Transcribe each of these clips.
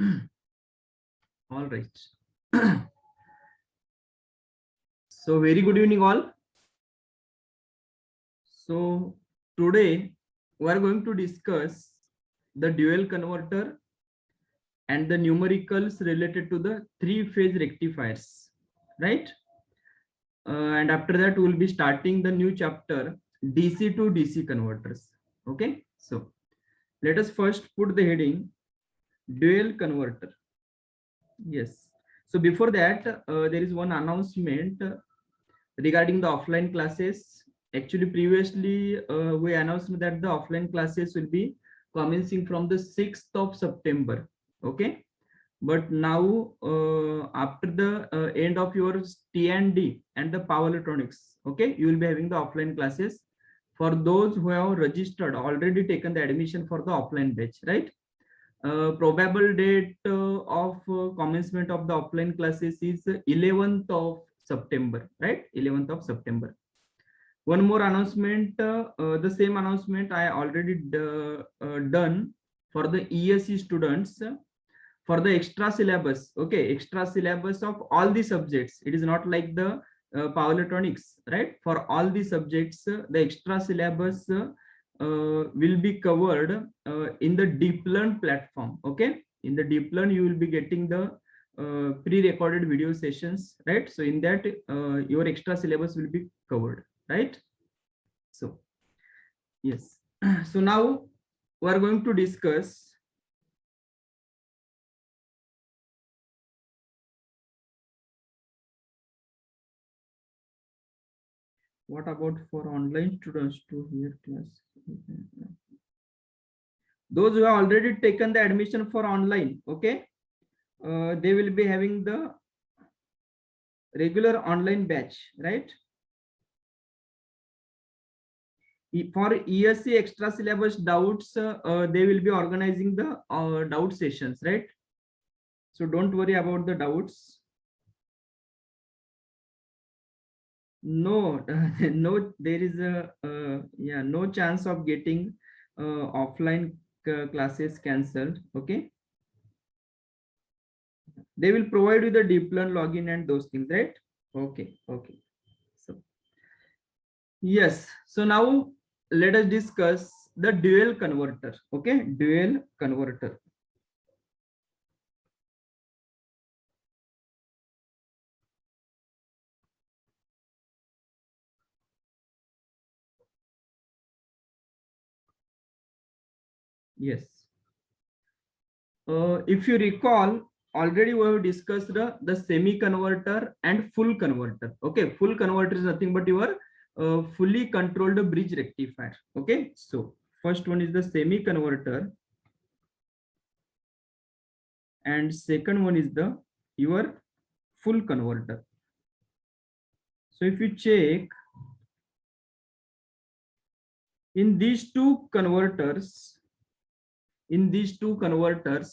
All right. So very good evening all. So today we are going to discuss the dual converter and the numericals related to the three-phase rectifiers, right? And after that we will be starting the new chapter, DC to DC converters. Okay, so let us first put the heading dual converter. Yes. So before that, there is one announcement regarding the offline classes. Actually, previously we announced that the offline classes will be commencing from the 6th of September. Okay. But now after the end of your T&D and the power electronics, okay, you will be having the offline classes for those who have registered, already taken the admission for the offline batch, right? Probable date of commencement of the offline classes is 11th of September, right? 11th of September. One more announcement, the same announcement I already done for the ESE students for the extra syllabus. Okay, extra syllabus of all the subjects. It is not like the power electronics, right? For all the subjects, the extra syllabus will be covered in the Deep Learn platform. Okay, in the Deep Learn you will be getting the pre-recorded video sessions, right? So in that your extra syllabus will be covered, right? So yes. So now we are going to discuss what about for online students to hear class. Those who have already taken the admission for online, okay, they will be having the regular online batch, right? For ESC extra syllabus doubts, they will be organizing the doubt sessions, right? So don't worry about the doubts. No, no, there is a yeah, no chance of getting offline classes cancelled. Okay, they will provide you the Deep Learn login and those things, right? Okay, okay. So yes, so now let us discuss the dual converter. Okay, dual converter. Yes. If you recall, already we have discussed the semi converter and full converter. Okay, full converter is nothing but your fully controlled bridge rectifier. Okay, so first one is the semi converter and second one is the your full converter. So if you check in these two converters,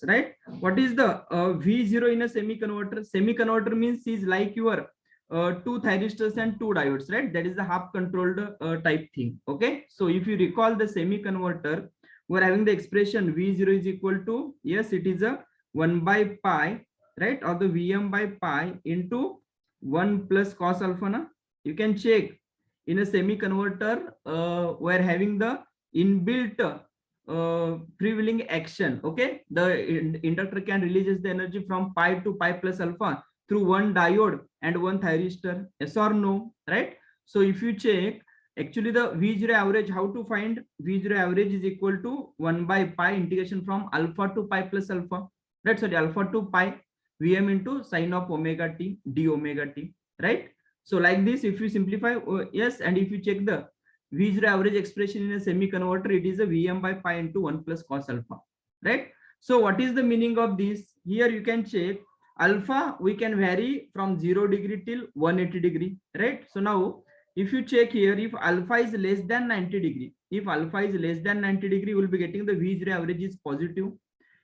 right, what is the V0 in a semi converter? Semi converter means is like your two thyristors and two diodes, right? That is the half controlled type thing. Okay, so if you recall the semi converter, we're having the expression V0 is equal to, yes, it is a 1 by pi, right, or the Vm by pi into 1 plus cos alpha. Na? You can check in a semi converter, we're having the inbuilt freewheeling action. Okay, the inductor can releases the energy from pi to pi plus alpha through one diode and one thyristor. Yes or no, right? So if you check, actually the V0 average, how to find V0 average is equal to 1 by pi integration from alpha to pi plus alpha, right? Sorry, alpha to pi Vm into sine of omega t d omega t, right? So like this, if you simplify, yes, and if you check the V0 average expression in a semi converter, it is a Vm by pi into 1 plus cos alpha, right? So what is the meaning of this? Here you can check alpha, we can vary from 0 degree till 180 degree, right? So now if you check here, if alpha is less than 90 degree, if alpha is less than 90 degree, we will be getting the V0 average is positive.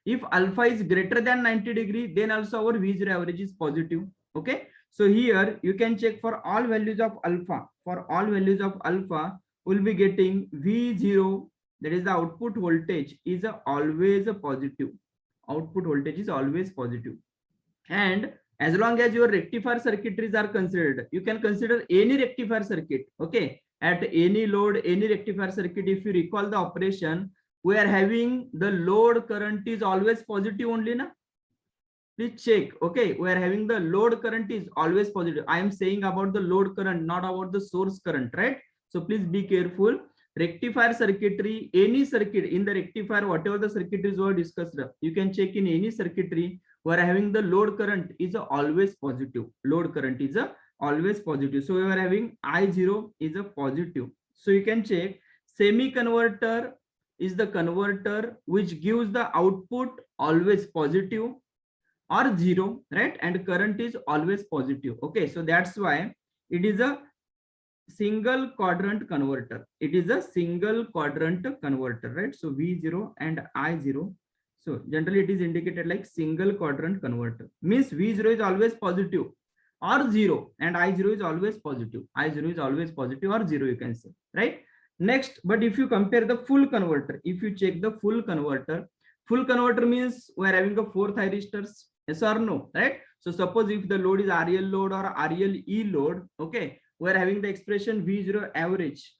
If alpha is greater than 90 degree, then also our V0 average is positive. Okay, so here you can check for all values of alpha. For all values of alpha, we'll be getting V0, that is the output voltage, is always a positive. output voltage is always positive. And as long as your rectifier circuitries are considered, you can consider any rectifier circuit, okay, at any load, any rectifier circuit. If you recall the operation, we are having the load current is always positive only, na? Please check. Okay, we are having the load current is always positive. I am saying about the load current, not about the source current, right? So please be careful. Rectifier circuitry, any circuit in the rectifier, whatever the circuitries were discussed, you can check in any circuitry where having the load current is always positive. Load current is always positive. So we are having I0 is a positive. So you can check semi converter is the converter which gives the output always positive or zero, right? And current is always positive. Okay, so that's why it is a single quadrant converter. It is a single quadrant converter, right? So V0 and I0. So generally it is indicated like single quadrant converter. Means V0 is always positive or zero, and I0 is always positive. I0 is always positive or zero, you can say, right? Next, but if you compare the full converter, if you check the full converter means we are having a 4 thyristors, yes or no, right? So suppose if the load is RL load or RLE load, okay, we are having the expression V0 average,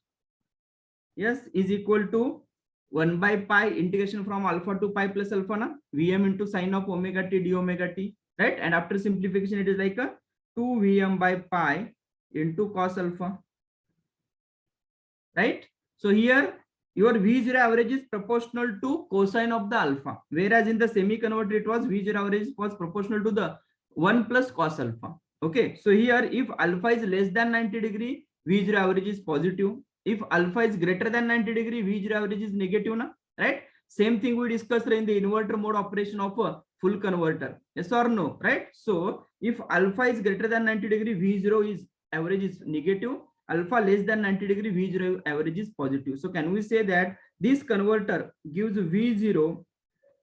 yes, is equal to 1 by pi integration from alpha to pi plus alpha, na, Vm into sine of omega t d omega t, right? And after simplification, it is like a 2 Vm by pi into cos alpha, right? So here your V0 average is proportional to cosine of the alpha, whereas in the semi converter it was V0 average was proportional to the 1 plus cos alpha. Okay, so here if alpha is less than 90 degree, V0 average is positive. If alpha is greater than 90 degree, V0 average is negative, na, right? Same thing we discussed in the inverter mode operation of a full converter, yes or no, right? So if alpha is greater than 90 degree, V0 is average is negative. Alpha less than 90 degree, V0 average is positive. So can we say that this converter gives V0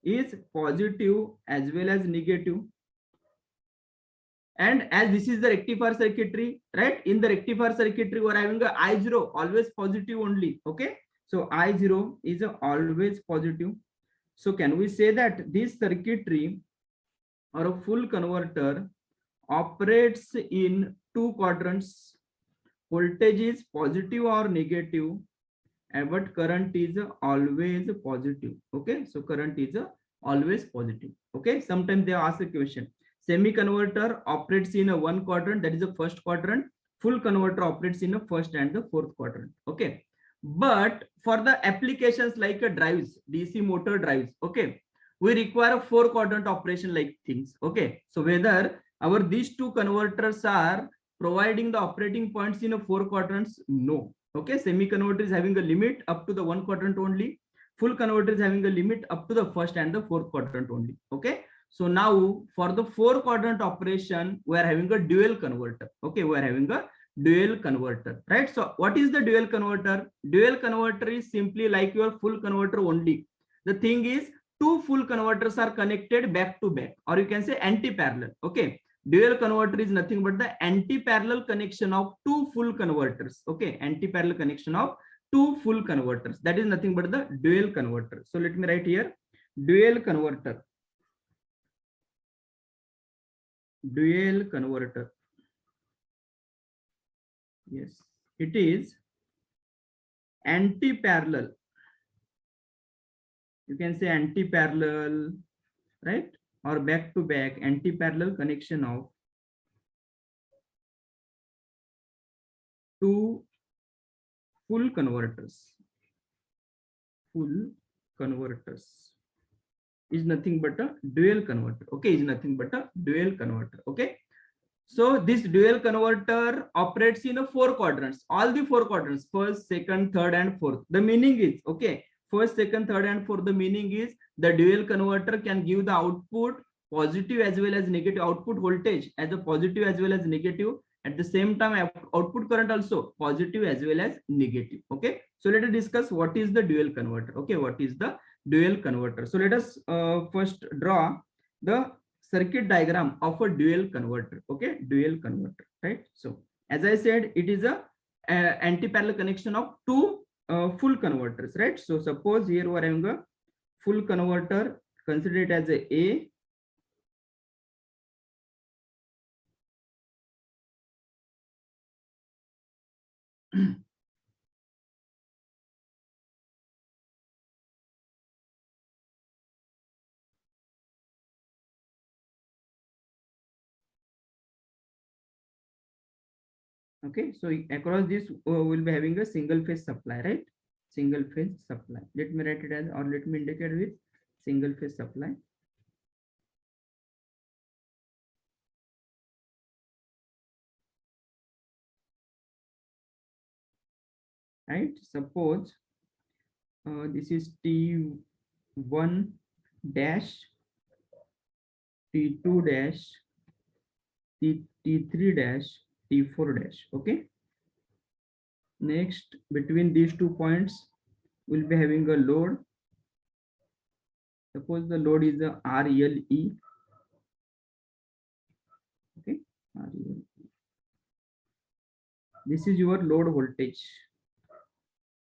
is positive as well as negative? And as this is the rectifier circuitry, right? In the rectifier circuitry, we are having a I0 always positive only. Okay, so I0 is always positive. So can we say that this circuitry or a full converter operates in 2 quadrants? Voltage is positive or negative, but current is always positive. Okay, so current is always positive. Okay, sometimes they ask a question. Semi converter operates in a 1 quadrant, that is the first quadrant. Full converter operates in a first and the 4th quadrant. Okay, but for the applications like a drives, DC motor drives, okay, we require a 4 quadrant operation like things. Okay, so whether our these 2 converters are providing the operating points in a 4 quadrants, no. Okay, semi converter is having a limit up to the 1 quadrant only. Full converter is having a limit up to the first and the 4th quadrant only. Okay, so now for the 4 quadrant operation, we are having a dual converter. Okay, we are having a dual converter, right? So what is the dual converter? Dual converter is simply like your full converter only. The thing is 2 full converters are connected back to back, or you can say anti-parallel. Okay, dual converter is nothing but the anti-parallel connection of 2 full converters. Okay, anti-parallel connection of 2 full converters. That is nothing but the dual converter. So let me write here dual converter. Dual converter. Yes, it is anti-parallel. You can say anti-parallel, right? Or back to back anti-parallel connection of 2 full converters. Full converters is nothing but a dual converter. Okay, is nothing but a dual converter. Okay, so this dual converter operates in a 4 quadrants, all the 4 quadrants, first, second, third, and fourth. The meaning is, okay, first, second, third, and fourth, the meaning is the dual converter can give the output positive as well as negative, output voltage as a positive as well as negative. At the same time, output current also positive as well as negative. Okay, so let us discuss what is the dual converter. Okay, what is the dual converter? So let us first draw the circuit diagram of a dual converter. Okay, dual converter, right? So as I said, it is a anti-parallel connection of 2 full converters, right? So suppose here we are having a full converter consider it as a okay, so across this we'll be having a single phase supply, right? Single phase supply. Let me write it as, or let me indicate with single phase supply. Right, suppose this is T1 dash, T2 dash, T3 dash, T4 dash. Okay, next between these 2 points we'll be having a load. Suppose the load is a RLE. Okay, RLE. This is your load voltage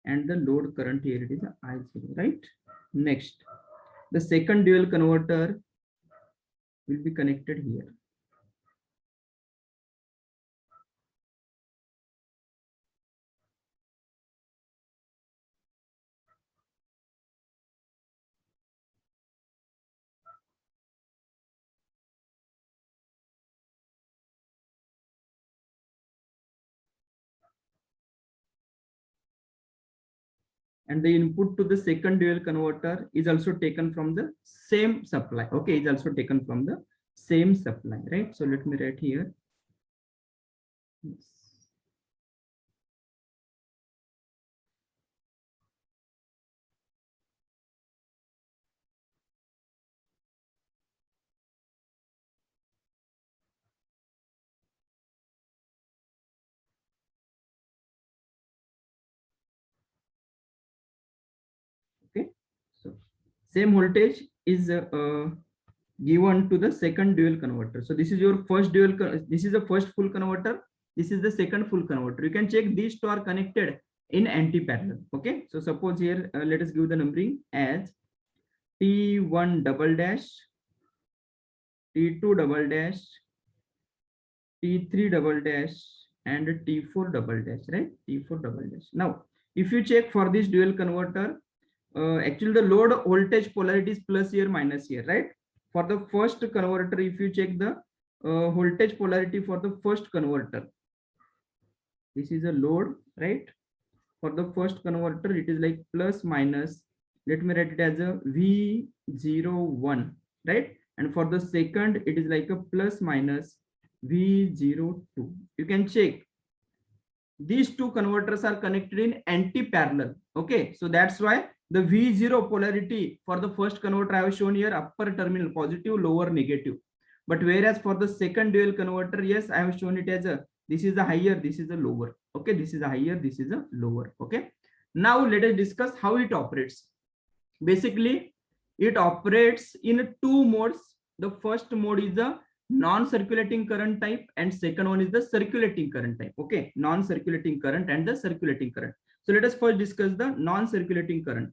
and the load current here, it is I0, right? Next, the second dual converter will be connected here. And the input to the second dual converter is also taken from the same supply. Okay, is also taken from the same supply, right? So let me write here. Yes. Okay, so same voltage is given to the second dual converter. So this is your first dual, this is the first full converter, this is the second full converter. You can check these two are connected in anti-parallel. Okay, so suppose here let us give the numbering as T1 double dash, T2 double dash, T3 double dash, and T4 double dash, right? T4 double dash. Now if you check for this dual converter, actually the load voltage polarity is plus here minus here, right? For the first converter, if you check the voltage polarity for the first converter, this is a load, right? For the first converter, it is like plus minus, let me write it as a V01, right? And for the second, it is like a plus minus V02. You can check these two converters are connected in anti-parallel. Okay, so that's why the V0 polarity for the first converter I have shown here, upper terminal positive, lower negative. But whereas for the second dual converter, yes, I have shown it as a, this is a higher, this is a lower. Okay, this is a higher, this is a lower. Okay, now let us discuss how it operates. Basically, it operates in two modes. The first mode is the non-circulating current type, and second one is the circulating current type. Okay, non-circulating current and the circulating current. So let us first discuss the non-circulating current.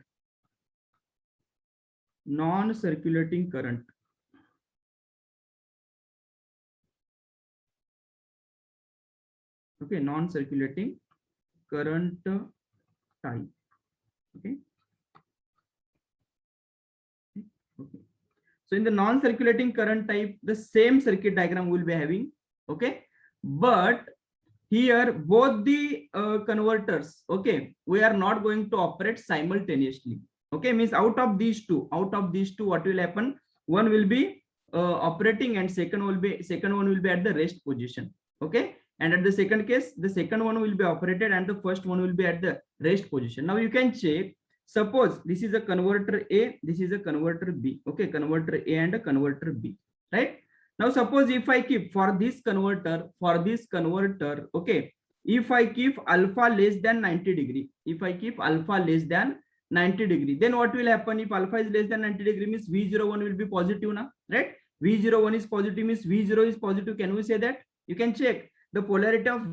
Non-circulating current. Okay, non-circulating current type. Okay. Okay. So in the non-circulating current type, the same circuit diagram will be having. Okay, but here both the converters, okay, we are not going to operate simultaneously. Okay, means out of these two, what will happen? One will be operating and second one will be at the rest position. Okay, and at the second case, the second one will be operated and the first one will be at the rest position. Now you can check. Suppose this is a converter A, this is a converter B. Okay, converter A and a converter B, right? Now suppose if I keep for this converter, okay, if I keep alpha less than 90 degree, if I keep alpha less than 90 degree, then what will happen? If alpha is less than 90 degree means V01 will be positive now, right? V01 is positive means V0 is positive. Can we say that? You can check the polarity of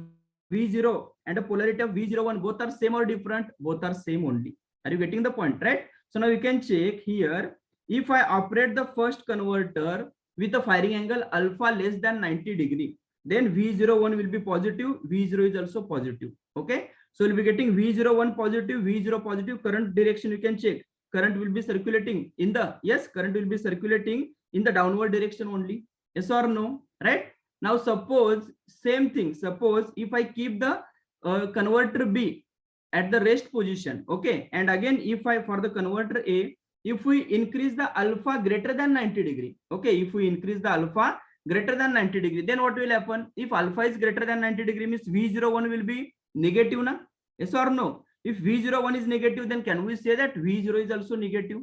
V0 and the polarity of V01, both are same or different? Both are same only. Are you getting the point, right? So now you can check here if I operate the first converter with a firing angle alpha less than 90 degree, then V01 will be positive, V0 is also positive. Okay, so we'll be getting V01 positive, V0 positive. Current direction you can check. Current will be circulating in the, yes, current will be circulating in the downward direction only. Yes or no? Right? Now suppose same thing. Suppose if I keep the converter B at the rest position, okay, and again if I for the converter A, if we increase the alpha greater than 90 degree, okay, if we increase the alpha greater than 90 degree, then what will happen? If alpha is greater than 90 degree means V01 will be negative, na? Yes or no? If V01 is negative, then can we say that V0 is also negative?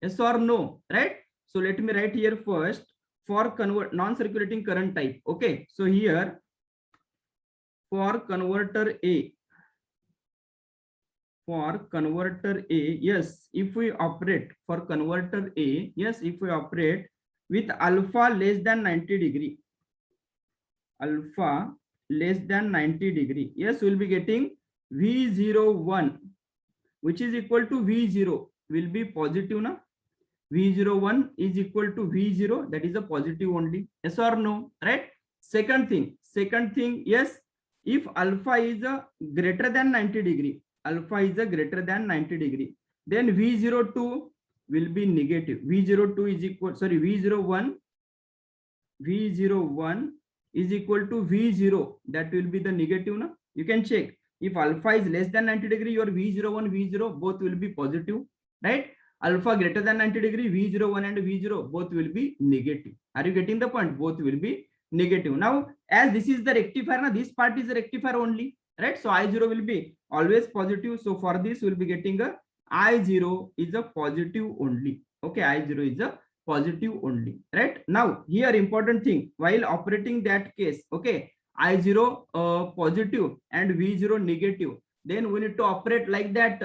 Yes or no? Right? So let me write here first for convert non-circulating current type. Okay, so here for converter A, yes, if we operate for converter A, yes, if we operate with alpha less than 90 degree, alpha less than 90 degree, yes, we'll be getting V01, which is equal to V0, will be positive, na? V01 is equal to V0, that is a positive only. Yes or no? Right? Second thing, yes, if alpha is a greater than 90 degree, alpha is a greater than 90 degree, then V02 will be negative. V02 is equal, sorry, V01 is equal to V0, that will be the negative, na? You can check. If alpha is less than 90 degree, your V01, V0 both will be positive, right? Alpha greater than 90 degree, V01 and V0 both will be negative. Are you getting the point? Both will be negative. Now, as this is the rectifier, now this part is the rectifier only, right? So I0 will be always positive. So for this, we'll be getting a I0 is a positive only. Okay, I0 is a positive only, right? Now, here important thing, while operating that case, okay, I0 positive and V0 negative, then we need to operate like that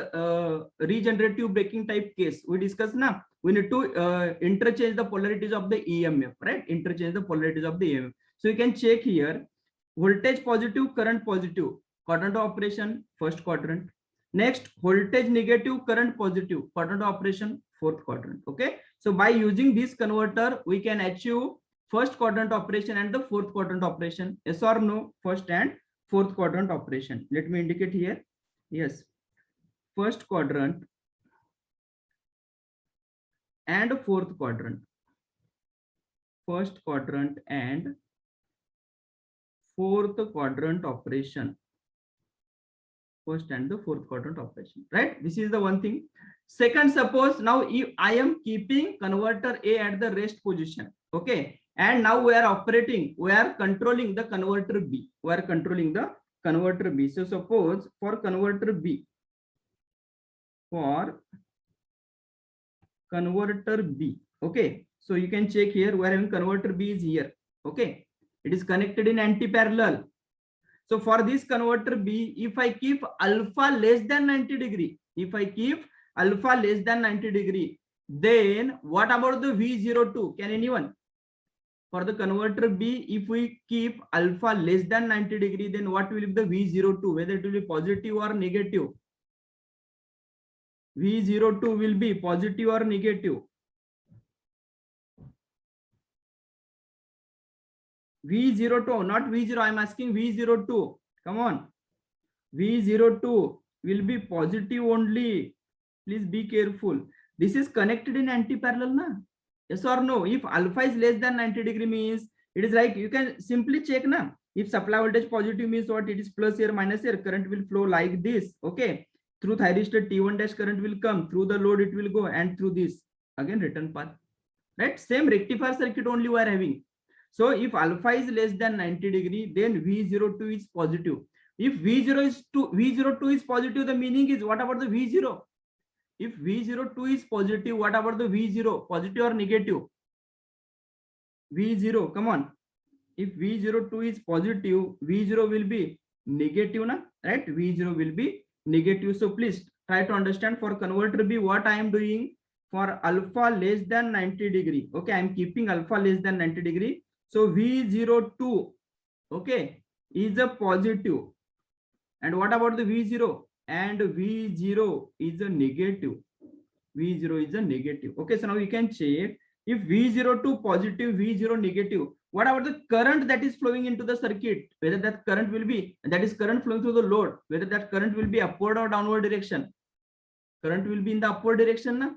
regenerative braking type case we discussed now. We need to interchange the polarities of the EMF, right? Interchange the polarities of the EMF. So you can check here, voltage positive, current positive, quadrant of operation, first quadrant. Next, voltage negative, current positive, quadrant of operation, fourth quadrant. Okay, so by using this converter, we can achieve first quadrant operation and the fourth quadrant operation. Yes or no? First and fourth quadrant operation. Let me indicate here. Yes, first quadrant and fourth quadrant. First quadrant and fourth quadrant operation. First and the fourth quadrant operation, right? This is the one thing. Second, suppose now if I am keeping converter A at the rest position, okay, and now we are operating, we are controlling the converter B. We are controlling the converter B. So suppose for converter B, okay, so you can check here where having converter B is here, okay, it is connected in anti-parallel. So for this converter B, if I keep alpha less than 90 degree, then what about the V02? Can anyone? For the converter B, if we keep alpha less than 90 degree, then what will be the V02? Whether it will be positive or negative? V02 will be positive or negative? V02, not V0. I'm asking V02. Come on. V02 will be positive only. Please be careful. This is connected in anti-parallel, na? Yes or no? If alpha is less than 90 degree means it is like you can simply check, na? If supply voltage positive means what? It is plus here, minus here. Current will flow like this. Okay. Through thyristor T1 dash current will come. Through the load it will go, and through this again return path. Right? Same rectifier circuit only we are having. So if alpha is less than 90 degree, then V02 is positive. If V02 is positive, the meaning is what about the V0? If V02 is positive, what about the V0? Positive or negative? V0, come on. If V02 is positive, V0 will be negative, na? Right? V0 will be negative. So please try to understand for converter B what I am doing for alpha less than 90 degree. Okay, I am keeping alpha less than 90 degree. So V02, okay, is a positive. And what about the V0? And V0 is a negative. V0 is a negative. Okay, so now you can check if V0 to positive, V0 negative, what about the current that is flowing into the circuit, whether that current will be, that is current flowing through the load, whether that current will be upward or downward direction. Current will be in the upward direction na?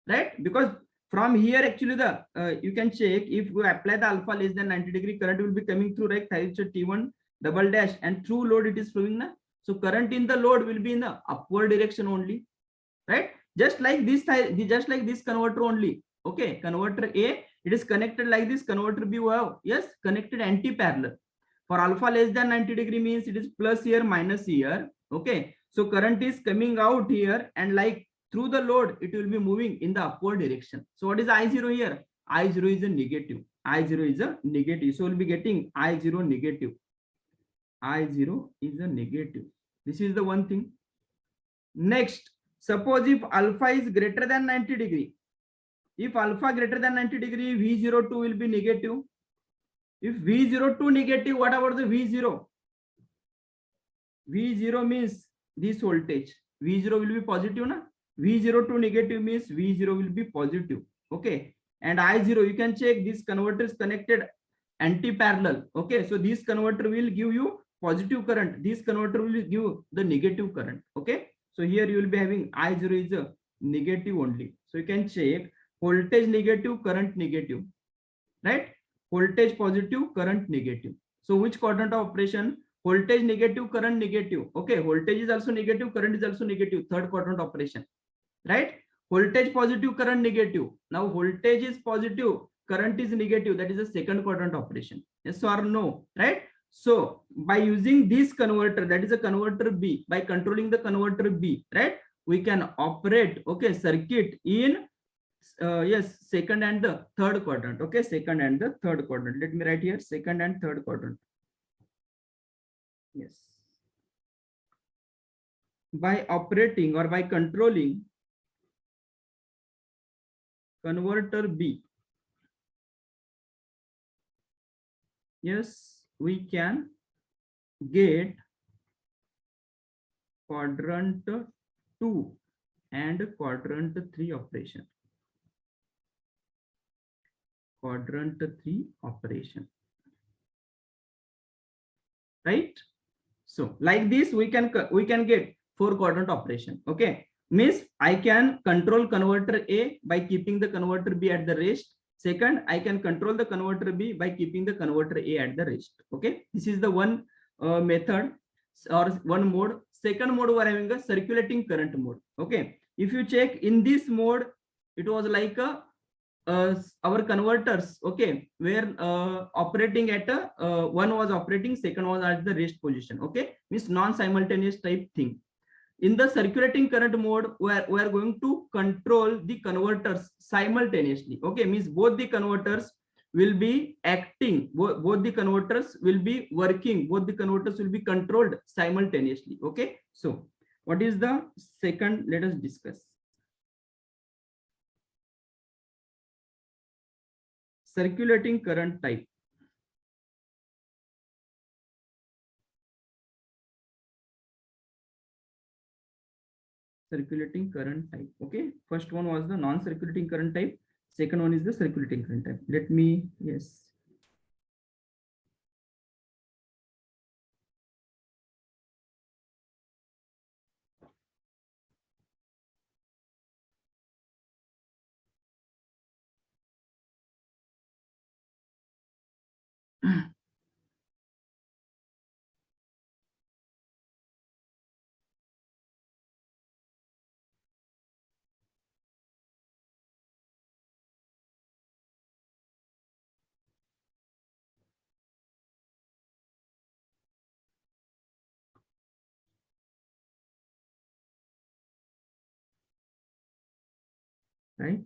Right? Because from here actually the you can check if we apply the alpha less than 90-degree, current will be coming through right T1 double dash, and through load it is flowing na. So current in the load will be in the upward direction only, right? Just like this converter only. Okay, converter A, it is connected like this. Converter B, wow, yes, connected anti-parallel. For alpha less than 90-degree means it is plus here, minus here. Okay, so current is coming out here, and like through the load, it will be moving in the upward direction. So what is I0 here? I0 is a negative. I0 is a negative. So we'll be getting I0 negative. I0 is a negative. This is the one thing. Next, suppose if alpha is greater than 90-degree. If alpha greater than 90-degree, V02 will be negative. If V02 negative, what about the V0? V0 means this voltage. V0 will be positive, na? V02 negative means V0 will be positive. Okay. And I0, you can check this converter is connected anti-parallel. Okay. So this converter will give you positive current. This converter will give the negative current. Okay. So here you will be having I0 is a negative only. So you can check voltage negative, current negative, right? Voltage positive, current negative. So which quadrant of operation? Voltage negative, current negative. Okay, voltage is also negative, current is also negative. Third quadrant operation, right? Voltage positive, current negative. Now voltage is positive, current is negative. That is the second quadrant operation. Yes or no, right? So by using this converter, that is a converter B, by controlling the converter B, right, we can operate, okay, circuit in yes, second and the third quadrant. Okay, second and the third quadrant. Let me write here second and third quadrant. Yes, by operating or by controlling converter B, yes, we can get quadrant 2 and quadrant 3 operation. Quadrant 3 operation, right? So like this we can get 4 quadrant operation. Okay, means I can control converter A by keeping the converter B at the rest. Second, I can control the converter B by keeping the converter A at the rest. Okay, this is the one method or one mode. Second mode, we are having a circulating current mode. Okay, if you check in this mode, it was like a our converters, okay, were operating at a one was operating, second was at the rest position. Okay, means non-simultaneous type thing. In the circulating current mode, we are going to control the converters simultaneously. Okay, means both the converters will be acting, both the converters will be working, both the converters will be controlled simultaneously. Okay, so what is the second? Let us discuss. Circulating current type. Circulating current type. Okay, first one was the non-circulating current type, second one is the circulating current type. Let me, yes, right.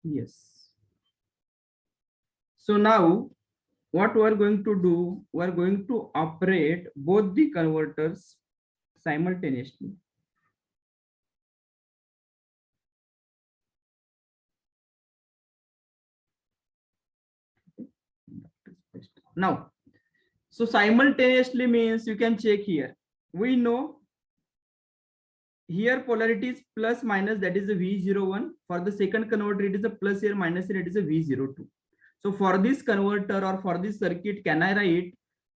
Yes, so now what we are going to do, we are going to operate both the converters simultaneously. Now, so simultaneously means you can check here. We know here polarity is plus minus, that is a V01. For the second converter, it is a plus here, minus here, it is a V02. So for this converter or for this circuit, can I write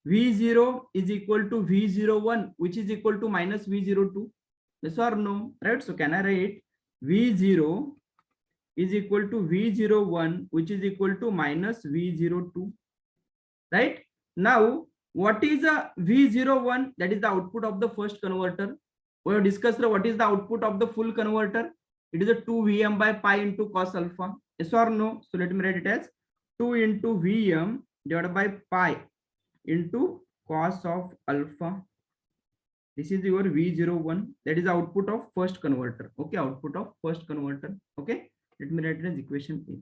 V0 is equal to V01, which is equal to minus V02? Yes or no? Right? So can I write V0 is equal to V01, which is equal to minus V02? Right? Now, what is a V01? That is the output of the first converter. We have discussed what is the output of the full converter. It is a 2 Vm by pi into cos alpha. Yes or no? So let me write it as 2 into Vm divided by pi into cos of alpha. This is your V01. That is the output of first converter. Okay, output of first converter. Okay, let me write it as equation A.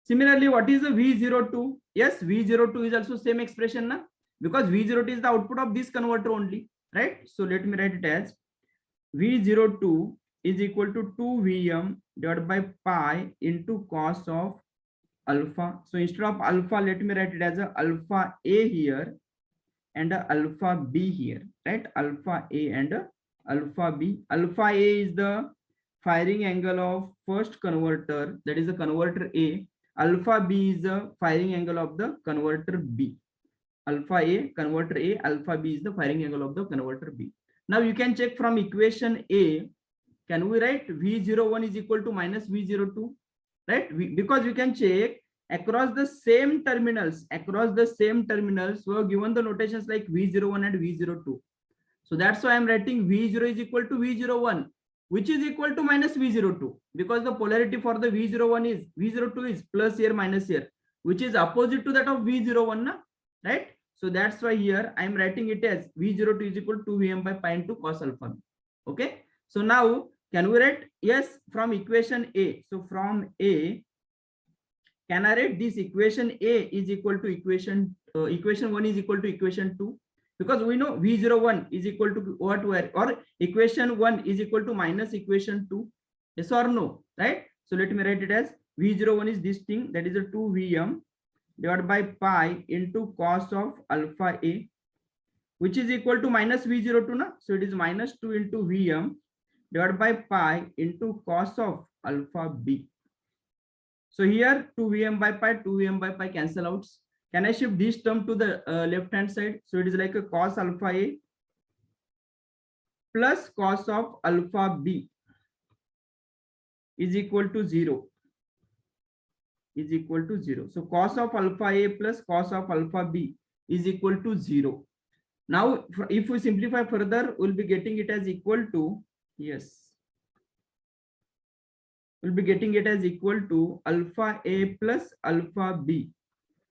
Similarly, what is the V02? Yes, V02 is also same expression, na? Because V02 is the output of this converter only, right? So let me write it as V02 is equal to 2 Vm divided by pi into cos of alpha. So instead of alpha, let me write it as a alpha A here and a alpha B here, right? Alpha A and a alpha B. Alpha A is the firing angle of first converter, that is the converter A. Alpha B is the firing angle of the converter B. Alpha A, converter A, alpha B is the firing angle of the converter B. Now you can check from equation A, can we write V01 is equal to minus V02, right? Because we can check across the same terminals, we have given the notations like V01 and V02. So that's why I'm writing V0 is equal to V01, which is equal to minus V02, because the polarity for the V01 is, V02 is plus here, minus here, which is opposite to that of V01, na? Right? So that's why here I'm writing it as V02 is equal to Vm by pi into cos alpha. Okay. So now can we write? Yes, from equation A. So from A, can I write this equation A is equal to equation 1 is equal to equation 2? Because we know V01 is equal to what, where, or equation 1 is equal to minus equation 2. Yes or no? Right? So let me write it as V01 is this thing, that is a 2 Vm divided by pi into cos of alpha A, which is equal to minus V02, na? So it is minus 2 into Vm divided by pi into cos of alpha B. So here 2 Vm by pi, 2 Vm by pi cancel out. Can I shift this term to the left hand side? So it is like a cos alpha A plus cos of alpha B is equal to 0. Is equal to 0. So cos of alpha A plus cos of alpha B is equal to 0. Now, if we simplify further, we'll be getting it as equal to, yes, we'll be getting it as equal to alpha A plus alpha B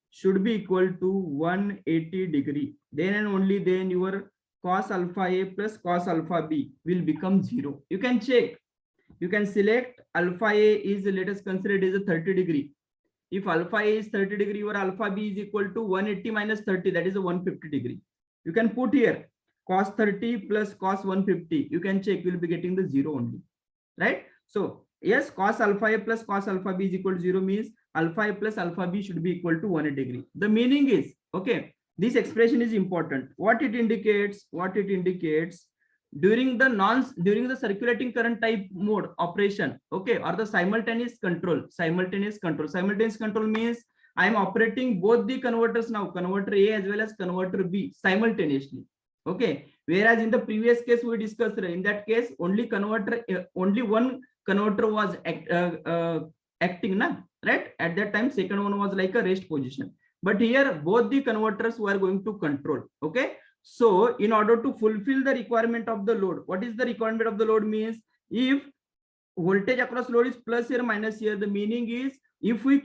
should be equal to 180 degree. Then and only then your cos alpha A plus cos alpha B will become 0. You can check. You can select alpha A is, let us consider it is a 30 degree. If alpha A is 30 degree, your alpha B is equal to 180 minus 30, that is a 150 degree. You can put here cos 30 plus cos 150. You can check, you will be getting the 0 only, right? So yes, cos alpha A plus cos alpha B is equal to 0 means alpha A plus alpha B should be equal to 180 degree. The meaning is, okay, this expression is important. What it indicates, during the circulating current type mode operation, okay, or the simultaneous control. Simultaneous control means I am operating both the converters now, converter A as well as converter B simultaneously. Okay, whereas in the previous case we discussed, in that case only one converter was acting, na, right? At that time second one was like a rest position, but here both the converters were going to control. Okay, so in order to fulfill the requirement of the load, what is the requirement of the load means, if voltage across load is plus here, minus here, the meaning is if we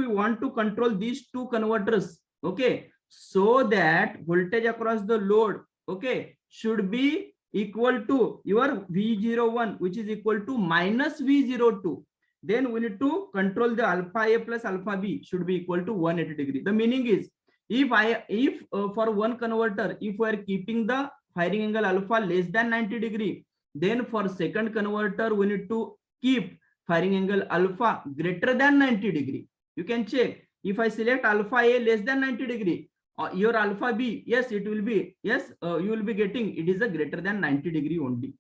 want to control these two converters, okay, so that voltage across the load, okay, should be equal to your V01, which is equal to minus V02. then we need to control the alpha A plus alpha B should be equal to 180 degree. The meaning is, if for one converter, if we are keeping the firing angle alpha less than 90 degree, then for second converter we need to keep firing angle alpha greater than 90 degree. You can check, if I select alpha A less than 90 degree, your alpha B, yes, it will be, yes, you will be getting it is a greater than 90 degree only,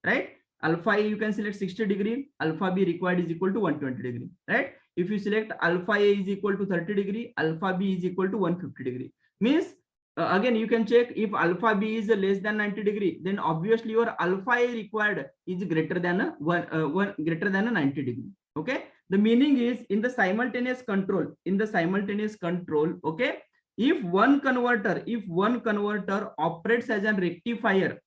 right? Alpha A you can select 60 degree, alpha B required is equal to 120 degree, right? If you select alpha A is equal to 30 degree, alpha B is equal to 150 degree. Means again you can check, if alpha B is less than 90 degree, then obviously your alpha A required is greater than a greater than a 90 degree. Okay, the meaning is, in the simultaneous control, okay, if one converter operates as a rectifier,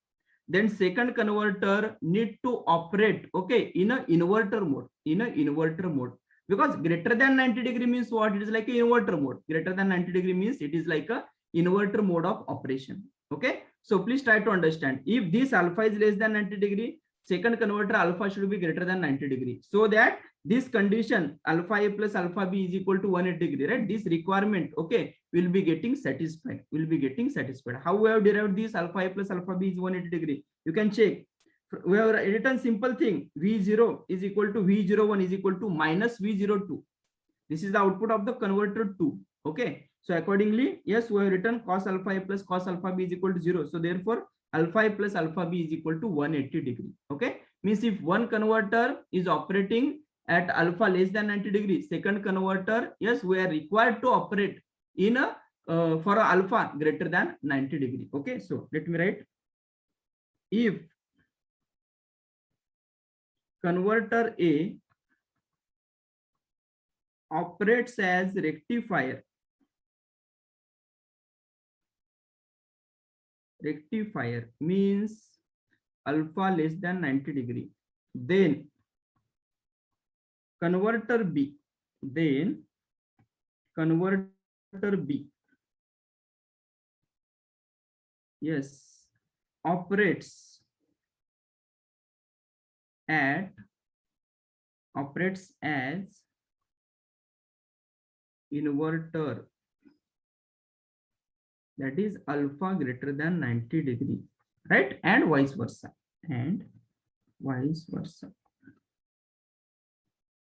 then second converter need to operate, okay, in a inverter mode, because greater than 90 degree means what? It is like a inverter mode. Greater than 90 degree means it is like a inverter mode of operation. Okay, so please try to understand, if this alpha is less than 90 degree, second converter alpha should be greater than 90 degree, so that this condition alpha A plus alpha B is equal to 180 degree, right? This requirement, okay, will be getting satisfied. How we have derived this alpha A plus alpha B is 180 degree? You can check. We have written simple thing, V0 is equal to V01 is equal to minus V02. This is the output of the converter 2. Okay, so accordingly, yes, we have written cos alpha A plus cos alpha B is equal to 0. So therefore alpha A plus alpha B is equal to 180 degree. Okay, means if one converter is operating at alpha less than 90 degree, second converter, yes, we are required to operate in a for a alpha greater than 90 degree. Okay, so let me write, if converter A operates as rectifier means alpha less than 90 degree, then converter B yes operates as inverter, that is alpha greater than 90 degree, right? And vice versa, then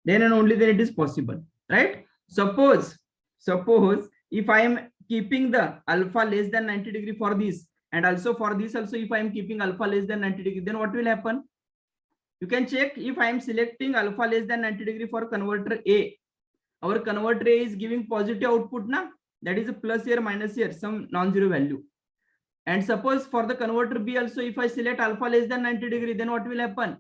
and only then it is possible, right? Suppose if I am keeping the alpha less than 90 degree for this, and also for this also, if I am keeping alpha less than 90 degree, then what will happen? You can check, if I am selecting alpha less than 90 degree for converter A, our converter A is giving positive output na, that is a plus here minus here, some non-zero value. And suppose for the converter B also, if I select alpha less than 90 degree, then what will happen?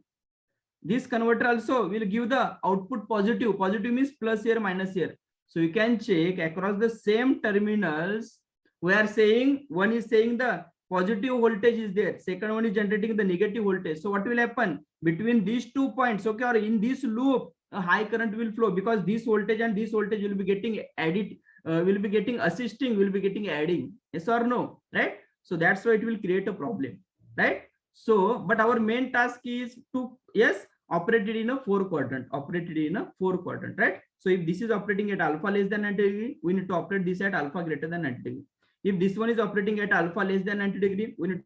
This converter also will give the output positive. Positive means plus here minus here. So you can check across the same terminals, we are saying, one is saying the positive voltage is there, second one is generating the negative voltage. So what will happen between these 2 points, okay, or in this loop, a high current will flow, because this voltage and this voltage will be getting added, will be getting assisting, will be getting adding, yes or no, right? So that's why it will create a problem, right? So but our main task is to, yes, operated in a four quadrant, right? So if this is operating at alpha less than 90 degree, we need to operate this at alpha greater than 90 degree. If this one is operating at alpha less than 90 degree, we need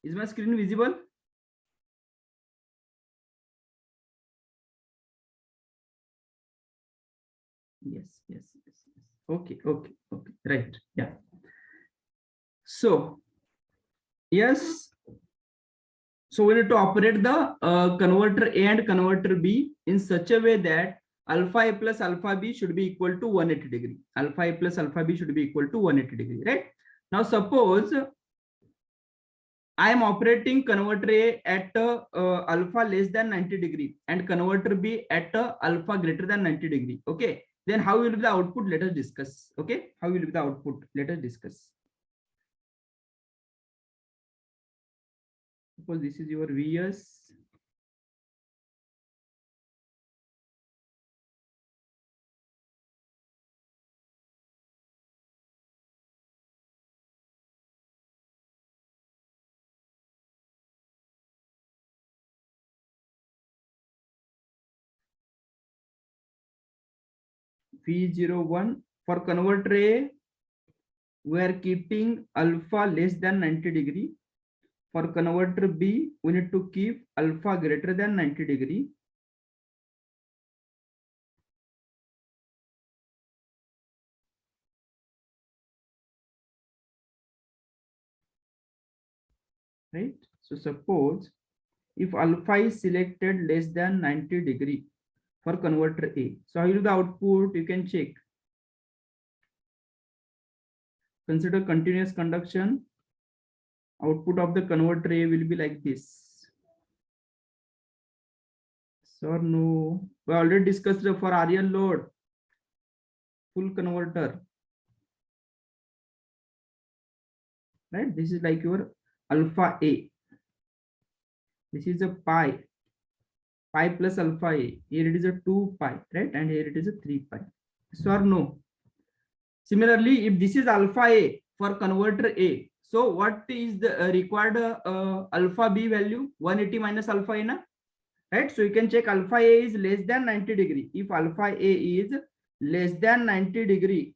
Is my screen visible? Yes. Okay, right. Yeah. So yes, so we need to operate the converter A and converter B in such a way that alpha A plus alpha B should be equal to 180 degree. Alpha A plus alpha B should be equal to 180 degree, right? Now suppose I am operating converter A at alpha less than 90 degree and converter B at alpha greater than 90 degree. Okay, then how will be the output? Let us discuss. Okay, how will be the output? Let us discuss. Suppose this is your Vs. V01 for converter A, we are keeping alpha less than 90 degree. For converter B, we need to keep alpha greater than 90 degree. Right? So suppose if alpha is selected less than 90 degree for converter A. So how will the output? You can check. Consider continuous conduction. Output of the converter A will be like this. So no, we already discussed for RL load, full converter. Right? This is like your alpha A. This is a pi plus alpha A. Here it is a 2 pi, right? And here it is a 3 pi. So or no? Similarly, if this is alpha A for converter A, so what is the required alpha B value? 180 minus alpha A, na? Right? So you can check alpha A is less than 90 degree. If alpha A is less than 90 degree,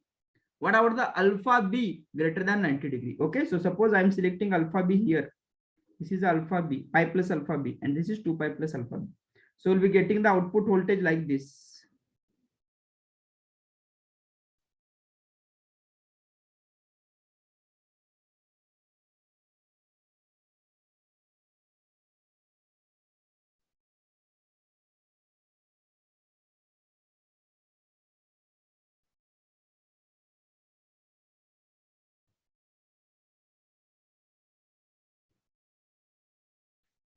what about the alpha B greater than 90 degree? Okay, so suppose I am selecting alpha B here. This is alpha B, pi plus alpha B, and this is 2 pi plus alpha B. So we'll be getting the output voltage like this.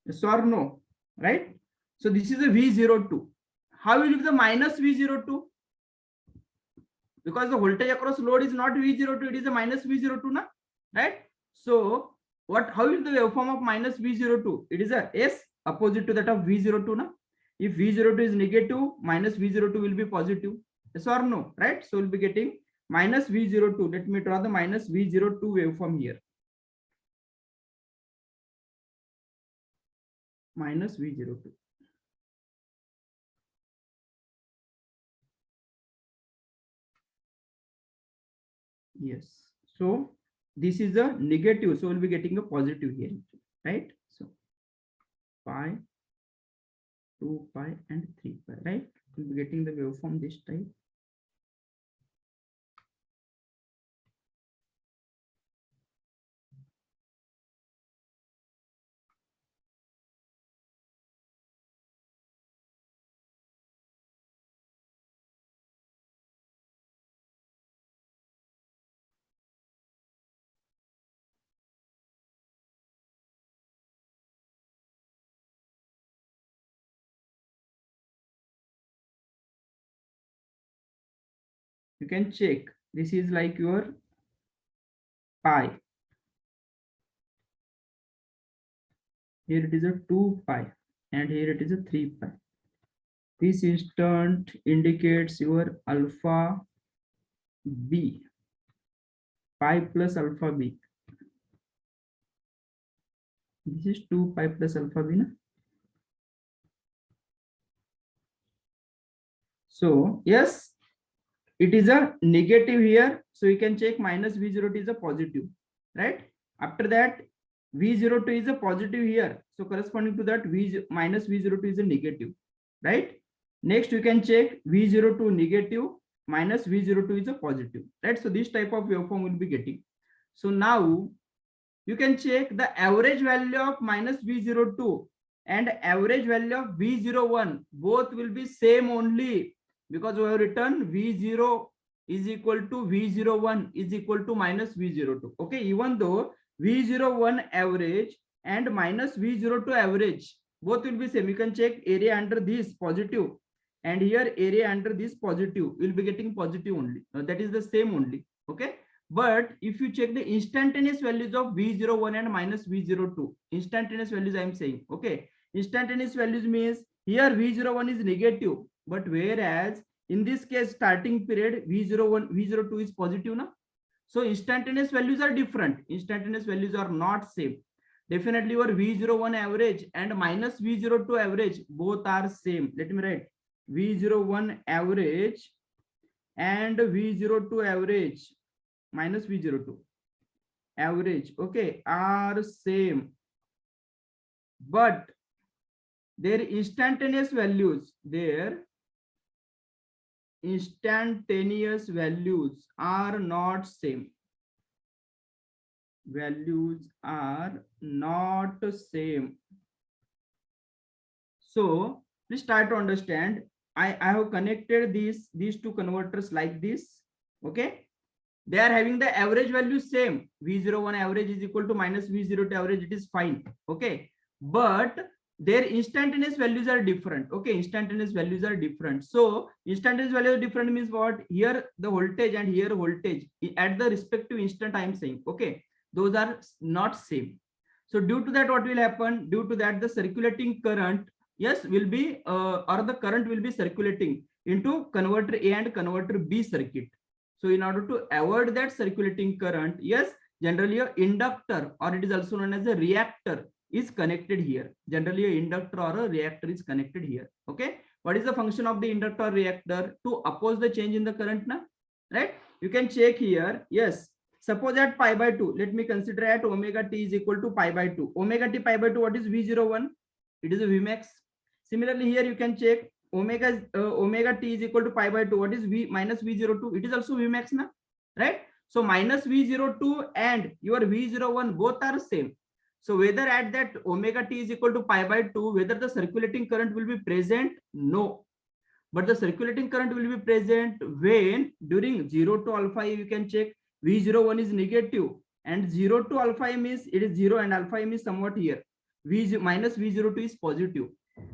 Yes or no? Right? So this is a V02. How will it be the minus V02? Because the voltage across load is not V02, it is a minus V02, na? Right? So what? How is the waveform of minus V02? It is a S opposite to that of V02, na? If V02 is negative, minus V02 will be positive. Yes or no? Right? So we'll be getting minus V02. Let me draw the minus V02 waveform here. Minus V02. Yes. So this is a negative. So we'll be getting a positive here, right? So pi, 2 pi, and 3 pi, right? We'll be getting the waveform this type. You can check. This is like your pi. Here it is a 2 pi, and here it is a 3 pi. This instant indicates your alpha B, pi plus alpha B. This is 2 pi plus alpha B, na? So yes, it is a negative here. So you can check minus V0 is a positive, right? After that, V02 is a positive here. So corresponding to that, minus V02 is a negative, right? Next, you can check V02 negative minus V02 is a positive, right? So this type of waveform will be getting. So now you can check the average value of minus V02 and average value of V01. Both will be same only, because we have written V0 is equal to V01 is equal to minus V02. Okay, even though V01 average and minus V02 average both will be same, you can check area under this positive and here area under this positive will be getting positive only. That is the same only. Okay, but if you check the instantaneous values of V01 and minus V02, instantaneous values I am saying, okay, instantaneous values means here V01 is negative, but whereas in this case starting period V01 V02 is positive now. So instantaneous values are different, instantaneous values are not same. Definitely your V01 average and minus V02 average both are same. Let me write V01 average and V02 average minus V02 average, okay, are same, but their instantaneous values are not same. Values are not same. So please try to understand. I have connected these two converters like this. Okay, they are having the average value same. V01 average is equal to minus V02 average. It is fine. Okay, but their instantaneous values are different. Okay, instantaneous values are different. So instantaneous values are different means what? Here the voltage and here voltage at the respective instant I am saying. Okay, those are not same. So due to that, what will happen? Due to that, the circulating current, yes, will be or the current will be circulating into converter A and converter B circuit. So in order to avoid that circulating current, yes, generally an inductor or it is also known as a reactor is connected here. Generally an inductor or a reactor is connected here. Okay, what is the function of the inductor or reactor? To oppose the change in the current now, right? You can check here. Yes, suppose at pi by 2, let me consider at omega t is equal to pi by 2. Omega t pi by 2, what is V01? It is a Vmax. Similarly here you can check omega t is equal to pi by 2. What is V minus V02? It is also Vmax now, right? So minus V02 and your V01 both are same. So whether at that omega t is equal to pi by 2, whether the circulating current will be present? No. But the circulating current will be present when during 0 to alpha A you can check V01 is negative and 0 to alpha A means it is 0 and alpha A is somewhat here. Minus V02 is positive.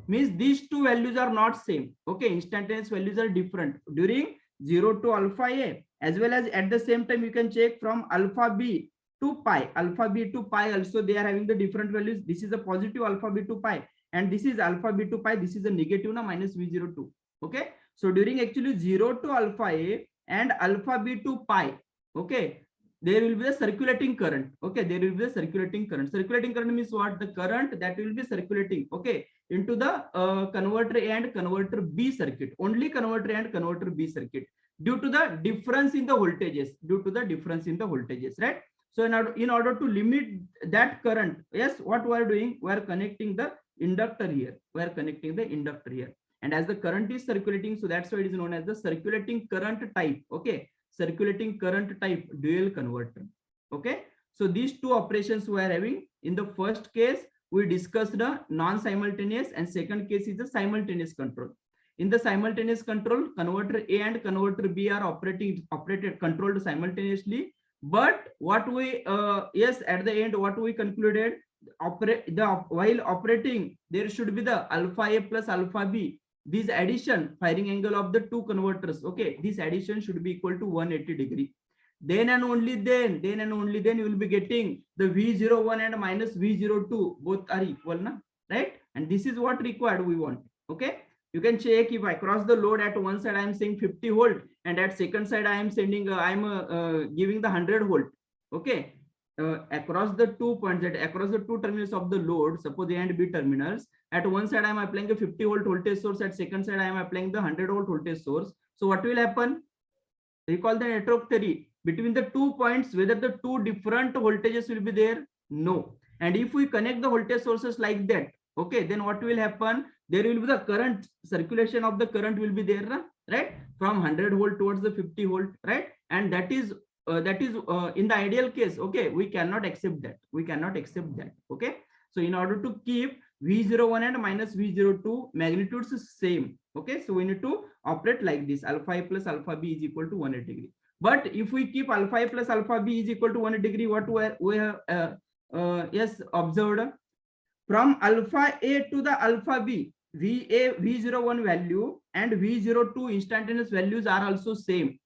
Means these two values are not same. Okay, instantaneous values are different during 0 to alpha A, as well as at the same time you can check from alpha B to pi. Alpha B to pi also they are having the different values. This is a positive alpha B to pi and this is alpha B to pi. This is a negative na minus V02. Okay, so during actually 0 to alpha A and alpha B to pi, okay, there will be a circulating current. Okay, there will be a circulating current. Circulating current means what? The current that will be circulating, okay, into the converter A and converter B circuit. Only converter A and converter B circuit due to the difference in the voltages. Due to the difference in the voltages, right? So in order to limit that current, yes, what we are doing? We are connecting the inductor here. We are connecting the inductor here. And as the current is circulating, so that's why it is known as the circulating current type. Okay, circulating current type dual converter. Okay, so these two operations we are having. In the first case we discussed the non-simultaneous and second case is the simultaneous control. In the simultaneous control, converter A and converter B are controlled simultaneously. But what we yes, at the end what we concluded, while operating there should be the alpha A plus alpha B. This addition firing angle of the two converters, okay, this addition should be equal to 180 degree. Then and only then you will be getting the V01 and minus V02 both are equal now, right? And this is what required we want. Okay, you can check if I cross the load at one side I am saying 50 volt and at second side I am sending giving the 100 volt. Okay, across the 2 points, that across the two terminals of the load, suppose A and B terminals, at one side I am applying a 50 volt voltage source, at second side I am applying the 100 volt voltage source. So what will happen? Recall the network theory. Between the 2 points, whether the two different voltages will be there? No. And if we connect the voltage sources like that, okay, then what will happen? There will be the current, circulation of the current will be there, right? From 100 volt towards the 50 volt, right? And that is in the ideal case, okay, we cannot accept that. We cannot accept that, okay? So in order to keep V01 and minus V02 magnitudes same, okay, so we need to operate like this: alpha A plus alpha B is equal to 180 degree. But if we keep alpha A plus alpha B is equal to 180 degree, what we have yes observed, from alpha A to the alpha B, V01 value and V02 instantaneous values are also same,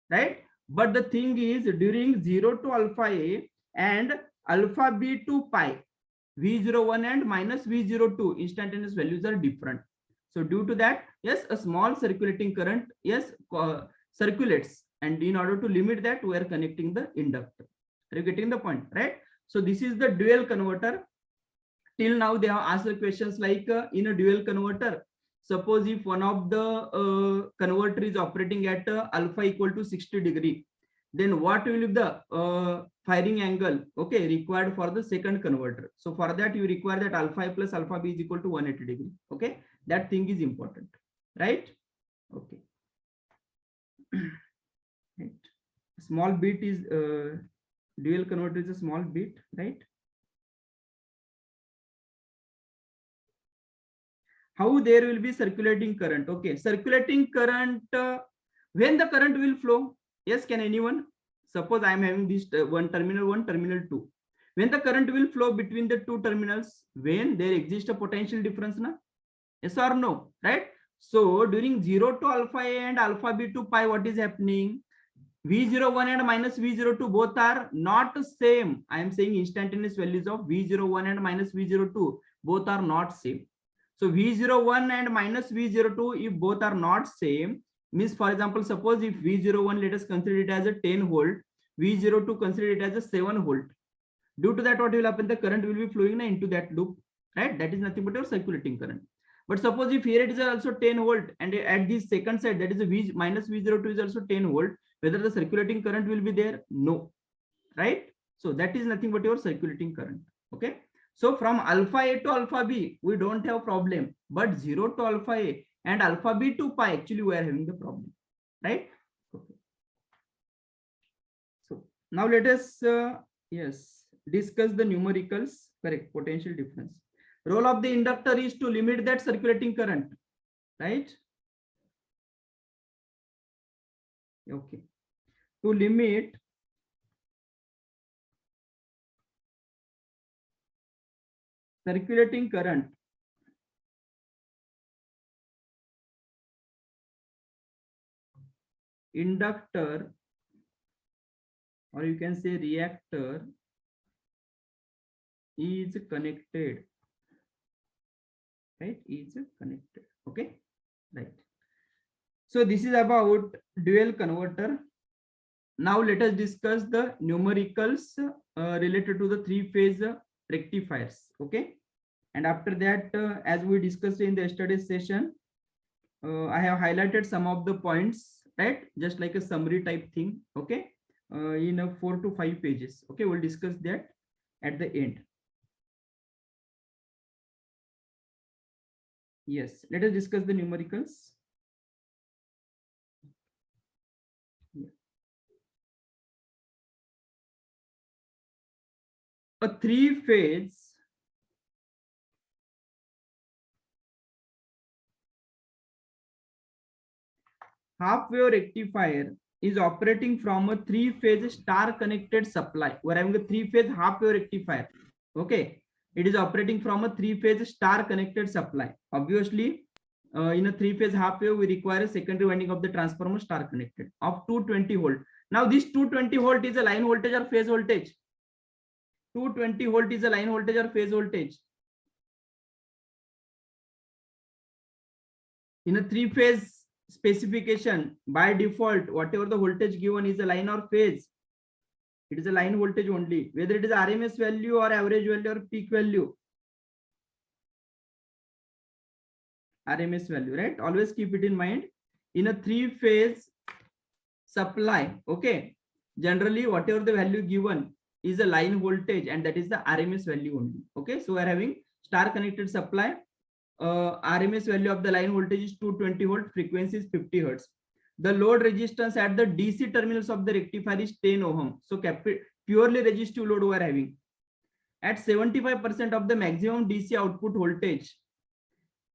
right? But the thing is, during 0 to alpha A and alpha B to pi, V01 and minus V02 instantaneous values are different. So due to that, yes, a small circulating current, yes, circulates, and in order to limit that, we are connecting the inductor. Are you getting the point, right? So this is the dual converter. Till now they have asked the questions like, in a dual converter, suppose if one of the converter is operating at alpha equal to 60 degree, then what will be the firing angle, okay, required for the second converter? So for that you require that alpha A plus alpha B is equal to 180 degree, okay? That thing is important, right? Okay. Right. Small bit is dual converter is a small bit, right? How there will be circulating current? Okay, circulating current, when the current will flow? Yes, can anyone? Suppose I am having this one terminal 1, terminal 2. When the current will flow between the two terminals, when there exists a potential difference, na? Yes or no, right? So during 0 to alpha A and alpha B to pi, what is happening? V01 and minus V02 both are not same. I am saying instantaneous values of V01 and minus V02 both are not same. So V01 and minus V02, if both are not same, means, for example, suppose if V01, let us consider it as a 10 volt, V02 consider it as a 7 volt. Due to that, what will happen? The current will be flowing into that loop, right? That is nothing but your circulating current. But suppose if here it is also 10 volt, and at this second side, that is a V minus V02 is also 10 volt, whether the circulating current will be there? No, right? So that is nothing but your circulating current, okay? So from alpha A to alpha B, we don't have problem, but 0 to alpha A and alpha B to pi, actually we are having the problem, right? Okay. So now let us, yes, discuss the numericals, correct, potential difference. Role of the inductor is to limit that circulating current, right? Okay. To limit circulating current, inductor, or you can say reactor, is connected, right? Is connected, okay, right? So this is about dual converter. Now let us discuss the numericals related to the three-phase rectifiers, okay? And after that, as we discussed in the yesterday's session, I have highlighted some of the points, right? Just like a summary type thing, okay? In 4 to 5 pages, okay? We'll discuss that at the end. Yes, let us discuss the numericals. A three-phase half-wave rectifier is operating from a three-phase star-connected supply. We're having a three-phase half-wave rectifier. Okay, it is operating from a three-phase star-connected supply. Obviously, in a three-phase half-wave, we require a secondary winding of the transformer star-connected of 220 volt. Now, this 220 volt is a line voltage or phase voltage? 220 volt is a line voltage or phase voltage? In a three-phase specification, by default, whatever the voltage given is a line or phase, it is a line voltage only, whether it is RMS value or average value or peak value. RMS value, right? Always keep it in mind. In a three-phase supply, okay, generally whatever the value given, is a line voltage, and that is the RMS value only. Okay, so we are having star connected supply. RMS value of the line voltage is 220 volt, frequency is 50 hertz. The load resistance at the DC terminals of the rectifier is 10 ohm. So purely resistive load we are having. At 75% of the maximum DC output voltage,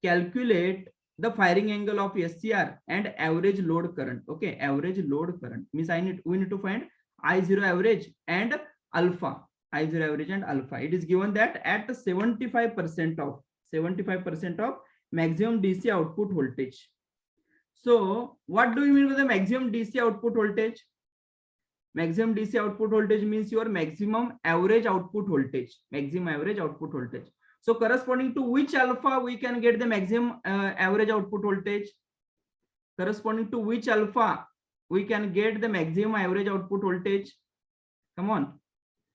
calculate the firing angle of SCR and average load current. Okay, average load current means we need to find I0 average and alpha. I0 average and alpha. It is given that at 75% of maximum DC output voltage. So what do you mean by the maximum DC output voltage? Maximum DC output voltage means your maximum average output voltage. Maximum average output voltage. So corresponding to which alpha we can get the maximum average output voltage? Corresponding to which alpha we can get the maximum average output voltage? Come on,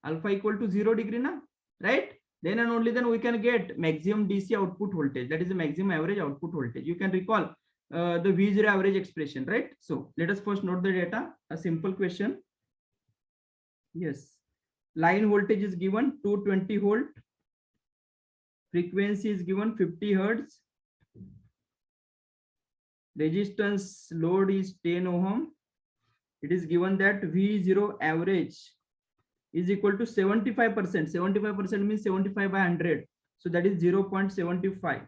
alpha equal to 0 degree, na? Right? Then and only then we can get maximum DC output voltage. That is the maximum average output voltage. You can recall the V0 average expression, right? So let us first note the data. A simple question. Yes, line voltage is given 220 volt. Frequency is given 50 hertz. Resistance load is 10 ohm. It is given that V0 average is equal to 75%. 75% means 75 by 100. So that is 0.75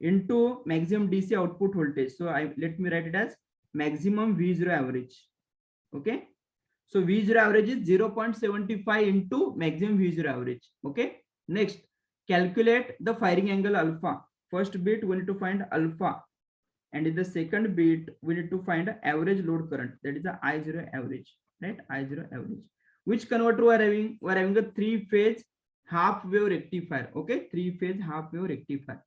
into maximum DC output voltage. So let me write it as maximum V0 average. Okay. So V0 average is 0.75 into maximum V0 average. Okay. Next, calculate the firing angle alpha. First bit we need to find alpha, and in the second bit we need to find average load current. That is the I0 average, right? I0 average. Which converter we are having? We are having a 3-phase half wave rectifier. Okay, 3-phase half wave rectifier.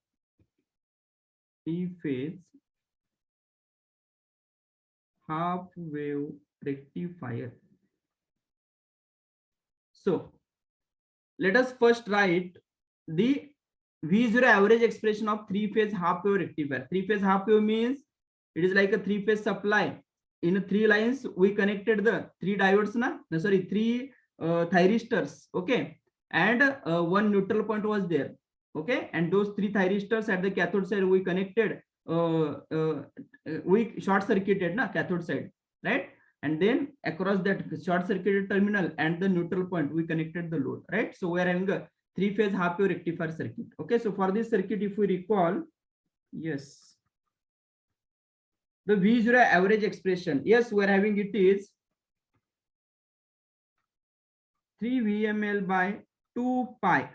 3-phase half wave rectifier. So let us first write the V0 average expression of 3-phase half wave rectifier. 3-phase half wave means it is like a 3-phase supply. In 3 lines we connected the 3 diodes, 3 thyristors. Okay, and 1 neutral point was there. Okay, and those 3 thyristors at the cathode side we connected, we short circuited cathode side, right? And then across that short circuited terminal and the neutral point we connected the load, right? So we are having a 3-phase half wave rectifier circuit. Okay, so for this circuit, if we recall, yes, the V0 average expression, yes, we are having it is 3 VML by 2 pi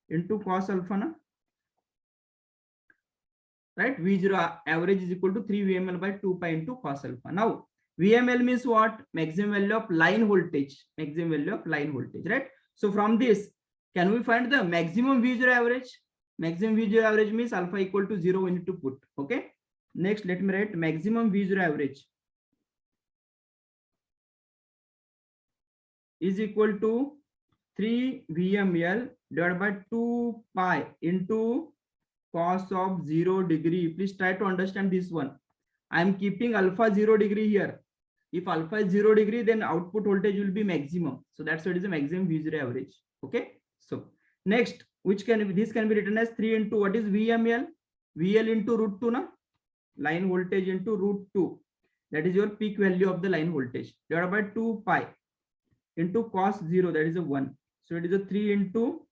into cos alpha, right? V0 average is equal to 3 VML by 2 pi into cos alpha. Now VML means what? Maximum value of line voltage. Maximum value of line voltage, right? So from this, can we find the maximum V0 average? Maximum V0 average means alpha equal to 0 we need to put. Okay. Next, let me write maximum V0 average is equal to 3 VML divided by 2 pi into cos of 0 degree. Please try to understand this one. I am keeping alpha 0 degree here. If alpha is 0 degree, then output voltage will be maximum. So that's what is the maximum V0 average. Okay. So next, this can be written as 3 into what is VML? VL into root 2, line voltage into root 2. That is your peak value of the line voltage divided by 2 pi into cos 0. That is a 1. So it is a 3 into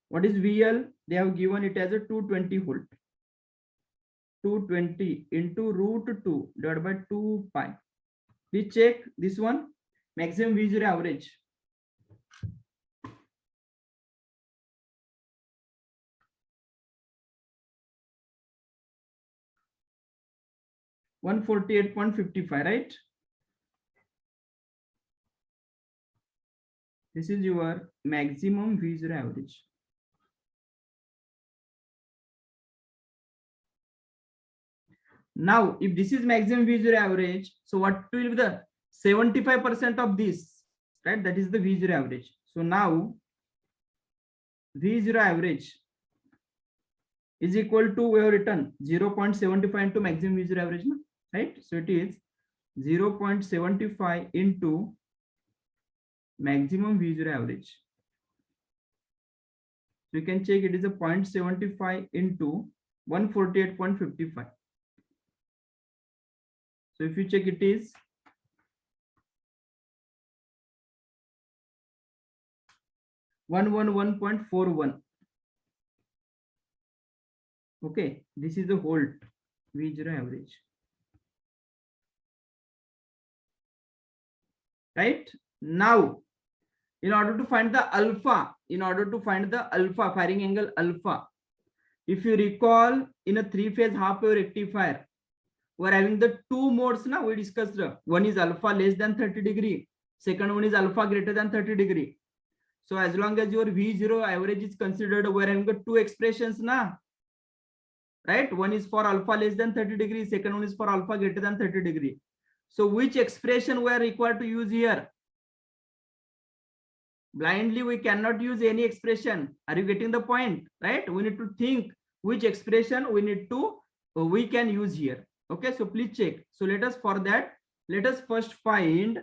what is VL? They have given it as a 220 volt. 220 into root 2 divided by 2 pi. Please check this one. Maximum V0 average. $148.55, right? This is your maximum V0 average. Now, if this is maximum V0 average, so what will be the 75% of this, right? That is the V0 average. So now V0 average is equal to, we have written 0.75 into maximum V0 average, right? So it is 0.75 into maximum V0 average. So you can check it is a 0.75 into 148.55. So if you check it is 111.41. Okay, this is the whole V0 average. Right now, in order to find the alpha, firing angle alpha, if you recall, in a three-phase half-wave rectifier, we're having the two modes now we discussed. One is alpha less than 30 degree, second one is alpha greater than 30 degree. So as long as your V0 average is considered, we're having the two expressions now, right? One is for alpha less than 30 degree, second one is for alpha greater than 30 degree. So which expression we are required to use here? Blindly we cannot use any expression. Are you getting the point? Right, we need to think which expression we can use here. Okay, so please check. So let us first find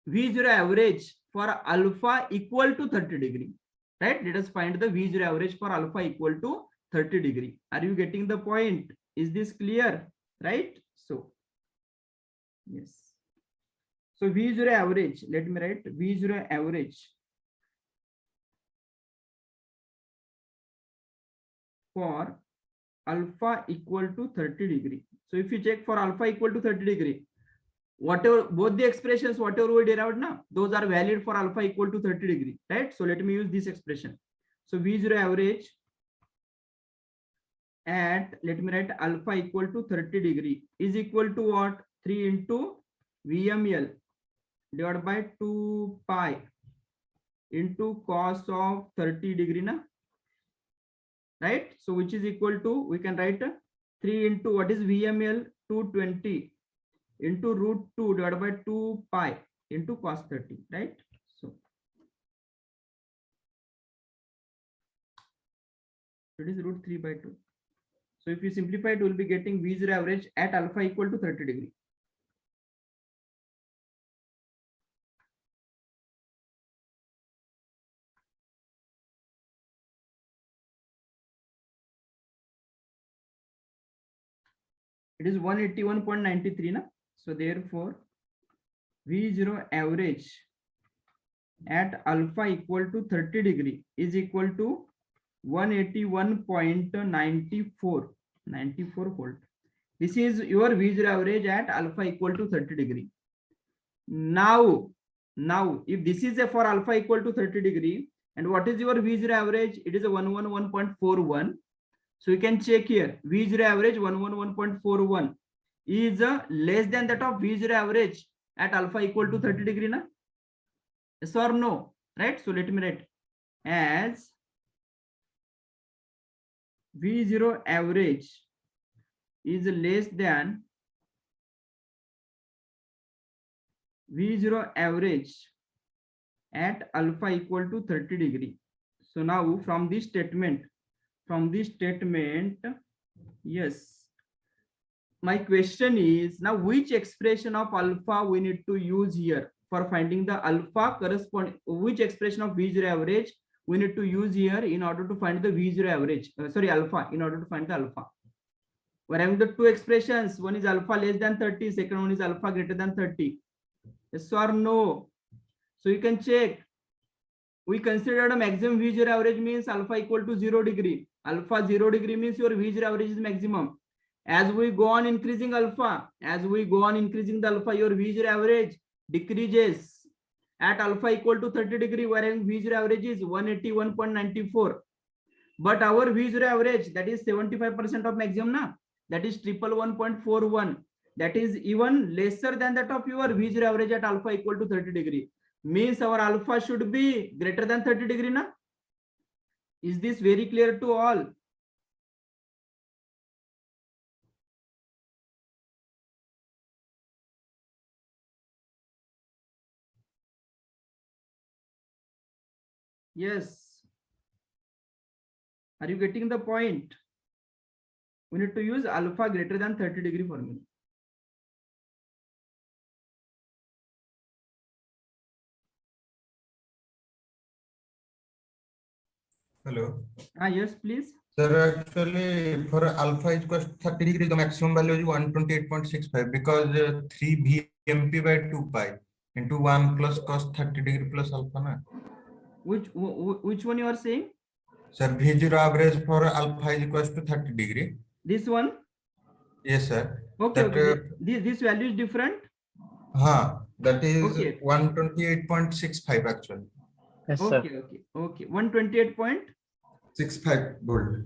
V0 average for alpha equal to 30 degree. Right, let us find the V0 average for alpha equal to 30 degree. Are you getting the point? Is this clear? Right, so yes, so V0 average, let me write V0 average for alpha equal to 30 degree. So if you check for alpha equal to 30 degree, whatever both the expressions whatever we derived now, those are valid for alpha equal to 30 degree, right? So let me use this expression. So V0 average at, let me write alpha equal to 30 degree is equal to what? 3 into VML divided by 2 pi into cos of 30 degree na, right? So which is equal to, we can write 3 into what is VML, 220 into root 2 divided by 2 pi into cos 30, right? So it is root 3 by 2. So if you simplify it, you will be getting V0 average at alpha equal to 30 degree. It is 181.93 na. So therefore V0 average at alpha equal to 30 degree is equal to 181.94 volt. This is your V0 average at alpha equal to 30 degree. Now if this is a for alpha equal to 30 degree, and what is your V0 average? It is a 111.41. So you can check here, V0 average 111.41 is less than that of V0 average at alpha equal to 30 degree na? Yes or no? Right, so let me write as V0 average is less than V0 average at alpha equal to 30 degree. So now from this statement, yes, my question is now which expression of alpha we need to use here for finding the alpha corresponding, which expression of V0 average we need to use here in order to find the V0 average, alpha, in order to find the alpha. We're having the two expressions, one is alpha less than 30, second one is alpha greater than 30. Yes or no? So you can check. We considered a maximum V0 average means alpha equal to 0 degree. Alpha 0 degree means your V0 average is maximum. As we go on increasing alpha, the alpha, your V0 average decreases. At alpha equal to 30 degree, whereas V0 average is 181.94. But our V0 average, that is 75% of maximum na, that is 111.41. That is even lesser than that of your V0 average at alpha equal to 30 degree. Means our alpha should be greater than 30 degree na. Is this very clear to all? Yes. Are you getting the point? We need to use alpha greater than 30 degree formula. Hello. Yes, please. Sir, actually, for alpha is equals to 30 degree, the maximum value is 128.65 because 3 VMP by 2 pi into 1 plus cos 30 degree plus alpha. Na? Which one you are saying? Sir, V0 average for alpha is equals to 30 degree. This one? Yes, sir. Okay, That, okay. This value is different. that is Okay. 128.65 actually. Yes, sir. Okay. 128. 65 volt.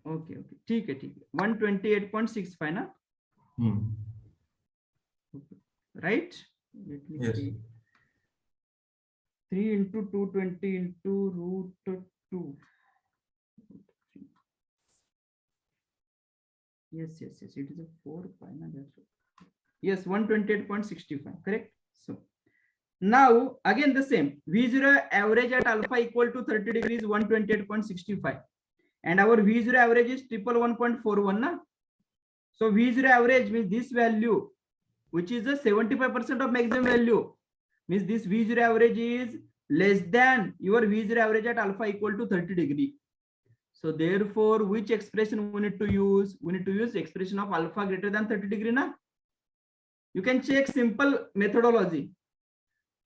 Okay. ठीक है 128.65 ना. Right? Let me Yes. see. 3 into 220 into root 2. Yes. It is a 4 pi. Na, that's right. Yes, 128.65. Correct. So now again the same. V0 average at alpha equal to 30 degrees 128.65. And our V0 average is 111.41. Na? So V0 average means this value, which is a 75% of maximum value, means this V0 average is less than your V0 average at alpha equal to 30 degree. So therefore, which expression we need to use? We need to use expression of alpha greater than 30 degree. Na? You can check simple methodology.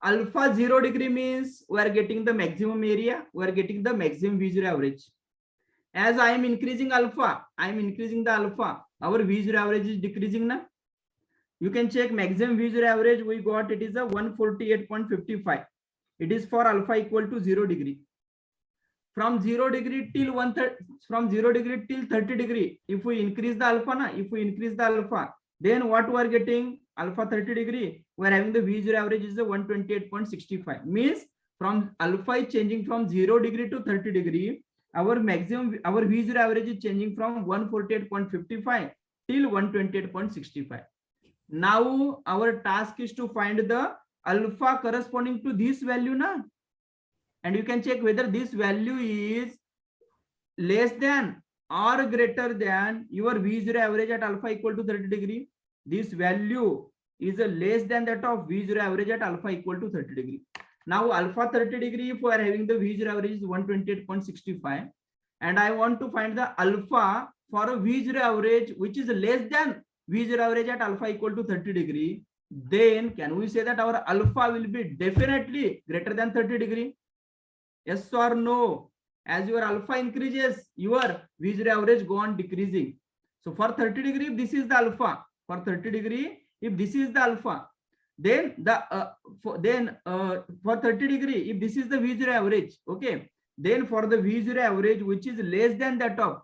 Alpha 0 degree means we are getting the maximum area, we are getting the maximum V0 average. As I am increasing alpha, I am increasing the alpha, our V0 average is decreasing. Na? You can check maximum V0 average, we got it is a 148.55. It is for alpha equal to 0 degree. From 0 degree till 0 degree till 30 degree, if we increase the alpha, then what we are getting? Alpha 30 degree, we are having the V0 average is the 128.65. Means from alpha is changing from 0 degree to 30 degree. Our V0 average is changing from 148.55 till 128.65. Now our task is to find the alpha corresponding to this value, na? And you can check whether this value is less than or greater than your V0 average at alpha equal to 30 degree. This value is a less than that of V0 average at alpha equal to 30 degree. Now alpha 30 degree, if we are having the V0 average is 128.65, and I want to find the alpha for a V0 average which is less than V0 average at alpha equal to 30 degree, then can we say that our alpha will be definitely greater than 30 degree? Yes or no? As your alpha increases, your V0 average go on decreasing. So for 30 degree, if this is the alpha, for 30 degree, if this is the alpha, then for 30 degree, if this is the V0 average, okay, then for the V0 average which is less than that of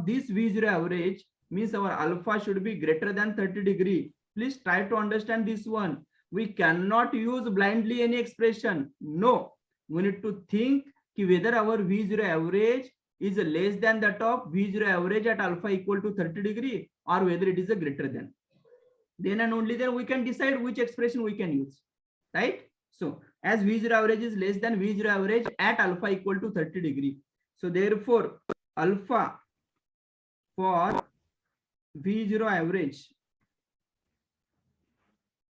this V0 average, means our alpha should be greater than 30 degree. Please try to understand this one. We cannot use blindly any expression. No, we need to think whether our V0 average is less than that of V0 average at alpha equal to 30 degree or whether it is a greater than. Then and only then we can decide which expression we can use, right? So as V0 average is less than V0 average at alpha equal to 30 degree. So therefore alpha for V0 average,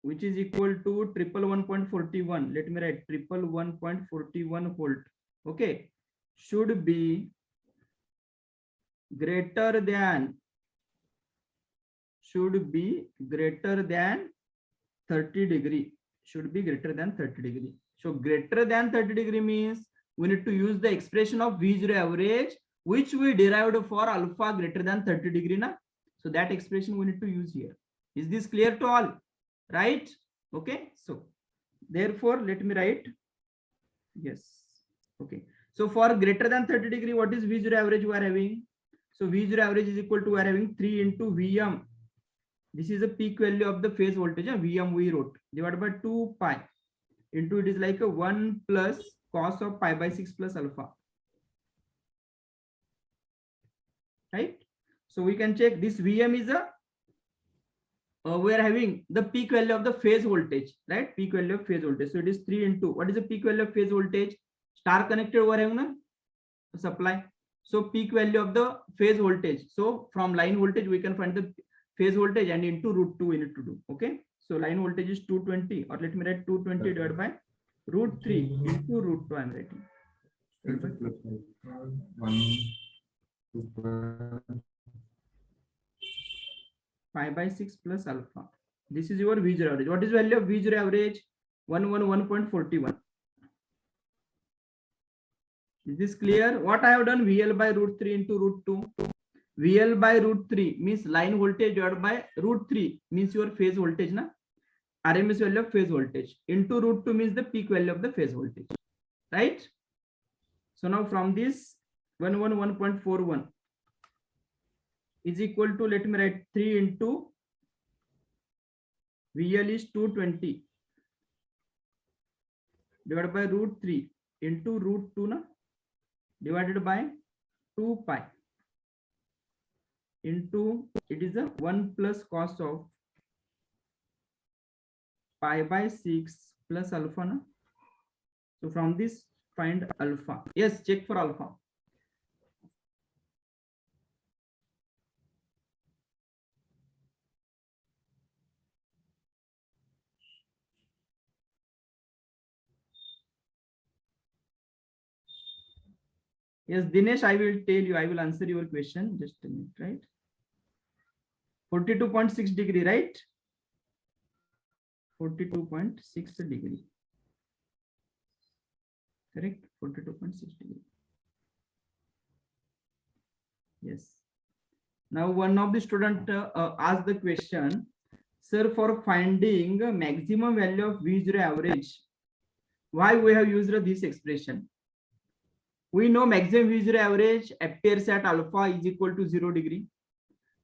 which is equal to 111.41. Let me write 111.41 volt. Okay, should be greater than 30 degree. Should be greater than 30 degree. So greater than 30 degree means we need to use the expression of V0 average which we derived for alpha greater than 30 degree. Na? So that expression we need to use here. Is this clear to all? Right? Okay. So therefore let me write. Yes. Okay. So for greater than 30 degree, what is V0 average we are having? So V0 average is equal to we are having 3 into Vm. This is a peak value of the phase voltage. Vm we wrote divided by 2 pi into it is like a 1 plus cos of pi by 6 plus alpha. Right? So we can check this Vm is we are having the peak value of the phase voltage, right? Peak value of phase voltage. So it is 3 into what is the peak value of phase voltage? Star connected over having na supply. So peak value of the phase voltage. So from line voltage we can find the phase voltage and into √2 we need to do. Okay. So line voltage is 220, or let me write 220 divided by √3 into √2 I am writing. Pi by 6 plus alpha. This is your V0 average. What is value of V0 average? 111.41. Is this clear? What I have done? VL by root 3 into root 2. VL by root 3 means line voltage divided by root 3 means your phase voltage, na? RMS value of phase voltage into root 2 means the peak value of the phase voltage, right? So now from this 111.41 is equal to, let me write 3 into VL is 220 divided by root 3 into root 2 na, divided by 2 pi into, it is a 1 plus cos of pi by 6 plus alpha na. So from this find alpha. Yes, check for alpha. Yes, Dinesh, I will tell you, I will answer your question. Just a minute, right? 42.6 degree, right? 42.6 degree. Correct? 42.6 degree. Yes. Now one of the student asked the question, sir, for finding maximum value of V0 average, why we have used this expression? We know maximum V0 average appears at alpha is equal to 0 degree.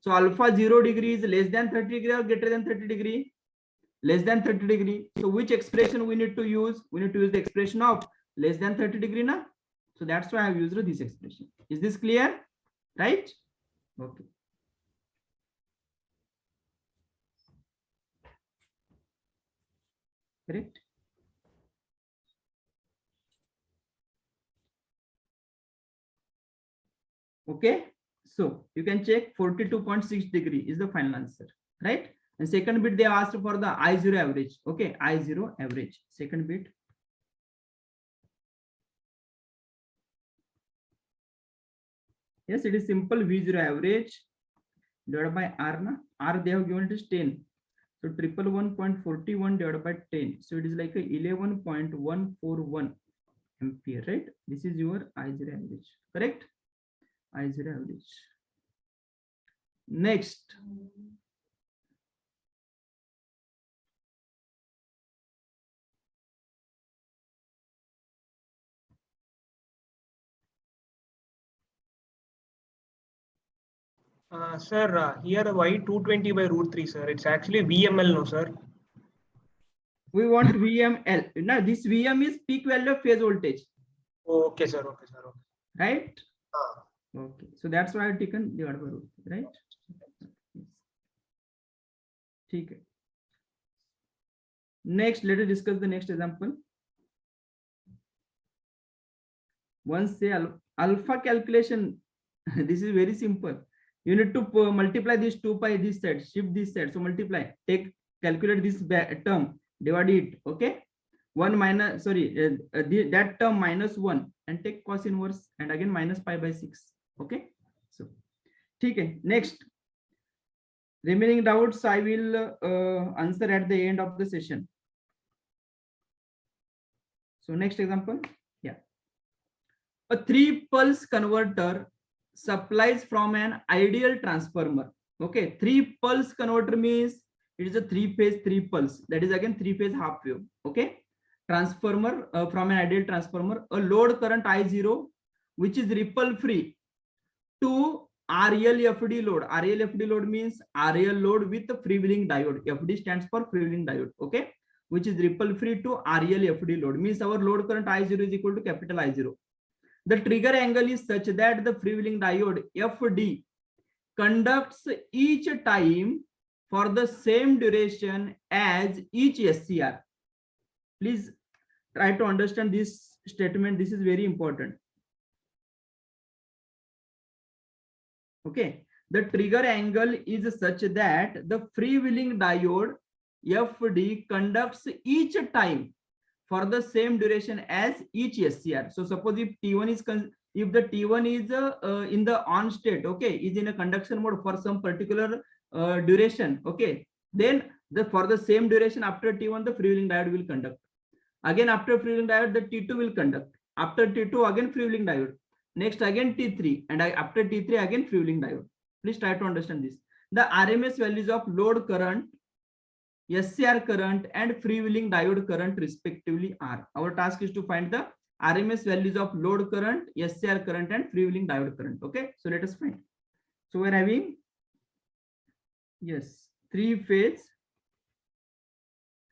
So alpha 0 degree is less than 30 degree or greater than 30 degree? Less than 30 degree. So which expression we need to use? We need to use the expression of less than 30 degree, na? So that's why I have used this expression. Is this clear? Right? Okay. Correct? Okay. So you can check 42.6 degree is the final answer, right? And second bit they asked for the I0 average. Okay, I0 average. Second bit. Yes, it is simple. V0 average divided by R. Na? R they have given it is 10. So 111.41 divided by 10. So it is like a 11.141 ampere, right? This is your I0 average. Correct? I0 average. Next. Sir, here why 220 by root 3, sir? It's actually VML, no, sir? We want VML. Now this VM is peak value of phase voltage. Okay, sir. Okay, sir. Okay. Right? Okay. So that's why I've taken divided by root, right? Okay. Next, let us discuss the next example. Once say alpha calculation, this is very simple. You need to multiply this 2 pi this side, shift this side. So multiply, calculate this term, divide it. Okay. 1 minus, sorry, that term minus 1 and take cos inverse and again minus pi by 6. Okay. So, okay. Next. Remaining doubts I will answer at the end of the session. So next example, yeah. A 3-pulse converter supplies from an ideal transformer. Okay, 3-pulse converter means it is a 3-phase 3-pulse. That is again 3-phase half wave. Okay, transformer from an ideal transformer, a load current I0 which is ripple free to RLFD load. RLFD load means RL load with the freewheeling diode. FD stands for freewheeling diode. Okay, which is ripple free to RLFD load means our load current I0 is equal to capital I0. The trigger angle is such that the freewheeling diode FD conducts each time for the same duration as each SCR. Please try to understand this statement. This is very important. Okay, the trigger angle is such that the freewheeling diode FD conducts each time for the same duration as each SCR. So suppose if T1 is if the T1 is in the on state, okay, is in a conduction mode for some particular duration, okay, then for the same duration after T1 the freewheeling diode will conduct. Again after freewheeling diode the T2 will conduct. After T2 again freewheeling diode. Next again T3, and after T3 again freewheeling diode. Please try to understand this. The RMS values of load current, SCR current and freewheeling diode current respectively are. Our task is to find the RMS values of load current, SCR current and freewheeling diode current. Okay, so let us find. So we're having, yes, 3-phase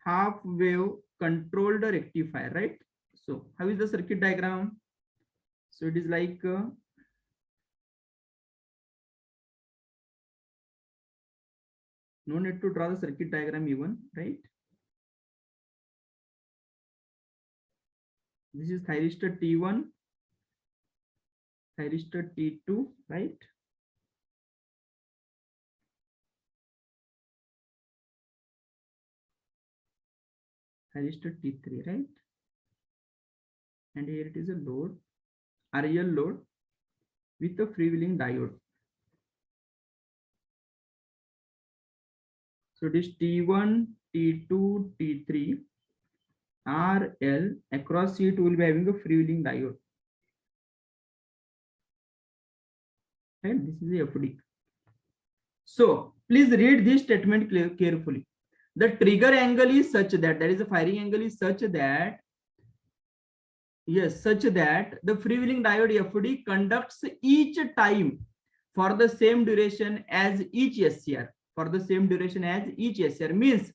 half wave controlled rectifier, right? So how is the circuit diagram? So it is like no need to draw the circuit diagram even, right? This is thyristor T1, thyristor T2, right? Thyristor T3, right? And here it is a load, RL load with a freewheeling diode. So it is T1, T2, T3, RL. Across it will be having a freewheeling diode. And this is the FD. So please read this statement carefully. The trigger angle is such that, that is the firing angle is such that, yes, such that the freewheeling diode FD conducts each time for the same duration as each SCR. For the same duration as each SCR means,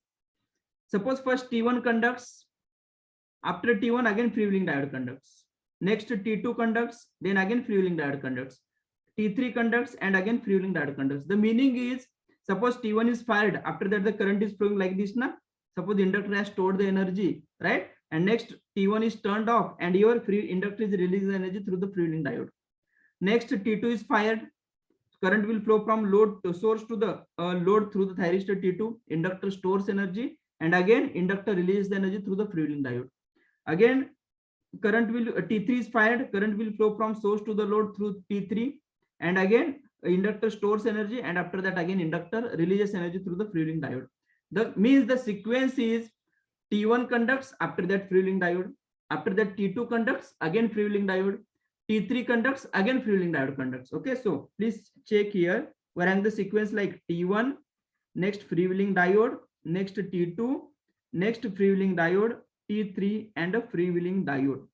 suppose first T1 conducts, after T1 again freewheeling diode conducts. Next T2 conducts, then again freewheeling diode conducts. T3 conducts and again freewheeling diode conducts. The meaning is, suppose T1 is fired, after that the current is flowing like this, na? Suppose the inductor has stored the energy, right? And next T1 is turned off and your free inductor is releasing energy through the freewheeling diode. Next T2 is fired, current will flow from load to source to the load through the thyristor T2, inductor stores energy and again inductor releases the energy through the freewheeling diode. Again current will T3 is fired, current will flow from source to the load through T3 and again inductor stores energy and after that again inductor releases energy through the freewheeling diode. The means the sequence is T1 conducts, after that freewheeling diode, after that T2 conducts, again freewheeling diode, T3 conducts, again freewheeling diode conducts. Okay, so please check here. We're having the sequence like T1, next freewheeling diode, next T2, next freewheeling diode, T3 and a freewheeling diode.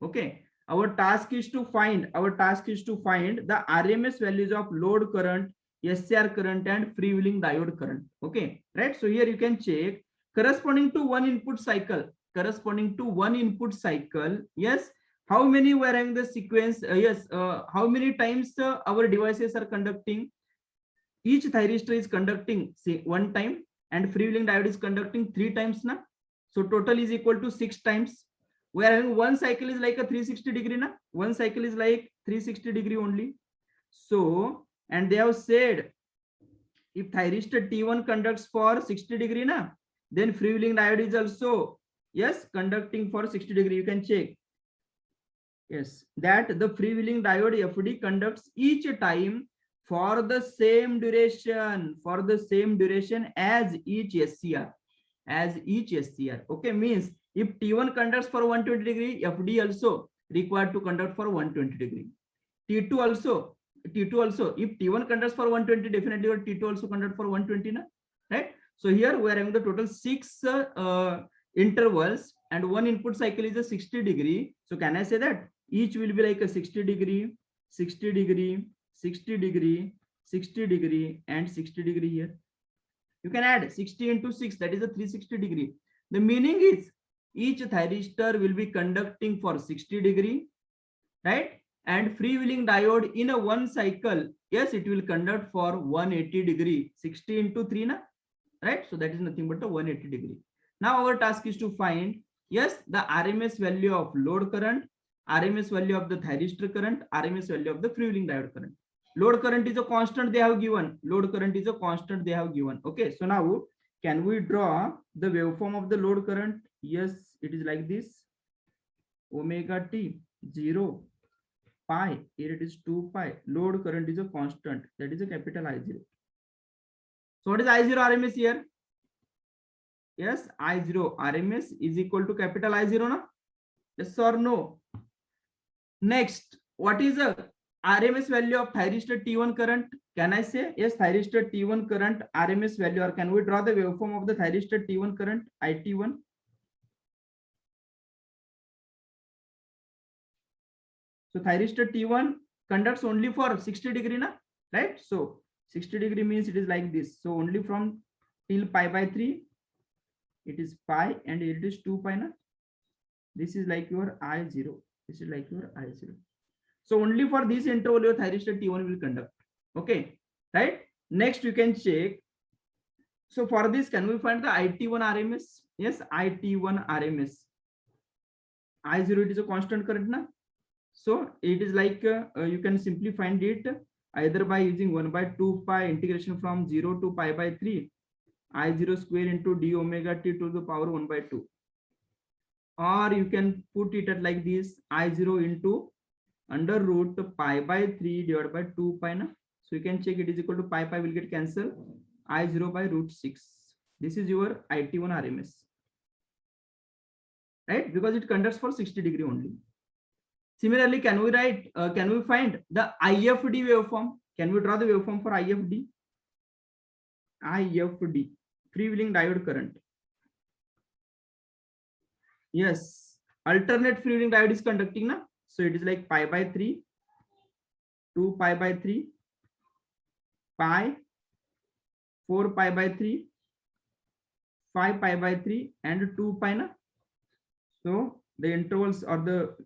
Okay, our task is to find the RMS values of load current, SCR current and freewheeling diode current. Okay, right? So here you can check corresponding to one input cycle, yes, how many were having the sequence, how many times our devices are conducting. Each thyristor is conducting say 1 time and freewheeling diode is conducting 3 times na. So total is equal to 6 times. We are having one cycle is like a 360 degree na, one cycle is like 360 degree only. So and they have said if thyristor T1 conducts for 60 degree na, then freewheeling diode is also, yes, conducting for 60 degree. You can check, yes, that the freewheeling diode FD conducts each time for the same duration, as each SCR, okay, means if T1 conducts for 120 degree, FD also required to conduct for 120 degree. T2 also, if T1 conducts for 120, definitely your T2 also conduct for 120 na, right? So here we are having the total 6 intervals and one input cycle is a 60 degree. So can I say that each will be like a 60 degree, 60 degree, 60 degree, 60 degree and 60 degree here. You can add 60 into 6, that is a 360 degree. The meaning is each thyristor will be conducting for 60 degree, right? And freewheeling diode in a one cycle, yes, it will conduct for 180 degree, 60 into 3 na, right? So that is nothing but a 180 degree. Now our task is to find, yes, the RMS value of load current, RMS value of the thyristor current, RMS value of the freewheeling diode current. Load current is a constant they have given. Okay, so now can we draw the waveform of the load current? Yes, it is like this, omega t 0 pi, here it is 2 pi, load current is a constant, that is a capital I0. So what is I0 RMS here? Yes, I0 RMS is equal to capital I0, na? Yes or no? Next, what is the RMS value of thyristor T1 current? Can I say yes, thyristor T1 current RMS value, or can we draw the waveform of the thyristor T1 current IT1? So thyristor T1 conducts only for 60 degree, na? Right? So 60 degree means it is like this. So only from till pi by 3, it is pi, and it is 2 pi, na? This is like your I0. This is like your I0. So only for this interval your thyristor T1 will conduct. Okay, right? Next you can check. So for this, can we find the IT1 RMS? Yes, IT1 RMS. I0, it is a constant current, na? So it is like you can simply find it either by using 1 by 2 pi integration from 0 to pi by 3 I0 square into d omega t to the power 1 by 2. Or you can put it at like this, I0 into under root pi by 3 divided by 2 pi, na? So you can check it is equal to pi will get cancelled, I0 by root 6. This is your IT1 RMS, right? Because it conducts for 60 degree only. Similarly, can we find the IFD waveform? Can we draw the waveform for IFD? IFD, freewheeling diode current. Yes, alternate freewheeling diode is conducting, na? So it is like pi by 3, 2 pi by 3, pi, 4 pi by 3, 5 pi by 3, and 2 pi, na? So the intervals or the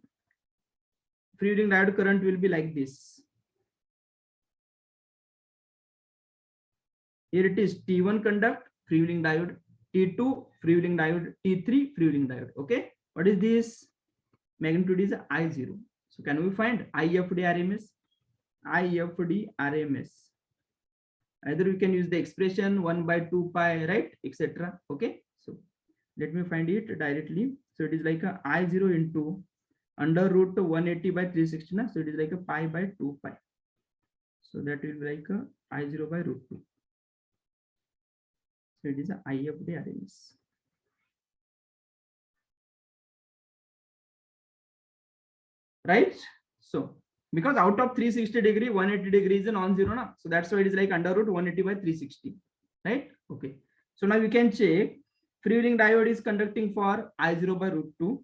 freewheeling diode current will be like this. Here it is T1 conduct, freewheeling diode, T2 freewheeling diode, T3 freewheeling diode. Okay, what is this? Magnitude is I0. So can we find IFD RMS? IFD RMS. Either we can use the expression 1 by 2 pi, right, etc. Okay, so let me find it directly. So it is like a I0 into under root 180 by 360, na? So it is like a pi by 2 pi. So that will be like a I0 by root 2. So it is a IFD RMS. Right? So because out of 360 degree, 180 degree is a non-zero, na? So that's why it is like under root 180 by 360. Right? Okay. So now we can check freewheeling diode is conducting for I0 by root 2.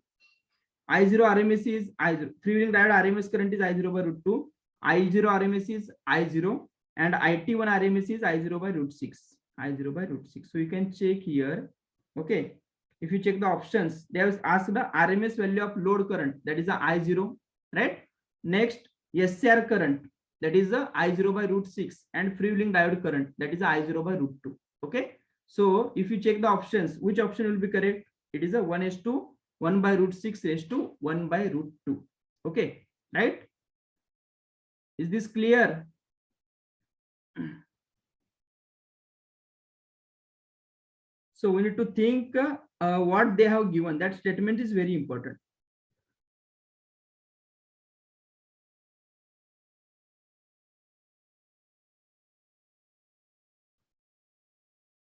I0 RMS is I0. Freewheeling diode RMS current is I0 by root 2. I0 RMS is I0, and IT1 RMS is I0 by root 6. I0 by root 6. So you can check here. Okay. If you check the options, they have asked the RMS value of load current, that is the I0, right? Next, SCR current, that is the I0 by root 6, and freewheeling diode current, that is the I0 by root 2. Okay. So if you check the options, which option will be correct? It is a 1:1 by root 6 raised to 1 by root 2. Okay, right? Is this clear? So we need to think what they have given. That statement is very important.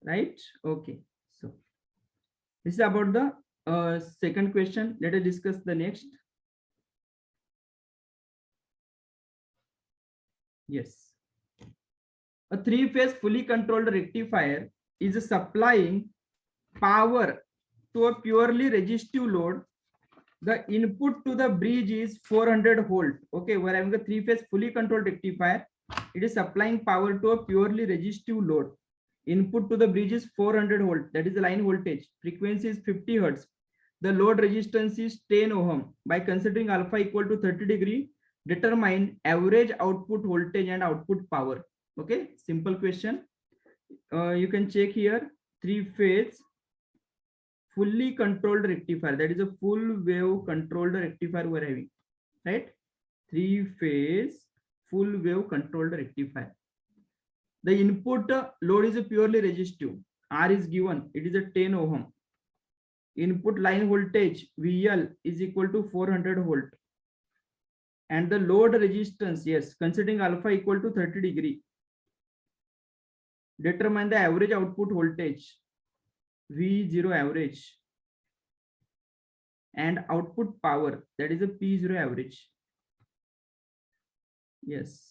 Right? Okay. So this is about the second question. Let us discuss the next. Yes. A three-phase fully controlled rectifier is supplying power to a purely resistive load. The input to the bridge is 400 volt. Okay, we're having a three-phase fully controlled rectifier. It is supplying power to a purely resistive load. Input to the bridge is 400 volt. That is the line voltage. Frequency is 50 hertz. The load resistance is 10 ohm. By considering alpha equal to 30 degree, determine average output voltage and output power. Okay, simple question. You can check here, three-phase fully controlled rectifier, that is a full wave controlled rectifier we're having, right? Three-phase full wave controlled rectifier. The input load is a purely resistive. R is given, it is a 10 ohm. input line voltage VL is equal to 400 volt, and the load resistance, yes, considering alpha equal to 30 degree, determine the average output voltage V0 average and output power, that is a P0 average. Yes,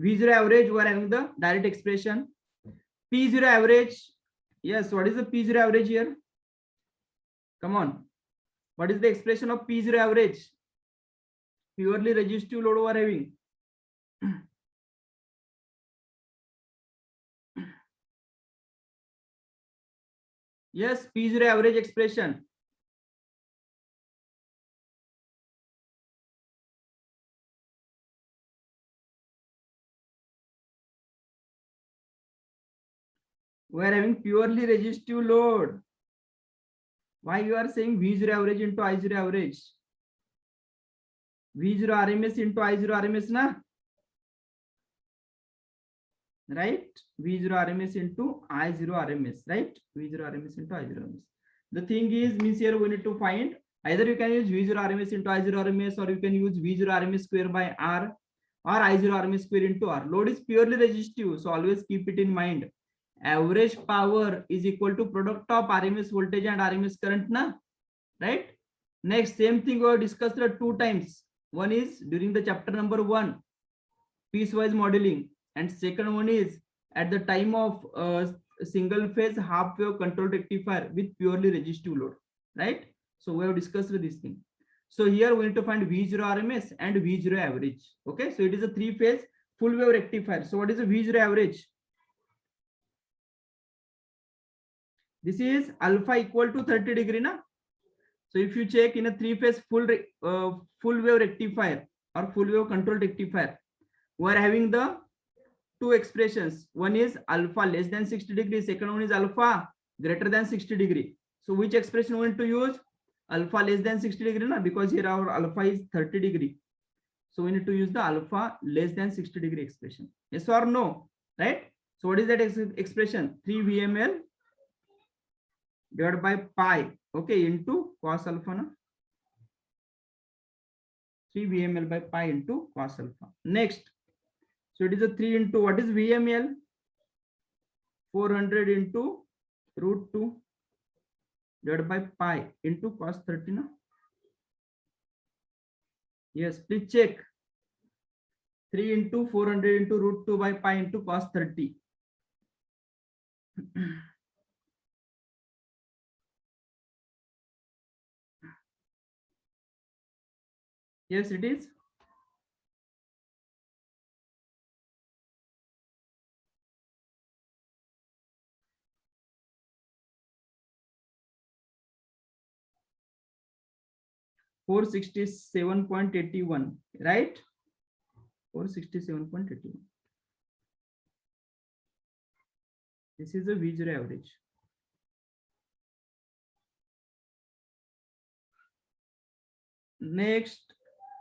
V0 average, we are having the direct expression. P0 average, yes, what is the P0 average here? Come on, what is the expression of P0 average? Purely resistive load we are having. Yes, P0 average expression. We are having purely resistive load. Why you are saying V0 average into I0 average? V0 RMS into I0 RMS, na? Right? V0 RMS into I0 RMS, right? V0 RMS into I0 RMS. The thing is, means here we need to find, either you can use V0 RMS into I0 RMS, or you can use V0 RMS square by R, or I0 RMS square into R. Load is purely resistive, so always keep it in mind. Average power is equal to product of RMS voltage and RMS current, na? Right? Next, same thing we have discussed 2 times. One is during the chapter number 1, piecewise modeling, and second one is at the time of single phase half wave control rectifier with purely resistive load, right? So we have discussed this thing. So here we need to find V0 RMS and V0 average. Okay, so it is a 3-phase full wave rectifier. So what is the V0 average? This is alpha equal to 30 degree, na? So if you check in a 3-phase full wave rectifier or full wave control rectifier, we are having the 2 expressions. One is alpha less than 60 degree, second one is alpha greater than 60 degree. So which expression we need to use? Alpha less than 60 degree, na? Because here our alpha is 30 degree. So we need to use the alpha less than 60 degree expression. Yes or no? Right? So what is that expression? 3 VML divided by pi, okay, into cos alpha, na? 3 VML by pi into cos alpha. Next, so it is a 3 into, what is VML? 400 into root 2 divided by pi into cos 30, na? Yes, please check. 3 into 400 into root 2 by pi into cos 30. Yes, it is. $467.81, right? 467.81. This is the V0 average. Next,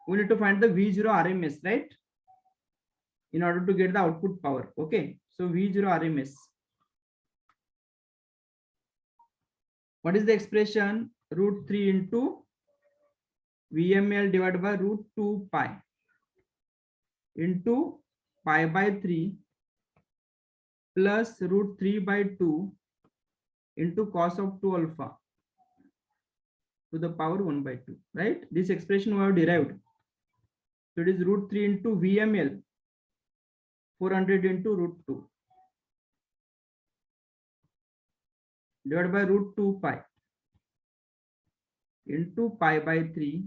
we need to find the V0 RMS, right? In order to get the output power. Okay, so V0 RMS. What is the expression? Root 3 into VML divided by root 2 pi into pi by 3 plus root 3 by 2 into cos of 2 alpha to the power 1 by 2, right? This expression we have derived. So it is root 3 into VML 400 into root 2 divided by root 2 pi into pi by 3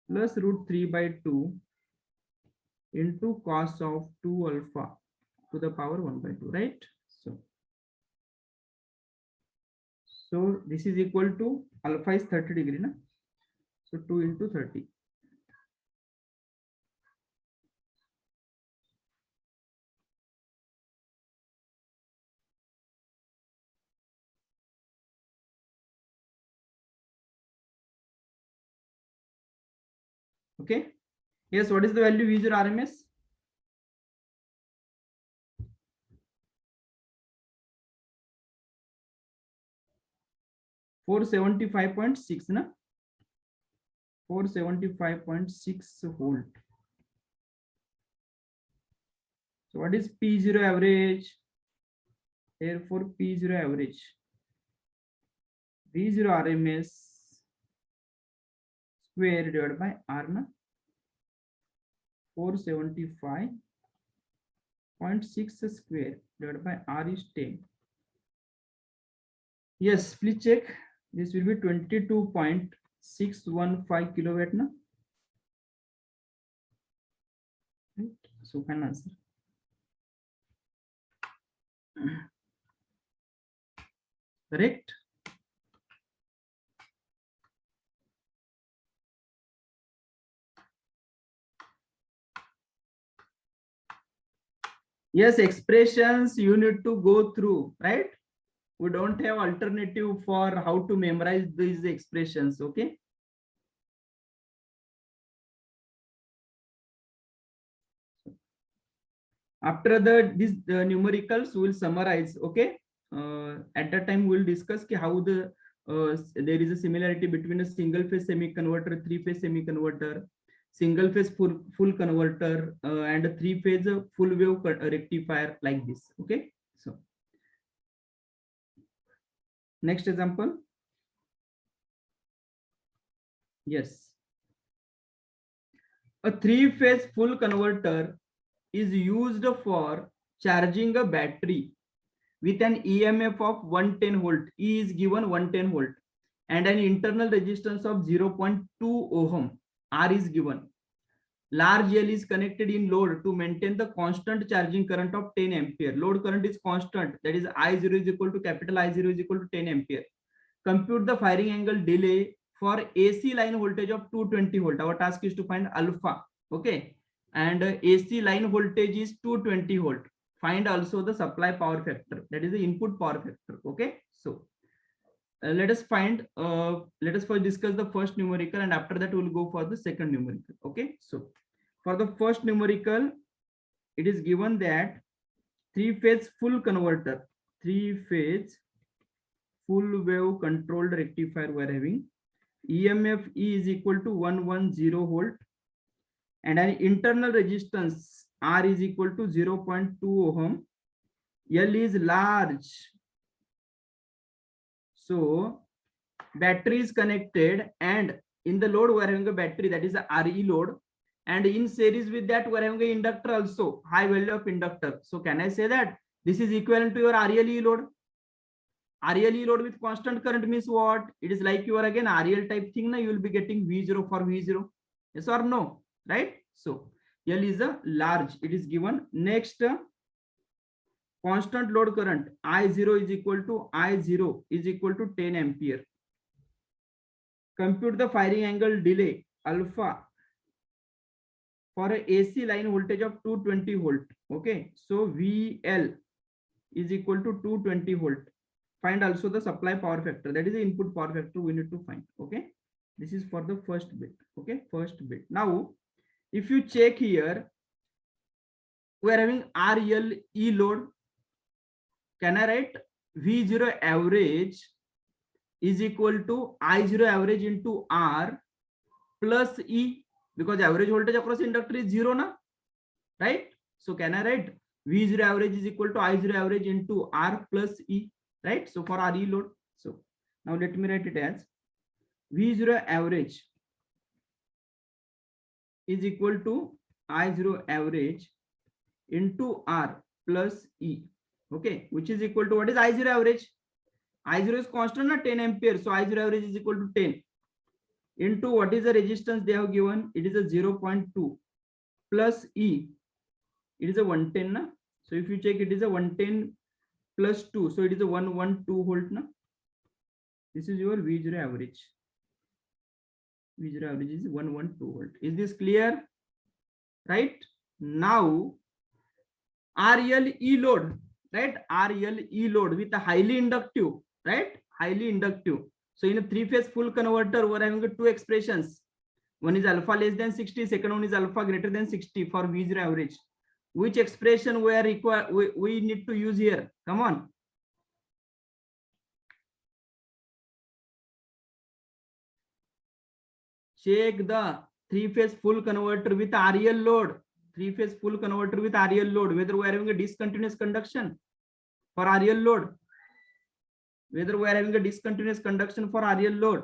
plus root 3 by 2 into cos of 2 alpha to the power 1 by 2, right? So this is equal to alpha is 30 degree, na? So 2 into 30. Okay. Yes, what is the value V0 RMS? 475.6 na, 475.6 volt. So what is P0 average? Therefore P0 average, V0 RMS square divided by R na, 475.6 square divided by R is 10. Yes, please check. This will be 22.615 kilowatt na. Right. So can answer. Correct. Yes, expressions you need to go through, right? We don't have alternative for how to memorize these expressions. Okay. After this numericals, we will summarize. Okay. At that time, we'll discuss how there is a similarity between a single phase semi converter, three phase semi converter, single phase full converter, and a three phase full wave rectifier, like this. Okay. So next example. Yes. A three phase full converter is used for charging a battery with an EMF of 110 volt. E is given 110 volt and an internal resistance of 0.2 ohm. R is given. Large L is connected in load to maintain the constant charging current of 10 ampere. Load current is constant, that is I0 is equal to capital I0 is equal to 10 ampere. Compute the firing angle delay for AC line voltage of 220 volt. Our task is to find alpha. Okay. And AC line voltage is 220 volt. Find also the supply power factor, that is the input power factor. Okay. So let us first discuss the first numerical, and after that we'll go for the second numerical. Okay. So for the first numerical, it is given that three phase full converter, three phase full wave controlled rectifier, we are having EMF E is equal to 110 volt and an internal resistance R is equal to 0.2 ohm. L is large. So battery is connected, and in the load we are having a battery, that is a RE load, and in series with that we are having an inductor also, high value of inductor. So can I say that this is equivalent to your RLE load? RLE load with constant current means what? It is like your again RL type thing. Now you will be getting V0 for V0. Yes or no? Right? So L is a large. It is given. Next, constant load current I0 is equal to 10 ampere. Compute the firing angle delay alpha for a AC line voltage of 220 volt. Okay. So VL is equal to 220 volt. Find also the supply power factor, that is the input power factor we need to find. Okay. This is for the first bit. Okay. First bit. Now, if you check here, we are having RLE load. Can I write V0 average is equal to I0 average into R plus E, because average voltage across inductor is 0 na, right? So can I write V0 average is equal to I0 average into R plus E, right? So for RE load. So now let me write it as V0 average is equal to I0 average into R plus E. Okay, which is equal to what is I0 average? I0 is constant na, 10 ampere. So I0 average is equal to 10 into what is the resistance they have given? It is a 0.2 plus E. It is a 110 na. So if you check, it is a 110 plus 2. So it is a 112 volt na. This is your V0 average. V0 average is 112 volt. Is this clear? Right? Now RLE load, right? RLE load with a highly inductive, right? Highly inductive. So in a three-phase full converter, we're having two expressions. One is alpha less than 60, second one is alpha greater than 60 for V0 average. Which expression we need to use here? Come on. check the three-phase full converter with REL load. Three-phase full converter with REL load, whether we are having a discontinuous conduction for REL load, whether we are having a discontinuous conduction for REL load.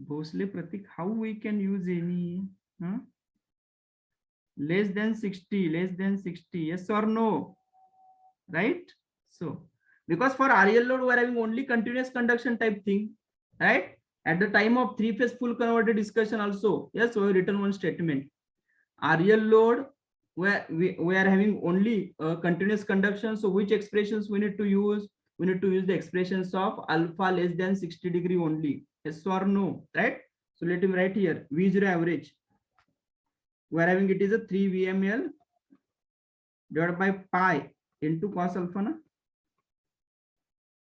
Bhosle Pratik, how we can use any less than 60, yes or no, right? So because for REL load we are having only continuous conduction type thing, right? At the time of three-phase full converter discussion also, yes, we have written one statement. REL load where we are having only continuous conduction, so which expressions we need to use? We need to use the expressions of alpha less than 60 degree only, yes or no, right? So let him write here V0 average. We are having it is a 3 VML divided by pi into cos alpha na?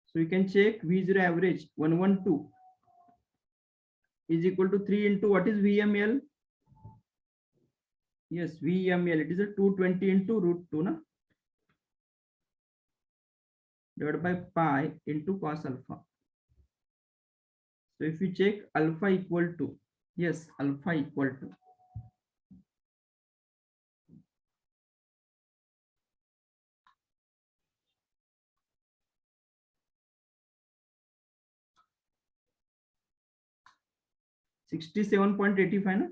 So you can check V0 average 112 is equal to 3 into what is VML? Yes, VML, it is a 220 into root 2 na? Divided by pi into cos alpha. So if we check alpha equal to, yes, alpha equal to 67.85 na?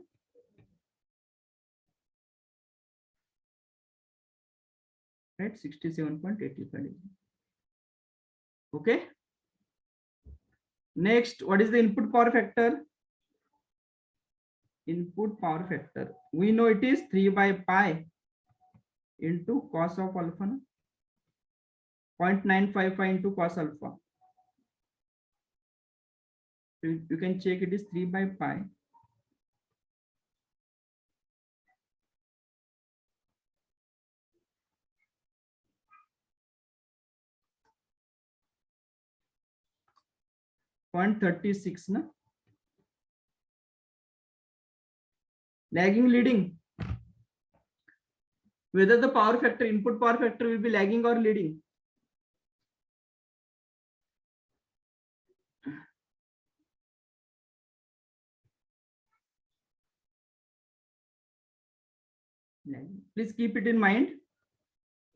Right, 67.85. Okay. Next, what is the input power factor? Input power factor. We know it is 3 by pi into cos of alpha na? 0.955 into cos alpha. So you can check it is 3 by pi. .36 na? Lagging, leading. Whether the power factor, input power factor will be lagging or leading. Please keep it in mind.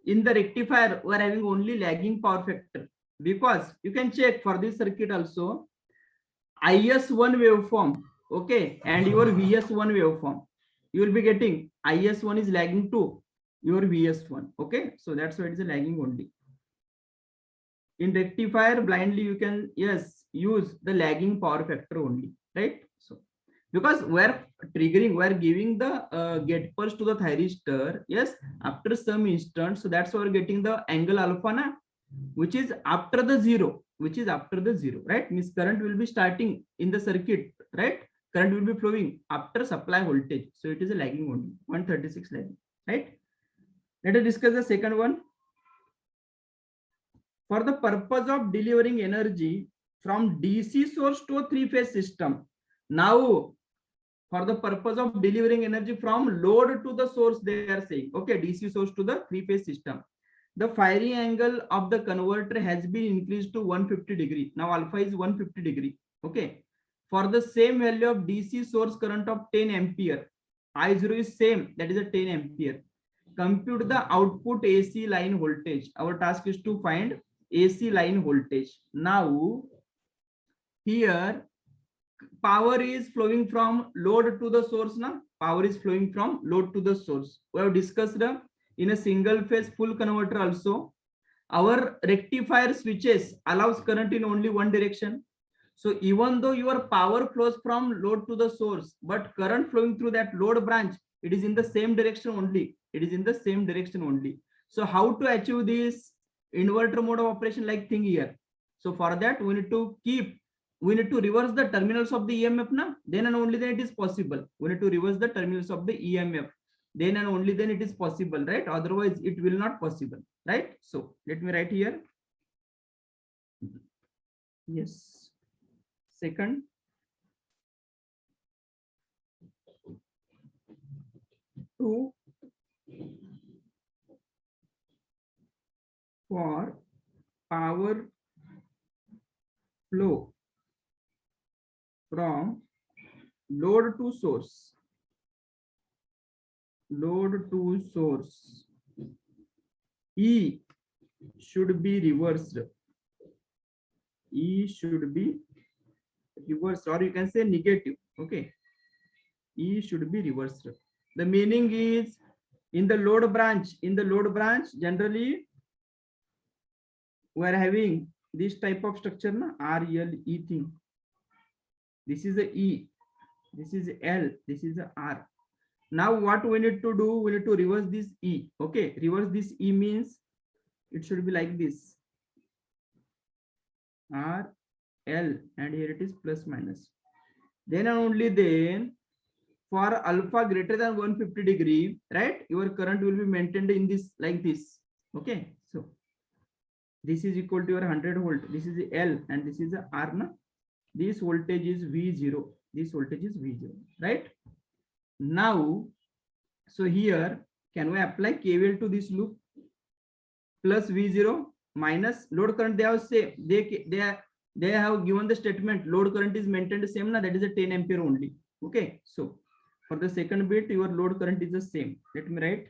In the rectifier, we are having only lagging power factor, because you can check for this circuit also IS1 waveform, okay, and your VS1 waveform. You will be getting IS1 is lagging to your VS1, okay, so that's why it is a lagging only. In rectifier, blindly you can, yes, use the lagging power factor only, right? So because we're triggering, we're giving the gate pulse to the thyristor, yes, after some instant, so that's why we're getting the angle alpha na, which is after the zero, right? Means current will be starting in the circuit, right? Current will be flowing after supply voltage, so it is a lagging only, 136 lagging, right? Let us discuss the second one. For the purpose of delivering energy from DC source to a three-phase system. Now, for the purpose of delivering energy from load to the source, they are saying, okay, DC source to the three-phase system. The firing angle of the converter has been increased to 150 degree. Now alpha is 150 degree. Okay. For the same value of DC source current of 10 ampere, I0 is same, that is a 10 ampere. Compute the output AC line voltage. Our task is to find AC line voltage. Now, here power is flowing from load to the source. Now, power is flowing from load to the source. We have discussed in a single phase full converter also. Our rectifier switches allows current in only one direction. So even though your power flows from load to the source, but current flowing through that load branch, it is in the same direction only. It is in the same direction only. So how to achieve this inverter mode of operation like thing here? So for that we need to reverse the terminals of the EMF now. Then and only then it is possible. We need to reverse the terminals of the EMF. Then and only then it is possible, right? Otherwise it will not possible, right? So let me write here. Yes. Second, two, for power flow from load to source. Load to source. E should be reversed. E should be reversed, or you can say negative. Okay. E should be reversed. The meaning is in the load branch. In the load branch, generally we are having this type of structure, na, R, L, E thing. This is a E. This is L. This is a R. Now what we need to do? We need to reverse this E. Okay. Reverse this E means it should be like this. R, L, and here it is plus minus. Then and only then, for alpha greater than 150 degree, right, your current will be maintained in this like this. Okay, so this is equal to your 100 volt. This is L and this is the R. Na? This voltage is V0. This voltage is V0, right? Now, so here, can we apply KVL to this loop? Plus V0 minus load current. They have say they have given the statement load current is maintained same. Na, that is a 10 ampere only. Okay, so for the second bit, your load current is the same. Let me write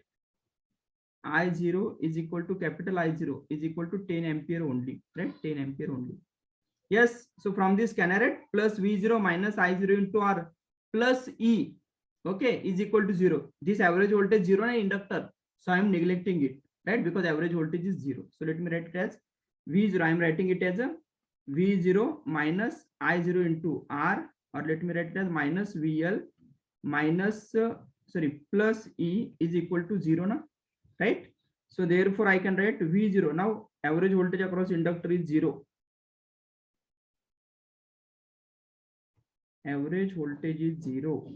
I0 is equal to capital I0 is equal to 10 ampere only, right? 10 ampere only. Yes. So from this, can I write plus V0 minus I0 into R plus E, okay, is equal to 0. This average voltage 0 na inductor. So I am neglecting it, right? Because average voltage is 0. So let me write it as V0. I am writing it as a V0 minus I0 into R, or let me write it as minus VL minus plus E is equal to 0 na, right? So therefore I can write V0. Now average voltage across inductor is 0. Average voltage is 0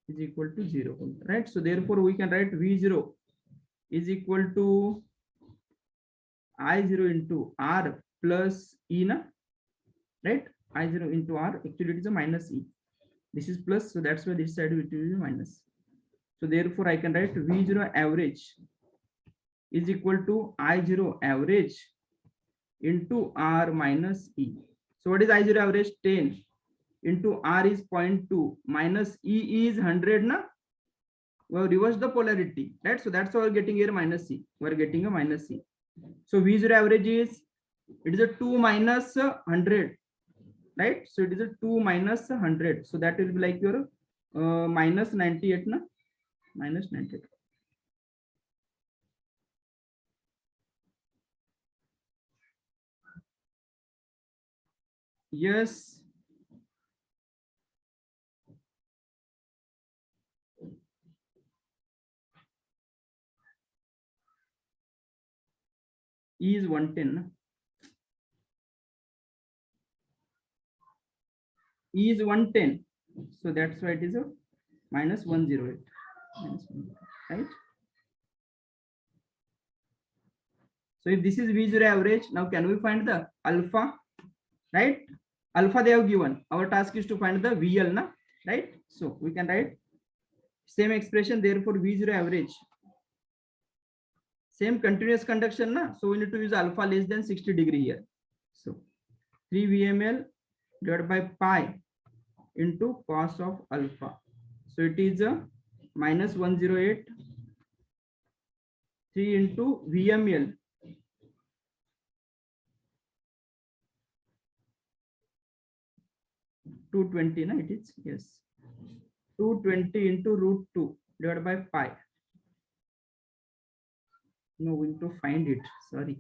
is equal to 0, right? So therefore we can write V0 is equal to I0 into R plus E, na, right? I0 into R, actually it is a minus E. This is plus, so that's why this side will be minus. So therefore I can write V0 average is equal to I0 average into R minus E. So what is I0 average? 10 into R is 0.2 minus E is 100, na? We have reversed the polarity, right? So that's why we're getting here minus C. We're getting a minus C. So V0 average is, it is a 2 minus 100, right? So it is a 2 minus 100. So that will be like your minus 98, na? Minus 98. Yes. E is 110. E is 110. So that's why it is a minus 108. Minus 108, right? So if this is V0 average, now can we find the alpha, right? Alpha they have given. Our task is to find the VL, na, right? So we can write same expression, therefore V0 average. Same continuous conduction, na? So we need to use alpha less than 60 degree here. So 3 VML divided by pi into cos of alpha. So it is a minus 108. 3 into VML. $220, na, it is, yes. 220 into root 2 divided by pi. No, we need to find it. Sorry.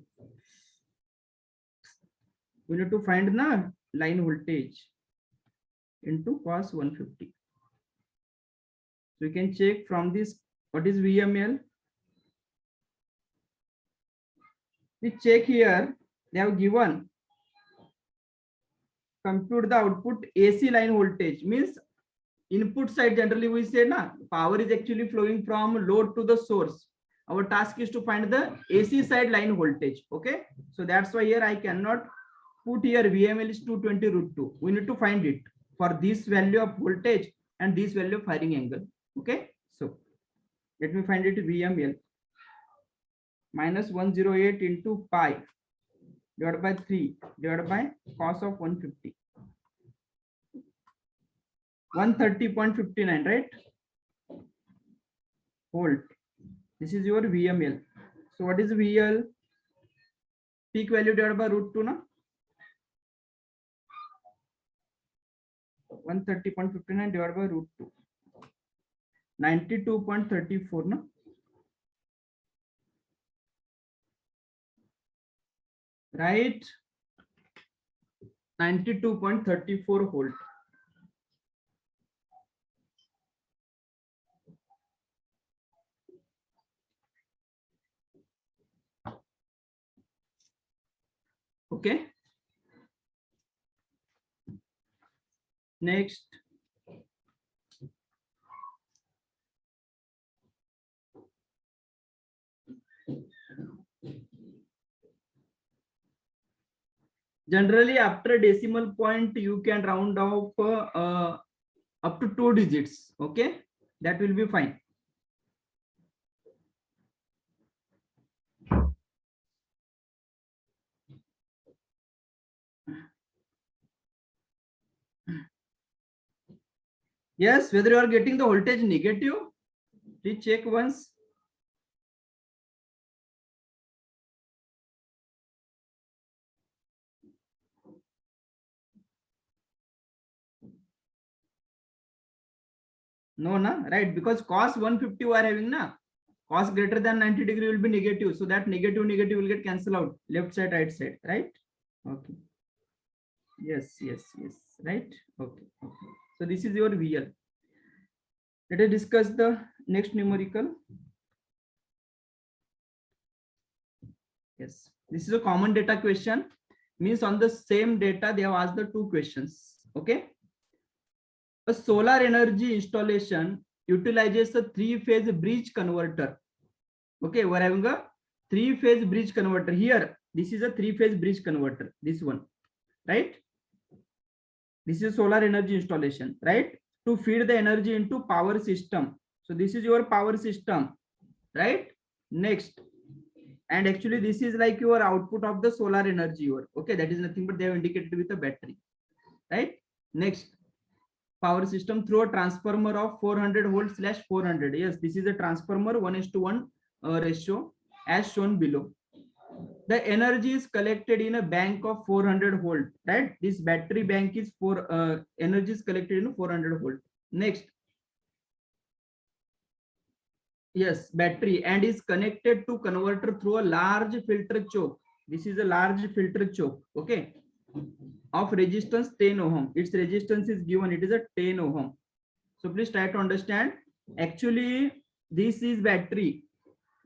We need to find the line voltage into cos 150. So you can check from this, what is VML? We check here, they have given compute the output AC line voltage, means input side generally we say na, power is actually flowing from load to the source. Our task is to find the AC side line voltage. Okay, so that's why here I cannot put here VML is 220 root 2. We need to find it for this value of voltage and this value of firing angle. Okay, so let me find it. VML minus 108 into pi divided by 3 divided by cos of 150. 130.59, right? Volt. This is your VML. So what is VL? Peak value divided by √2, na? 130.59 divided by √2. 92.34, na? Right? 92.34 volt. Okay. Next. Generally, after decimal point, you can round off up to 2 digits. Okay, that will be fine. Yes, whether you are getting the voltage negative, please check once. No, na, right? Because cos 150 we are having, na, cos greater than 90 degree will be negative. So that negative will get cancelled out, left side, right side, right? Okay. Yes, right? Okay. So this is your VL. Let us discuss the next numerical. Yes, this is a common data question. Means on the same data, they have asked the 2 questions. Okay. A solar energy installation utilizes a 3-phase bridge converter. Okay, we're having a 3-phase bridge converter here. This is a 3-phase bridge converter. This one, right? This is solar energy installation, right? To feed the energy into power system. So this is your power system, right? Next, and actually this is like your output of the solar energy. Okay, that is nothing but they have indicated with a battery, right? Next, power system through a transformer of 400 volts / 400. Yes, this is a transformer 1:1 ratio as shown below. The energy is collected in a bank of 400 volt, right? This battery bank is for energy is collected in 400 volt. Next, yes, battery, and is connected to converter through a large filter choke. This is a large filter choke, okay, of resistance 10 ohm. Its resistance is given, it is a 10 ohm. So please try to understand. Actually, this is battery.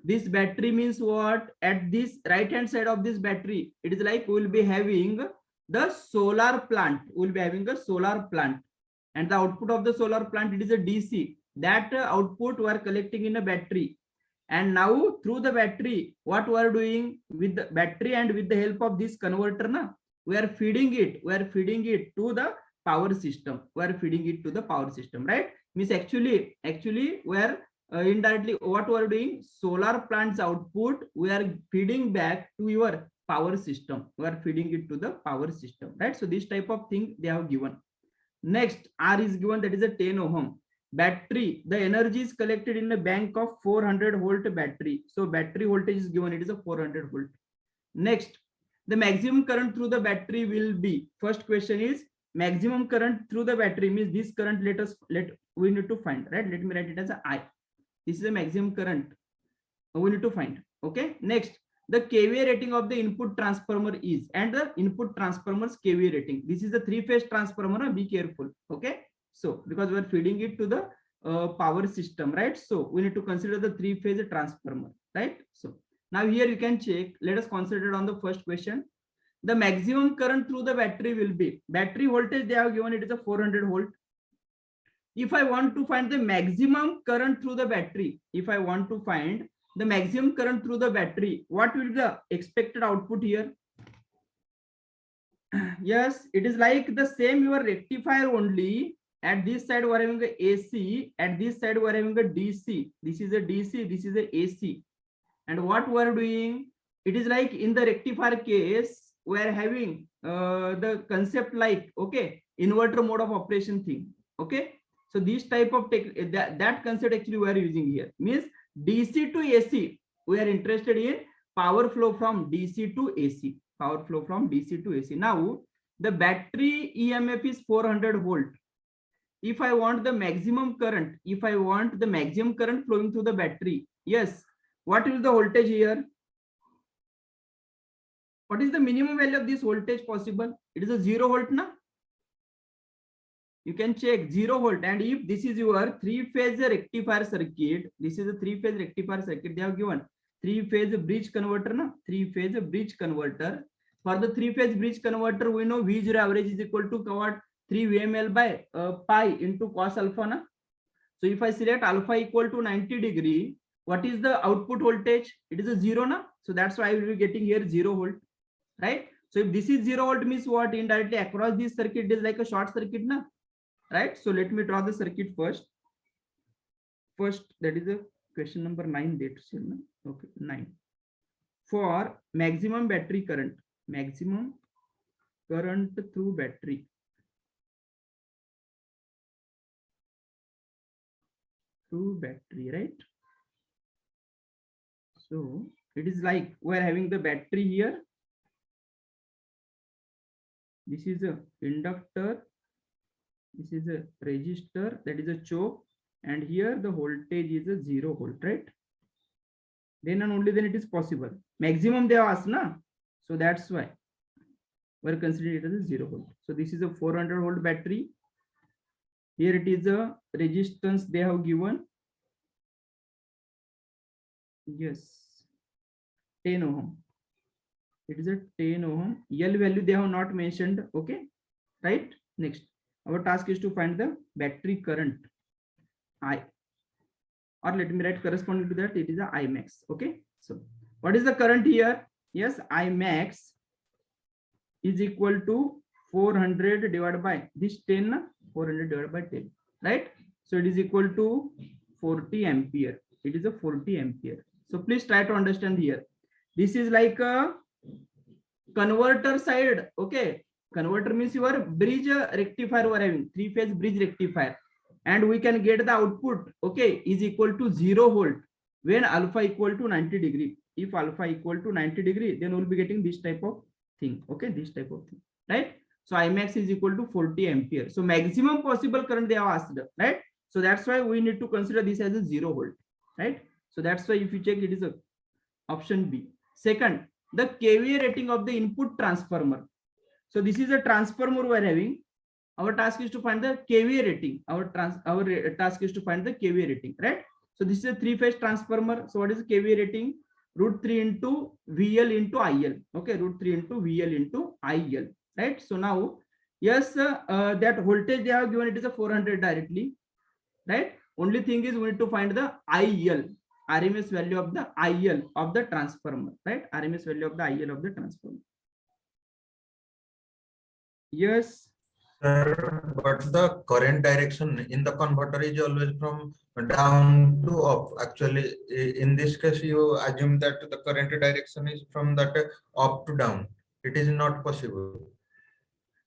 This battery means what? At this right hand side of this battery, it is like we will be having the solar plant. We will be having a solar plant, and the output of the solar plant, it is a DC. That output we are collecting in a battery, and now through the battery, what we are doing with the battery and with the help of this converter, na, we are feeding it. We are feeding it to the power system. We are feeding it to the power system, right? Means actually we are indirectly what we are doing, solar plant's output we are feeding back to your power system. We are feeding it to the power system, right? So this type of thing they have given. Next, R is given, that is a 10 ohm. Battery, the energy is collected in a bank of 400 volt battery. So battery voltage is given, it is a 400 volt. Next, the maximum current through the battery will be, first question is maximum current through the battery means this current, we need to find, right? Let me write it as a I. This is the maximum current we need to find. Okay. Next, the kVA rating of the input transformer is, and the input transformer's kVA rating. This is a 3-phase transformer. Be careful. Okay. So because we are feeding it to the power system, right? So we need to consider the 3-phase transformer, right? So now here you can check. Let us consider on the first question. The maximum current through the battery will be, battery voltage they have given, it is a 400 volt. If I want to find the maximum current through the battery, if I want to find the maximum current through the battery, what will be the expected output here? Yes, it is like the same your rectifier only. At this side we are having a AC, at this side we are having a DC. This is a DC, this is a AC. And what we are doing, it is like in the rectifier case, we are having the concept like, okay, inverter mode of operation thing. Okay, so this type of that concept actually we are using here, means DC to AC. We are interested in power flow from DC to AC, power flow from DC to AC. Now the battery EMF is 400 volt. If I want the maximum current, if I want the maximum current flowing through the battery, yes, what is the voltage here? What is the minimum value of this voltage possible? It is a 0 volt, na? You can check 0 volt. And if this is your 3-phase rectifier circuit, this is a 3-phase rectifier circuit. They have given 3-phase bridge converter, na? 3-phase bridge converter. For the 3-phase bridge converter, we know V0 average is equal to what? 3 VML by pi into cos alpha, na? So if I select alpha equal to 90 degree, what is the output voltage? It is a 0, na? So that's why I will be getting here 0 volt, right? So if this is 0 volt means what? Indirectly across this circuit it is like a short circuit, na? Right? So let me draw the circuit first. First, that is a question number 9. Okay, 9. For maximum battery current, maximum current through battery. Through battery, right? So it is like we are having the battery here. This is a inductor. This is a resistor, that is a choke, and here the voltage is a 0 volt, right? Then and only then it is possible. Maximum they ask, na? So that's why we're considering it as a 0 volt. So this is a 400 volt battery. Here it is a resistance they have given. Yes, 10 ohm. It is a 10 ohm. L value they have not mentioned. Okay, right? Next. Our task is to find the battery current I, or let me write corresponding to that, it is a I max. Okay, so what is the current here? Yes, I max is equal to 400 divided by this 10, 400 divided by 10, right? So it is equal to 40 ampere. It is a 40 ampere. So please try to understand here. This is like a converter side. Okay, converter means your bridge rectifier we are having, 3-phase bridge rectifier, and we can get the output, okay, is equal to 0 volt when alpha equal to 90 degree. If alpha equal to 90 degree, then we'll be getting this type of thing. Okay, this type of thing, right? So Imax is equal to 40 ampere. So maximum possible current they have asked, right? So that's why we need to consider this as a 0 volt, right? So that's why if you check, it is a option B. Second, the kVA rating of the input transformer. So this is a transformer we are having. Our task is to find the kVA rating. Our task is to find the kVA rating, right? So this is a 3-phase transformer. So what is the kVA rating? √3 into VL into IL. Okay, √3 into VL into IL, right? So now, yes, that voltage they have given, it is a 400 directly, right? Only thing is we need to find the IL, RMS value of the IL of the transformer, right? RMS value of the IL of the transformer. Yes. Sir, but the current direction in the converter is always from down to up. Actually, in this case, you assume that the current direction is from that up to down. It is not possible.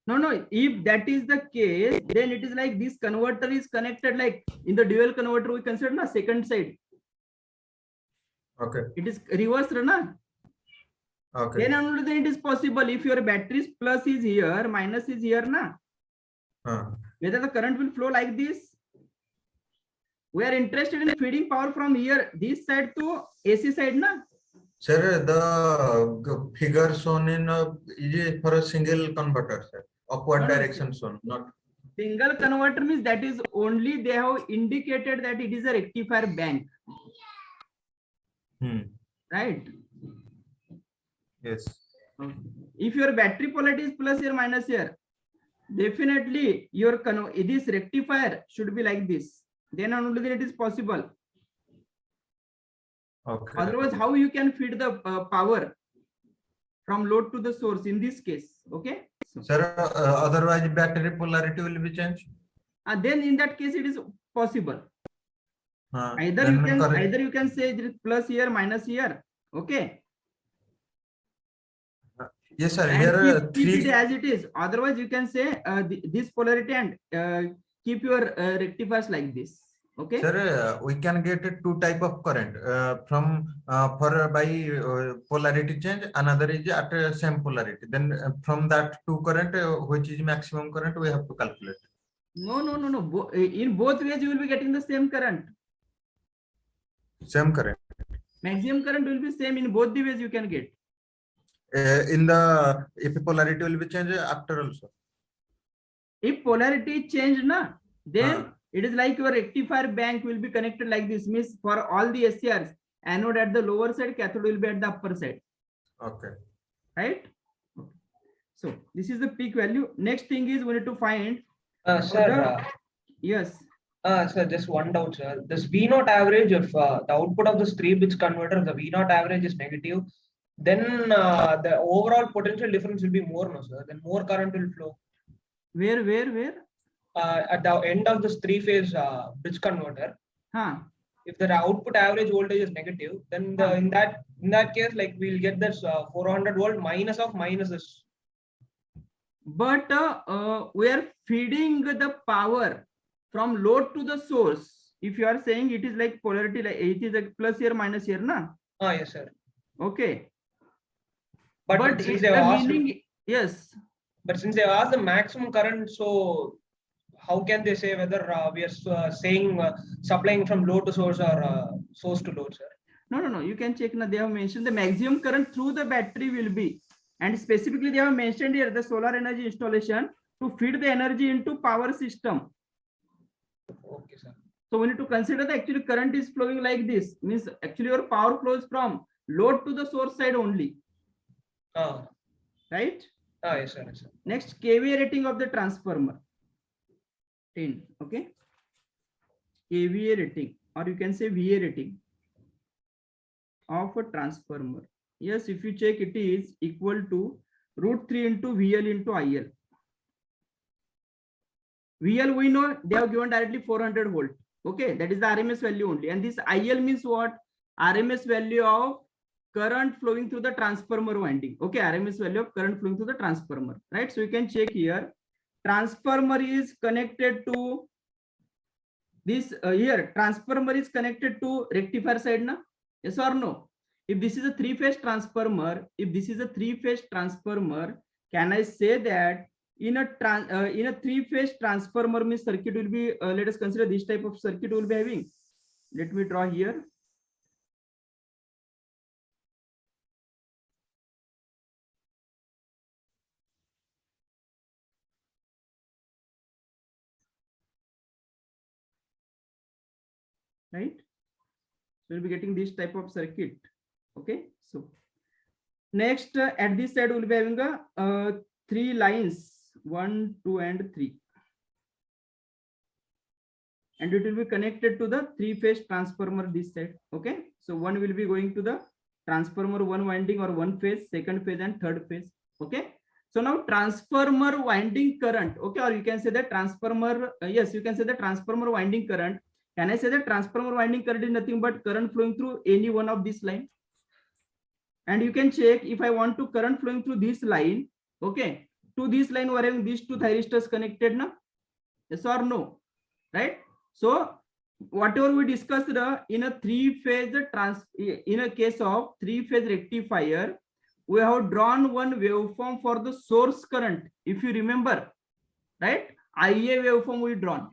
No. If that is the case, then it is like this converter is connected like in the dual converter. We consider na second side. Okay. It is reversed, na? Okay. Then only then it is possible. If your battery's plus is here, minus is here, na? Whether the current will flow like this. We are interested in feeding power from here, this side to AC side, na? Sir, the figure shown in is for a single converter, sir. Upward direction shown, not single converter means that is only they have indicated that it is a rectifier bank. Right? Yes. Okay. If your battery polarity is plus here, minus here, definitely your this rectifier should be like this. Then only then it is possible. Okay. Otherwise, how you can feed the power from load to the source in this case? Okay. So, sir, otherwise battery polarity will be changed. Then in that case, it is possible. Either you can say it is plus here, minus here. Okay. Yes, sir. And Here keep it three. as it is. Otherwise, you can say this polarity and keep your rectifiers like this. Okay. Sir, we can get two type of current from for by polarity change. Another is at same polarity. Then from that two current, which is maximum current, we have to calculate. No. In both ways, you will be getting the same current. Same current. Maximum current will be same in both the ways you can get. In the if polarity will be changed after also. If polarity changed, na, then it is like your rectifier bank will be connected like this. Means for all the SCRs, anode at the lower side, cathode will be at the upper side. Okay. Right? Okay. So this is the peak value. Next thing is we need to find. Sir, Yes. sir, just one doubt, sir. This V naught average, if the output of this 3-bit converter, the V naught average is negative, then the overall potential difference will be more, no, sir. Then more current will flow. Where? At the end of this 3-phase bridge converter, Huh. if the output average voltage is negative, then in that case, like we'll get this 400 volt minus of minus this. But we are feeding the power from load to the source. If you are saying it is like polarity, like it is like plus here minus here, na? Yes, sir. Okay. But since it, they the asked, meaning, yes. but since they asked the maximum current, so how can they say whether we are saying supplying from load to source or source to load, sir? No. You can check. Na, they have mentioned the maximum current through the battery will be, and specifically they have mentioned here the solar energy installation to feed the energy into power system. Okay, sir. So we need to consider the actually current is flowing like this. Means actually your power flows from load to the source side only. Right? Yes, sir. Yes, sir. Next, KVA rating of the transformer. 10. Okay. KVA rating, or you can say VA rating of a transformer. Yes, if you check, it is equal to √3 into VL into IL. VL we know they have given directly 400 volt. Okay, that is the RMS value only. And this IL means what? RMS value of current flowing through the transformer winding. Okay, RMS value of current flowing through the transformer. Right, so you can check here. Transformer is connected to this here. Transformer is connected to rectifier side, na? Yes or no? If this is a three-phase transformer, can I say that in a three-phase transformer means circuit will be, let us consider this type of circuit will be having. Let me draw here. Right, so we'll be getting this type of circuit. Okay, so next at this side we'll be having a 3 lines, 1, 2, and 3, and it will be connected to the three-phase transformer this side. Okay, so one will be going to the transformer 1 winding or 1 phase, 2nd phase, and 3rd phase. Okay, so now transformer winding current. Okay, or you can say the transformer, yes, you can say the transformer winding current. Can I say that transformer winding current is nothing but current flowing through any one of this line? And you can check if I want to current flowing through this line. Okay, to this line we're having these two thyristors connected, na? Yes or no? Right? So whatever we discussed in a three-phase in a case of three-phase rectifier, we have drawn one waveform for the source current. If you remember, right? IA waveform we drawn.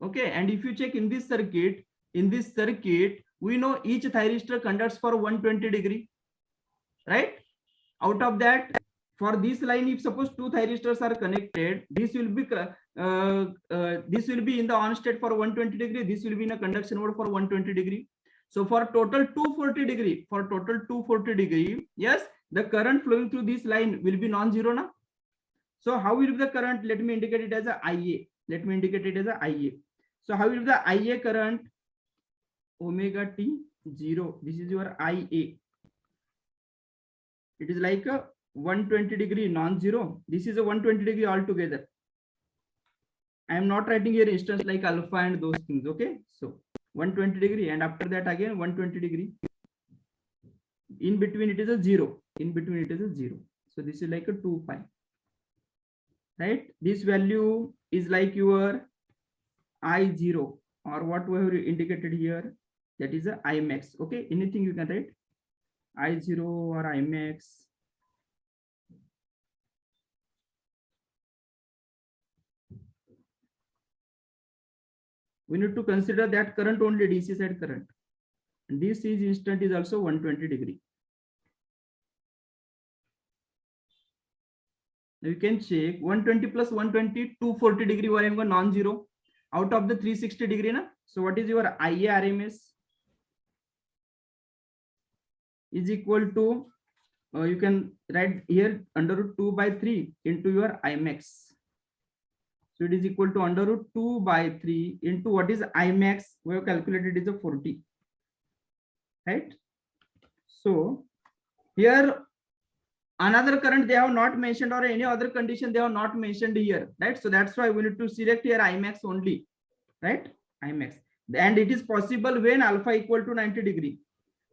Okay, and if you check in this circuit, we know each thyristor conducts for 120 degree, right? Out of that, for this line, if suppose two thyristors are connected, this will be in the on state for 120 degree. This will be in a conduction mode for 120 degree. So for total 240 degree, yes, the current flowing through this line will be non-zero, na? So how will be the current? Let me indicate it as a IA. So how will the IA current? Omega T 0. This is your IA. It is like a 120 degree non-zero. This is a 120 degree altogether. I am not writing here instance like alpha and those things. Okay, so 120 degree, and after that again 120 degree. In between it is a 0. So this is like a 2 pi, right? This value is like your I0, or what we have indicated here, that is a Imax. Okay, anything you can write, I0 or Imax. We need to consider that current only, DC side current. And this is instant is also 120 degree. Now you can check 120 plus 120, 240 degree, or non-zero out of the 360 degree. Na? So what is your IA RMS? Is equal to, you can write here under root 2 by 3 into your Imax. So it is equal to under root 2 by 3 into what is Imax? We have calculated is a 40, right? So here another current they have not mentioned, or any other condition they have not mentioned here, right? So that's why we need to select here Imax only, right? Imax. And it is possible when alpha equal to 90 degree.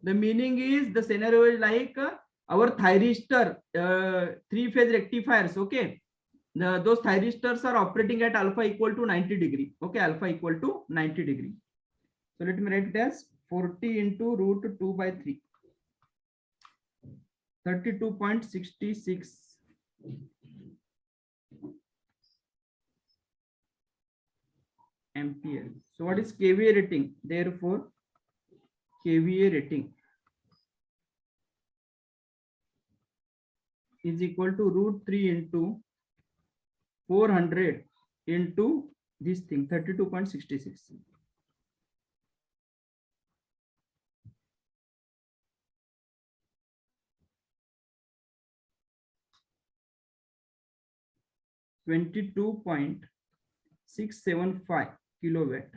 The meaning is the scenario is like our thyristor 3-phase rectifiers, okay? Those thyristors are operating at alpha equal to 90 degree, okay? Alpha equal to 90 degree. So let me write it as 40 into root 2 by 3. 32.66 ampere. So what is KVA rating? Therefore, KVA rating is equal to root 3 into 400 into this thing, 32.66. $22.675 kilowatt.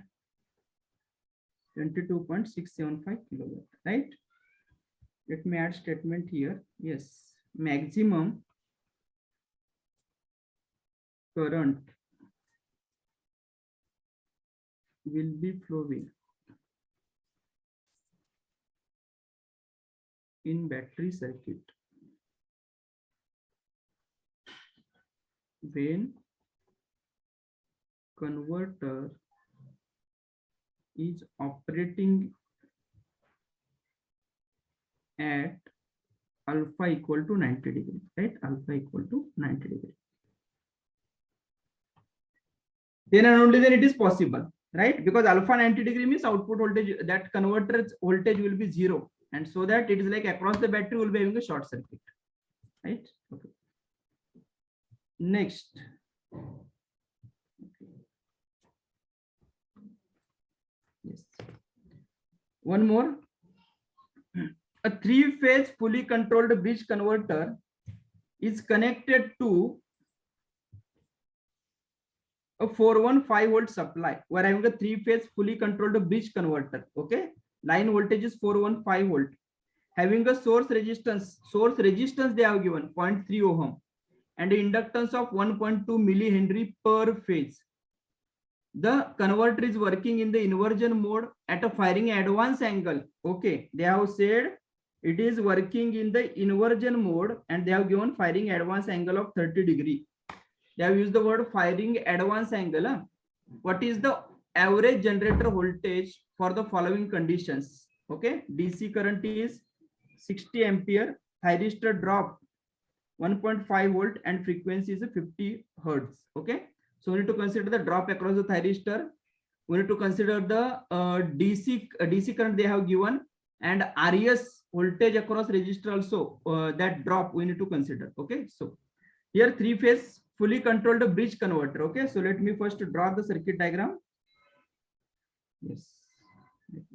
22.675 kilowatt, right? Let me add statement here. Yes, maximum current will be flowing in battery circuit when converter is operating at alpha equal to 90 degree, right? Alpha equal to 90 degree. Then and only then it is possible, right? Because alpha 90 degree means output voltage, that converter's voltage will be 0. And so that it is like across the battery will be having a short circuit, right? Okay. Next. Okay. Yes. One more. A 3-phase fully controlled bridge converter is connected to a 415 volt supply. We're having a 3-phase fully controlled bridge converter. Okay, line voltage is 415 volt. Having a source resistance they have given 0.3 ohm and inductance of 1.2 millihenry per phase. The converter is working in the inversion mode at a firing advance angle. Okay, they have said it is working in the inversion mode and they have given firing advance angle of 30 degree. They have used the word firing advance angle. Huh? What is the average generator voltage for the following conditions? Okay, DC current is 60 ampere, thyristor drop 1.5 volt and frequency is 50 hertz. Okay, so we need to consider the drop across the thyristor. We need to consider the DC current they have given, and RES voltage across resistor also, that drop we need to consider. Okay, so here 3-phase fully controlled bridge converter. Okay, so let me first draw the circuit diagram. Yes,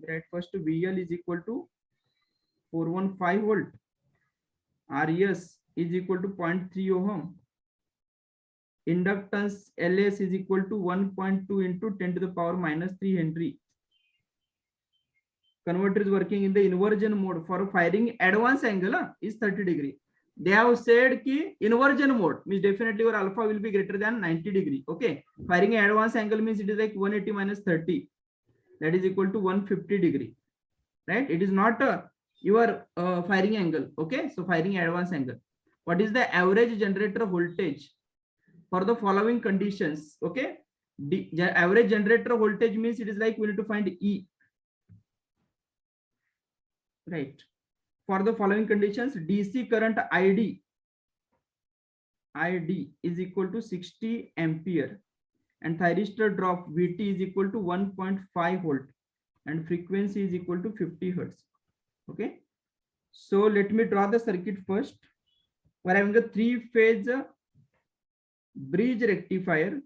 right. First VL is equal to 415 volt, RES is equal to 0.3 ohm, inductance LS is equal to 1.2 into 10 to the power minus 3 Henry. Converter is working in the inversion mode. For firing advance angle is 30 degree. They have said ki inversion mode means definitely your alpha will be greater than 90 degree. Okay, firing advance angle means it is like 180 minus 30, that is equal to 150 degree, right? It is not your firing angle. Okay, so firing advance angle. what is the average generator voltage for the following conditions. Okay, average generator voltage means it is like we need to find E, right? For the following conditions, DC current ID is equal to 60 ampere and thyristor drop VT is equal to 1.5 volt and frequency is equal to 50 hertz. Okay, so let me draw the circuit first. We're having a 3-phase bridge rectifier.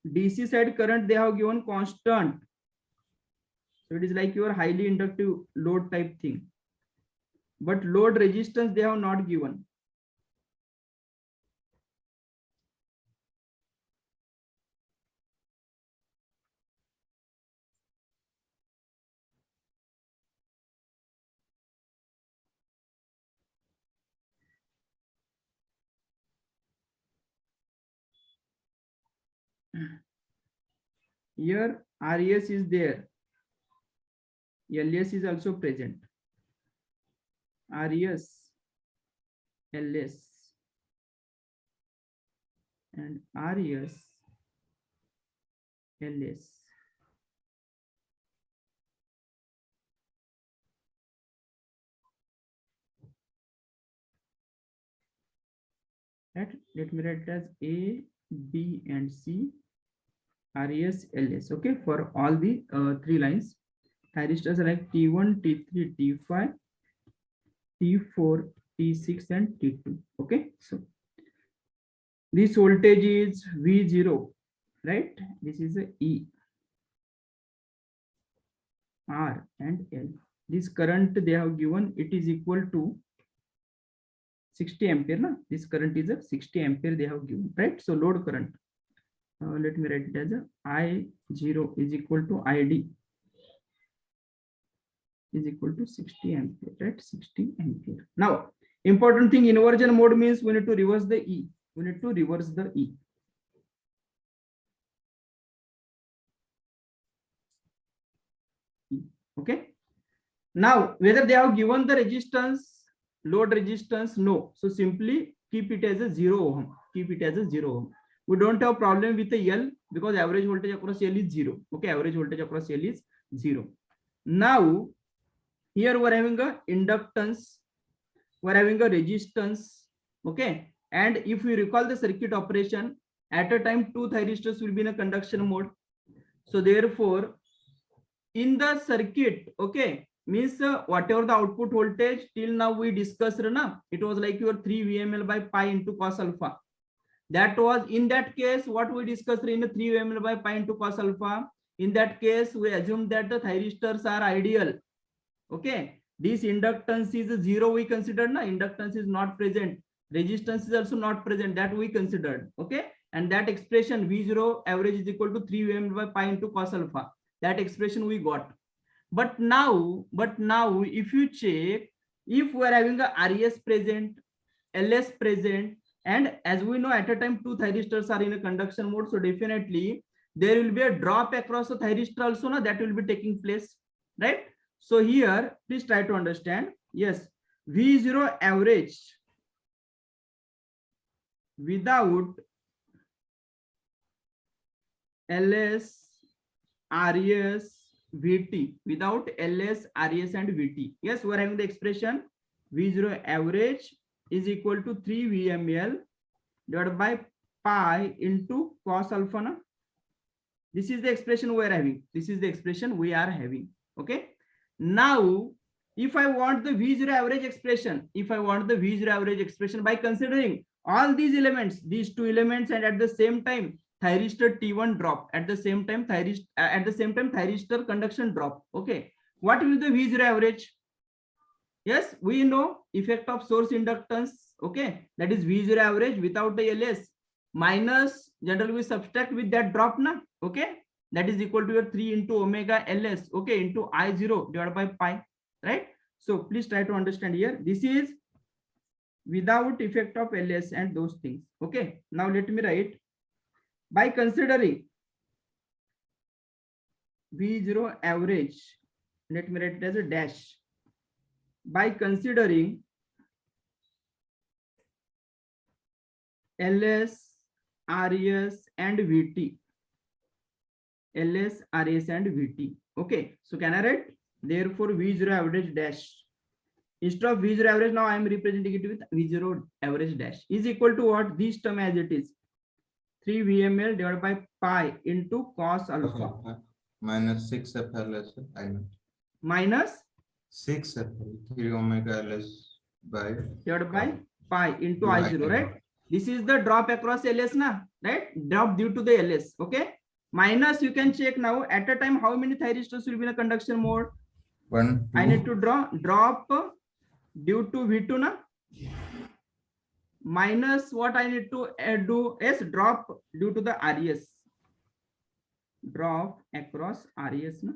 DC side current they have given constant, so it is like your highly inductive load type thing, but load resistance they have not given. Here RES is there, LS is also present. RES, LS and RES, LS. Right? Let me write it as A, B and C, RES, LS. Okay, for all the 3 lines. Thyristors are like T1, T3, T5, T4, T6 and T2. Okay, so this voltage is V0, right? This is a E, R and L. This current they have given, it is equal to 60 ampere. Na? This current is a 60 ampere they have given, right? So load current. Let me write it as a I0 is equal to ID is equal to 60 ampere, right? 60 ampere. Now, important thing, inversion mode means we need to reverse the E. We need to reverse the E. Okay. Now, whether they have given the resistance, load resistance, no. So simply keep it as a 0 ohm. Keep it as a 0 ohm. We don't have problem with the L because average voltage across L is 0. Okay, average voltage across L is 0. Now, here we're having a inductance, we're having a resistance. Okay, and if we recall the circuit operation, at a time 2 thyristors will be in a conduction mode. So therefore, in the circuit, okay, means whatever the output voltage till now we discussed, na, it was like your 3 VML by pi into cos alpha. That was in that case what we discussed in the 3 VML by pi into cos alpha. In that case, we assume that the thyristors are ideal. Okay, this inductance is 0 we considered, na, inductance is not present, resistance is also not present, that we considered. Okay, and that expression V0 average is equal to 3 VML by pi into cos alpha, that expression we got. But now if you check, if we are having a RES present, LS present, and as we know at a time 2 thyristors are in a conduction mode, so definitely there will be a drop across the thyristor also, na, that will be taking place, right? So here please try to understand. Yes, V0 average without LS, RES, VT, without LS, RES and VT. Yes, we are having the expression V0 average is equal to 3 VML divided by pi into cos alpha. Na? This is the expression we are having. This is the expression we are having. Okay. Now, if I want the V0 average expression, by considering all these elements, these 2 elements, and at the same time thyristor T1 drop, at the same time thyristor conduction drop. Okay, what will the V0 average? Yes, we know effect of source inductance. Okay, that is V0 average without the LS minus, generally we subtract with that drop, na. Okay, that is equal to your 3 into omega LS, okay, into I0 divided by pi, right? So please try to understand here. This is without effect of LS and those things. Okay, now let me write, by considering V0 average, let me write it as a dash, by considering LS, RS and VT. LS, RS and VT. Okay, so can I write? Therefore, V0 average dash. Instead of V0 average, now I am representing it with V0 average dash is equal to what? This term as it is. 3 VML divided by pi into cos alpha. Minus 6 FLS. I know. Minus 6 FL. 3 omega LS by divided by pi into By I0, right? This is the drop across LS, na, right? Drop due to the LS. Okay. Minus, you can check now at a time how many thyristors will be in a conduction mode. 1, 2. I need to draw drop due to V2, na, minus what I need to do is drop due to the RS. Drop across RS, na.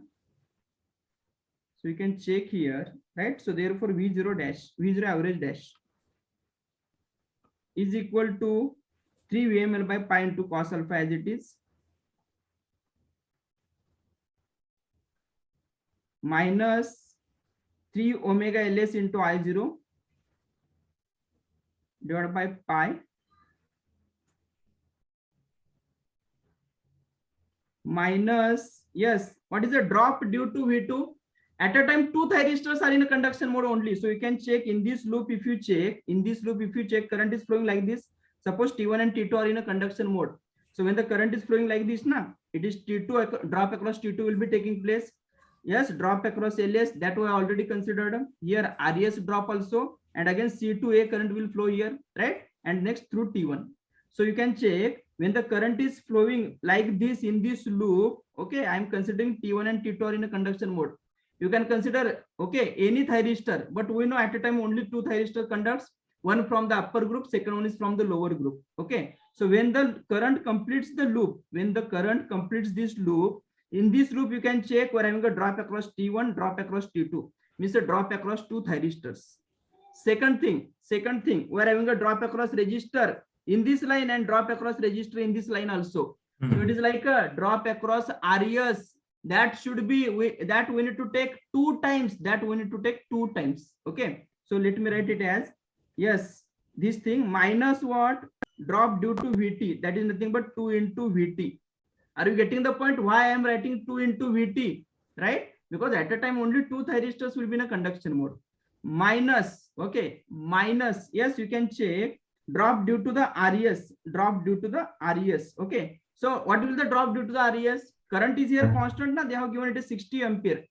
So you can check here, right? So therefore V0 dash, V0 average dash is equal to 3 VML by pi into cos alpha as it is, minus 3 omega LS into I0 divided by pi minus, yes, what is the drop due to V2? At a time, 2 thyristors are in a conduction mode only. So you can check in this loop. If you check, current is flowing like this. Suppose T1 and T2 are in a conduction mode. So when the current is flowing like this, na, it is T2 drop across T2 will be taking place. Yes, drop across LS, that we already considered. Here RS drop also, and again C2A current will flow here, right? And next through T1. So you can check when the current is flowing like this in this loop. Okay, I am considering T1 and T2 are in a conduction mode. You can consider, okay, any thyristor, but we know at a time only 2 thyristor conducts, one from the upper group, second one is from the lower group. Okay, so when the current completes the loop, when the current completes this loop, in this loop you can check we're having a drop across T1, drop across T2, means a drop across 2 thyristors. Second thing, we're having a drop across resistor in this line and drop across resistor in this line also. So it is like a drop across RS. That should be that we need to take 2 times. Okay, so let me write it as, yes, this thing minus what? Drop due to VT, that is nothing but 2 into VT. Are you getting the point why I am writing 2 into VT, right? Because at a time only 2 thyristors will be in a conduction mode. Minus, okay, minus, yes, you can check drop due to the RS, okay. So what will the drop due to the RS? Current is here constant, na, they have given it as 60 ampere.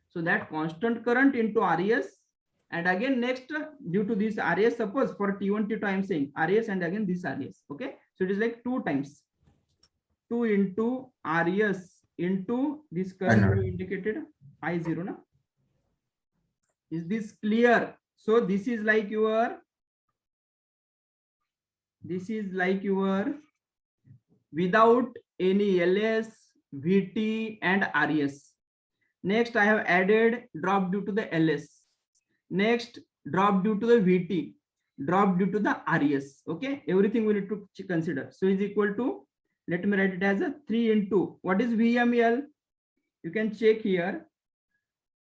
So that constant current into RS, and again next due to this RS, suppose for T1, T2 I am saying RS and again this RS, okay. So it is like 2 times, 2 into RS into this current we indicated I0, na. Is this clear? So this is like your without any LS, VT and RS. Next I have added drop due to the LS. Next drop due to the VT, drop due to the RS. Okay, everything we need to consider. So is equal to, let me write it as a 3 into, what is VML? You can check here,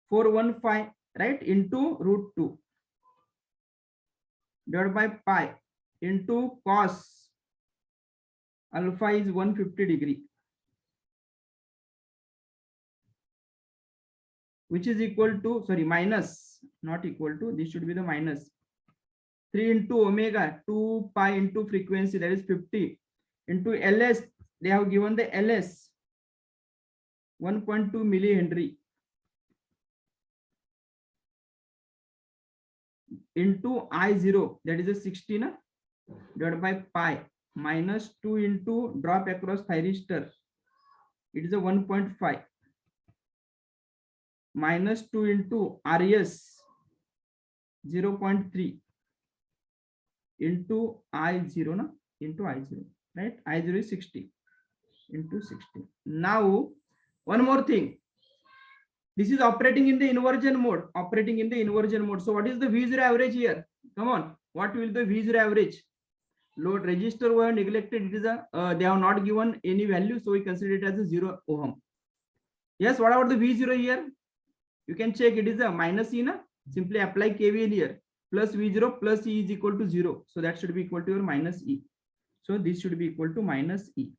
415, right, into root 2 divided by pi into cos alpha is 150 degree, which is equal to, sorry, minus, not equal to, this should be the minus 3 into omega 2 pi into frequency, that is 50 into LS. They have given the LS 1.2 millihenry into I0, that is a 16 divided by pi minus 2 into drop across thyristor, it is a 1.5 minus 2 into RS 0.3 into I0, na, into I0, right? I0 is 60 into 60. Now one more thing, this is operating in the inversion mode, So what is the V0 average here? Come on, what will the V0 average? Load resistor were neglected, it is a they have not given any value, so we consider it as a 0 ohm. Yes, what about the V0 here? You can check it is a minus E, na? Simply apply KVL here. Plus V0 plus E is equal to 0. So that should be equal to your minus E. So this should be equal to minus E,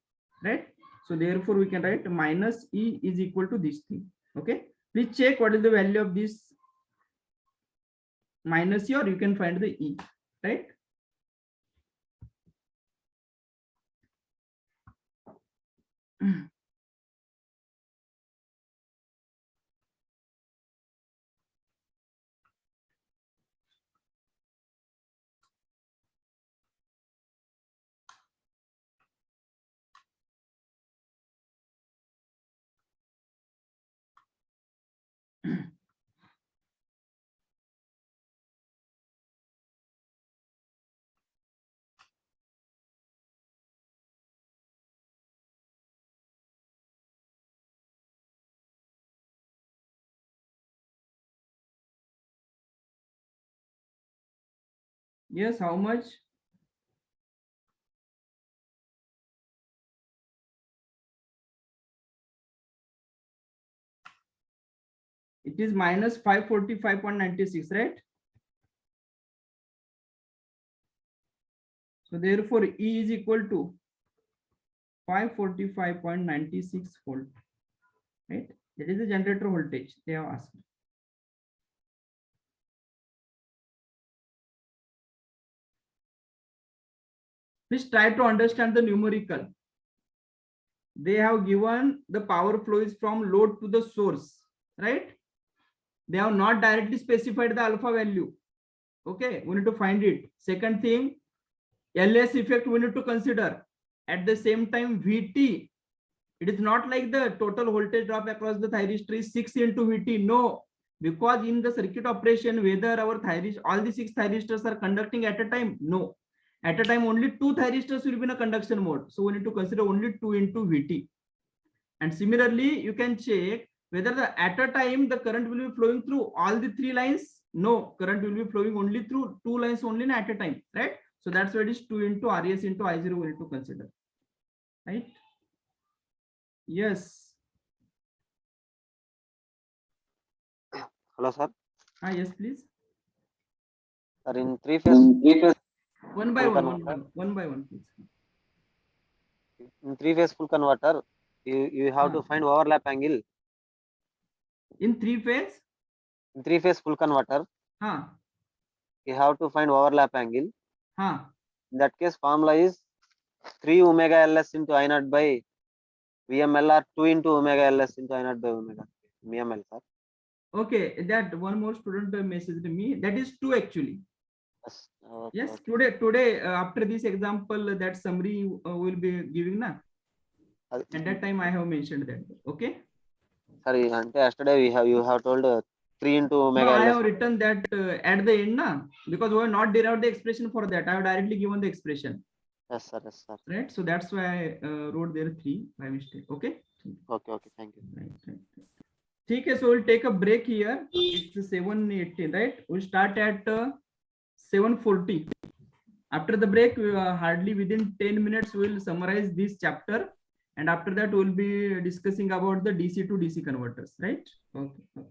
right? So therefore we can write minus E is equal to this thing. Okay. Please check what is the value of this minus E, or you can find the E, right? Yes, how much? It is minus 545.96, right? So therefore E is equal to 545.96 volt, right? That is the generator voltage they have asked. Please try to understand the numerical. They have given the power flow is from load to the source, right? They have not directly specified the alpha value. Okay, we need to find it. Second thing, LS effect we need to consider. At the same time, VT, it is not like the total voltage drop across the thyristor is 6 into VT. No, because in the circuit operation, whether our thyristor, all the 6 thyristors are conducting at a time? No. At a time, only 2 thyristors will be in a conduction mode. So we need to consider only 2 into VT. And similarly, you can check whether at a time the current will be flowing through all the 3 lines. No, current will be flowing only through 2 lines only at a time, right? So that's why it is 2 into RS into I0 we need to consider, right? Yes. Hello, sir. Yes, please. Sir, in three-phase One by full one, converter. one by one, please. In three-phase full converter, you have to find overlap angle. In 3 phase? In three-phase full converter, Huh. you have to find overlap angle. Huh. In that case, formula is 3 omega ls into I naught by VML, or 2 into omega ls into I naught by omega VML, sir. Okay, that one more student messaged me. That is 2 actually. Yes. Okay, Yes, okay. today after this example, that summary will be giving na. At that time I have mentioned that. Okay. Sorry, yesterday you have told 3 into No, omega I ls. have written that at the end na, because we have not derived the expression for that. I have directly given the expression. Yes, sir. Yes, sir. Right. So that's why I wrote there 3 by mistake. Okay. Okay, okay. Thank you. Right. Okay, so we'll take a break here. It's 7:18, right? We'll start at 7:40. After the break, hardly within 10 minutes, we'll summarize this chapter. And after that, we'll be discussing about the DC to DC converters, right? Okay.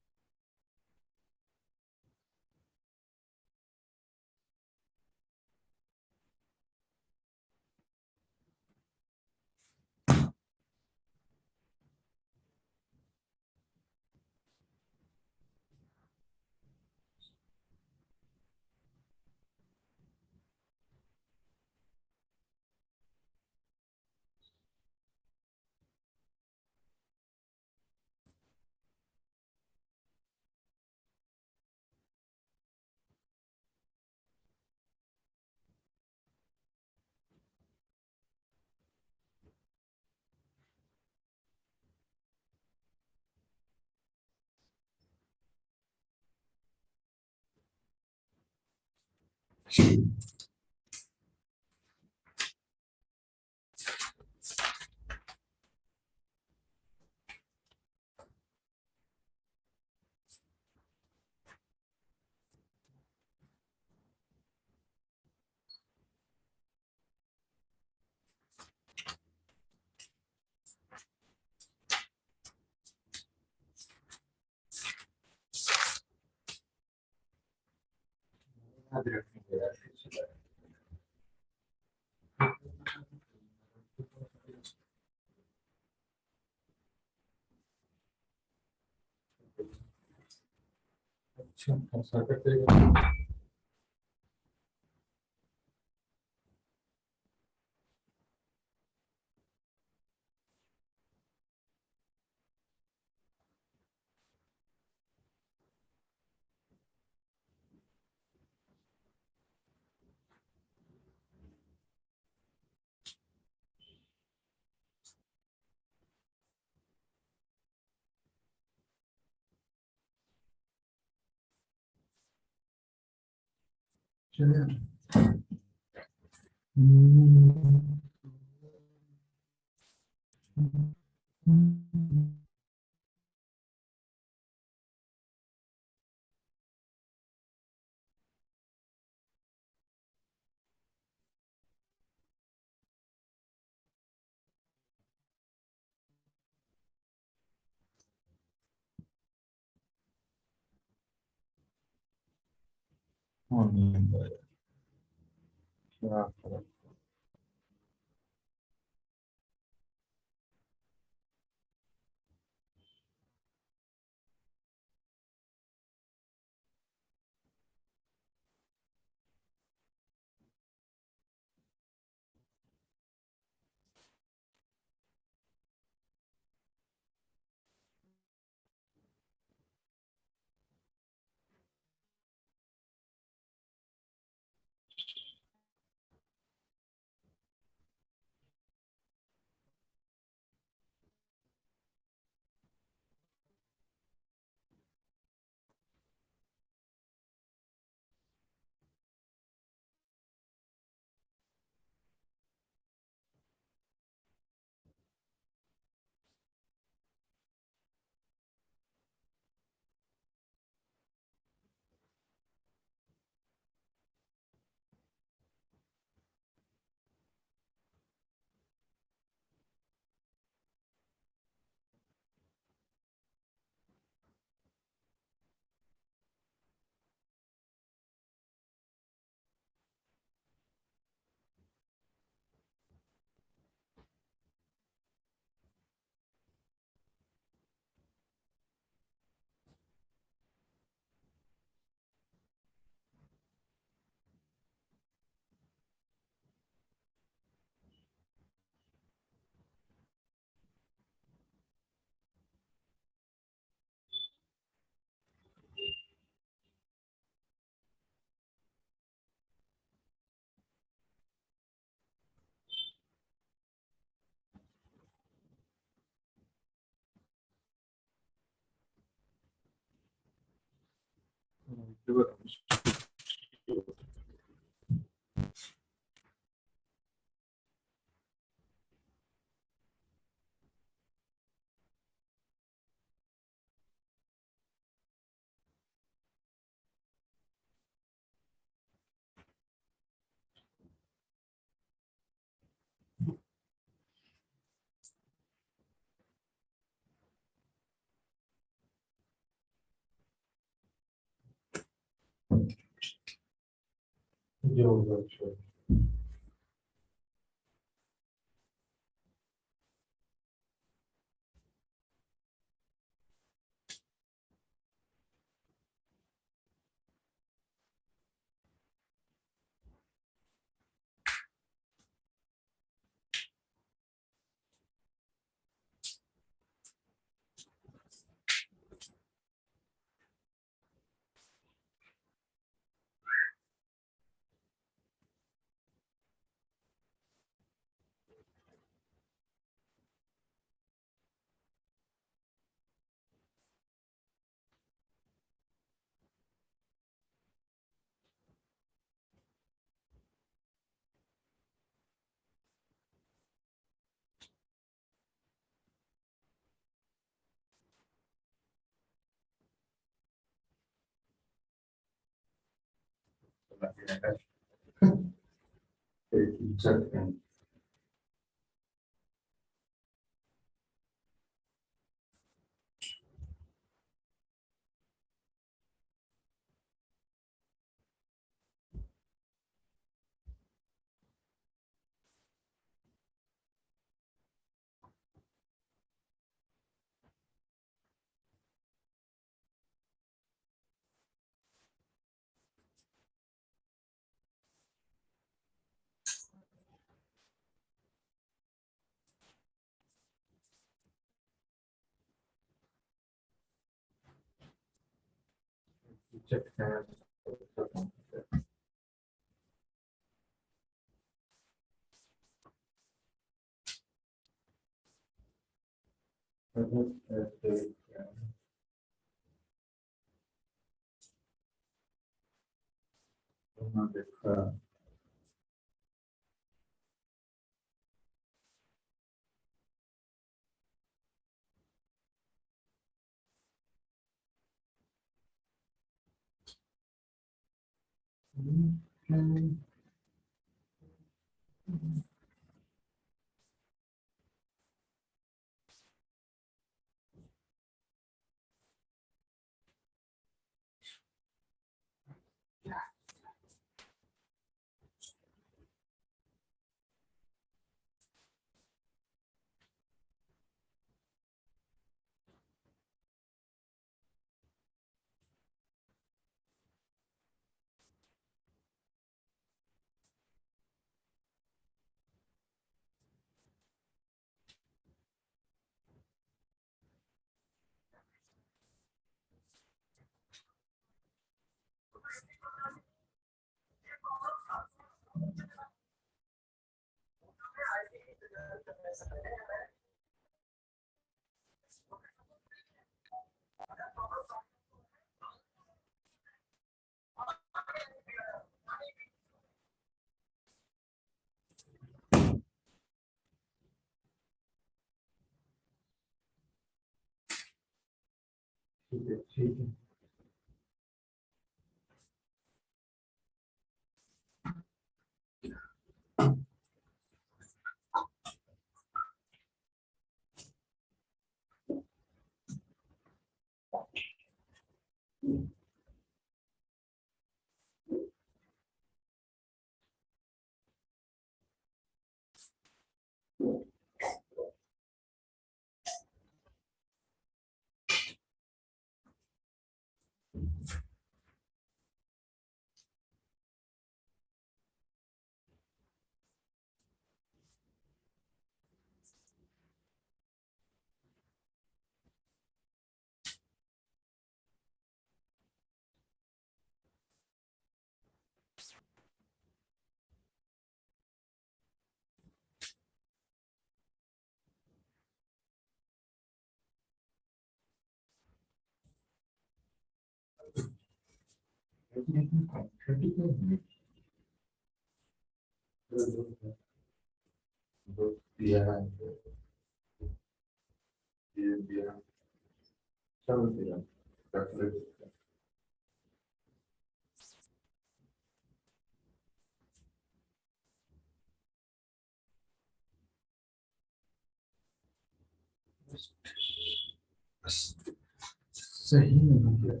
सही नहीं है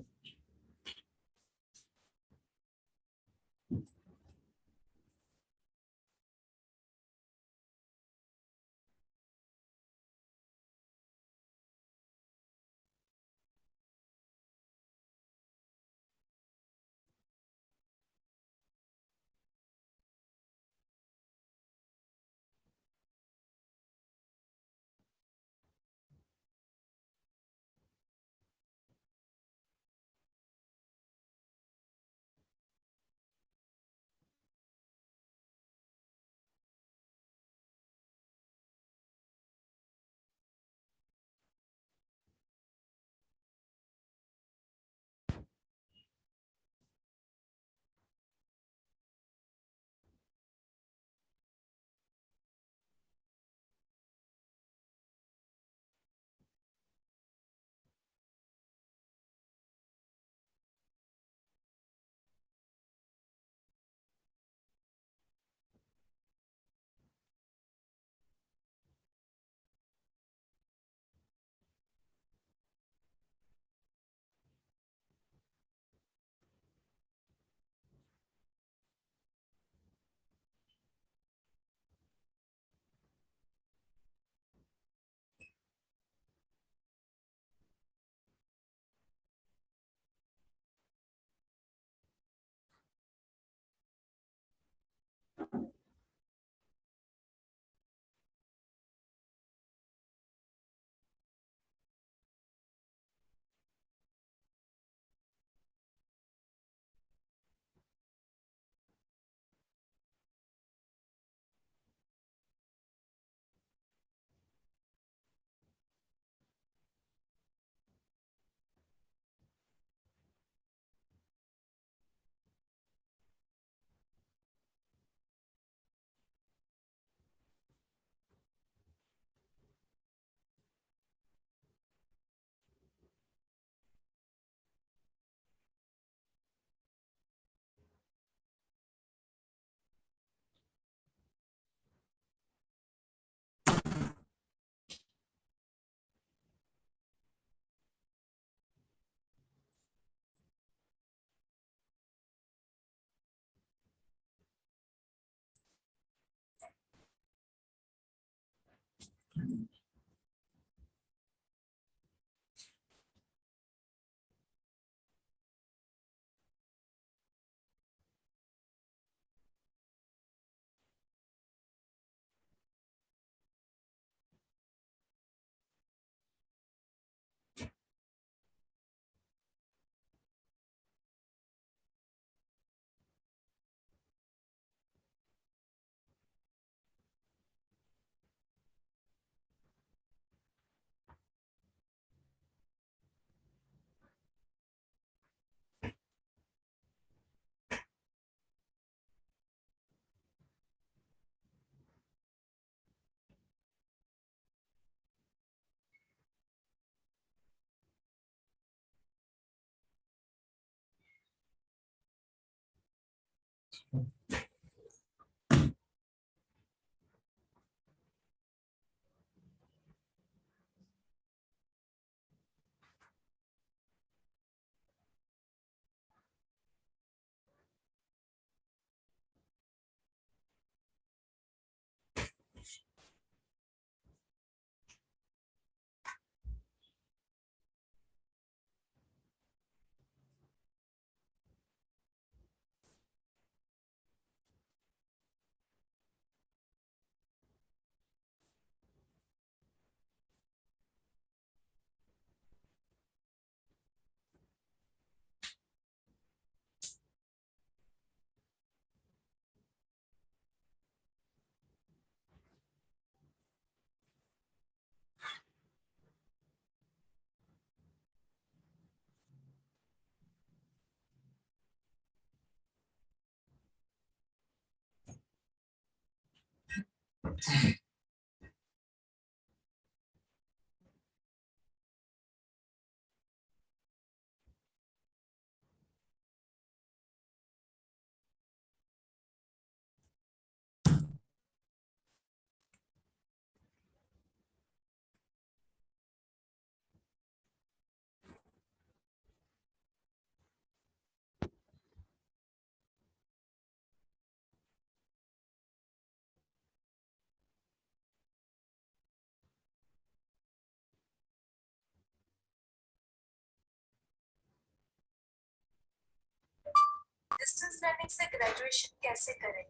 distance learning से graduation कैसे करें?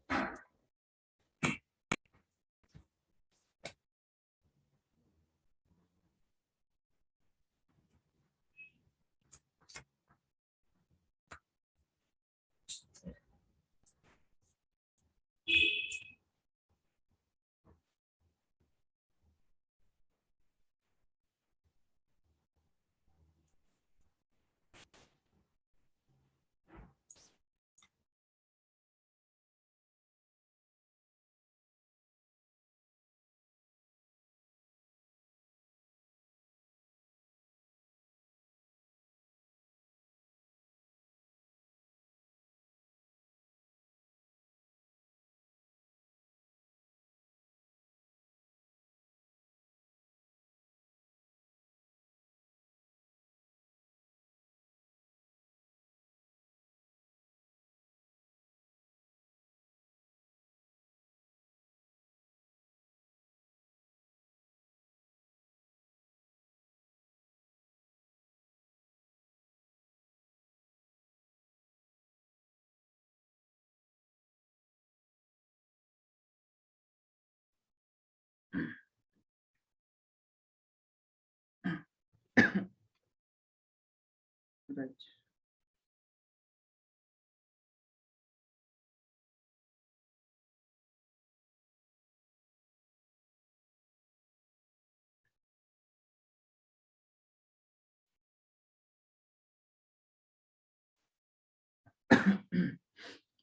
Right.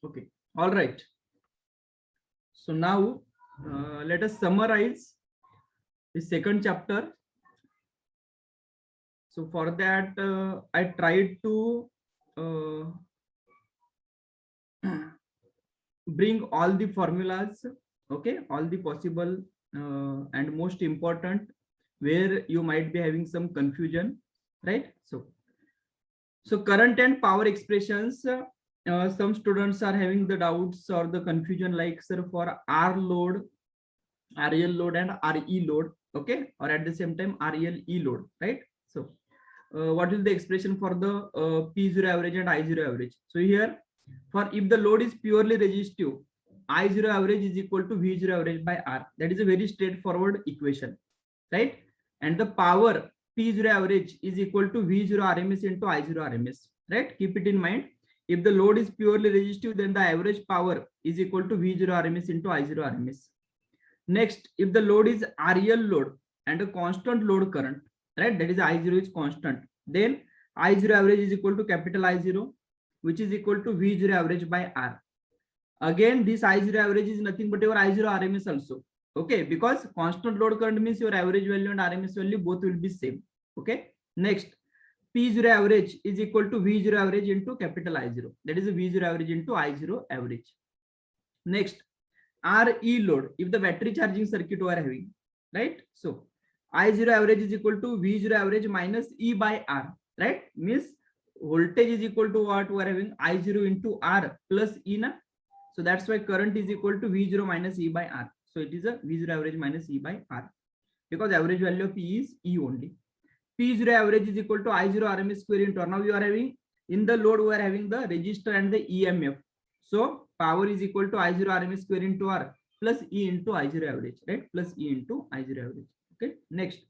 Okay, all right. So now let us summarize the second chapter. So for that, I tried to uh, bring all the formulas, okay, all the possible and most important where you might be having some confusion, right? So current and power expressions, some students are having the doubts or the confusion, like sir, for R load, RL load and RE load, okay, or at the same time REL E load, right? So what is the expression for the P0 average and I0 average? So here, for if the load is purely resistive, I0 average is equal to V0 average by R. That is a very straightforward equation, right? And the power P0 average is equal to V0 RMS into I0 RMS, right? Keep it in mind. If the load is purely resistive, then the average power is equal to V0 RMS into I0 RMS. Next, if the load is REL load and a constant load current, right, that is I0 is constant, then I0 average is equal to capital I0, which is equal to V0 average by R. Again, this I0 average is nothing but your I0 RMS also, okay, because constant load current means your average value and RMS value both will be same, okay. Next, P0 average is equal to V0 average into capital I0, that is a V0 average into I0 average. Next, RE load, if the battery charging circuit we are having, right? So I0 average is equal to V0 average minus E by R, right? Means voltage is equal to what we are having, I0 into R plus E na. So that's why current is equal to V0 minus E by R. So it is a V0 average minus E by R, because average value of E is E only. P0 average is equal to I0 RMS square into R. Now you are having, in the load we are having the resistor and the EMF. So power is equal to I0 RMS square into R plus E into I0 average, right? Plus E into I0 average. Okay. Next,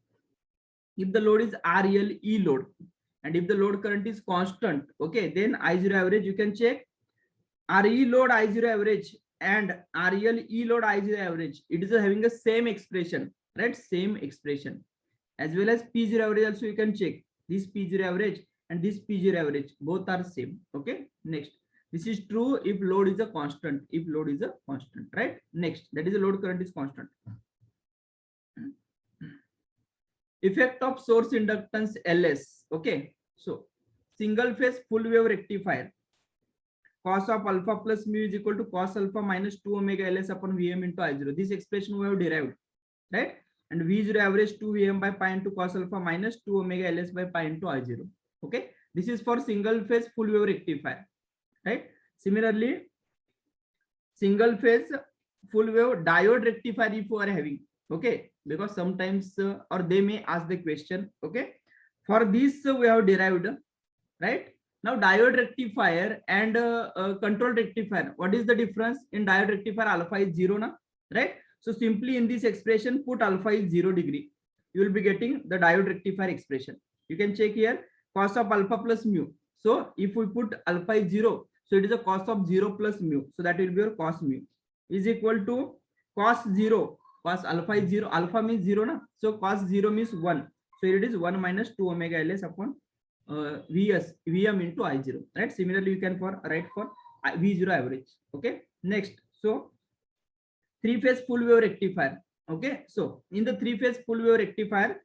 if the load is REL E load and if the load current is constant, okay, then I0 average you can check. RE load I0 average and REL E load I0 average, it is having the same expression, right? Same expression. As well as P0 average also you can check. This P0 average and this P0 average both are same. Okay. Next, this is true if load is a constant. If load is a constant, right? Next, that is the load current is constant. Effect of source inductance LS. Okay. So single phase full wave rectifier. Cos of alpha plus mu is equal to cos alpha minus 2 omega ls upon Vm into I0. This expression we have derived, right? And V0 average 2 Vm by pi into cos alpha minus 2 omega ls by pi into I0. Okay. This is for single phase full wave rectifier, right? Similarly, single phase full wave diode rectifier if you are having, okay, because sometimes or they may ask the question, okay. For this we have derived, right? Now diode rectifier and control rectifier, what is the difference? In diode rectifier alpha is 0 na, right? So simply in this expression put alpha is 0 degree, you will be getting the diode rectifier expression. You can check here cos of alpha plus mu. So if we put alpha is 0, so it is a cos of 0 plus mu, so that will be your cos mu is equal to cos 0, cos alpha is 0, alpha means 0 na, so cos 0 means 1, so it is 1 minus 2 omega ls upon Vm into I0, right? Similarly, you can write for V0 average. Okay. Next, so three-phase full wave rectifier. Okay. So in the three-phase full wave rectifier,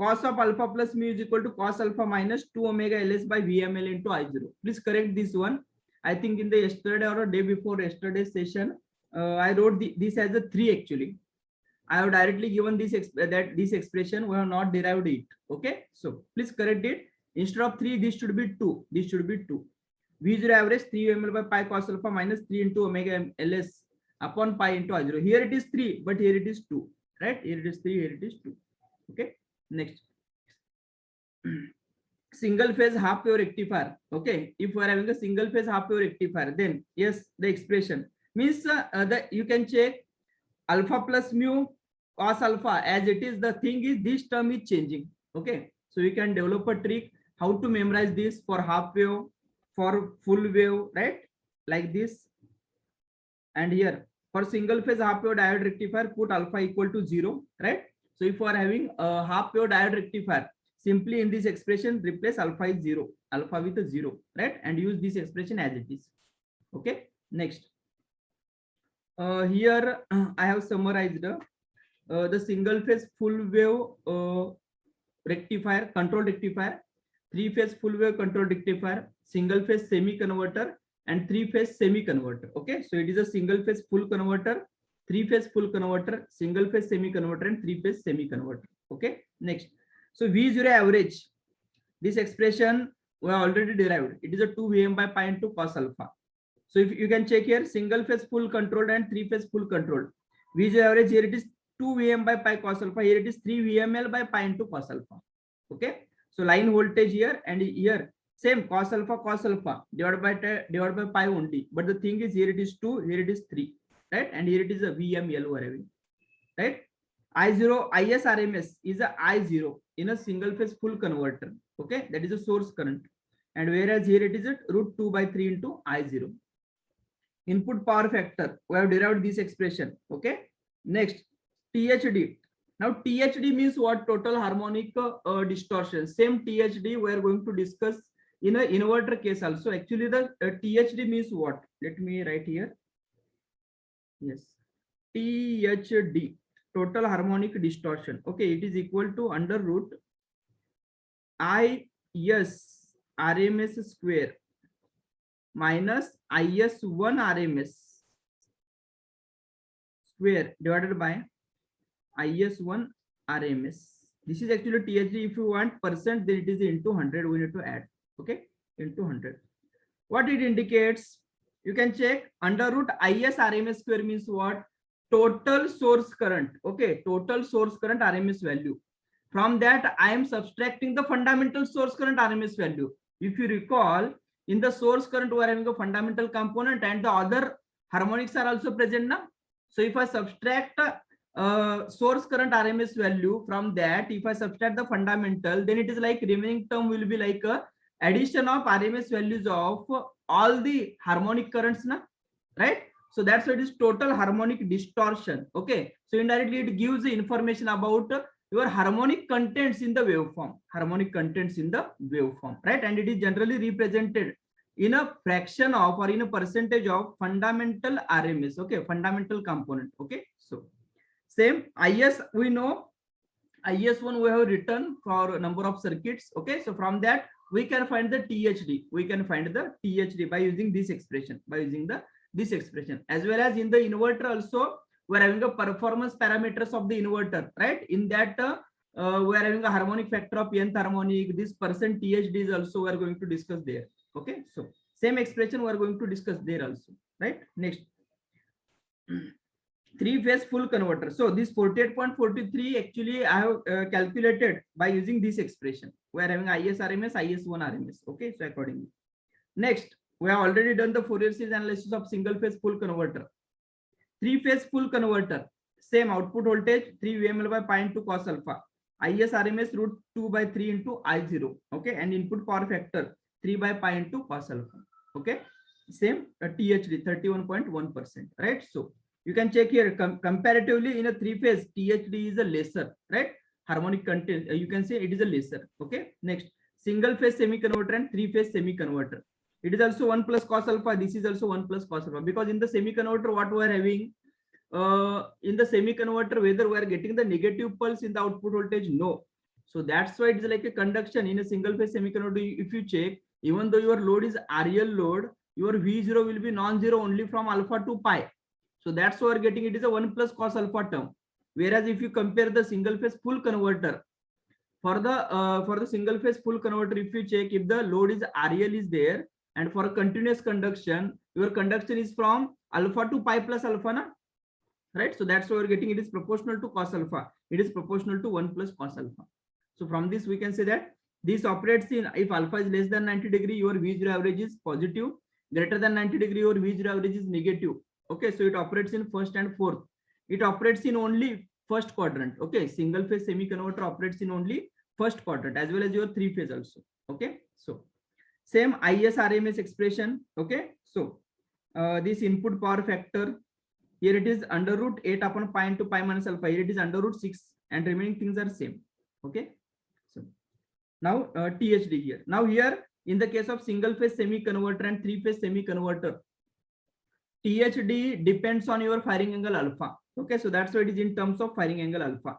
cos of alpha plus mu is equal to cos alpha minus 2 omega ls by VML into I0. Please correct this one. I think in the yesterday or a day before yesterday's session, I wrote this as a 3 actually. I have directly given this this expression. We have not derived it. Okay. So please correct it. Instead of 3, this should be 2. This should be 2. V0 average 3 ml by pi cos alpha minus 3 into omega ls upon pi into I0. Here it is 3, but here it is 2. Right? Here it is 3, here it is 2. Okay. Next. Single phase half wave rectifier. Okay. If we are having a single phase half wave rectifier, then yes, the expression means that you can check alpha plus mu cos alpha as it is. The thing is this term is changing. Okay. So you can develop a trick how to memorize this for half wave, for full wave, right? Like this. And here for single phase half wave diode rectifier, put alpha equal to 0, right? So if you are having a half wave diode rectifier, simply in this expression replace alpha is 0, alpha with a 0, right? And use this expression as it is. Okay. Next. Here I have summarized the single phase full wave rectifier, control rectifier, 3-phase full wave control rectifier, single phase semi converter, and 3-phase semi converter. Okay, so it is a single phase full converter, 3-phase full converter, single phase semi converter, and 3-phase semi converter. Okay. Next, so V0 average, this expression we have already derived. It is a 2 Vm by pi into cos alpha. So if you can check here, single phase full controlled and 3-phase full controlled, V0 average here it is 2 Vm by pi cos alpha. Here it is 3 VML by pi into cos alpha. Okay. So line voltage here and here same cos alpha divided by pi only. But the thing is here it is 2, here it is 3, right? And here it is a VML we're having, right? I0 IS RMS is a I0 in a single phase full converter. Okay, that is a source current. And whereas here it is at root 2 by 3 into I0. Input power factor, we have derived this expression. Okay, next THD. Now THD means what? Total harmonic distortion. Same THD we are going to discuss in an inverter case also. Actually the THD means what? Let me write here. Yes, THD, total harmonic distortion. Okay, it is equal to under root IS RMS square minus IS1 RMS square divided by IS1 RMS. This is actually THD. If you want percent, then it is into 100. We need to add. Okay, into 100. What it indicates? You can check under root IS RMS square means what? Total source current. Okay, total source current RMS value. From that, I am subtracting the fundamental source current RMS value. If you recall, in the source current, we are having a fundamental component and the other harmonics are also present now. So if I subtract source current RMS value from that, if I subtract the fundamental, then it is like remaining term will be like a addition of RMS values of all the harmonic currents now, right? So that's what is total harmonic distortion. Okay, so indirectly it gives the information about your harmonic contents in the waveform, right? And it is generally represented in a fraction of or in a percentage of fundamental RMS. Okay, fundamental component. Okay, so same IS we know, IS1 we have written for a number of circuits. Okay, so from that we can find the THD. We can find the THD by using this expression, this expression. As well as in the inverter also, we are having a performance parameters of the inverter, right? In that we are having a harmonic factor of nth harmonic. This percent THD is also we are going to discuss there. Okay, so same expression we are going to discuss there also, right? Next, 3-phase full converter. So this 48.43 actually I have calculated by using this expression. We are having IS RMS, IS1 RMS. Okay, so accordingly. Next, we have already done the Fourier series analysis of single phase full converter. 3-phase full converter, same output voltage 3 VML by pi into cos alpha. IS RMS root 2 by 3 into I0. Okay, and input power factor 3 by pi into cos alpha. Okay, same THD 31.1%, right? So you can check here comparatively in a 3-phase THD is a lesser, right? Harmonic content, you can say it is a lesser. Okay, next, single phase semi converter and 3-phase semi converter. It is also 1 plus cos alpha. This is also 1 plus cos alpha, because in the semi converter what we are having, in the semi converter, whether we are getting the negative pulse in the output voltage, no. So that's why it is like a conduction in a single phase semi converter. If you check, even though your load is RL load, your V0 will be non-zero only from alpha to pi. So that's why we're getting it is a 1 plus cos alpha term. Whereas if you compare the single phase full converter, for the single phase full converter, if you check, if the load is RL is there, and for a continuous conduction, your conduction is from alpha to pi plus alpha, na? Right? So that's why we're getting it is proportional to cos alpha. It is proportional to 1 plus cos alpha. So from this we can say that this operates in, if alpha is less than 90 degree, your V0 average is positive. Greater than 90 degree, your V0 average is negative. Okay, so it operates in first and fourth. It operates in only first quadrant. Okay, single phase semi converter operates in only first quadrant, as well as your 3-phase also. Okay, so same IS RMS expression. Okay, so this input power factor, here it is under root 8 upon pi into pi minus alpha. Here it is under root 6, and remaining things are same. Okay, so now THD here. Now here in the case of single phase semi converter and 3-phase semi converter, THD depends on your firing angle alpha. Okay, so that's why it is in terms of firing angle alpha.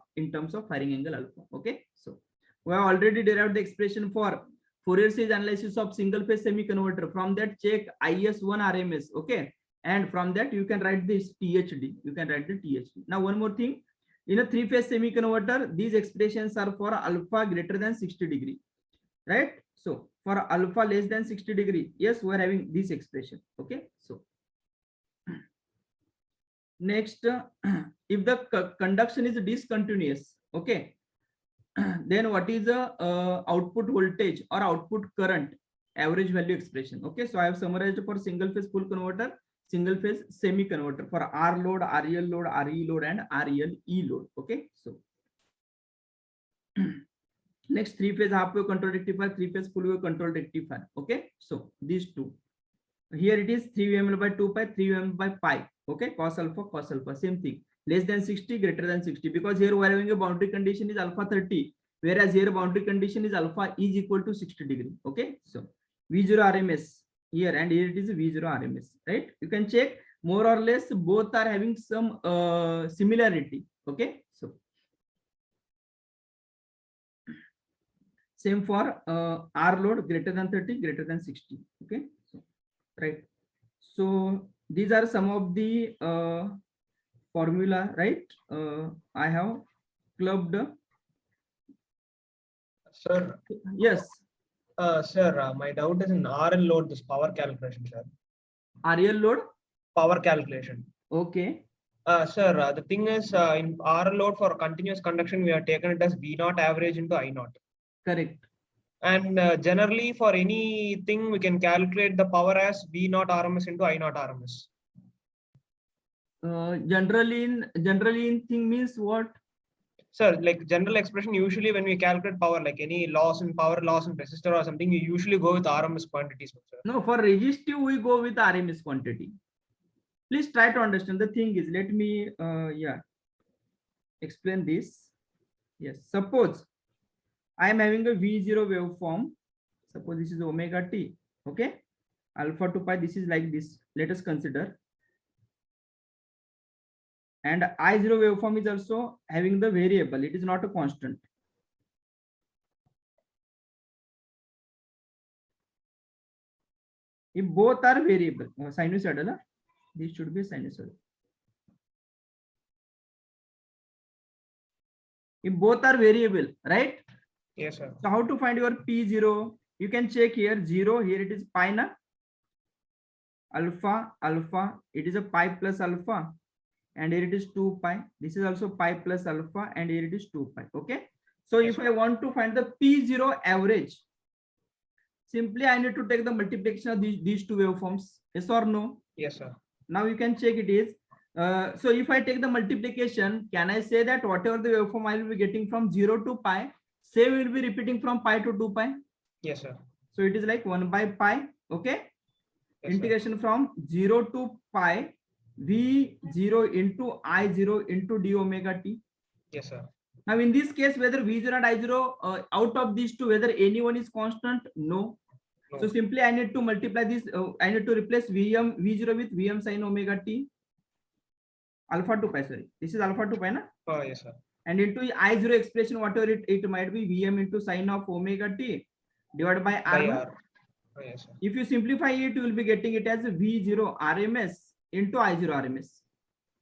Okay, so we have already derived the expression for Fourier series analysis of single phase semi converter. From that, check IS1 RMS. Okay, and from that you can write this THD. You can write the THD. Now one more thing, in a 3-phase semi converter, these expressions are for alpha greater than 60 degree, right? So for alpha less than 60 degree, yes, we are having this expression. Okay, so Next, if the conduction is discontinuous, okay, then what is the output voltage or output current average value expression? Okay, so I have summarized for single phase full converter, single phase semi converter for R load, REL load, RE load, and RELE load. Okay, so next, three phase half wave control rectifier, three phase full wave control rectifier. Okay, so these two. Here it is 3 VML by 2 pi, 3 VML by pi. Okay, cos alpha, same thing. Less than 60, greater than 60, because here we are having a boundary condition is alpha 30, whereas here boundary condition is alpha is equal to 60 degree. Okay, so V0 RMS here, and here it is V0 RMS, right? You can check more or less both are having some similarity. Okay, so same for R load greater than 30, greater than 60. Okay, so right. So these are some of the formula, right? I have clubbed. Sir, Yes, sir, my doubt is in RL load, this power calculation, sir. REL load. Power calculation. Okay. Sir, the thing is, in RL load for continuous conduction, we have taken it as V0 average into I0. Correct. And generally, for anything, we can calculate the power as V0 RMS into I0 RMS. Generally in thing means what? Sir, like general expression, usually when we calculate power, like any loss in power, loss in resistor or something, you usually go with RMS quantities. Sir. No, for resistive we go with RMS quantity. Please try to understand. The thing is, let me explain this. Yes, suppose I am having a V0 waveform. Suppose this is omega t. Okay, alpha to pi. This is like this. Let us consider. And I0 waveform is also having the variable. It is not a constant. If both are variable, sinusoidal, this should be sinusoidal. If both are variable, right? Yes, sir. So how to find your P0? You can check here 0. Here it is pi na. Alpha, it is a pi plus alpha. And here it is 2 pi. This is also pi plus alpha, and here it is 2 pi. Okay. So if I want to find the P0 average, simply I need to take the multiplication of these two waveforms. Yes or no? Yes, sir. Now you can check it is. So if I take the multiplication, can I say that whatever the waveform I will be getting from 0 to pi, same will be repeating from pi to 2 pi? Yes, sir. So it is like 1 by pi. Okay. Yes, integration sir. from 0 to pi V0 into I0 into d omega t. Yes, sir. Now in this case, whether V0 and I0 out of these two, whether any one is constant? No. No. So simply I need to multiply this. I need to replace V0 with Vm sin omega t. Alpha to pi, sorry. This is alpha to pi, na? Oh, yes, sir. And into I0 expression, whatever it might be, Vm into sin of omega t divided by R. By R. Oh, yes, sir. If you simplify it, you will be getting it as V0 RMS into I0 RMS.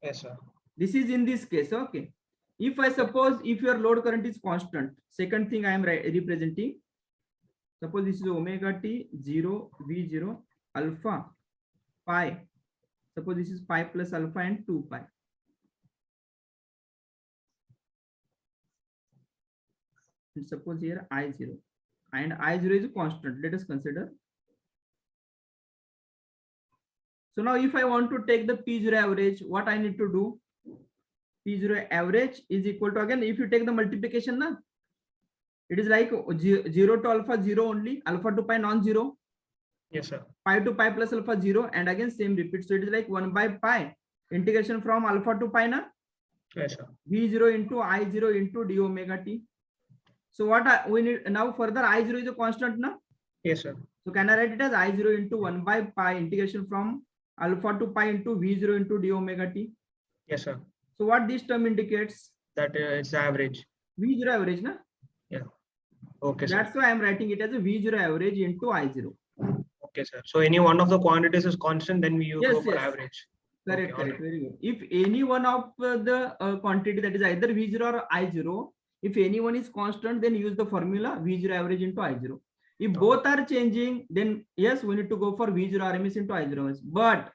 Yes, sir. This is in this case. Okay. If I suppose if your load current is constant, second thing I am representing, suppose this is omega t 0 V0 alpha pi. Suppose this is pi plus alpha and 2 pi. And suppose here I0, and I0 is a constant. Let us consider. So now if I want to take the P0 average, what I need to do? P0 average is equal to, again, if you take the multiplication, na, it is like 0 to alpha 0 only, alpha to pi non-zero. Yes, sir. Pi to pi plus alpha 0, and again same repeat. So it is like 1 by pi integration from alpha to pi, na? Yes, sir. V0 into I0 into d omega t. So what we need now further, I0 is a constant, na? Yes, sir. So can I write it as I0 into 1 by pi integration from alpha to pi into V0 into d omega t? Yes, sir. So what this term indicates? That it's the average. V0 average, na? Yeah. Okay, sir. That's why I am writing it as a V0 average into I0. Okay, sir. So any one of the quantities is constant, then we Yes, go for yes. average. Correct, Okay, correct. Very good. If any one of the quantity, that is either V0 or I0, if any one is constant, then use the formula V0 average into I0. If both are changing, then yes, we need to go for V0 RMS into I0 RMS. But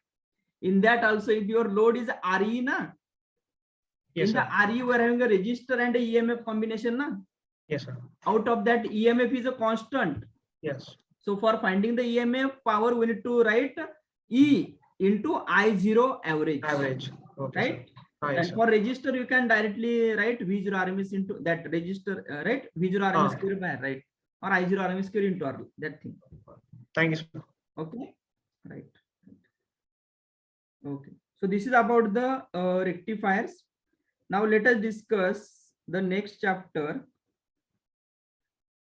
In that also, if your load is RE, na, Yes, in the sir. RE we are having a resistor and a EMF combination, na. Yes, sir. Out of that, EMF is a constant. Yes. So for finding the EMF power, we need to write E into I0 average. Average. Okay, Right? sir. Ah, yes, And sir. for register, you can directly write V0 RMS into that register, right? V0 RMS square by R, right? Or I0 RMS square into R, that thing. Thank you, sir. Okay, right. Okay, so this is about the rectifiers. Now let us discuss the next chapter,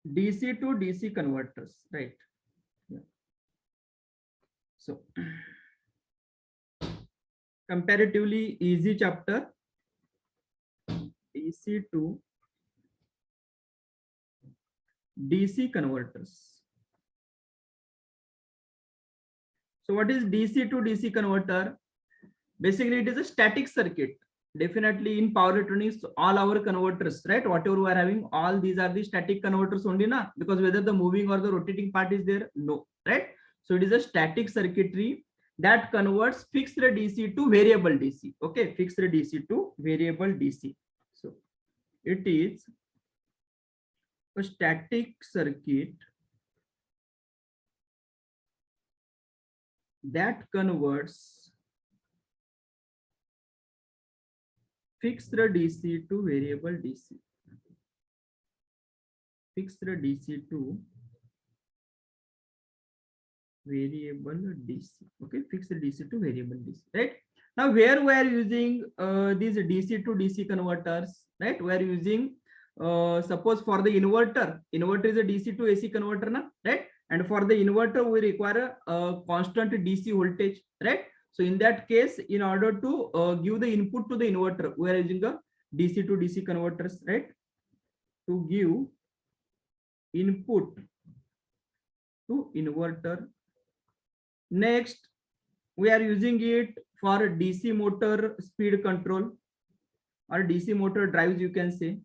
DC to DC converters, right? Yeah. So comparatively easy chapter, DC to DC converters. So what is DC to DC converter? Basically, it is a static circuit. Definitely in power electronics, all our converters, right? Whatever we are having, all these are the static converters only, na? Because whether the moving or the rotating part is there, no, right? So it is a static circuitry that converts fixed DC to variable DC. Okay, fixed DC to variable DC. So it is a static circuit that converts fixed DC to variable DC. Fixed DC to variable DC. Okay, fixed DC to variable DC. Right? Now, where we are using these DC to DC converters, right? We are using, suppose for the inverter is a DC to AC converter, na? Right? And for the inverter, we require a constant DC voltage, right? So in that case, in order to give the input to the inverter, we are using a DC to DC converters, right? To give input to inverter. Next, we are using it for DC motor speed control or DC motor drives, you can say.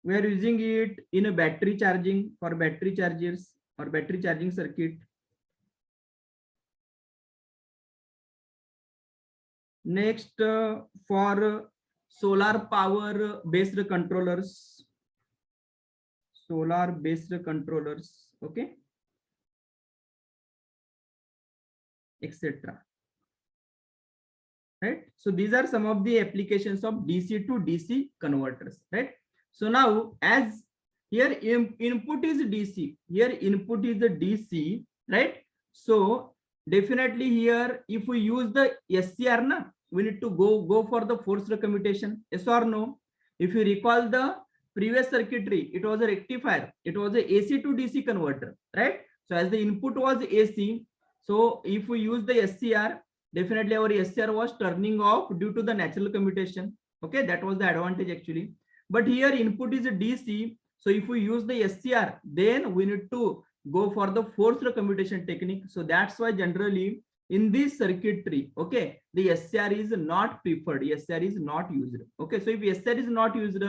We are using it in a battery charging for battery chargers or battery charging circuit. Next, for solar power based controllers, okay, etc. Right? So these are some of the applications of DC to DC converters, right? So now, as here input is DC, here input is the DC, right? So definitely here, if we use the SCR, na, we need to go for the forced commutation. Yes or no? If you recall the previous circuitry, it was a rectifier. It was a AC to DC converter, right? So as the input was AC, so if we use the SCR, definitely our SCR was turning off due to the natural commutation. Okay, that was the advantage actually. But here input is a DC. So if we use the SCR, then we need to go for the forced commutation technique. So that's why generally in this circuitry, okay, the SCR is not preferred. SCR is not used. Okay, so if SCR is not used,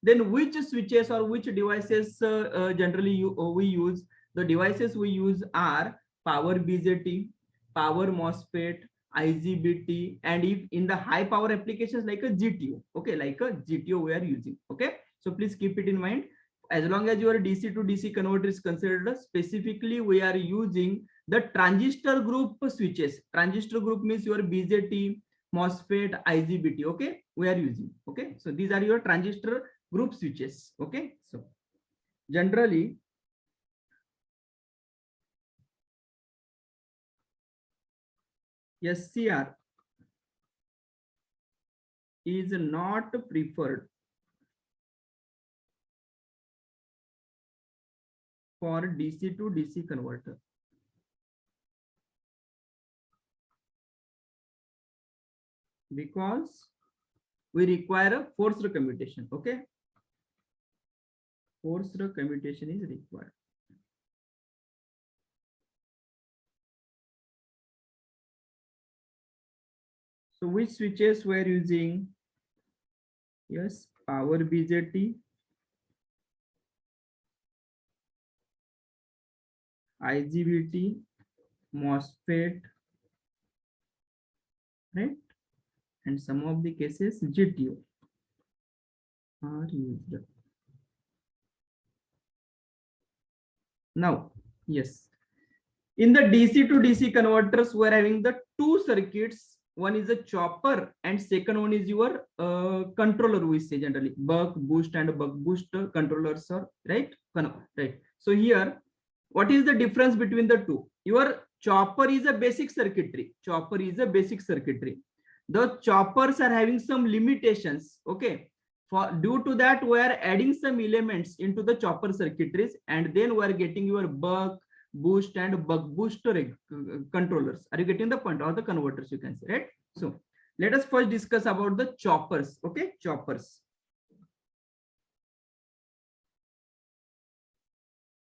then which switches or which devices generally we use? The devices we use are power BJT, power MOSFET, IGBT, and if in the high power applications like a GTO, okay, like a GTO we are using. Okay, so please keep it in mind. As long as your DC to DC converter is considered, specifically we are using the transistor group switches. Transistor group means your BJT, MOSFET, IGBT. Okay, we are using. Okay, so these are your transistor group switches. Okay, so generally SCR is not preferred for DC to DC converter. Because we require a forced commutation. Okay, forced commutation is required. So which switches we are using? Yes, power BJT, IGBT, MOSFET, right? And some of the cases GTO are used. Now, yes, in the DC to DC converters, we're having the two circuits. One is a chopper and second one is your controller, we say generally buck boost and buck boost controllers are right. Right. So here, what is the difference between the two? Your chopper is a basic circuitry. Chopper is a basic circuitry. The choppers are having some limitations. Okay. For due to that, we are adding some elements into the chopper circuitries, and then we are getting your buck boost and buck boost controllers. Are you getting the point? Or the converters, you can say, right? So let us first discuss about the choppers. Okay, choppers.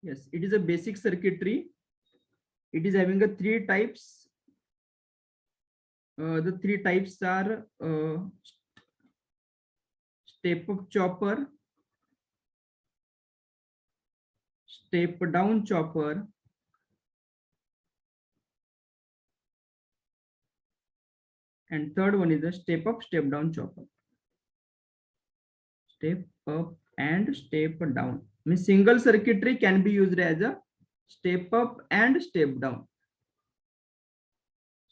Yes, it is a basic circuitry. It is having a three types. The three types are step up chopper, step down chopper, and third one is a step up, step down chopper. Step up and step down. Means single circuitry can be used as a step up and step down.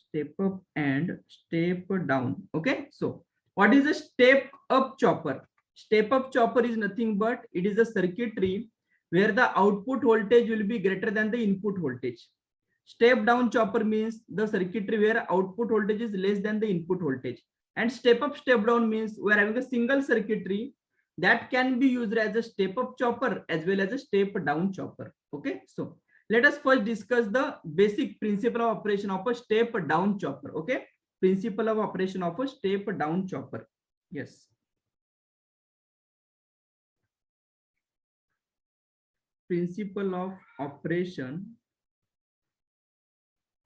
Step up and step down. Okay. So what is a step up chopper? Step up chopper is nothing but it is a circuitry where the output voltage will be greater than the input voltage. Step down chopper means the circuitry where output voltage is less than the input voltage. And step up, step down means we are having a single circuitry that can be used as a step up chopper as well as a step down chopper. Okay, so let us first discuss the basic principle of operation of a step down chopper. Okay, principle of operation of a step down chopper. Yes. Principle of operation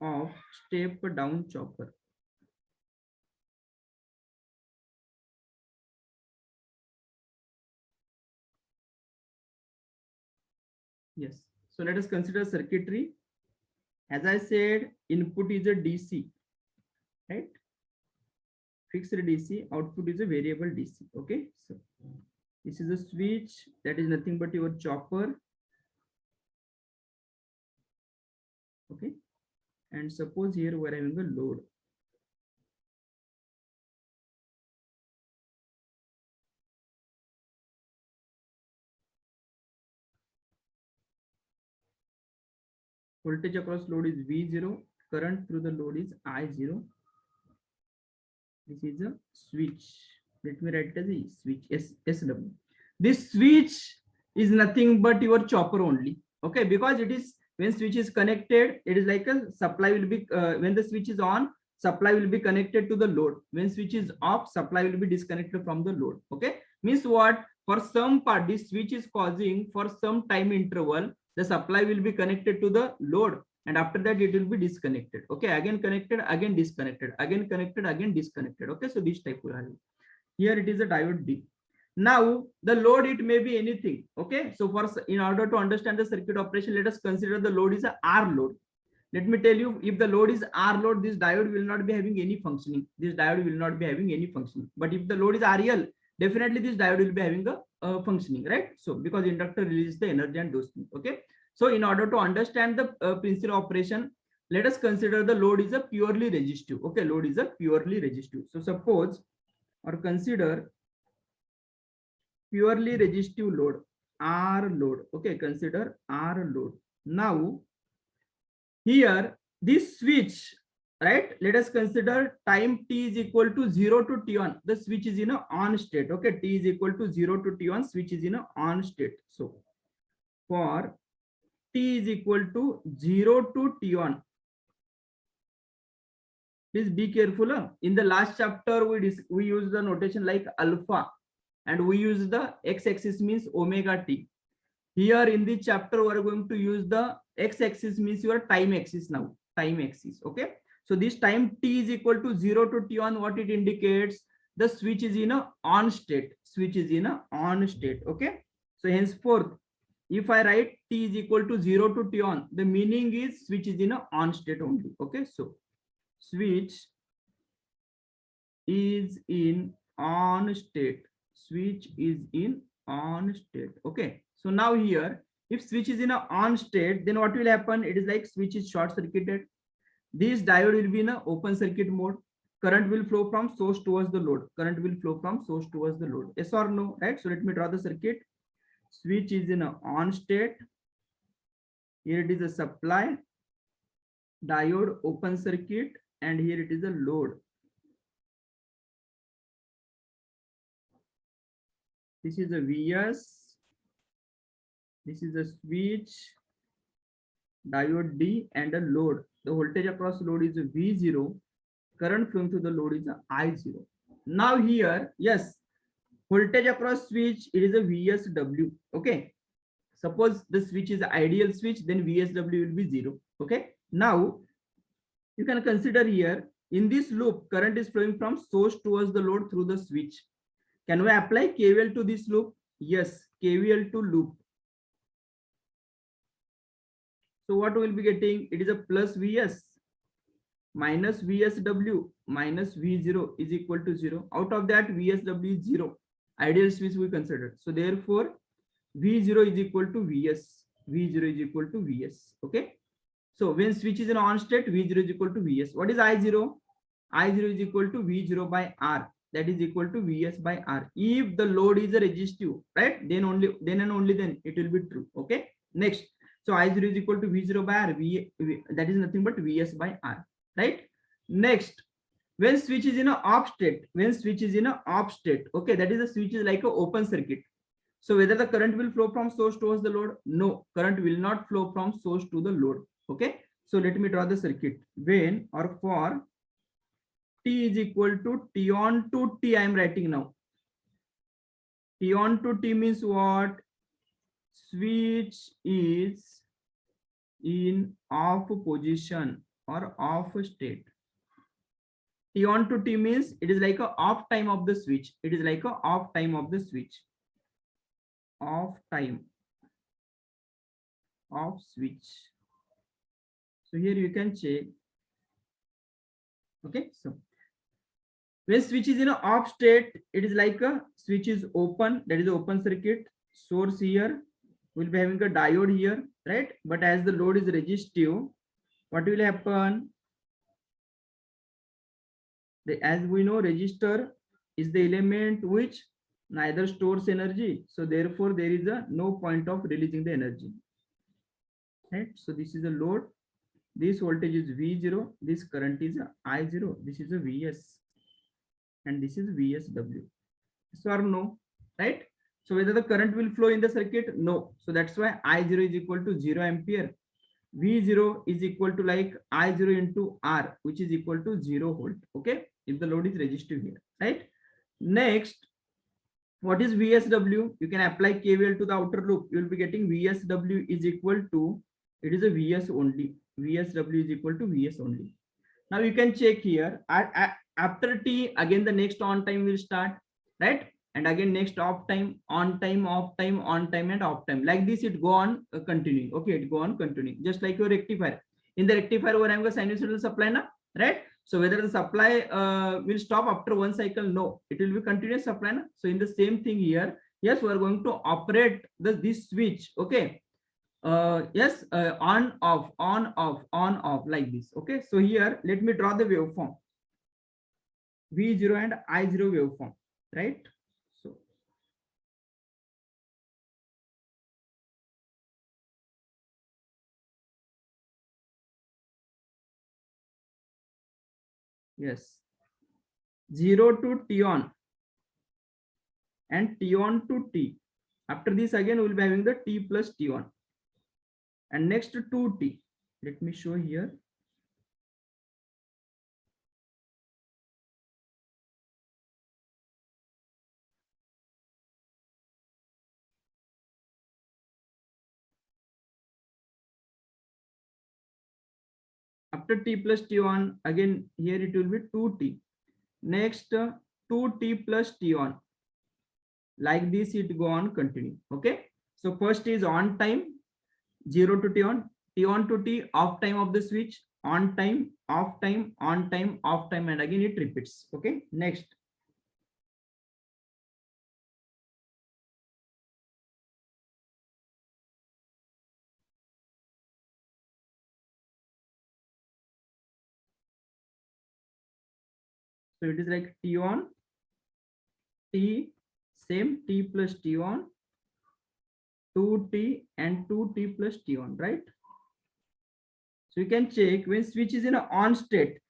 of step down chopper. Yes. So let us consider circuitry. As I said, input is a DC, right? Fixed DC, output is a variable DC. Okay. So this is a switch that is nothing but your chopper. Okay. And suppose here we're having a load. Voltage across load is V0. Current through the load is I0. This is a switch. Let me write it as a switch, SW. This switch is nothing but your chopper only. Okay, because it is when switch is connected, it is like a supply will be when the switch is on, supply will be connected to the load. When switch is off, supply will be disconnected from the load. Okay, means what? For some part, this switch is causing for some time interval, the supply will be connected to the load, and after that it will be disconnected. Okay, again connected, again disconnected, again connected, again disconnected. Okay, so this type will happen. Here it is a diode D. Now the load, it may be anything. Okay, so for in order to understand the circuit operation, let us consider the load is a R load. Let me tell you, if the load is R load, this diode will not be having any functioning. This diode will not be having any functioning. But if the load is RL, definitely this diode will be having a functioning, right? So because inductor releases the energy and those things. Okay, so in order to understand the principle of operation, let us consider the load is a purely resistive. Okay, load is a purely resistive. So suppose or consider purely resistive load, R load. Okay, consider R load. Now here this switch, right? Let us consider time t is equal to 0 to t1. The switch is in a on state. Okay, t is equal to 0 to t1, switch is in a on state. So for t is equal to 0 to t1, please be careful. In the last chapter we use the notation like alpha, and we use the x-axis means omega t. Here in this chapter we are going to use the x-axis means your time axis now, time axis. Okay, so this time t is equal to 0 to t1, what it indicates? The switch is in a on state. Switch is in a on state. Okay, so henceforth if I write t is equal to 0 to t1, the meaning is switch is in a on state only. Okay, so switch is in on state. Switch is in on state. Okay. So now here, if switch is in a on state, then what will happen? It is like switch is short circuited. This diode will be in a open circuit mode. Current will flow from source towards the load. Current will flow from source towards the load. Yes or no? Right. So let me draw the circuit. Switch is in a on state. Here it is a supply. Diode open circuit, and here it is a load. This is a VS. This is a switch, diode D, and a load. The voltage across load is a V0. Current flowing through the load is a I0. Now here, yes, voltage across switch, it is a VSW. Okay. Suppose the switch is an ideal switch, then VSW will be 0. Okay. Now you can consider here, in this loop, current is flowing from source towards the load through the switch. Can we apply KVL to this loop? Yes, KVL to loop. So what we will be getting? It is a plus VS minus VSW minus V0 is equal to 0. Out of that, VSW is 0. Ideal switch we considered. So therefore, V0 is equal to VS. V0 is equal to VS. Okay. So when switch is in on state, V0 is equal to VS. What is I0? I0 is equal to V0 by R. That is equal to VS by R. If the load is a resistive, right? Then and only then it will be true. Okay. Next. So I0 is equal to V0 by R. That is nothing but VS by R. Right. Next. When switch is in an off state, okay, that is the switch is like an open circuit. So whether the current will flow from source towards the load? No, current will not flow from source to the load. Okay. So let me draw the circuit. When or for T is equal to T on to T, I am writing now. T on to T means what? Switch is in off position or off state. T on to T means it is like a off time of the switch. It is like a off time of the switch. Off time of switch. So here you can check. Okay. So when switch is in an off state, it is like a switch is open. That is the open circuit. Source here will be having a diode here, right? But as the load is resistive, what will happen? As we know, resistor is the element which neither stores energy. So therefore, there is no point of releasing the energy. Right? So this is a load. This voltage is V0. This current is I0. This is a VS. And this is VSW. So or no, right? So whether the current will flow in the circuit? No. So that's why I0 is equal to 0 ampere. V0 is equal to like I0 into R, which is equal to 0 volt. Okay. If the load is resistive here, right? Next, what is VSW? You can apply KVL to the outer loop. You will be getting VSW is equal to, it is a VS only. VSW is equal to VS only. Now you can check here. After T, again the next on time will start, right? And again next off time, on time, off time, on time, and off time. Like this, it go on continuing. Okay, it go on continuing. Just like your rectifier. In the rectifier, we're having a sinusoidal supply now, right? So whether the supply will stop after one cycle? No, it will be continuous supply now. So in the same thing here, yes, we are going to operate this switch. Okay. Yes, on off like this. Okay. So here, let me draw the waveform. V0 and I0 waveform, right? So yes, 0 to T on and T on to T. After this, again, we will be having the T plus T on. And next to 2T. Let me show here. After T plus T on, again, here it will be 2T. Next, 2T plus T on. Like this, it go on continue. Okay. So first is on time, 0 to T on to T, off time of the switch, on time, off time, on time, off time, and again it repeats. Okay, next. So it is like T on, T, same T plus T on, 2T and 2T plus T on, right? So you can check when switch is in a on state,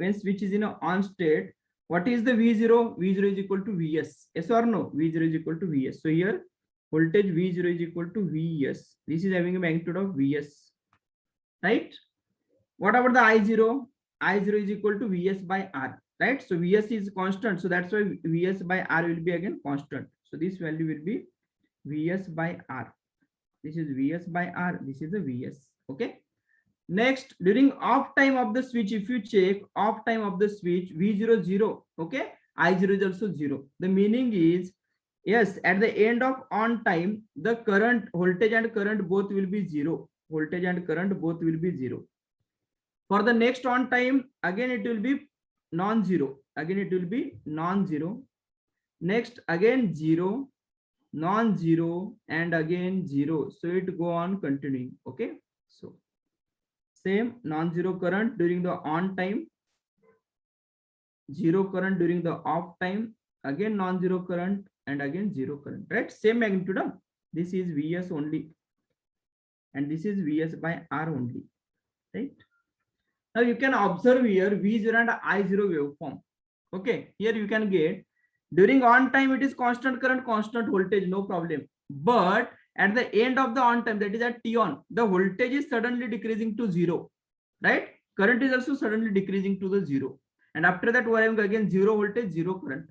what is the V0? V0 is equal to Vs. Yes or no? V0 is equal to Vs. So here voltage V0 is equal to Vs. This is having a magnitude of Vs, right? What about the I0? I0 is equal to Vs by R, right? So Vs is constant. So that's why Vs by R will be again constant. So this value will be Vs by R. This is Vs by R. This is the Vs. Okay. Next, during off time of the switch, if you check off time of the switch, V0 0. Okay. I0 is also 0. The meaning is, yes, at the end of on time, the current, voltage and current both will be 0. Voltage and current both will be 0. For the next on time, again it will be non-zero. Again it will be non-zero. Next, again 0, non-zero, and again 0. So it go on continuing. Okay. So same non-zero current during the on time, 0 current during the off time, again non-zero current, and again 0 current, right? Same magnitude. This is Vs only, and this is Vs by R only, right? Now you can observe here V0 and I0 waveform. Okay, here you can get during on time it is constant current, constant voltage, no problem. But at the end of the on time, that is at T on, the voltage is suddenly decreasing to 0, right? Current is also suddenly decreasing to the 0. And after that, we are having again 0 voltage, 0 current.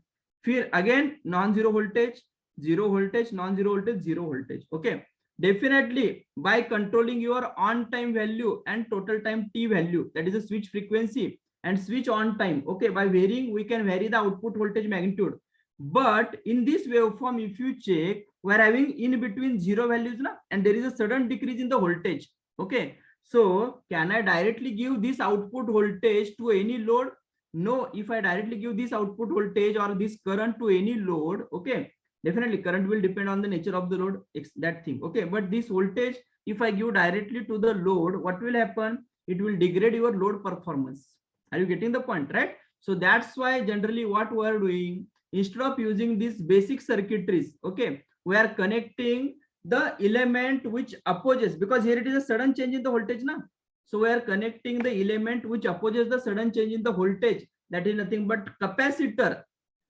Here again non-zero voltage, 0 voltage, non-zero voltage, 0 voltage. Okay. Definitely by controlling your on time value and total time T value, that is a switch frequency and switch on time. Okay, by varying, we can vary the output voltage magnitude. But in this waveform, if you check, we are having in between 0 values na, and there is a sudden decrease in the voltage. Okay, so can I directly give this output voltage to any load? No. If I directly give this output voltage or this current to any load, okay, definitely current will depend on the nature of the load, that thing. Okay, but this voltage, if I give directly to the load, what will happen? It will degrade your load performance. Are you getting the point, right? So that's why generally what we are doing, instead of using these basic circuitries, okay, we are connecting the element which opposes, because here it is a sudden change in the voltage now. So we are connecting the element which opposes the sudden change in the voltage, that is nothing but capacitor,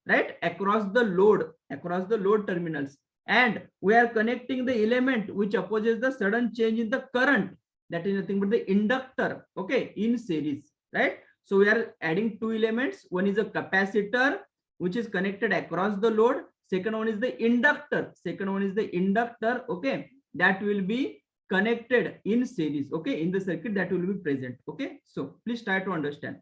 right, across the load terminals. And we are connecting the element which opposes the sudden change in the current, that is nothing but the inductor, okay, in series, right? So we are adding two elements. One is a capacitor which is connected across the load. Second one is the inductor. Okay, that will be connected in series, okay, in the circuit that will be present. Okay, so please try to understand.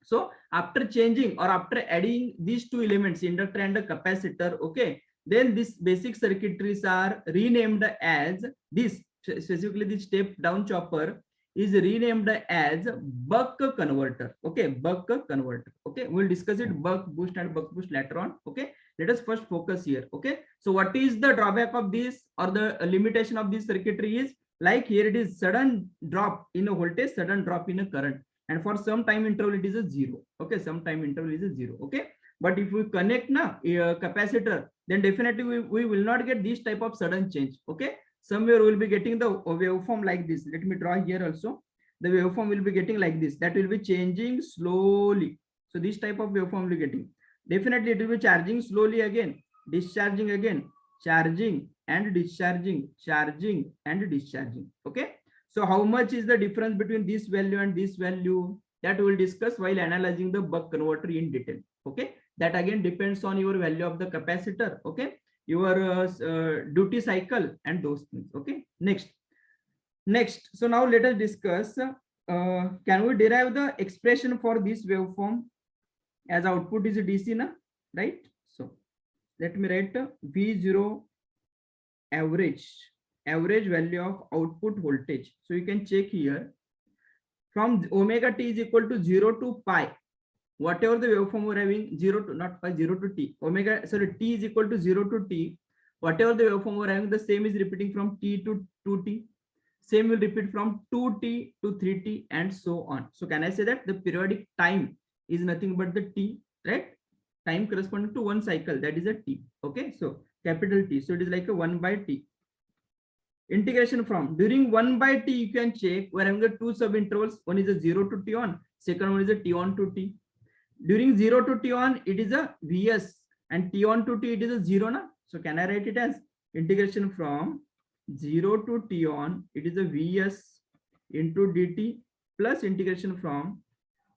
So after changing or after adding these two elements, inductor and the capacitor, okay, then this basic circuitries are renamed as this, specifically the step down chopper is renamed as buck converter. Okay, buck converter. Okay, we'll discuss it buck boost and buck boost later on. Okay, let us first focus here. Okay, so what is the drawback of this or the limitation of this circuitry is, like here it is sudden drop in a voltage, sudden drop in a current, and for some time interval it is a 0. Okay, some time interval is a 0. Okay, but if we connect na capacitor, then definitely we will not get this type of sudden change. Okay, somewhere we will be getting the waveform like this. Let me draw here also. The waveform will be getting like this, that will be changing slowly. So this type of waveform will be getting, definitely it will be charging slowly, again discharging, again charging and discharging, charging and discharging. Okay, so how much is the difference between this value and this value, that we will discuss while analyzing the buck converter in detail. Okay, that again depends on your value of the capacitor, okay, your duty cycle and those things. Okay, next, so now let us discuss, can we derive the expression for this waveform, as output is a DC na, right? So let me write V0 average value of output voltage. So you can check here, from omega t is equal to 0 to pi, whatever the waveform we're having, 0 to not pi, 0 to t, omega, sorry, t is equal to 0 to t, whatever the waveform we're having, the same is repeating from t to 2t, same will repeat from 2t to 3t and so on. So can I say that the periodic time is nothing but the t, right? Time corresponding to one cycle, that is a t. Okay, so capital T, so it is like a 1 by t. Integration from, during 1 by t you can check, we're having the two sub intervals, one is a 0 to t on, second one is a t on to t. During 0 to t on it is a vs, and t on to t it is a 0 na. So can I write it as integration from 0 to t on, it is a vs into dt, plus integration from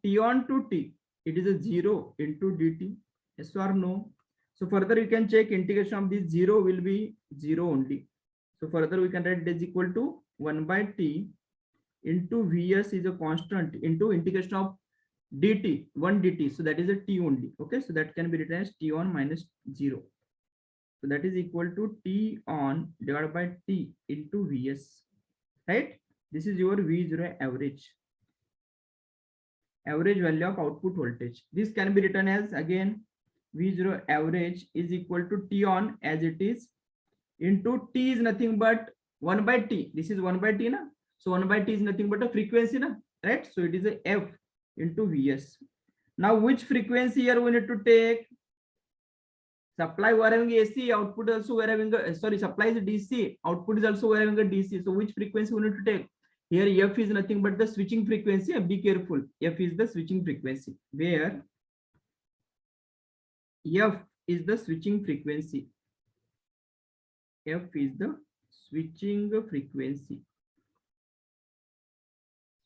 t on to t, it is a 0 into dt. Yes or no? So further you can check, integration of this 0 will be 0 only. So further we can write it is equal to 1 by t into vs is a constant into integration of dt, 1 dt, so that is a t only. Okay, so that can be written as t on minus 0. So that is equal to t on divided by t into vs, right? This is your v0 average value of output voltage. This can be written as again v0 average is equal to t on as it is into t is nothing but 1 by t. This is 1 by t na, so 1 by t is nothing but a frequency na, right? So it is a f into vs. Now which frequency here we need to take? Supply we are having AC, output also we are having a, sorry, supply is DC, output is also we are having a DC. So which frequency we need to take? Here f is nothing but the switching frequency. Be careful, f is the switching frequency, where f is the switching frequency. F is the switching frequency.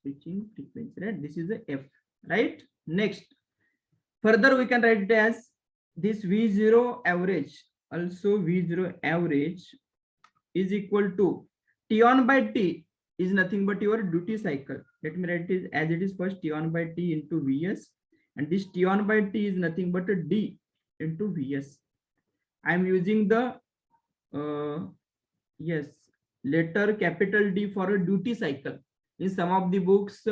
Switching frequency, right? This is the f, right? Next, further we can write it as this v0 average, also v0 average is equal to t on by t is nothing but your duty cycle. Let me write it as it is first, t on by t into vs, and this t on by t is nothing but a d into vs. I am using the yes, letter capital D for a duty cycle. In some of the books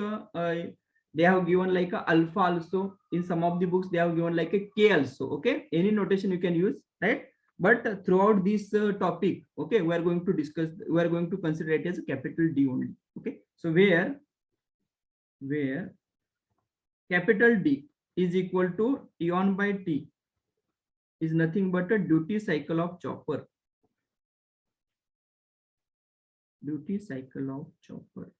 they have given like a alpha also, in some of the books they have given like a k also. Okay, any notation you can use, right? But throughout this topic, okay, we are going to discuss, we are going to consider it as a capital D only. Okay, so where capital D is equal to t on by t is nothing but a duty cycle of chopper. Duty cycle of chopper,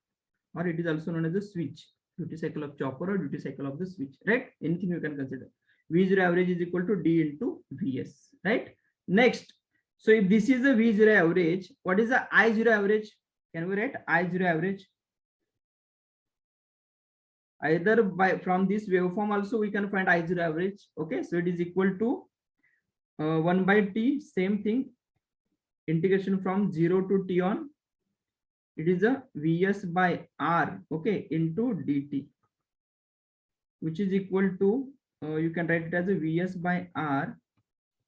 or it is also known as a switch. Duty cycle of chopper or duty cycle of the switch, right? Anything you can consider. V0 average is equal to D into Vs, right? Next, so if this is the V0 average, what is the I0 average? Can we write I0 average? Either by from this waveform also we can find I0 average. Okay, so it is equal to 1 by t, same thing, integration from 0 to t on, it is a Vs by R, okay, into dt, which is equal to you can write it as a Vs by R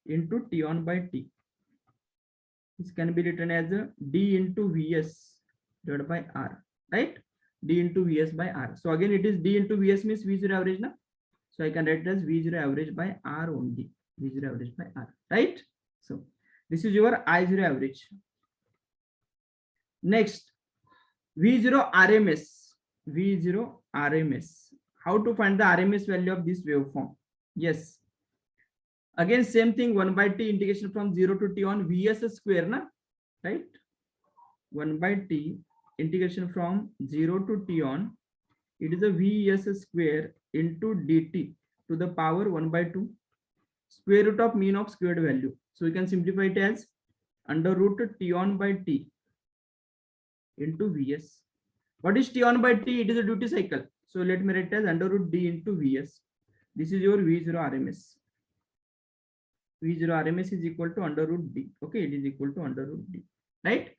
into t on by t. This can be written as a d into Vs divided by R, right? D into Vs by R. So again it is d into Vs means V0 average na, so I can write it as V0 average by R only, V0 average by R, right? So this is your I0 average. Next, V0 RMS. V0 RMS. How to find the RMS value of this waveform? Yes. Again, same thing, 1 by t integration from 0 to t on Vs square, na? Right? 1 by t integration from 0 to t on, it is a Vs square into dt to the power 1 by 2, square root of mean of squared value. So we can simplify it as under root t on by t into Vs. What is t on by t? It is a duty cycle. So let me write as under root d into Vs. This is your V0 RMS. V0 RMS is equal to under root d. Okay, it is equal to under root d. Right?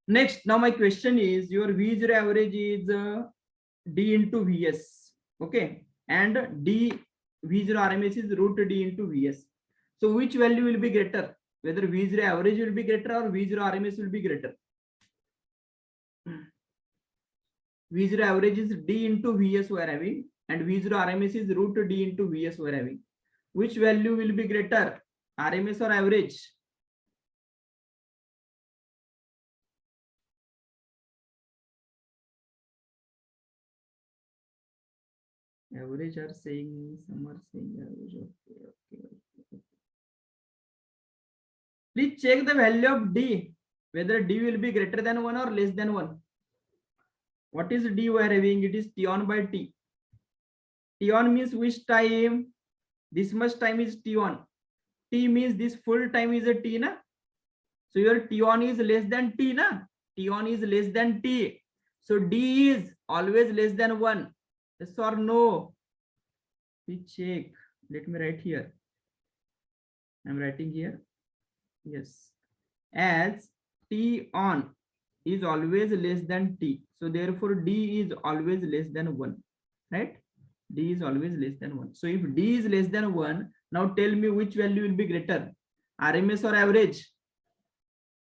Next, now my question is your V0 average is d into Vs. Okay, and d V0 RMS is root d into Vs. So which value will be greater? Whether V0 average will be greater or V0 RMS will be greater? V0 average is D into Vs we are having, and V0 RMS is root D into Vs we are having. Which value will be greater, RMS or average? Average are saying, some are saying average. Okay. Please check the value of D, whether D will be greater than 1 or less than 1. What is D we are having? It is T on by T. T on means which time? This much time is T on. T means this full time is a T, na? So your T on is less than T, na? T on is less than T. So D is always less than 1. Yes or no? Please check. Let me write here. I'm writing here. Yes. As T on is always less than T. So therefore D is always less than 1. Right? D is always less than 1. So if D is less than 1, now tell me which value will be greater, RMS or average?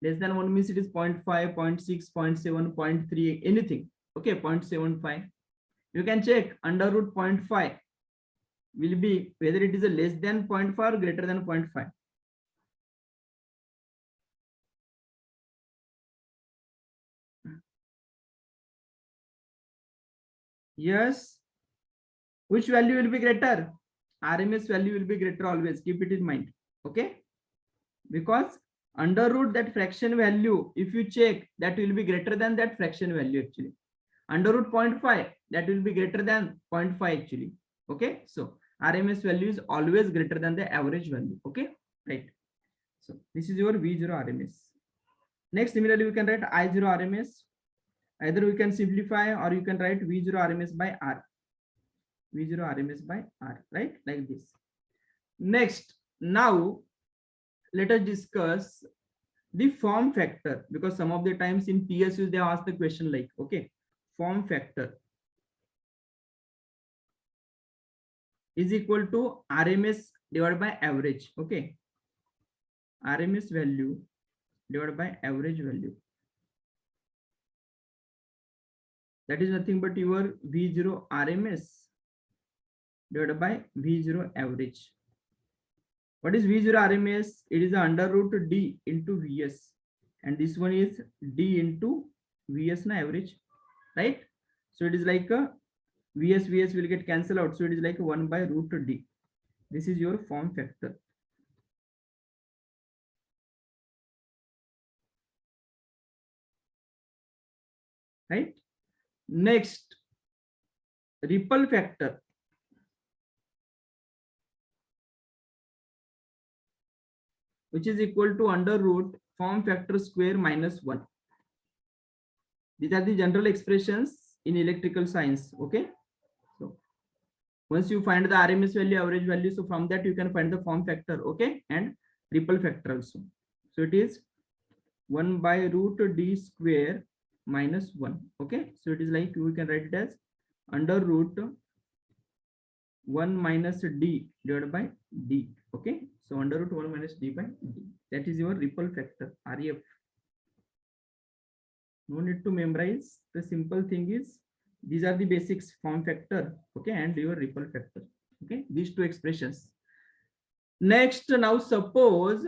Less than 1 means it is 0.5, 0.6, 0.7, 0.3, anything. Okay, 0.75. You can check under root 0.5 will be whether it is a less than 0.5 or greater than 0.5. Yes. Which value will be greater? RMS value will be greater always. Keep it in mind. Okay. Because under root that fraction value, if you check, that will be greater than that fraction value actually. Under root 0.5, that will be greater than 0.5 actually. Okay. So RMS value is always greater than the average value. Okay. Right. So this is your V0 RMS. Next, similarly, we can write I0 RMS. Either we can simplify or you can write V0 RMS by R. V0 RMS by R, right? Like this. Next, now let us discuss the form factor, because some of the times in PSUs they ask the question like, okay, form factor is equal to RMS divided by average. Okay, RMS value divided by average value. That is nothing but your V0 RMS divided by V0 average. What is V0 RMS? It is under root D into Vs, and this one is D into Vs na average, right? So it is like a Vs will get cancelled out, so it is like 1 by root D. This is your form factor. Right? Next, ripple factor. Which is equal to under root form factor square minus 1. These are the general expressions in electrical science. Okay. So once you find the RMS value, average value, so from that you can find the form factor. Okay. And ripple factor also. So it is 1 by root D square minus 1. Okay. So it is like we can write it as under root 1 minus D divided by D. Okay. So under root 1 minus D by D. That is your ripple factor, RF. No need to memorize. The simple thing is these are the basics, form factor. Okay. And your ripple factor. Okay. These two expressions. Next, now suppose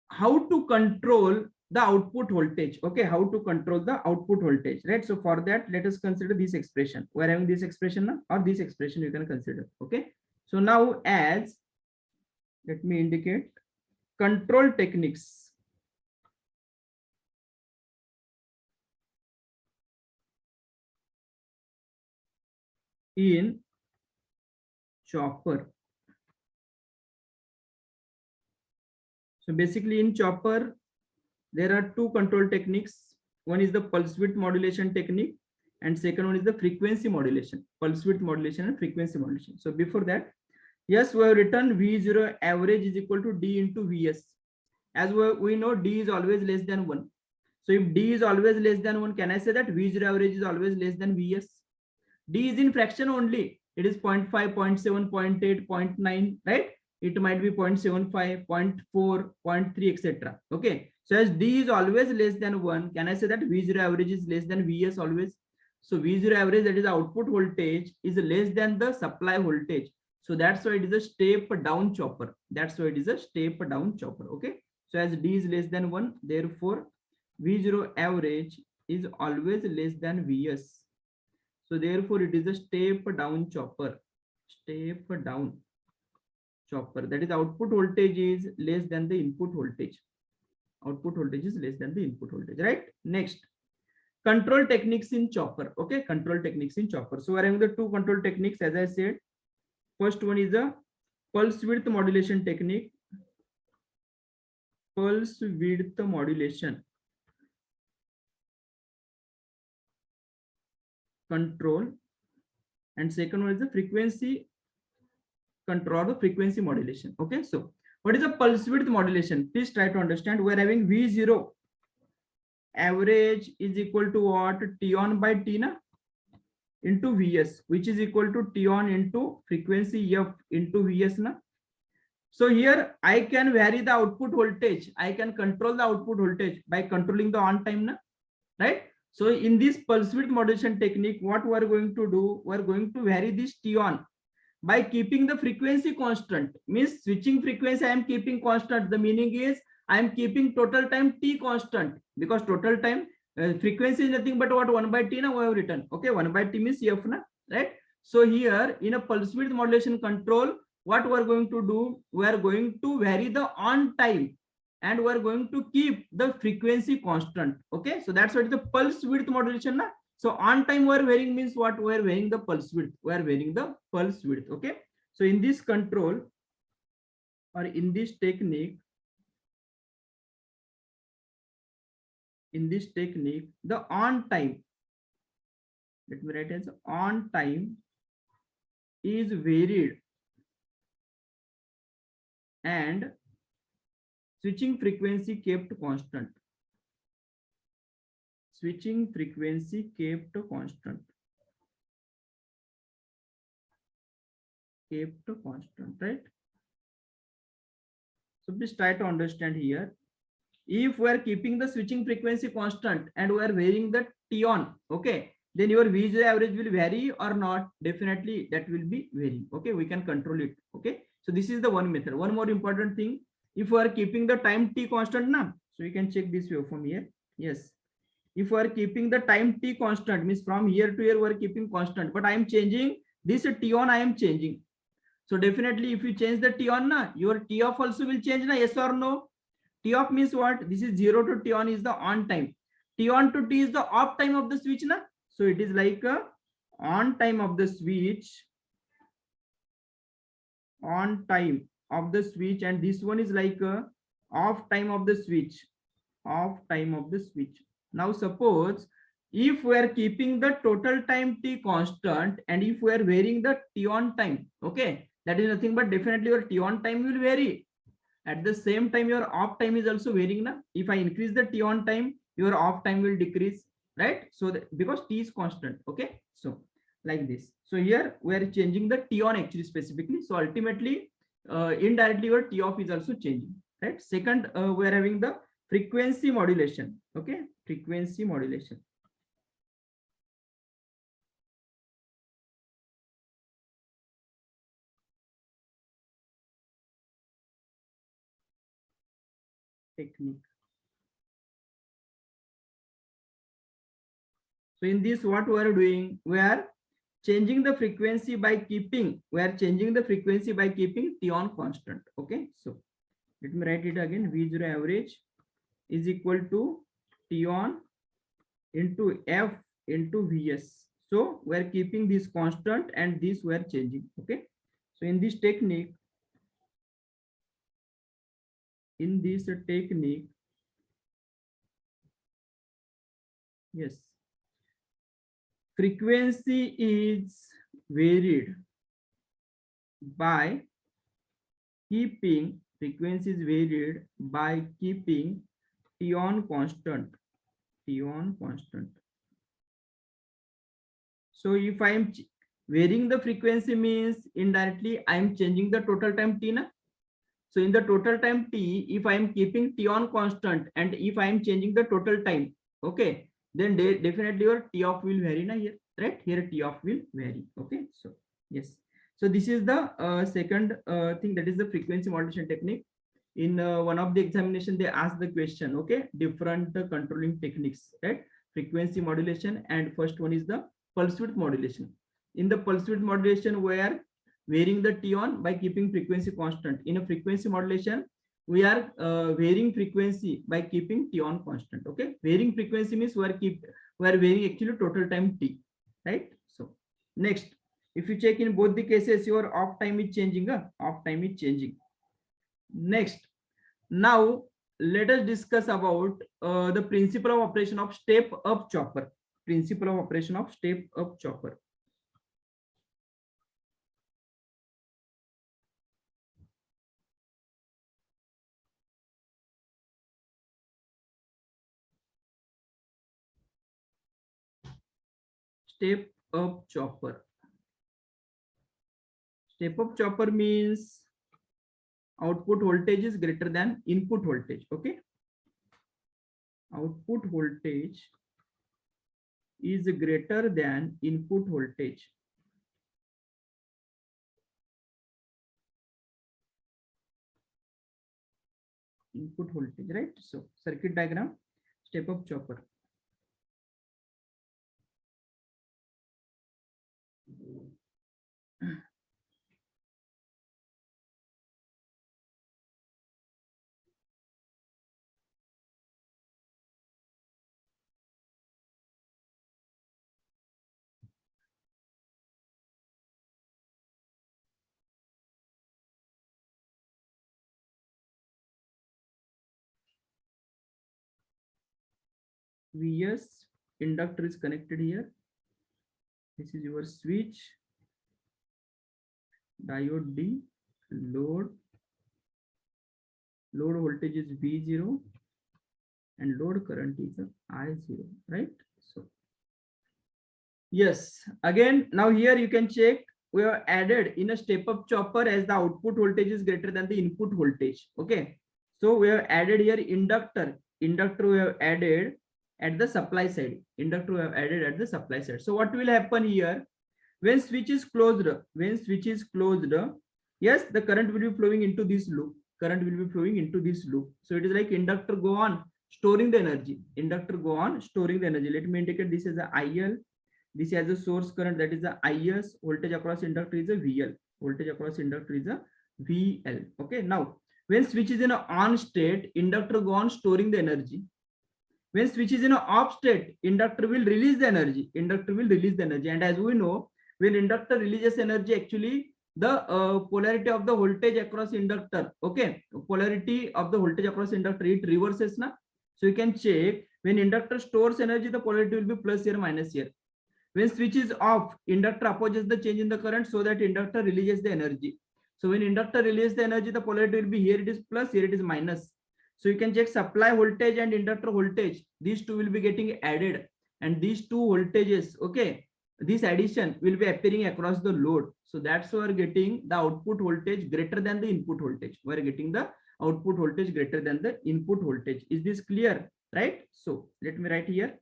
how to control the output voltage. Okay. How to control the output voltage, right? So for that, let us consider this expression. We're having this expression or this expression you can consider. Okay. So now as, let me indicate control techniques. In chopper. So basically in chopper, there are two control techniques. One is the pulse width modulation technique and second one is the frequency modulation, pulse width modulation and frequency modulation. So before that, yes, we have written V0 average is equal to D into Vs. As we know, D is always less than 1. So if D is always less than 1, can I say that V0 average is always less than Vs? D is in fraction only. It is 0.5, 0.7, 0.8, 0.9, right? it might be 0.75, 0.4, 0.3, etc. Okay. So as D is always less than 1, can I say that V0 average is less than Vs always? So V0 average, that is output voltage, is less than the supply voltage. So that's why it is a step down chopper. That's why it is a step down chopper. Okay. So as D is less than 1, therefore V0 average is always less than Vs. So therefore it is a step down chopper. Step down chopper. That is output voltage is less than the input voltage. Output voltage is less than the input voltage, right? Next, control techniques in chopper. Okay, control techniques in chopper. So we're having the two control techniques, as I said. First one is a pulse width modulation technique. Pulse width modulation control, and second one is the frequency control, the frequency modulation. Okay, so what is a pulse width modulation? Please try to understand. We're having V0 average is equal to what? T on by T na into Vs, which is equal to T on into frequency F into Vs na. So here I can vary the output voltage. I can control the output voltage by controlling the on time na, right? So in this pulse width modulation technique, what we are going to do? We are going to vary this T on by keeping the frequency constant. Means switching frequency I am keeping constant. The meaning is I am keeping total time T constant, because total time frequency is nothing but what? 1 by T na we have written. Okay, 1 by T means F na, right? So here in a pulse width modulation control, what we are going to do? We are going to vary the on time and we are going to keep the frequency constant. Okay, so that's what is the pulse width modulation na. So on time we are varying means what? We are varying the pulse width. We are varying the pulse width. Okay. So in this control or in this technique, the on time, let me write as on time is varied and switching frequency kept constant. Switching frequency kept constant. Kept constant, right? So please try to understand here. If we are keeping the switching frequency constant and we are varying the T on, okay, then your V0 average will vary or not? Definitely that will be varying. Okay, we can control it. Okay, so this is the one method. One more important thing, if we are keeping the time T constant now, so you can check this waveform here. Yes, if we are keeping the time T constant, means from here to here we are keeping constant, but I am changing this T on, I am changing. So definitely if you change the T on na, your T off also will change na, yes or no? T off means what? This is 0 to T on is the on time. T on to T is the off time of the switch na. So it is like a on time of the switch. On time of the switch, and this one is like a off time of the switch. Off time of the switch. Now suppose if we are keeping the total time T constant and if we are varying the T on time, okay, that is nothing but definitely your T on time will vary. At the same time, your off time is also varying na. If I increase the T on time, your off time will decrease, right? So because T is constant, okay? So like this. So here we are changing the T on actually specifically. So ultimately, indirectly your T off is also changing, right? Second, we are having the frequency modulation, okay? Frequency modulation. Technique. So in this, what we are doing, we are changing the frequency by keeping, T on constant. Okay, so let me write it again. V0 average is equal to T on into F into Vs. So we are keeping this constant and this we are changing. Okay, so in this technique, yes, frequency is varied by keeping T on constant. So if I am varying the frequency means indirectly I am changing the total time T na. So in the total time t, if I am keeping t on constant and if I am changing the total time, okay, then definitely your t off will vary na here, right? Here t off will vary. Okay, so yes. So this is the second thing, that is the frequency modulation technique. In one of the examination, they ask the question, okay, different controlling techniques, right? Frequency modulation, and first one is the pulse width modulation. In the pulse width modulation, we are varying the t on by keeping frequency constant. In a frequency modulation, we are varying frequency by keeping t on constant. Okay, varying frequency means we are varying actually total time t, right? So next, if you check in both the cases, your off time is changing. Off time is changing. Next, now let us discuss about the principle of operation of step up chopper. Principle of operation of step up chopper. Step up chopper. Step up chopper means output voltage is greater than input voltage. Okay, output voltage is greater than input voltage. Input voltage, right? So circuit diagram, step up chopper. Vs inductor is connected here. This is your switch, diode D, load voltage is V0 and load current is I0, right? So yes, again, now here you can check, we have added in a step up chopper as the output voltage is greater than the input voltage. Okay, so we have added here inductor we have added at the supply side. Inductor we have added at the supply side. So what will happen here, when switch is closed, yes, the current will be flowing into this loop. Current will be flowing into this loop. So it is like inductor go on storing the energy. Inductor go on storing the energy. Let me indicate this as a IL. This has a source current, that is the IS. Voltage across inductor is a VL. Voltage across inductor is a VL. Okay. Now, when switch is in an on state, inductor go on storing the energy. When switch is in an off state, inductor will release the energy. And as we know, when inductor releases energy, actually the polarity of the voltage across inductor, okay, polarity of the voltage across inductor, it reverses na. So you can check, when inductor stores energy, the polarity will be plus here, minus here. When switch is off, inductor opposes the change in the current so that inductor releases the energy. So when inductor releases the energy, the polarity will be here it is plus, here it is minus. So you can check supply voltage and inductor voltage. These two will be getting added, and these two voltages, okay, this addition will be appearing across the load. So that's why we're getting the output voltage greater than the input voltage. We're getting the output voltage greater than the input voltage. Is this clear? Right? So let me write here.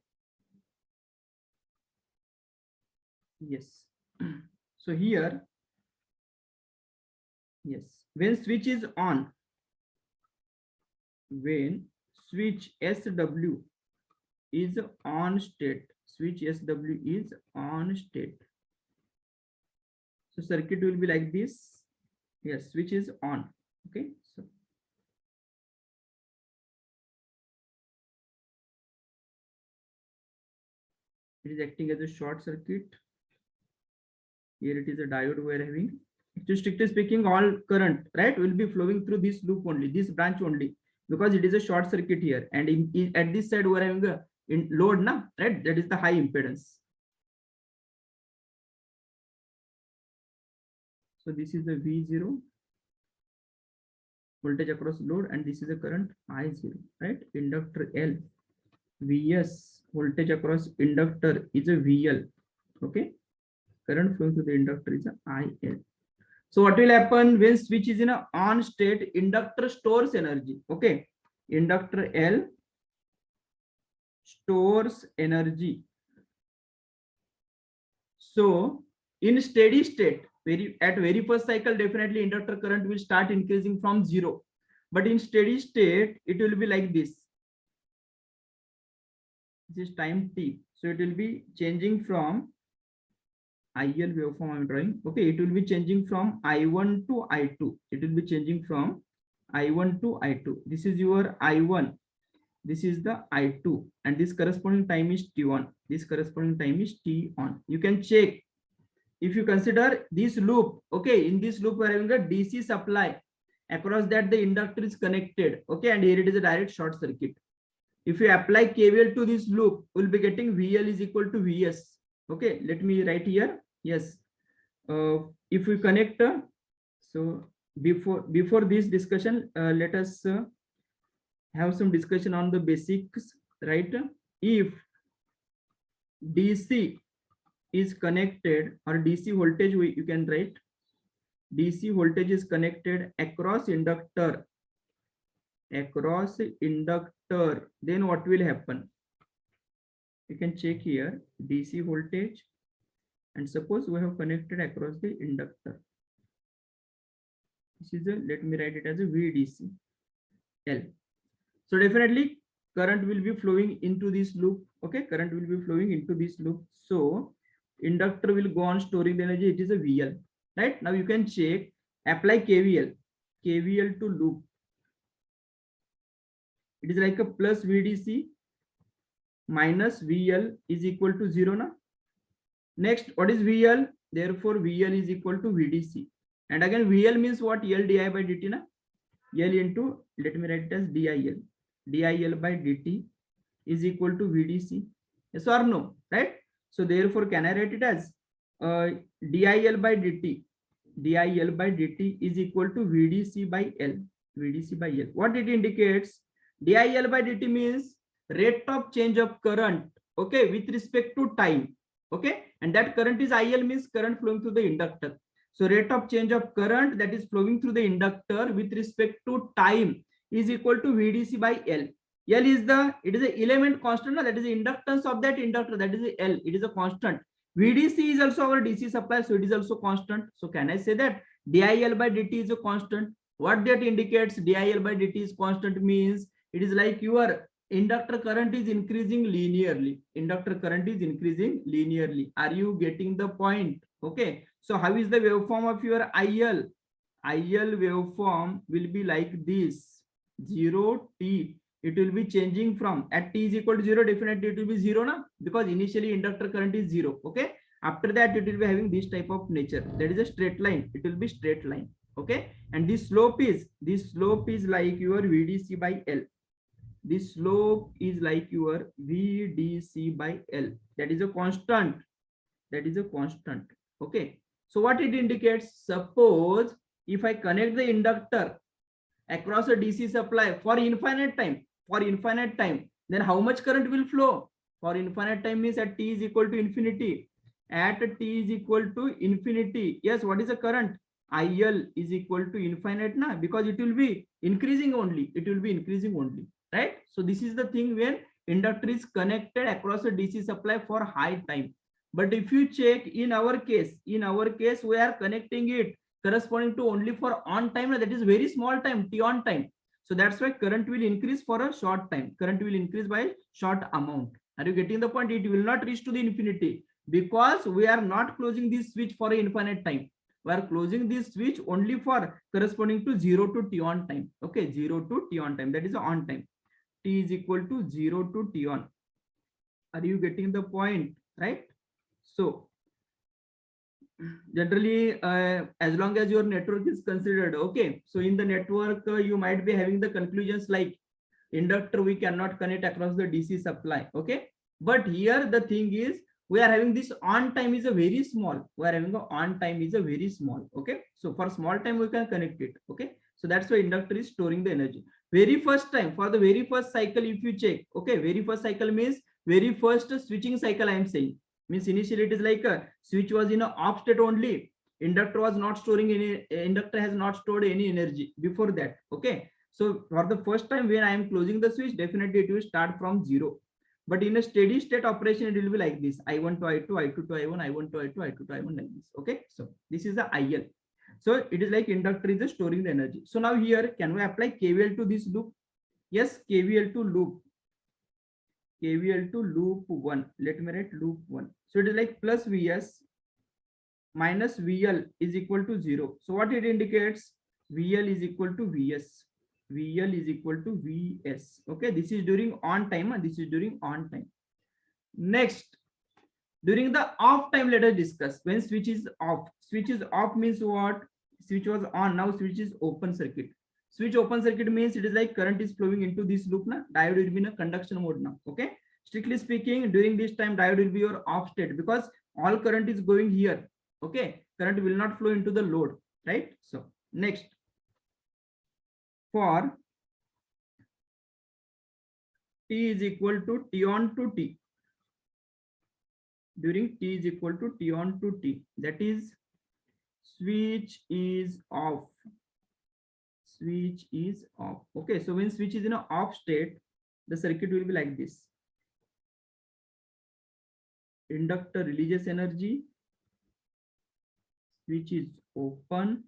Yes. So here, yes, when switch is on, when switch SW is on state, switch SW is on state, so circuit will be like this. Yes, switch is on. Okay, so it is acting as a short circuit. Here it is a diode we are having. Strictly speaking, all current, right, will be flowing through this loop only, this branch only, because it is a short circuit here. And at this side, we are having a load, na, right? That is the high impedance. So this is the V0, voltage across load, and this is the current I0, right? Inductor L, Vs, voltage across inductor is a VL, okay? Current flowing through the inductor is a IL. So what will happen when switch is in a on state? Inductor stores energy. Okay, inductor L stores energy. So in steady state, at very first cycle, definitely inductor current will start increasing from 0. But in steady state, it will be like this. This is time t. So it will be changing from IL waveform I'm drawing. Okay, it will be changing from I1 to I2. It will be changing from I1 to I2. This is your I1. This is the I2, and this corresponding time is T1. This corresponding time is T on. You can check if you consider this loop. Okay, in this loop we are having a DC supply. Across that the inductor is connected. Okay, and here it is a direct short circuit. If you apply KVL to this loop, we'll be getting VL is equal to VS. Okay, let me write here. Yes, if we connect, so before this discussion, let us have some discussion on the basics, right? If DC is connected, or DC voltage, you can write DC voltage is connected across inductor, then what will happen? You can check here DC voltage, and suppose we have connected across the inductor. This is a, let me write it as a VDC L. So definitely current will be flowing into this loop. Okay, current will be flowing into this loop. So inductor will go on storing the energy. It is a VL. Right, now you can check, apply KVL to loop. It is like a plus VDC minus VL is equal to 0 now. Next, what is VL? Therefore VL is equal to VDC, and again VL means what? L di by dt na. L into, let me write it as DIL by dt is equal to VDC. Yes or no? Right, so therefore can I write it as DIL by dt is equal to VDC by L. What it indicates? DIL by dt means rate of change of current, okay, with respect to time. Okay, and that current is IL, means current flowing through the inductor. So rate of change of current that is flowing through the inductor with respect to time is equal to VDC by L. L is the, it is the element constant, that is the inductance of that inductor, that is the L, it is a constant. VDC is also our DC supply, so it is also constant. So can I say that DIL by dt is a constant? What that indicates? DIL by dt is constant means it is like your inductor current is increasing linearly. Are you getting the point? Okay, so how is the waveform of your IL? IL waveform will be like this: 0t. It will be changing from, at t is equal to 0, definitely it will be 0 now, because initially inductor current is 0. Okay, after that it will be having this type of nature, that is a straight line. It will be straight line. Okay, and this slope is like your VDC by L. This slope is like your VDC by L. That is a constant. Okay, so what it indicates? Suppose if I connect the inductor across a DC supply for infinite time, then how much current will flow? For infinite time means at t is equal to infinity. At t is equal to infinity, yes, what is the current? IL is equal to infinite now, because it will be increasing only. Right? So this is the thing when inductor is connected across a DC supply for high time. But if you check in our case, we are connecting it corresponding to only for on time, that is very small time, t on time. So that's why current will increase for a short time. Current will increase by short amount. Are you getting the point? It will not reach to the infinity, because we are not closing this switch for an infinite time. We are closing this switch only for corresponding to 0 to t on time. Okay, 0 to t on time, that is on time. T is equal to 0 to t on. Are you getting the point? Right? So generally, as long as your network is considered, okay, so in the network you might be having the conclusions like inductor we cannot connect across the DC supply. Okay, but here the thing is we are having this on time is a very small. Okay, so for small time we can connect it. Okay, so that's why inductor is storing the energy. Very first time, for the very first cycle, if you check, okay, very first cycle means very first switching cycle I am saying, means initially it is like a switch was in a off state only. Inductor was not storing any, inductor has not stored any energy before that. Okay, so for the first time when I am closing the switch, definitely it will start from 0. But in a steady state operation, it will be like this: I1 to I2, I2 to I1, I1 to I2, I2 to I1, like this. Okay, so this is the IL. So it is like inductor is storing the energy. So now here, can we apply KVL to this loop? Yes, KVL to loop. KVL to loop 1. Let me write loop 1. So it is like plus Vs minus VL is equal to 0. So what it indicates? VL is equal to Vs. VL is equal to Vs. Okay, this is during on time. This is during on time. Next, during the off time, let us discuss. When switch is off. Switch is off means what? Switch was on. Now switch is open circuit. Switch open circuit means it is like current is flowing into this loop. Na? Diode will be in a conduction mode now. Okay. Strictly speaking, during this time, diode will be your off state because all current is going here. Okay. Current will not flow into the load. Right. So next, for T is equal to T on to T. During T is equal to T on to T, that is switch is off. Switch is off. Okay, so when switch is in an off state, the circuit will be like this. Inductor releases energy. Switch is open.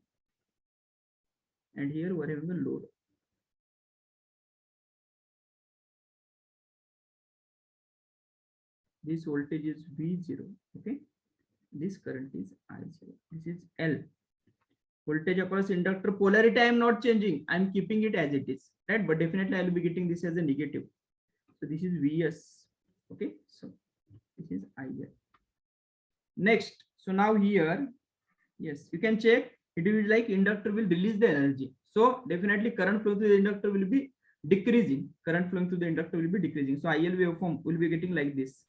And here we are having the load. This voltage is V0. Okay. This current is I0. This is L. Voltage across inductor polarity I am not changing. I am keeping it as it is. Right. But definitely I will be getting this as a negative. So this is Vs. Okay. So this is IL. Next. So now here, yes, you can check. It will be like inductor will release the energy. So definitely current flow through the inductor will be decreasing. Current flowing through the inductor will be decreasing. So IL waveform will be getting like this.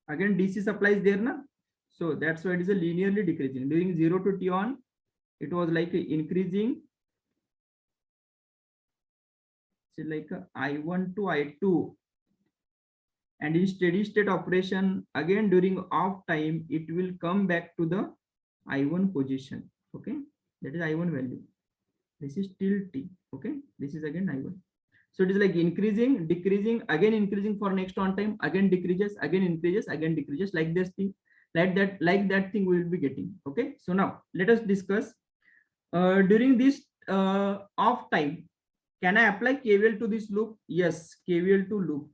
Again, DC supply is there now. So that's why it is a linearly decreasing. During 0 to T on, it was like increasing. So like I1 to I2. And in steady state operation, again during off time, it will come back to the I1 position. Okay, that is I1 value. This is till T. Okay, this is again I1. So it is like increasing, decreasing, again increasing for next on time, again decreases, again increases, again decreases, like this thing, like that thing we will be getting. Okay, so now let us discuss during this off time, can I apply KVL to this loop? Yes, KVL to loop.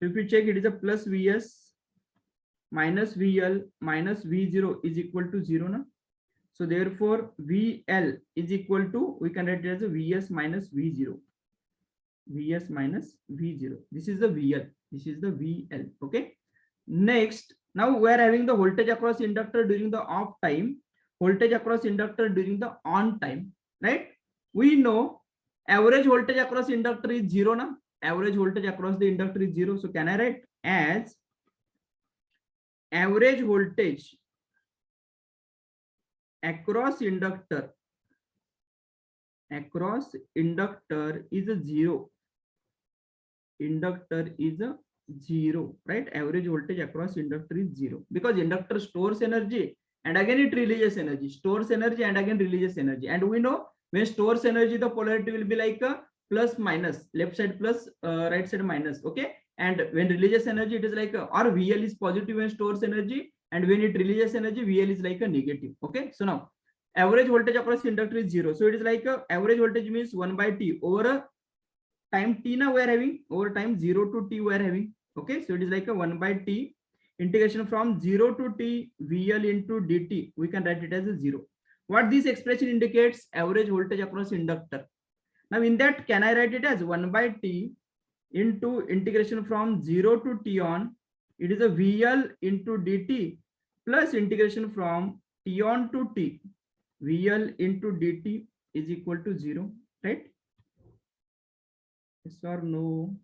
If you check, it is a plus Vs minus VL minus V0 is equal to 0 now. So therefore, VL is equal to, we can write it as a Vs minus V0. Vs minus V0. This is the VL. This is the VL. Okay. Next, now we are having the voltage across inductor during the off time, voltage across inductor during the on time, right? We know average voltage across inductor is 0 now. Average voltage across the inductor is 0. So can I write as average voltage across inductor is a 0. Inductor is a 0, right? Average voltage across inductor is 0 because inductor stores energy and again it releases energy, stores energy and again releases energy. And we know when stores energy, the polarity will be like a plus minus, left side plus, right side minus. Okay, and when releases energy, it is like or VL is positive when stores energy, and when it releases energy, VL is like a negative. Okay, so now average voltage across inductor is 0. So it is like a average voltage means 1 by T over a time T now we are having, over time 0 to T we are having. Okay, so it is like a 1 by T integration from 0 to T VL into dt. We can write it as a 0. What this expression indicates? Average voltage across inductor. Now in that, can I write it as 1 by T into integration from 0 to T on, it is a VL into dt plus integration from T on to T. VL into dt is equal to 0, right? Yes or no?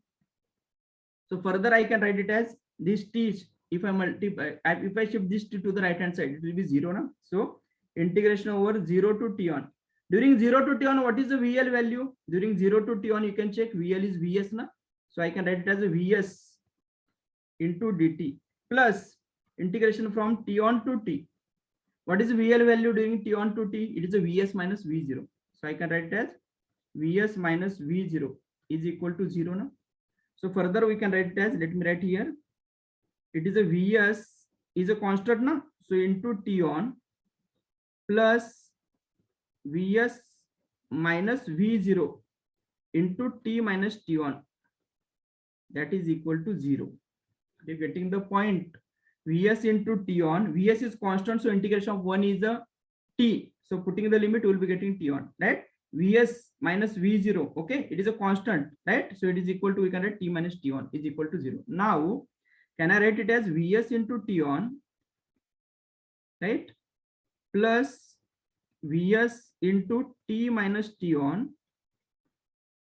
So further I can write it as this T, if I multiply, if I shift this T to the right hand side, it will be 0 now. So integration over 0 to T on. During 0 to T on, what is the VL value? During 0 to T on, you can check VL is Vs na. So I can write it as a Vs into dt plus integration from T on to T. What is VL value during T on to T? It is a Vs minus V0. So I can write it as Vs minus V0 is equal to 0 now. So further we can write it as, let me write here, it is a Vs is a constant now. So into T on plus Vs minus V0 into T minus T on, that is equal to 0. You're getting the point. Vs into T on, Vs is constant, so integration of 1 is a T. So putting the limit, we'll be getting T on, right? Vs minus V0, okay, it is a constant, right? So it is equal to, we can write T minus T on is equal to 0. Now, can I write it as Vs into T on, right? Plus Vs into T minus T on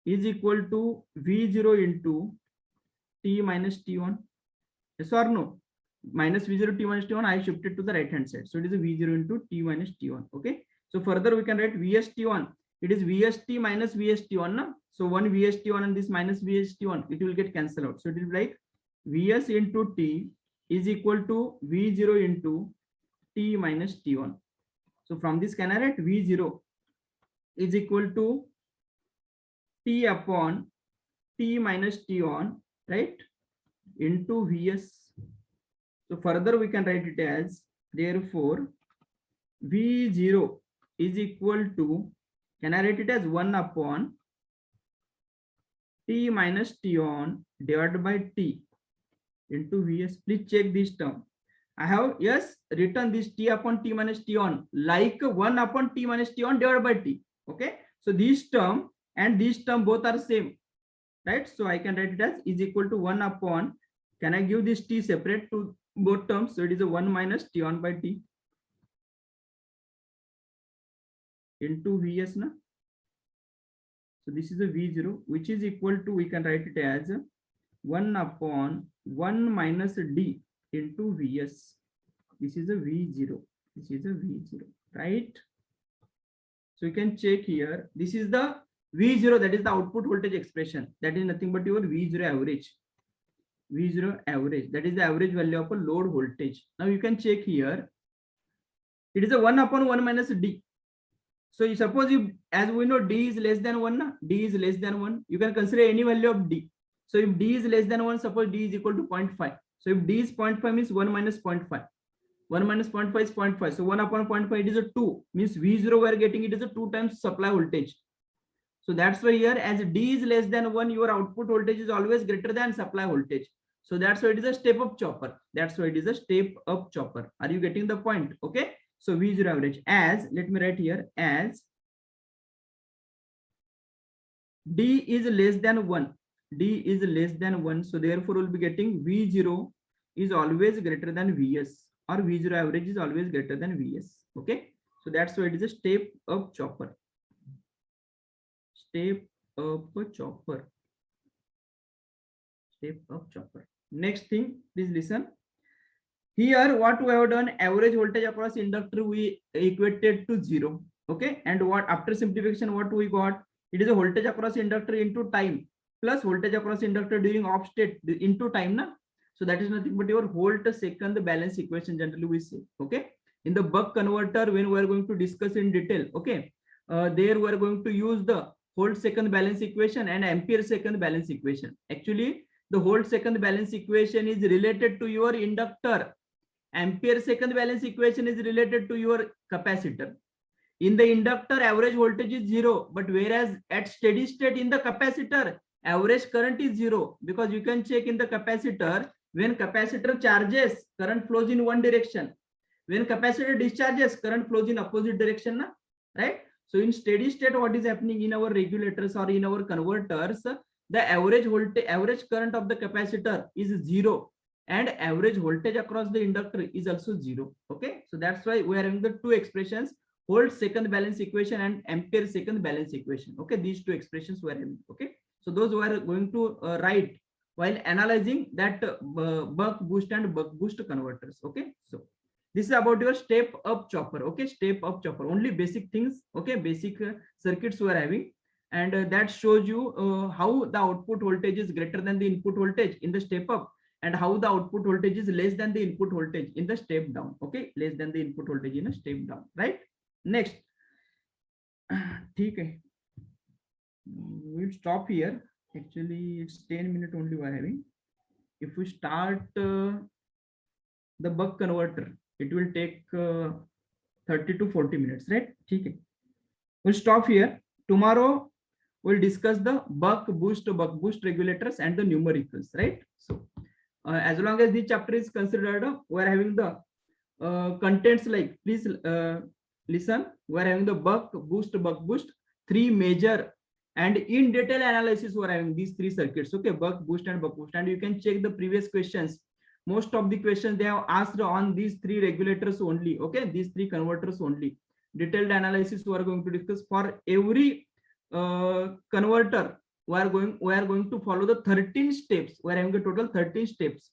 is equal to V0 into T minus T on. Yes or no? Minus V0 T minus T on, I shifted to the right hand side. So it is a V0 into T minus T on. Okay. So further we can write VST on. It is VST minus VST on. Na? So one VST on and this minus VST on, it will get cancelled out. So it will be like Vs into T is equal to V0 into T minus T on. So from this, can I write V0 is equal to T upon T minus T on, right? Into Vs. So further we can write it as, therefore V0 is equal to, can I write it as 1 upon T minus T on divided by T into Vs. Please check this term. I have, yes, written this T upon T minus T on like 1 upon T minus T on divided by T. Okay. So this term and this term both are same, right? So I can write it as is equal to 1 upon, can I give this T separate to both terms? So it is a 1 minus T on by T into Vs. Na? So this is a V0, which is equal to, we can write it as 1 upon 1 minus D into Vs. This is a V0. This is a V0, right? So you can check here. This is the V0, that is the output voltage expression. That is nothing but your V0 average. V0 average, that is the average value of a load voltage. Now you can check here. It is a 1 upon 1 minus D. So you suppose you, as we know, D is less than 1, na? D is less than 1. You can consider any value of D. So if D is less than 1, suppose D is equal to 0.5. So if D is 0.5 means 1 minus 0.5. 1 minus 0.5 is 0.5. So 1 upon 0.5, it is a 2. Means V0 we are getting, it is a 2 times supply voltage. So that's why here, as D is less than 1, your output voltage is always greater than supply voltage. So that's why it is a step up chopper. That's why it is a step up chopper. Are you getting the point? Okay. So V0 average, as, let me write here, as D is less than 1. D is less than 1. So therefore we'll be getting V0 is always greater than Vs, or V0 average is always greater than Vs. Okay. So that's why it is a step up chopper. Step up chopper. Step up chopper. Next thing, please listen. Here, what we have done, average voltage across inductor we equated to 0. Okay. And what after simplification, what we got? It is a voltage across inductor into time plus voltage across inductor during off state into time. Na? So that is nothing but your volt second balance equation, generally we say. Okay. In the buck converter, when we are going to discuss in detail, okay, there we are going to use the volt second balance equation and ampere second balance equation. Actually, the volt second balance equation is related to your inductor. Ampere second balance equation is related to your capacitor. In the inductor, average voltage is 0, but whereas at steady state in the capacitor, average current is 0, because you can check in the capacitor, when capacitor charges, current flows in one direction. When capacitor discharges, current flows in opposite direction, na? Right? So in steady state, what is happening in our regulators or in our converters, the average voltage, average current of the capacitor is 0. And average voltage across the inductor is also 0. Okay. So that's why we are having the two expressions, volt second balance equation and ampere second balance equation. Okay. These two expressions we are having. Okay. So those we are going to write while analyzing that buck boost and buck boost converters. Okay. So this is about your step up chopper. Okay. Step up chopper, only basic things. Okay. Basic circuits we are having. And that shows you how the output voltage is greater than the input voltage in the step up. and how the output voltage is less than the input voltage in the step down. Okay, less than the input voltage in a step down, right? Next. Okay, we'll stop here. Actually, it's 10 minutes only we're having. If we start the buck converter, it will take 30 to 40 minutes, right? Okay, we'll stop here. Tomorrow we'll discuss the buck boost regulators and the numericals, right? So as long as this chapter is considered, we're having the contents like, please listen, we're having the buck boost, three major and in detail analysis. We're having these three circuits, okay, buck boost, and you can check the previous questions. Most of the questions they have asked on these three regulators only, okay, these three converters only. Detailed analysis we are going to discuss for every converter. We are going to follow the 13 steps. We are having a total 13 steps.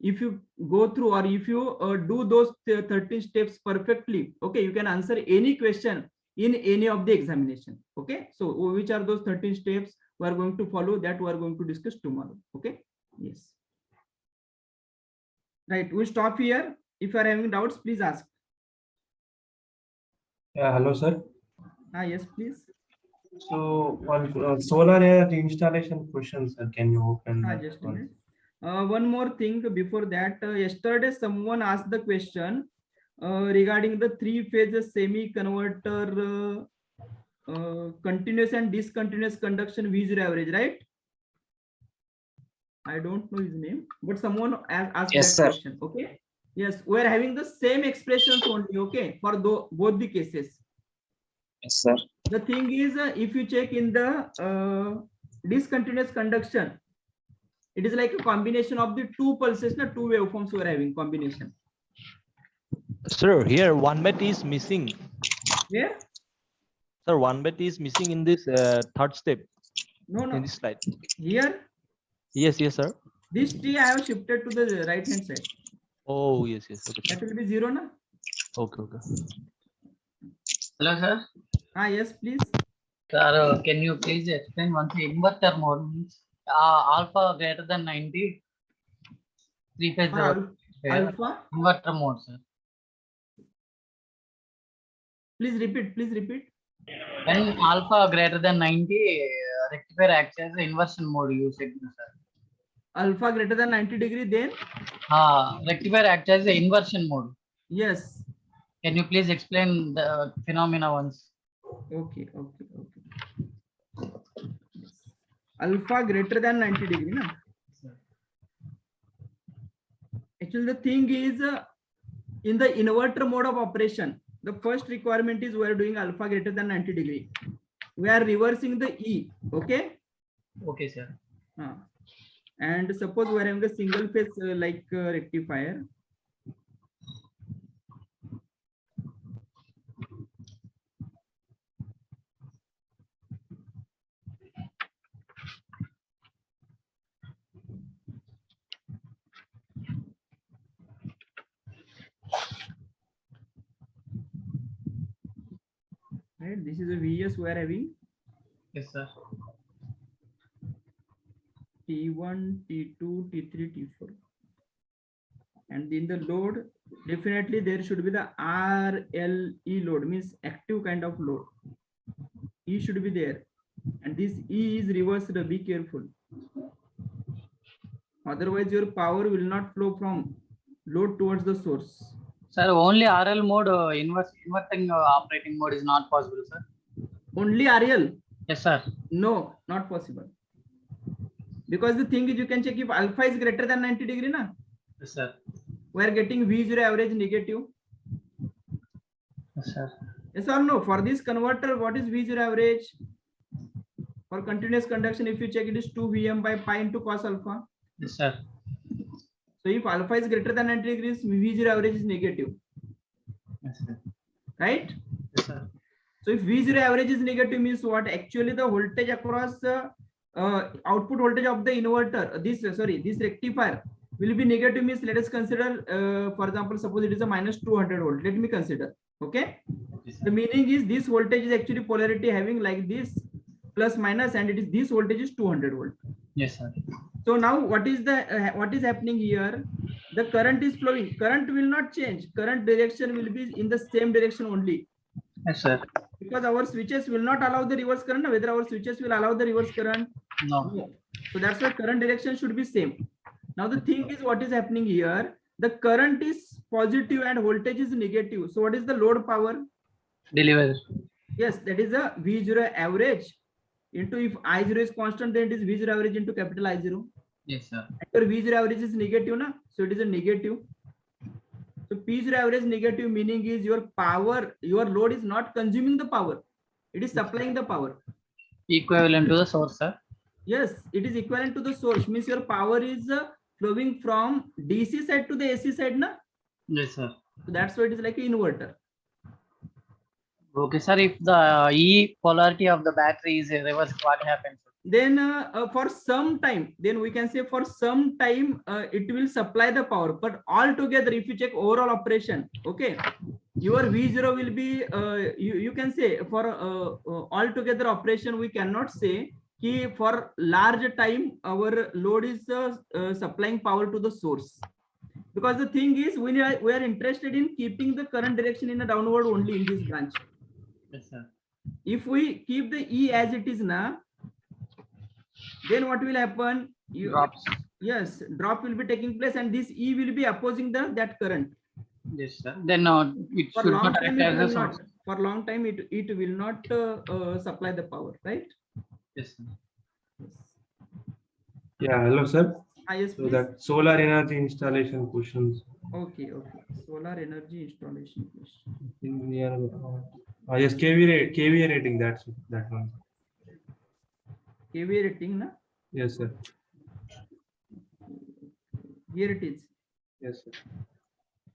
If you go through, or if you do those 13 steps perfectly, okay, you can answer any question in any of the examination. Okay, so which are those 13 steps we are going to follow, that we are going to discuss tomorrow. Okay, yes, right, we'll stop here. If you are having doubts, please ask. Yeah, hello, sir. Yes, please. So on solar array installation question, sir, can you open that Just a one? minute. One more thing before that. Yesterday someone asked the question regarding the three-phase semi-converter continuous and discontinuous conduction V0 average, right? I don't know his name, but someone asked Yes, that sir. question. Okay. Yes, we are having the same expressions only. Okay, for both the cases. Yes, sir. The thing is, if you check in the discontinuous conduction, it is like a combination of the two pulses, two waveforms we are having combination. Sir, here 1 bit is missing. Where? Sir, 1 bit is missing in this third step No, in this slide. Here, Yes, sir. this T I have shifted to the right hand side. Oh, yes. Okay. That will be 0, na? Okay. Hello, sir. Yes, please. Sir, can you please explain once inverter mode means alpha greater than 90? Three-phase Alpha. inverter mode, sir. Please repeat. When alpha greater than 90, rectifier acts as an inversion mode, you said, sir. Alpha greater than 90 degree, then? Rectifier acts as an inversion mode. Yes. Can you please explain the phenomena once? Okay. Alpha greater than 90 degree, na? Actually, the thing is, in the inverter mode of operation, the first requirement is we are doing alpha greater than 90 degree. We are reversing the E. Okay. Okay, sir. And suppose we are having a single phase rectifier. Right, this is a VS we are having. Yes, sir. T1, T2, T3, T4. And in the load, definitely there should be the RLE load, means active kind of load. E should be there. And this E is reversed, be careful. Otherwise, your power will not flow from load towards the source. Sir, only RL mode, inverting operating mode is not possible, sir. Only RL? Yes, sir. No, not possible. Because the thing is, you can check if alpha is greater than 90 degree, na? Yes, sir. We are getting V0 average negative. Yes, sir. Yes or no? For this converter, what is V0 average? For continuous conduction, if you check, it is 2 Vm by pi into cos alpha. Yes, sir. So if alpha is greater than 90 degrees, V0 average is negative. Yes, sir. Right? Yes, sir. So if V0 average is negative, means what? Actually, the voltage across output voltage of the inverter, this rectifier will be negative, means let us consider, for example, suppose it is a minus 200 volt. Let me consider. Okay. Yes, The meaning is this voltage is actually polarity having like this plus minus, and it is this voltage is 200 volt. Yes, sir. So now what is happening here? The current is flowing. Current will not change. Current direction will be in the same direction only, Yes, sir. because our switches will not allow the reverse current. Whether our switches will allow the reverse current? No. No. So that's why current direction should be same. Now the thing is, what is happening here? The current is positive and voltage is negative. So what is the load power? Deliver. Yes, that is a V0 average into, if I0 is constant, then it is V0 average into capital I0. Yes, sir. Your V0 average is negative, na? So it is a negative. So P0 average negative, meaning is your power, your load is not consuming the power. It is supplying the power. Equivalent to the source, sir. Yes, it is equivalent to the source, means your power is flowing from DC side to the AC side, na? Yes, sir. So that's why it is like an inverter. Okay, sir. If the E polarity of the battery is reversed, what happens? Then for some time, then we can say for some time it will supply the power, but altogether if you check overall operation, okay, your V0 will be you can say for altogether operation, we cannot say ki for large time our load is supplying power to the source, because the thing is we are interested in keeping the current direction in a downward only in this branch. Yes, sir. If we keep the E as it is now, then what will happen? Drops. Yes, drop will be taking place, and this E will be opposing that current. Yes, sir. Then it For should long not time, act it as a will not. source. For long time, it will not supply the power, right? Yes, sir. Yes. Yeah, hello, sir. Yes, So please. that solar energy installation questions. Okay. Solar energy installation question. Yes, KVA rating, that one. KVA rating, na? Yes, sir. Here it is. Yes, sir.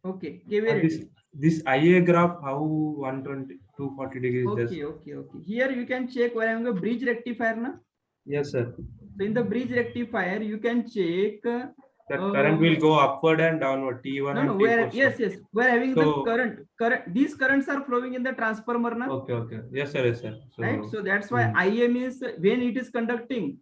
Okay, KVA rating. This IA graph, how 120, 240 degrees. Okay. Here you can check where I am a bridge rectifier, na? Yes, sir. So in the bridge rectifier, you can check. That current will go upward and downward. T1 and Where, T4. yes, we're having the So- current. These currents are flowing in the transformer, na? Okay. Yes, sir. So, Right. So that's why IM is when it is conducting,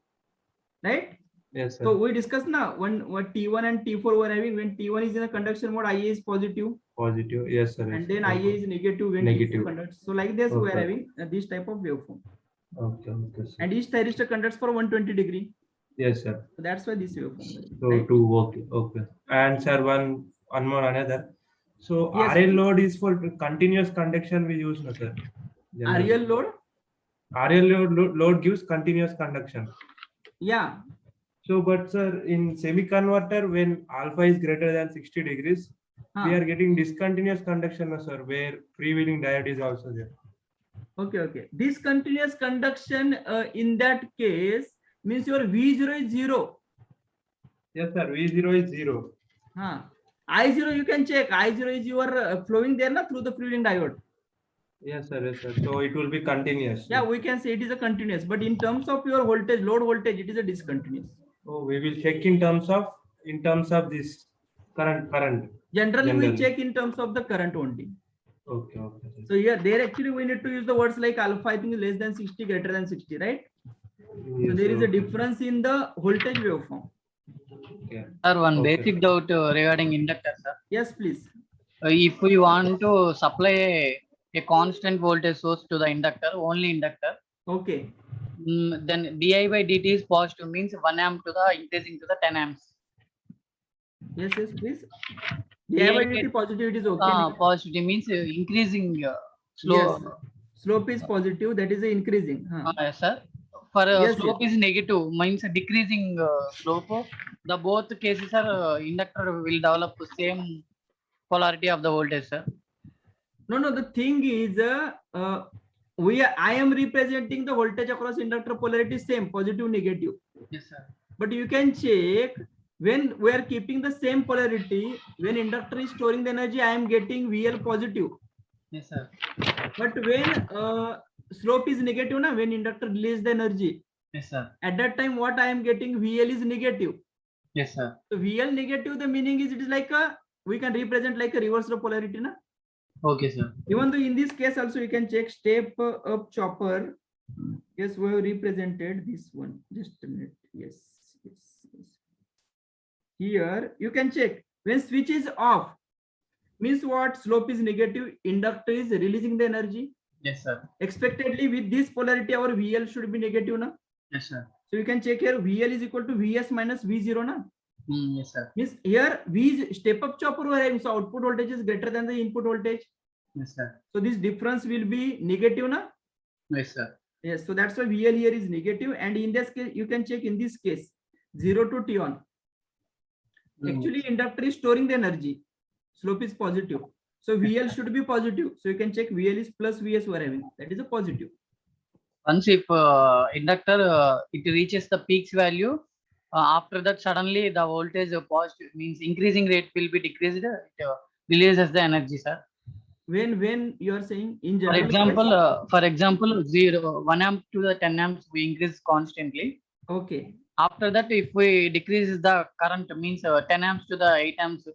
right? Yes, sir. So we discussed now what T1 and T4 were having. When T1 is in a conduction mode, IA is positive, Positive. Yes, sir. and then IA is negative when Negative. T4 conducts. So like this, we are Okay. having this type of waveform. Okay, sir. And each thyristor conducts for 120 degree. Yes, sir. So that's why this waveform. So Right? okay. And sir, one more another. So Yes. RL load is for continuous conduction we use, no, sir. Generally. RL load. RL load gives continuous conduction. Yeah. So, but sir, in semi-converter, when alpha is greater than 60 degrees, we are getting discontinuous conduction, no, sir, where freewheeling diode is also there. Okay. Discontinuous conduction in that case means your V0 is 0. Yes, sir. V0 is 0. I0 you can check. I0 is your flowing there na, through the freewheeling diode. Yes, sir. So it will be continuous. Yeah, we can say it is a continuous, but in terms of your voltage, load voltage, it is a discontinuous. Oh, we will check in terms of this current. Generally, we check in terms of the current only. Okay. So here, there actually we need to use the words like alpha, I think, less than 60, greater than 60, right? So there is a difference in the voltage waveform. Okay. Sir, one Okay. basic doubt regarding inductor, sir. Yes, please. If we want to supply a constant voltage source to the inductor, only inductor, Okay. then di by dt is positive, means 1 amp to the increasing to the 10 amps. Yes, please. DI/dt positive, it is okay. Positive means increasing slope. Yes. Slope is positive, that is increasing. Yes, sir. For Yes, slope is negative, means decreasing slope. The both cases are inductor will develop the same polarity of the voltage, sir. No. The thing is, I am representing the voltage across inductor polarity same, positive, negative. Yes, sir. But you can check when we are keeping the same polarity. When inductor is storing the energy, I am getting VL positive. Yes, sir. But when slope is negative, na, when inductor releases the energy, Yes, sir. at that time what I am getting VL is negative. Yes, sir. So VL negative, the meaning is it is like we can represent like a reversal polarity, na? Okay, sir. Even though in this case also you can check step up chopper. Yes, we have represented this one. Just a minute. Yes. Here you can check when switch is off, means what? Slope is negative, inductor is releasing the energy. Yes, sir. Expectedly with this polarity our VL should be negative na. Yes, sir. So you can check here VL is equal to VS minus V0 na. Yes, sir. Means here V is step up chopper where so output voltage is greater than the input voltage. Yes, sir. So this difference will be negative na. Yes, sir. Yes, so that's why VL here is negative, and in this case you can check in this case 0 to T on. Actually inductor is storing the energy, slope is positive, so VL should be positive, so you can check VL is plus VS we are having, that is a positive. Once if inductor it reaches the peaks value, after that suddenly the voltage positive means increasing rate will be decreased. It releases the energy, sir. When you are saying in For general, example, 1 amp to the 10 amps we increase constantly. okay, After that, if we decrease the current, means 10 amps to the 8 amps,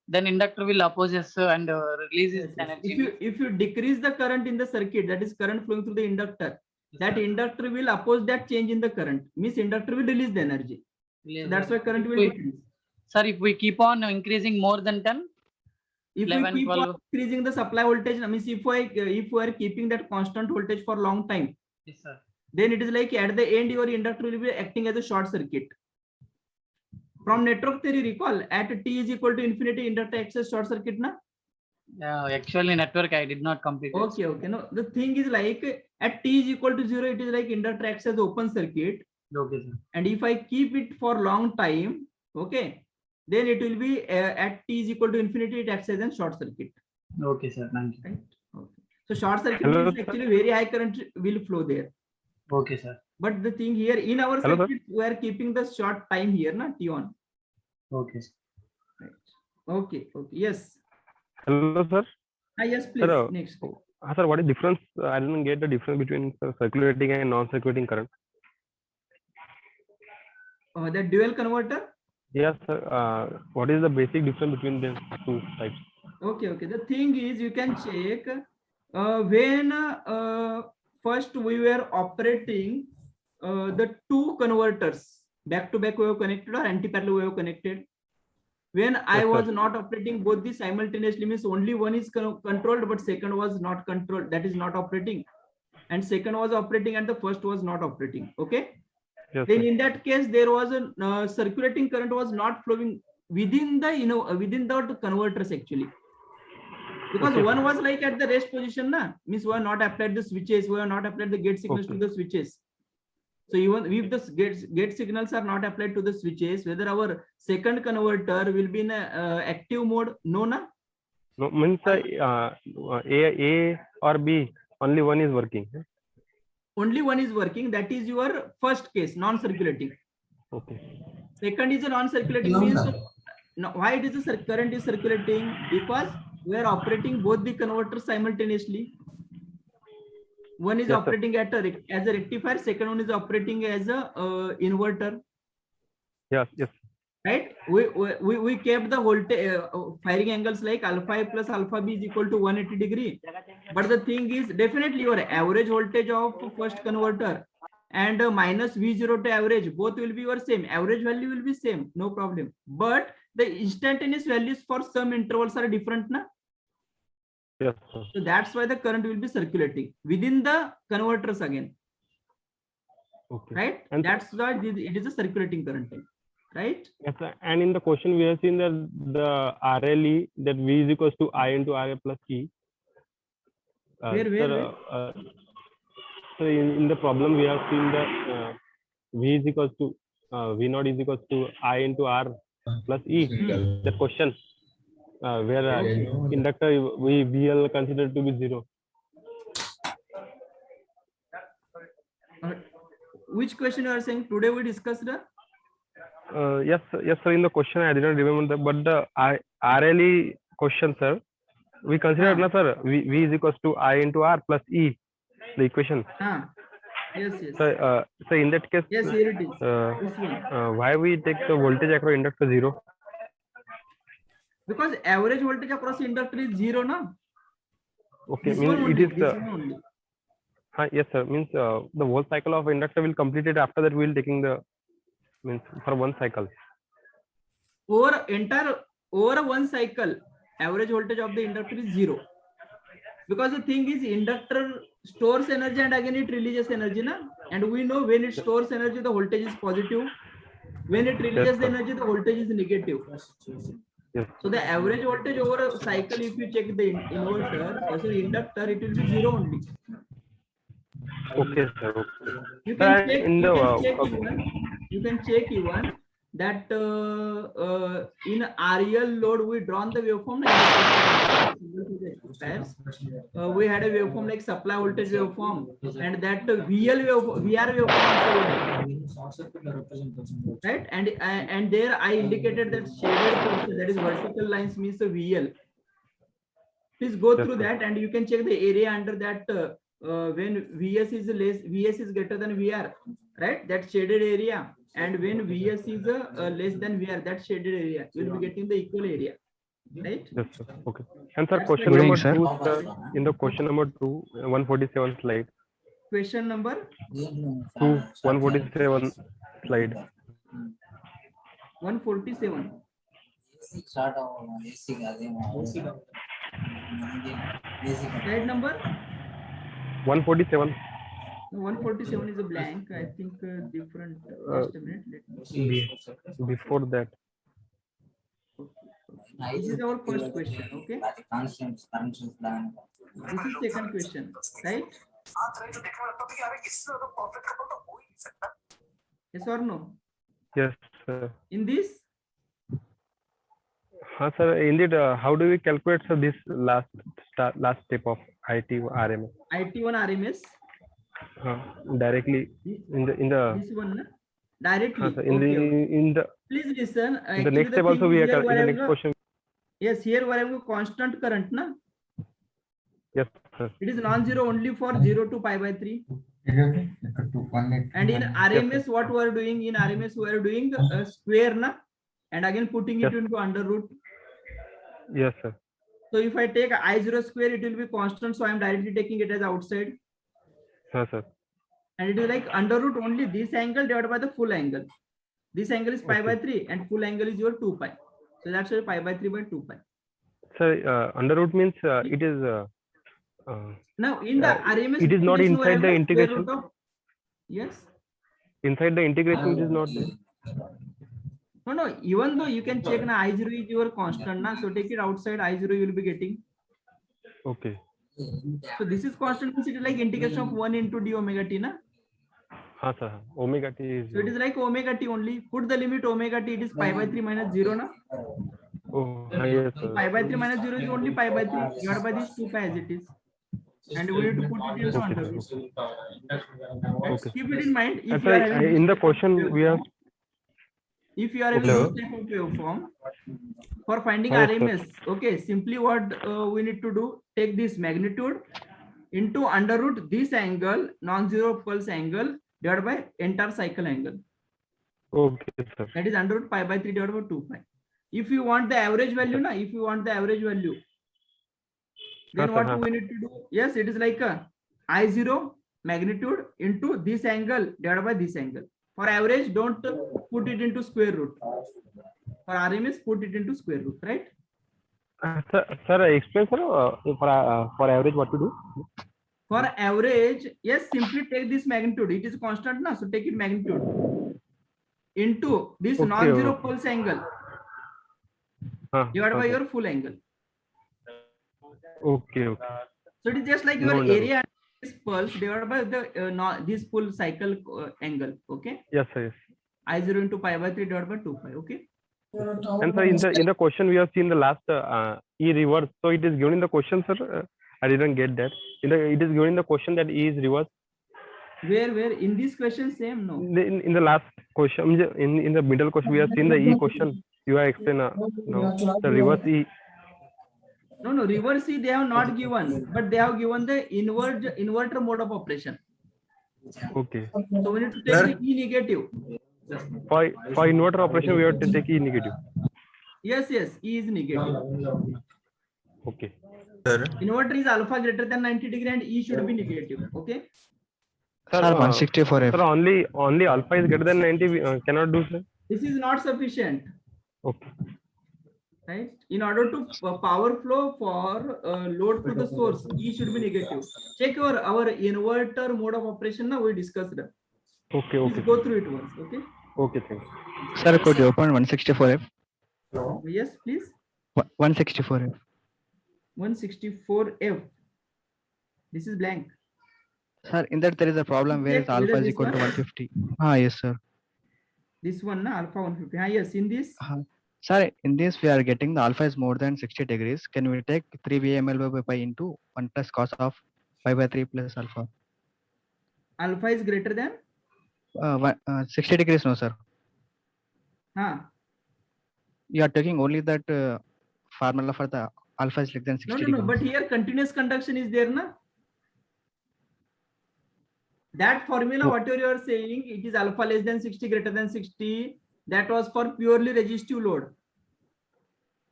then inductor will opposes and releases yes, yes. energy. If you decrease the current in the circuit, that is current flowing through the inductor, that inductor will oppose that change in the current, means inductor will release the energy. So that's why current will decrease. Sir, if we keep on increasing more than 10, If 11, we keep 12. on increasing the supply voltage, means if we are keeping that constant voltage for long time, yes, sir. then it is like at the end your inductor will be acting as a short circuit. From network theory, recall at T is equal to infinity, inductor acts as short circuit na. Actually, network I did not complete. Okay, okay. No, the thing is like at T is equal to 0, it is like inductor acts as open circuit. Okay, sir. And if I keep it for long time, okay, then it will be at T is equal to infinity, it acts as a short circuit. Okay, sir. Thank you. Right? Okay. So short circuit Hello, means sir. actually very high current will flow there. Okay, sir. But the thing here in our Hello, sir. circuit, we are keeping the short time here, na T on. Okay, sir. Right. Okay, okay. Yes. Hello, sir. Yes, please. Sir, Next. Sir, what is difference? I didn't get the difference between circulating and non-circulating current. The dual converter. Yes, sir. What is the basic difference between the two types? Okay, okay. The thing is, you can check when first we were operating the two converters, back-to-back wave connected or anti-parallel wave connected. When I Yes, was sir. not operating both these simultaneously, means only one is controlled, but second was not controlled. That is not operating, and second was operating, and the first was not operating. Okay. Yes, Then sir. in that case, there was a circulating current was not flowing within the within the converters actually, because Okay, one sir. was like at the rest position, na, means we are not applied the switches, we are not applied the gate signals Okay. to the switches. So even if the gate signals are not applied to the switches, whether our second converter will be in a active mode, no, na. No, means A or B, only one is working. Only one is working. That is your first case, non-circulating. Okay. Second is a non-circulating, means no, why it is a current is circulating, because we are operating both the converters simultaneously. One is Yes, sir. operating at as a rectifier, second one is operating as a inverter, Yes, yes. right? We kept the voltage firing angles like alpha A plus alpha B is equal to 180 degree. But the thing is, definitely your average voltage of first converter and minus V0 to average, both will be your same. Average value will be same, no problem. But the instantaneous values for some intervals are different, na? Yes, sir. So that's why the current will be circulating within the converters again, Okay. right? And That's why it is a circulating current, right? yes, sir. And in the question we have seen that the RLE, that V is equals to I into RA plus E. Where? So in the problem we have seen that V is equals to V0 is equals to I into R plus E. The question where inductor we VL considered to be 0. Which question you are saying? Today we discussed the Yes, sir. In the question I didn't remember that, but the RLE question, sir, we considered na, sir, V is equals to I into R plus E, the equation. yes. So in that case, Yes, here it is. This one. why we take the voltage across inductor 0? Because average voltage across inductor is 0, na? Okay, This means one only, it is this one only. yes, sir. Means the whole cycle of inductor will complete it. After that, we will taking the means for one cycle. Over one cycle, average voltage of the inductor is 0. Because the thing is, inductor stores energy and again it releases energy, na? And we know when it stores energy, the voltage is positive. When it releases the sir. energy, the voltage is negative. Yes. So the average voltage over a cycle, if you check the inverter, also inductor, it will be 0 only. Okay, sir. Okay. You Sir, can check. in the You can check even that in REL load we drawn the waveform like we had a waveform like supply voltage waveform, and that VR waveform also we had. Right, and there I indicated that shaded portion, that is vertical lines, means the VL. Please go Yes, through sir. that and you can check the area under that when VS is greater than VR, right? That shaded area, and when VS is less than VR, that shaded area, you'll be getting the equal area, right? Yes, sir. Okay. And sir, That's question the number sir. 2, sir, in the question number 2, 147 slide. Question number 2, 147 slide. 147. Slide number 147. 147 is a blank. I think different. Just a minute. Let me Before that. This is our first question. Okay. This is second question, right? Yes or no? Yes, sir. In this, Sir, indeed, how do we calculate, sir, this last step of IT RMS? IT1 RMS. Directly in the This one, na? Directly. sir, Okay. in the Please listen. the Actually, next step thing also we is are here in where the I'm next go- question. Yes, here where I'm constant current, na? Yes, sir. It is non-zero only for 0 to pi by 3. And in RMS, what we are doing, in RMS, we are doing a square, na? And again putting it Yes. into under root. Yes, sir. So if I take I0 square, it will be constant. So I'm directly taking it as outside. Yes, sir. And it is like under root only this angle divided by the full angle. This angle is pi by 3 and full angle is your 2 pi. So that's why pi by 3 by 2 pi. Sir, under root means it is Now in the RMS, it is not integration, inside the whatever, square integration. root of- Yes. Inside the integration, it is not there. No. Even though you can check na I0 is your constant, na. So take it outside I0, you will be getting. Okay. So this is constant, means it is like integration of 1 into d omega t, na. Sir. Omega t is. So it is like omega t only. Put the limit omega t, it is pi by 3 minus 0, na. Oh, yes, sir. Pi by 3 minus 0 is only pi by 3 divided by this 2 pi as it is. And we need to put it into under root. Okay. Keep it in mind. And If you are sir, having in the this question type of we have. waveform- if you are having Hello. this type of waveform, for finding Yes, sir. RMS, okay, simply what we need to do, take this magnitude into under root this angle, non-zero pulse angle, divided by entire cycle angle. Okay, sir. That is under root pi by 3 divided by 2 pi. If you want the average value, na, if you want the average value, then Sir, what we need to do? Yes, it is like a I0 magnitude into this angle divided by this angle. For average, don't put it into square root. For RMS, put it into square root, right? Sir, explain, sir, for average what to do? For average, yes, simply take this magnitude. It is constant, na, so take it magnitude into this Okay, non-zero okay. pulse angle divided by your full angle. Okay. So it is just like your No, no. area and this pulse divided by the this full cycle angle. Okay, Yes, sir. Yes. I0 into pi by 3 divided by 2 pi. Okay. And sir, in the question we have seen the last E reverse. So it is given in the question, sir. I didn't get that. It is given in the question that E is reverse. Where in this question same? No. In the last question, in the middle question, we have seen the E question. You have explained now the reverse E. No. Reverse E they have not given, but they have given the inverter mode of operation. Okay. So we need to take the E negative. For inverter operation, we have to take E negative. Yes, E is negative. Okay. Sir, Inverter is alpha greater than 90 degree and E should be negative. Okay. Sir, Sir, 164F. Sir, only alpha is greater than 90. We, cannot do, sir. This is not sufficient, Okay. right? In order to power flow for load to the source, E should be negative. Check our inverter mode of operation. Now we discussed. Okay. Please Okay. go through it once. Okay. Okay. Thank you. Sir, could you open 164F? Yes, please. 164F. 164F. This is blank. Sir, in that there is a problem where Check alpha whether is this equal to one- 150. Ah, yes, sir. This one, na, alpha 150. Ah, yes, in this. Sir, in this we are getting the alpha is more than 60 degrees. Can we take 3 VML by pi into 1 plus cos of pi by 3 plus alpha? Alpha is greater than. 60 degrees, no, sir. Huh. You are taking only that formula for the alpha is less than 60 No, no, degrees. no. But here continuous conduction is there, na. That formula, Oh. whatever you are saying, it is alpha less than 60, greater than 60. That was for purely resistive load.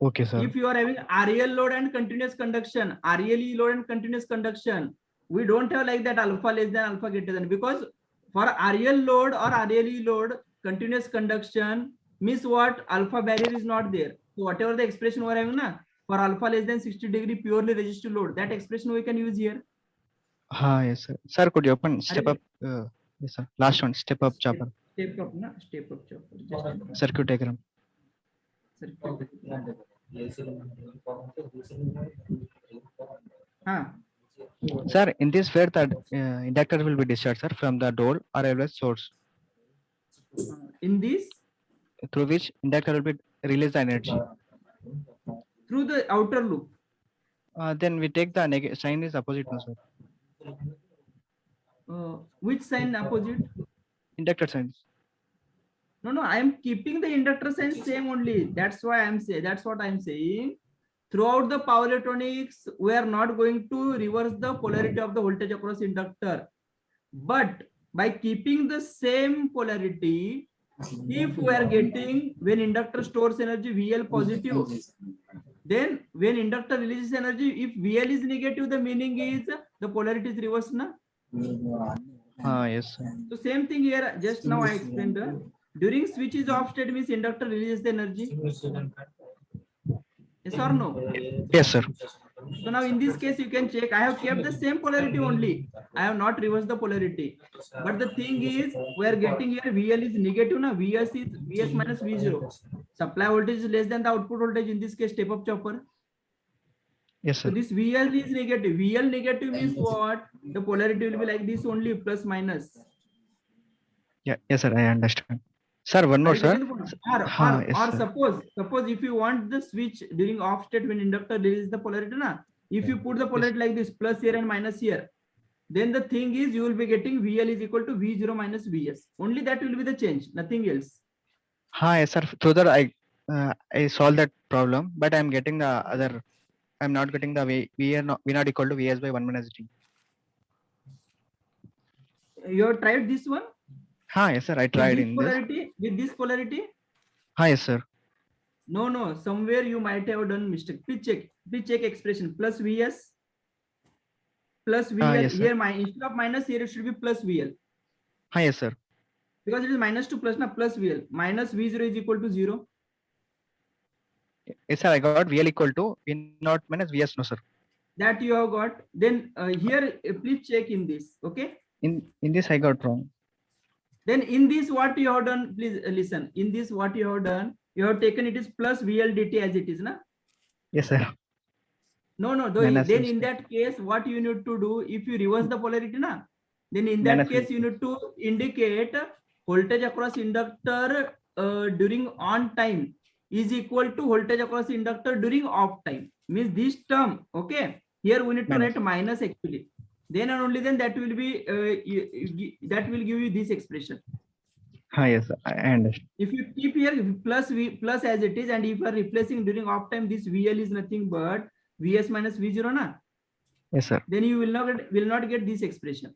Okay, sir. If you are having REL load and continuous conduction, RELE load and continuous conduction, we don't have like that alpha less than alpha greater than, because for REL load or RELE load, continuous conduction means what? Alpha barrier is not there. So whatever the expression we are having, na, for alpha less than 60 degree purely resistive load, that expression we can use here. Yes, sir. Sir, could you open step Are up? Yes, sir. Last one, step up chopper. Step up, na, step up chopper. Just a minute. Circuit diagram. Huh. Sir, in this where the inductor will be discharged, sir, from the door or a source, In this, through which inductor will be release the energy. through the outer loop. Then we take the sign is opposite, no, sir. Which sign opposite? Inductor sign. No, I am keeping the inductor sign same only. That's why I'm saying, that's what I'm saying. Throughout the power electronics, we are not going to reverse the polarity of the voltage across inductor. But by keeping the same polarity, if we are getting, when inductor stores energy VL positive, then when inductor releases energy, if VL is negative, the meaning is the polarity is reversed, na? Yes, sir. So same thing here, just now I explained. During switch is off state means inductor releases the energy. Yes or no? Yes, sir. So now in this case, you can check. I have kept the same polarity only. I have not reversed the polarity. But the thing is, we are getting here VL is negative, na? VS is VS minus V0. Supply voltage is less than the output voltage. In this case, step up chopper. Yes, So sir. this VL is negative. VL negative means what? The polarity will be like this only, plus minus. Yeah, yes, sir. I understand. Sir, one more, Are you sir. getting the point? Or Yes, sir. suppose if you want the switch during off state when inductor releases the polarity, na, if you put the polarity like this, plus here and minus here, then the thing is you will be getting VL is equal to V0 minus VS. Only that will be the change, nothing else. Yes, sir. Through that I solved that problem, but I'm getting the other. I'm not getting the V not equal to VS by 1 minus T. You have tried this one? Yes, sir. I tried in this. Polarity, with this polarity? Yes, sir. No, somewhere you might have done mistake. Please check expression, plus VS plus VL. Yes, sir. Here instead of minus, here it should be plus VL. Yes, sir. Because it is minus to plus, na, plus VL. Minus V0 is equal to 0. Yes, sir. I got VL equal to V naught minus VS, no, sir. That you have got. Then here, please check in this. Okay. In this I got wrong. Then in this, what you have done, please listen. In this, what you have done, you have taken it is plus VL dt as it is, na? Yes, sir. No, Minus then VS. in that case, what you need to do, if you reverse the polarity, na, then in that Minus case, VS. you need to indicate voltage across inductor during on time is equal to voltage across inductor during off time. Means this term, okay? Here we need to Minus. write minus actually. Then and only then that will be that will give you this expression. Yes, sir. I understand. If you keep here plus as it is, and if you are replacing during off time, this VL is nothing but VS minus V0, na? Yes, sir. Then you will not get this expression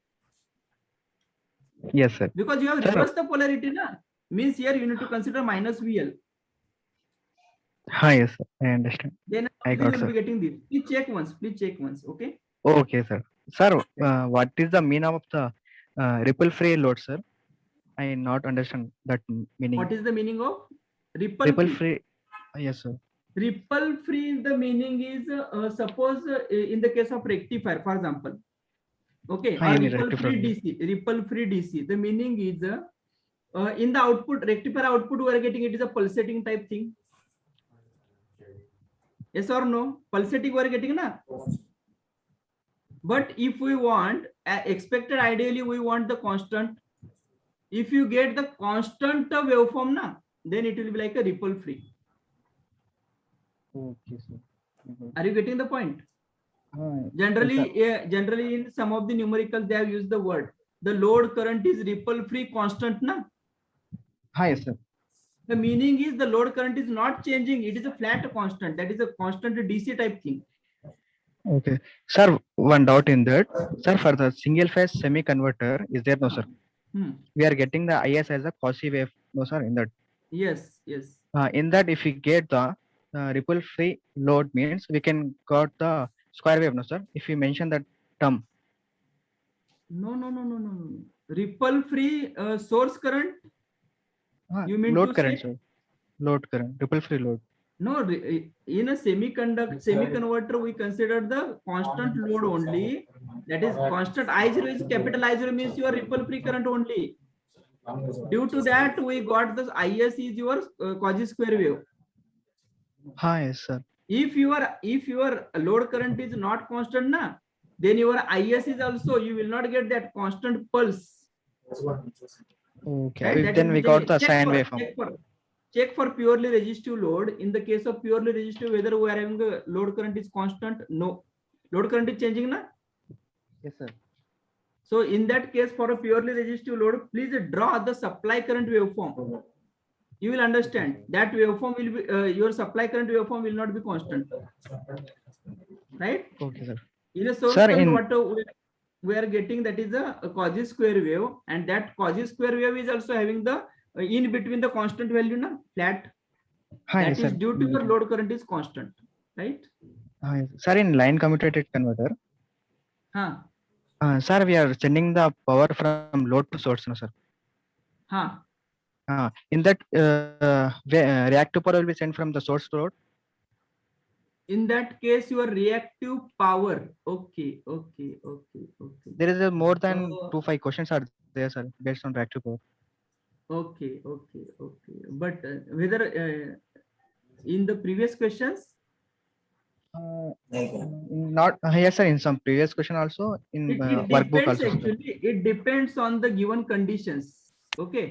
Yes, sir. because you have Sir. reversed the polarity, na? Means here you need to consider minus VL. Yes, sir. I understand. Then I you got, will sir. be getting this. Please check once. Okay. Okay, sir. Sir, what is the mean of the ripple free load, sir. I not understand that meaning. What is the meaning of ripple Ripple free? free. Yes, sir. Ripple free, the meaning is suppose in the case of rectifier, for example, okay, Hi, or any ripple free rectifier. DC, ripple free DC. The meaning is in the output, rectifier output we are getting, it is a pulsating type thing. Yes or no? Pulsating we are getting na. But if we want expected, ideally we want the constant. If you get the constant waveform na, then it will be like a ripple free. Okay, sir. Are you getting the point? Generally, generally in some of the numericals they have used the word, the load current is ripple free constant na. Hi, sir. The meaning is the load current is not changing, it is a flat constant, that is a constant DC type thing. Okay, sir. One doubt in that, sir. For the single phase semi converter, is there no, sir? We are getting the IS as a Cauchy wave, no, sir. In that, Yes, yes. in that, if we get the ripple free load, means we can got the square wave, no, sir. If we mention that term. No, no, no, no, no, no. Ripple free source current. You mean load to current, say? sir. Load current, ripple free load. No, in a semi converter, we consider the constant load only. That is constant I0 is capital I0 means your ripple free current only. Due to that, we got this IS is your Cauchy square wave. Hi, sir. If your load current is not constant na, then your IS is also, you will not get that constant pulse. Okay, Right? That then is we got the check sine for- waveform. check for purely resistive load. In the case of purely resistive, whether we are having a load current is constant, no. Load current is changing na. Yes, sir. So in that case, for a purely resistive load, please draw the supply current waveform. You will understand that waveform will be your supply current waveform will not be constant, right? Okay, sir. In a source Sir, current, in- what we are getting, that is a Cauchy square wave, and that Cauchy square wave is also having the in between the constant value na, flat. Hi, That sir. is due to your load current is constant, right? Hi, sir. In line commutated converter, Huh. Sir, we are sending the power from load to source, no, sir. Huh. In that, reactive power will be sent from the source to load. In that case, your reactive power. Okay. There is a more than So- 2-5 questions are there, sir, based on reactive power. Okay. But whether in the previous questions, Not yes, sir. In some previous question also, in it workbook depends also, sir. actually. It depends on the given conditions. Okay.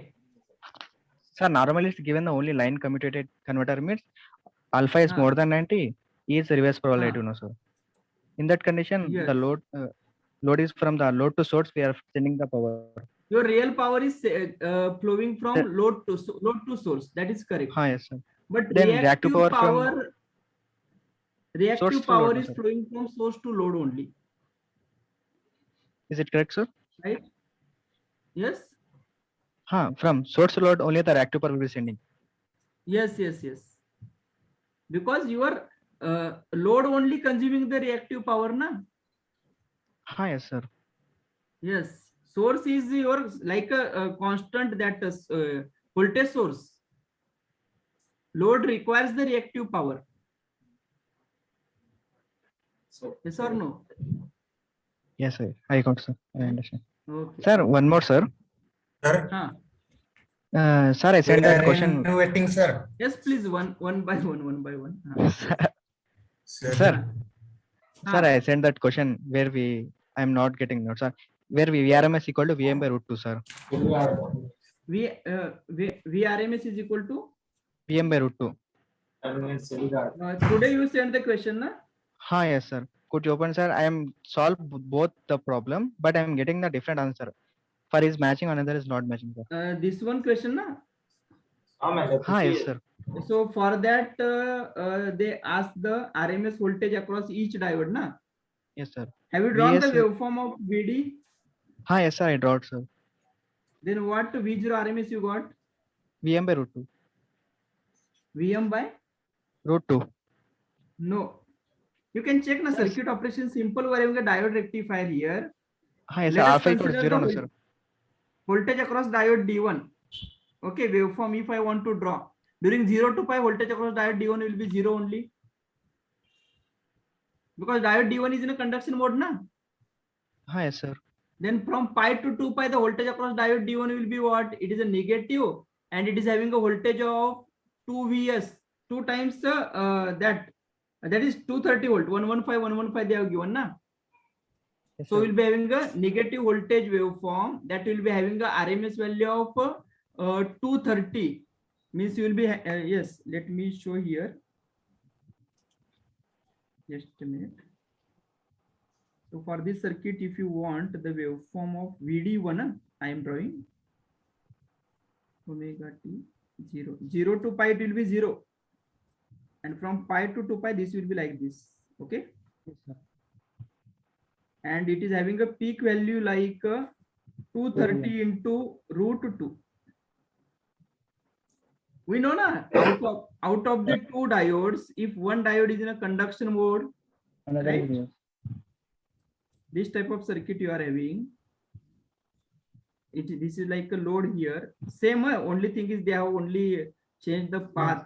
Sir, normally it's given the only line commutated converter means alpha is more than 90, E is reverse correlative, no, sir. In that condition, Yes. the load is from the load to source. We are sending the power. Your real power is flowing from load to source. That is correct. Yes, sir. But Then reactive reactive power power, from reactive source to power load, is sir. flowing from source to load only. Is it correct, sir? Right? Yes. From source to load, only the reactive power will be sending. Yes. Because your load only consuming the reactive power, na? Yes, sir. Yes. Source is your like a constant, that voltage source. Load requires the reactive power. Yes or no? Yes, sir. I got, sir. I understand. Okay. Sir, one more, sir. Sir, Sir, I sent we that are question. in waiting, sir. Yes, please, one by one. Sir, I sent that question where I'm not getting notes, sir. Where VRMS equal to VM by root 2, sir. VRMS is equal to VM by root 2. today you sent the question, na? Yes, sir. Could you open, sir? I am solved both the problem, but I am getting the different answer. For is matching, another is not matching, sir. This one question, na? Yes, sir. So for that, they asked the RMS voltage across each diode, na? Yes, sir. Have you drawn the VS waveform of VD? Yes, sir. I drawed, sir. Then what V0 RMS you got? VM by root 2. VM by Root 2. no. You can check na circuit operation simple. We are having a diode rectifier here. Yes, sir. Let us Alpha equals consider 0, no, the sir. voltage across diode D1. Okay, waveform if I want to draw. During 0 to pi, voltage across diode D1 will be 0 only. Because diode D1 is in a conduction mode, na? Hi, sir. Then from pi to 2 pi, the voltage across diode D1 will be what? It is a negative and it is having a voltage of 2 Vs, 2 times that is 230 volt, 115 they have given, na? Yes, So sir. we'll be having a negative voltage waveform that will be having a RMS value of 230. Means you will be, yes, let me show here. Just a minute. So for this circuit, if you want the waveform of VD1, I am drawing omega t 0. 0 to pi it will be 0. And from pi to 2 pi, this will be like this. Okay. Yes, sir. And it is having a peak value like 230 into root 2. We know na, out of the two diodes, if one diode is in a conduction mode, right? This type of circuit you are having, this is like a load here. Same, only thing is they have only changed the path.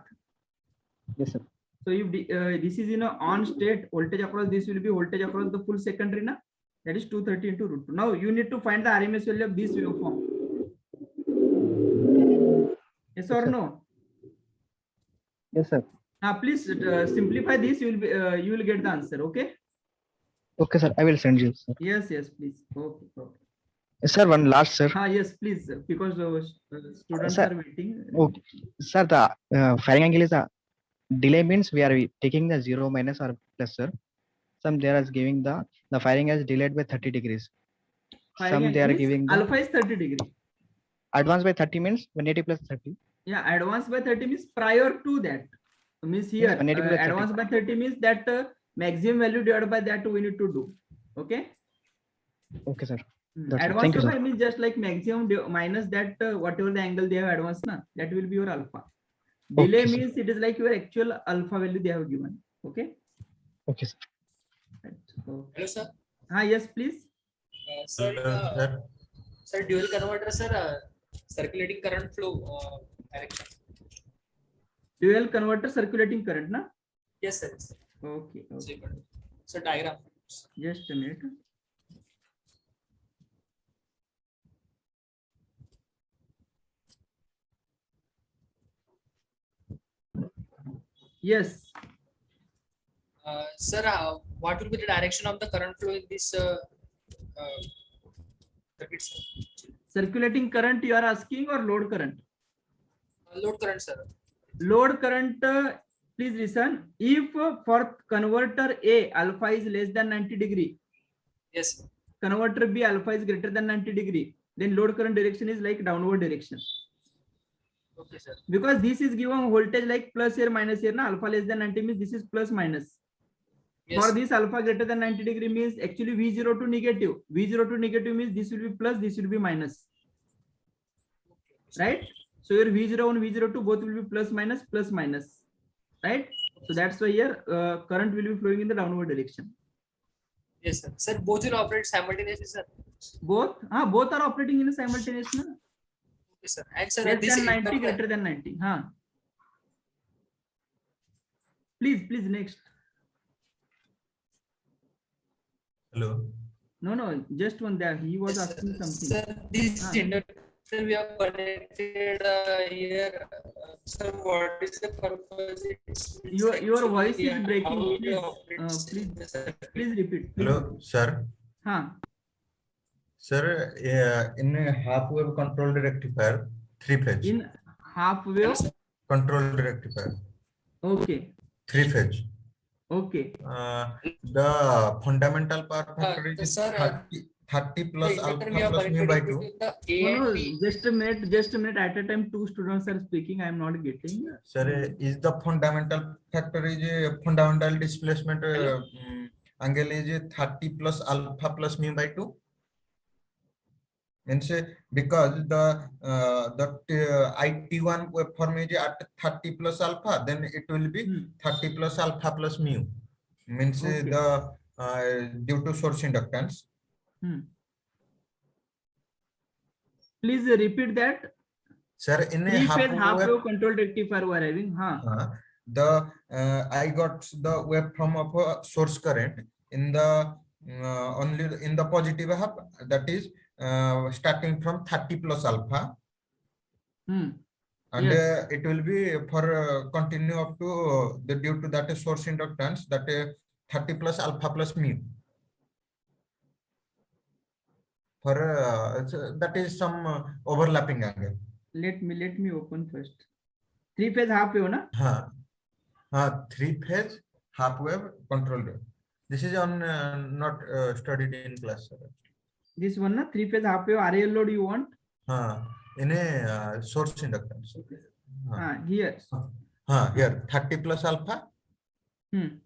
Yes, sir. So if this is in a on state, voltage across this will be voltage across the full secondary, na? That is 230 into root 2. Now you need to find the RMS value of this waveform. Yes or no? Yes, sir. Please simplify this. You will get the answer. Okay. Okay, sir. I will send you, sir. Yes, please. Okay. Sir, one last, sir. Yes, please. Because students Sir, are waiting. Okay. Sir, the firing angle is a delay means we are taking the 0 minus or plus, sir. Some they are giving the firing as delayed by 30 degrees. Some they are giving the alpha is 30 degree. advance by 30 means 180 plus 30. Yeah, advance by 30 means prior to that. Means here, Yes, 180 plus 30. advance by 30 means that maximum value divided by that we need to do. Okay. Okay, sir. That's it. Advance Thank you, by sir. means just like maximum minus that whatever the angle they have advanced, na, that will be your alpha. Delay Okay, sir. means it is like your actual alpha value they have given. Okay. Okay, sir. Right. So, Hello, sir. yes, please. Sir, sir, dual converter, sir, circulating current flow direction. Dual converter circulating current, na? Yes, sir. Okay. So diagram. Just a minute. Yes. Sir, what will be the direction of the current flow in this circuit, sir? Circulating current you are asking or load current? Load current, sir. Load current, please listen. If for converter A, alpha is less than 90 degree. Yes, sir. Converter B, alpha is greater than 90 degree. Then load current direction is like downward direction. Okay, sir. Because this is given voltage like plus here, minus here. Na? Alpha less than 90 means this is plus minus. Yes, For this alpha greater than 90 degree means actually V0 to negative. V0 to negative means this will be plus, this will be minus. Right? So your V0 and V02 both will be plus minus, right? So that's why here current will be flowing in the downward direction. Yes, sir. Sir, both will operate simultaneously, sir. Both are operating in a simultaneous. Na? Yes, sir. And sir, Less this than 90, greater than 90. Please next. Hello. No, just one there. He was Yes, asking something. Sir, this inductor we have connected here. Sir, what is the purpose? Your voice is breaking. Please repeat. Hello, sir. Sir, in a half wave controlled rectifier, 3 phase. In half wave Controlled rectifier. Okay. 3 phase. Okay. The fundamental power factor is sir, 30 plus the alpha inductor we have plus mu connected by between 2. the A No, and B. just a minute. At a time, two students are speaking. I am not getting. Sir, is the fundamental factor is a fundamental displacement angle is 30 plus alpha plus mu by 2? Means because the IT1 waveform is at 30 plus alpha, then it will be 30 plus alpha plus mu. Means Okay. the due to source inductance. Please repeat that. Sir, in a Three phase half wave, wave control rectifier we are having. I got the waveform of a source current in the only in the positive half, that is starting from 30 plus alpha, Hmm. and Yes. it will be for continue up to the due to that source inductance, that 30 plus alpha plus mu. For that is some overlapping angle. Let me open first. Three phase half wave, na? Three phase half wave control wave. This is on not studied in class, sir. This one, na? Three phase half wave RL load you want? In a source inductance. Here. Here 30 plus alpha. Then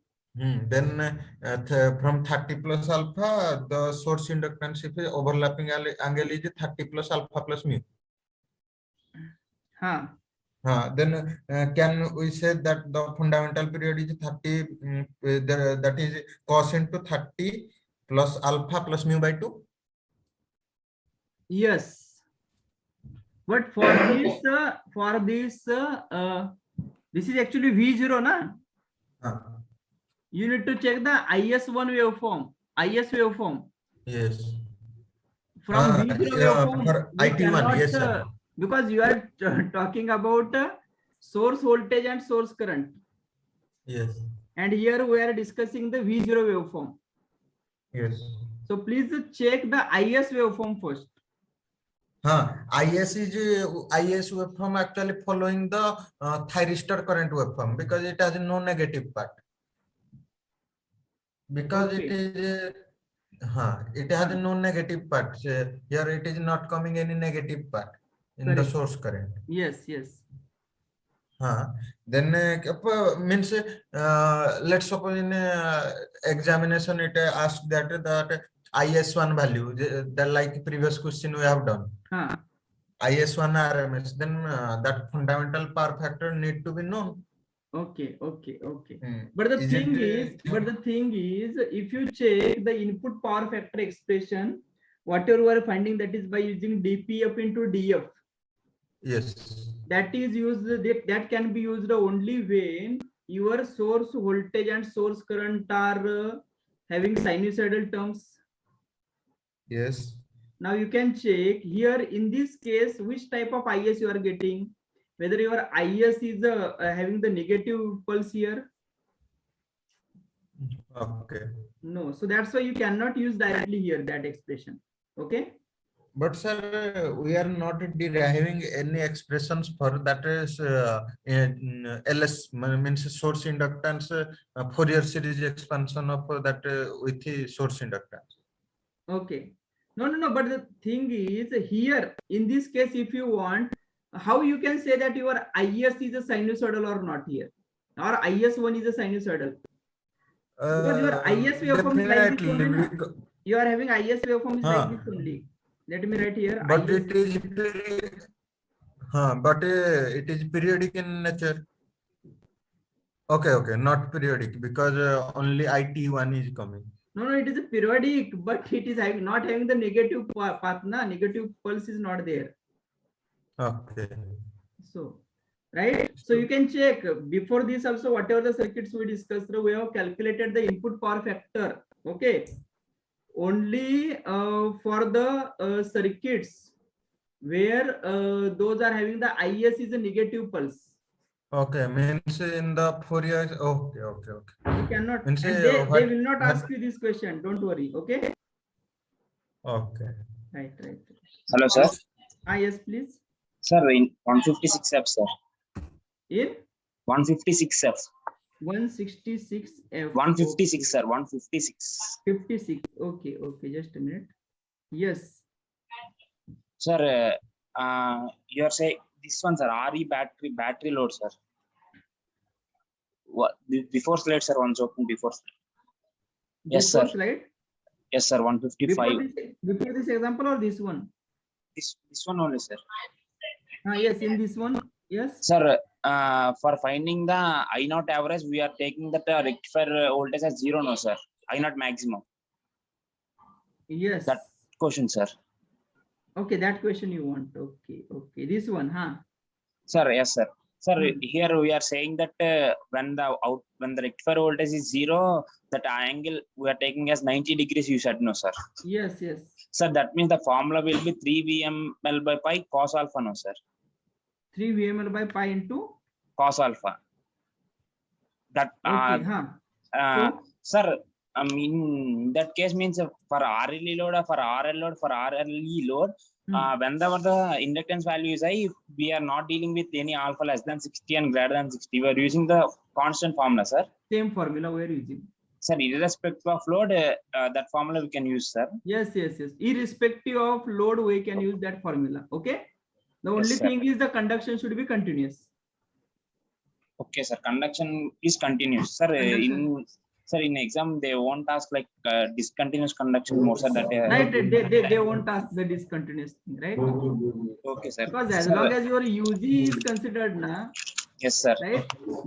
from 30 plus alpha, the source inductance if overlapping angle is 30 plus alpha plus mu. Then can we say that the fundamental period is 30, that is cos into 30 plus alpha plus mu by 2? Yes. But for this, this is actually V0, na? You need to check the IS1 waveform. IS waveform. Yes. From V0 waveform, for we IT1, cannot, yes, sir. because you are talking about source voltage and source current. Yes. And here we are discussing the V0 waveform. Yes. So please check the IS waveform first. IS waveform actually following the thyristor current waveform, because it has no negative part. Because Okay. it has no negative part. Here it is not coming any negative part in the Correct. source current. Yes. Then means let's suppose in examination it asked that IS1 value, the like previous question we have done. IS1 RMS, then that fundamental power factor need to be known. Okay. But the thing is, if you check the input power factor expression, whatever you are finding, that is by using DPF into DF. Yes. That is used. That can be used only when your source voltage and source current are having sinusoidal terms. Yes. Now you can check here in this case which type of IS you are getting. Whether your IS is having the negative pulse here. Okay. No, so that's why you cannot use directly here that expression. Okay. But sir, we are not deriving any expressions for that is LS, means source inductance, Fourier series expansion of that with the source inductance. Okay. No. But the thing is here in this case, if you want, how you can say that your IS is a sinusoidal or not here, or IS1 is a sinusoidal? Because your IS waveform is like this only, na? You are having IS waveform is like this only. Let me write here. But IS. it is periodic in nature. Okay, not periodic, because only IT1 is coming. No, it is a periodic, but it is not having the negative path, na? Negative pulse is not there. Okay. So, right. So you can check before this also, whatever the circuits we discussed, we have calculated the input power factor. Okay. Only for the circuits where those are having the IS is a negative pulse. Okay, means in the Fourier. Okay. You cannot. Means And they will not ask you this question. Don't worry. Okay. Okay. Right. Hello, sir. Yes, please. Sir, in 156F, sir. In 156F. 166F. 156, sir. 156. 56. Okay. Just a minute. Yes. Sir, you are saying this one, sir. RE battery load, sir. What before slide, sir? Once open before slide. Yes, Before sir. Slide. Yes, sir. 155. Before this example or this one? This one only, sir. Yes, in this one. Yes. Sir, for finding the I0 average, we are taking that rectifier voltage as 0, no, sir. I0 maximum. Yes. That question, sir. Okay, that question you want. Okay, okay. This one, huh? Sir, yes, sir. Sir, Hmm. here we are saying that when the rectifier voltage is 0, that angle we are taking as 90 degrees, you said, no, sir. Yes, yes. Sir, that means the formula will be 3 VML by pi cos alpha, no, sir. 3 VML by pi into? Cos alpha. That, Okay, huh? So? sir, I mean, in that case means for RLE load or for RL load, for RLE load, whenever the inductance value is high, we are not dealing with any alpha less than 60 and greater than 60. We are using the constant formula, sir. Same formula we are using. Sir, irrespective of load, that formula we can use, sir. Yes, yes, yes. Irrespective of load, we can use that formula. Okay. The only Yes, sir. thing is the conduction should be continuous. Okay, sir. Conduction is continuous, sir. Conduction. In exam they won't ask like discontinuous conduction more, sir. That Right. They won't ask the discontinuous thing, right? okay, sir. Because as Sir, long as your UG is considered now, yes, sir. right,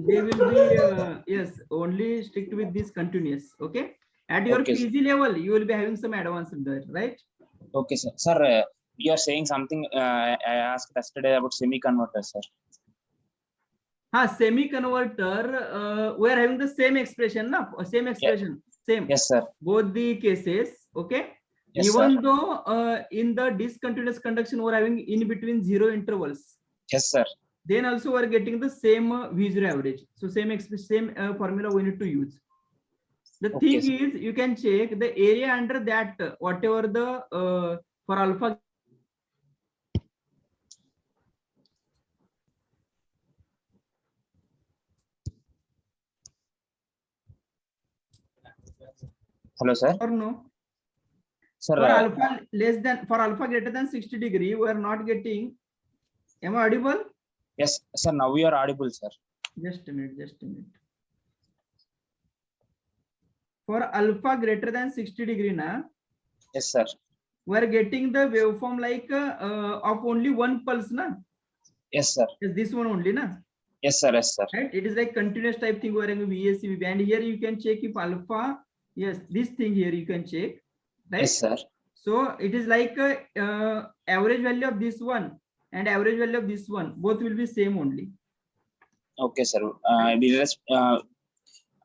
they will be yes, only strict with this continuous. Okay. At your Okay, sir. PG level, you will be having some advance in there, right? Okay, sir. Sir, you are saying something I asked yesterday about semi-converter, sir. Semi-converter, we are having the same expression, na? Same expression, same. Yes, sir. Both the cases, okay? Yes, Even sir. though in the discontinuous conduction, we are having in between 0 intervals. Yes, sir. Then also we are getting the same V0 average. So same formula we need to use. The Okay, thing is, you can check the area under that, whatever the for alpha. Hello, sir. Or no? Sir, For alpha less than, for alpha greater than 60 degree, we are not getting. Am I audible? yes, sir. Now we are audible, sir. Just a minute, just a minute. For alpha greater than 60 degree na, Yes, sir. we are getting the waveform like of only one pulse na. Yes, sir. Is this one only na? Yes, sir. Yes, sir. Right? It is like continuous type thing where VAC, VB, and here you can check if alpha. Yes, this thing here you can check. Right? Yes, sir. So it is like average value of this one and average value of this one. Both will be same only. Okay, sir.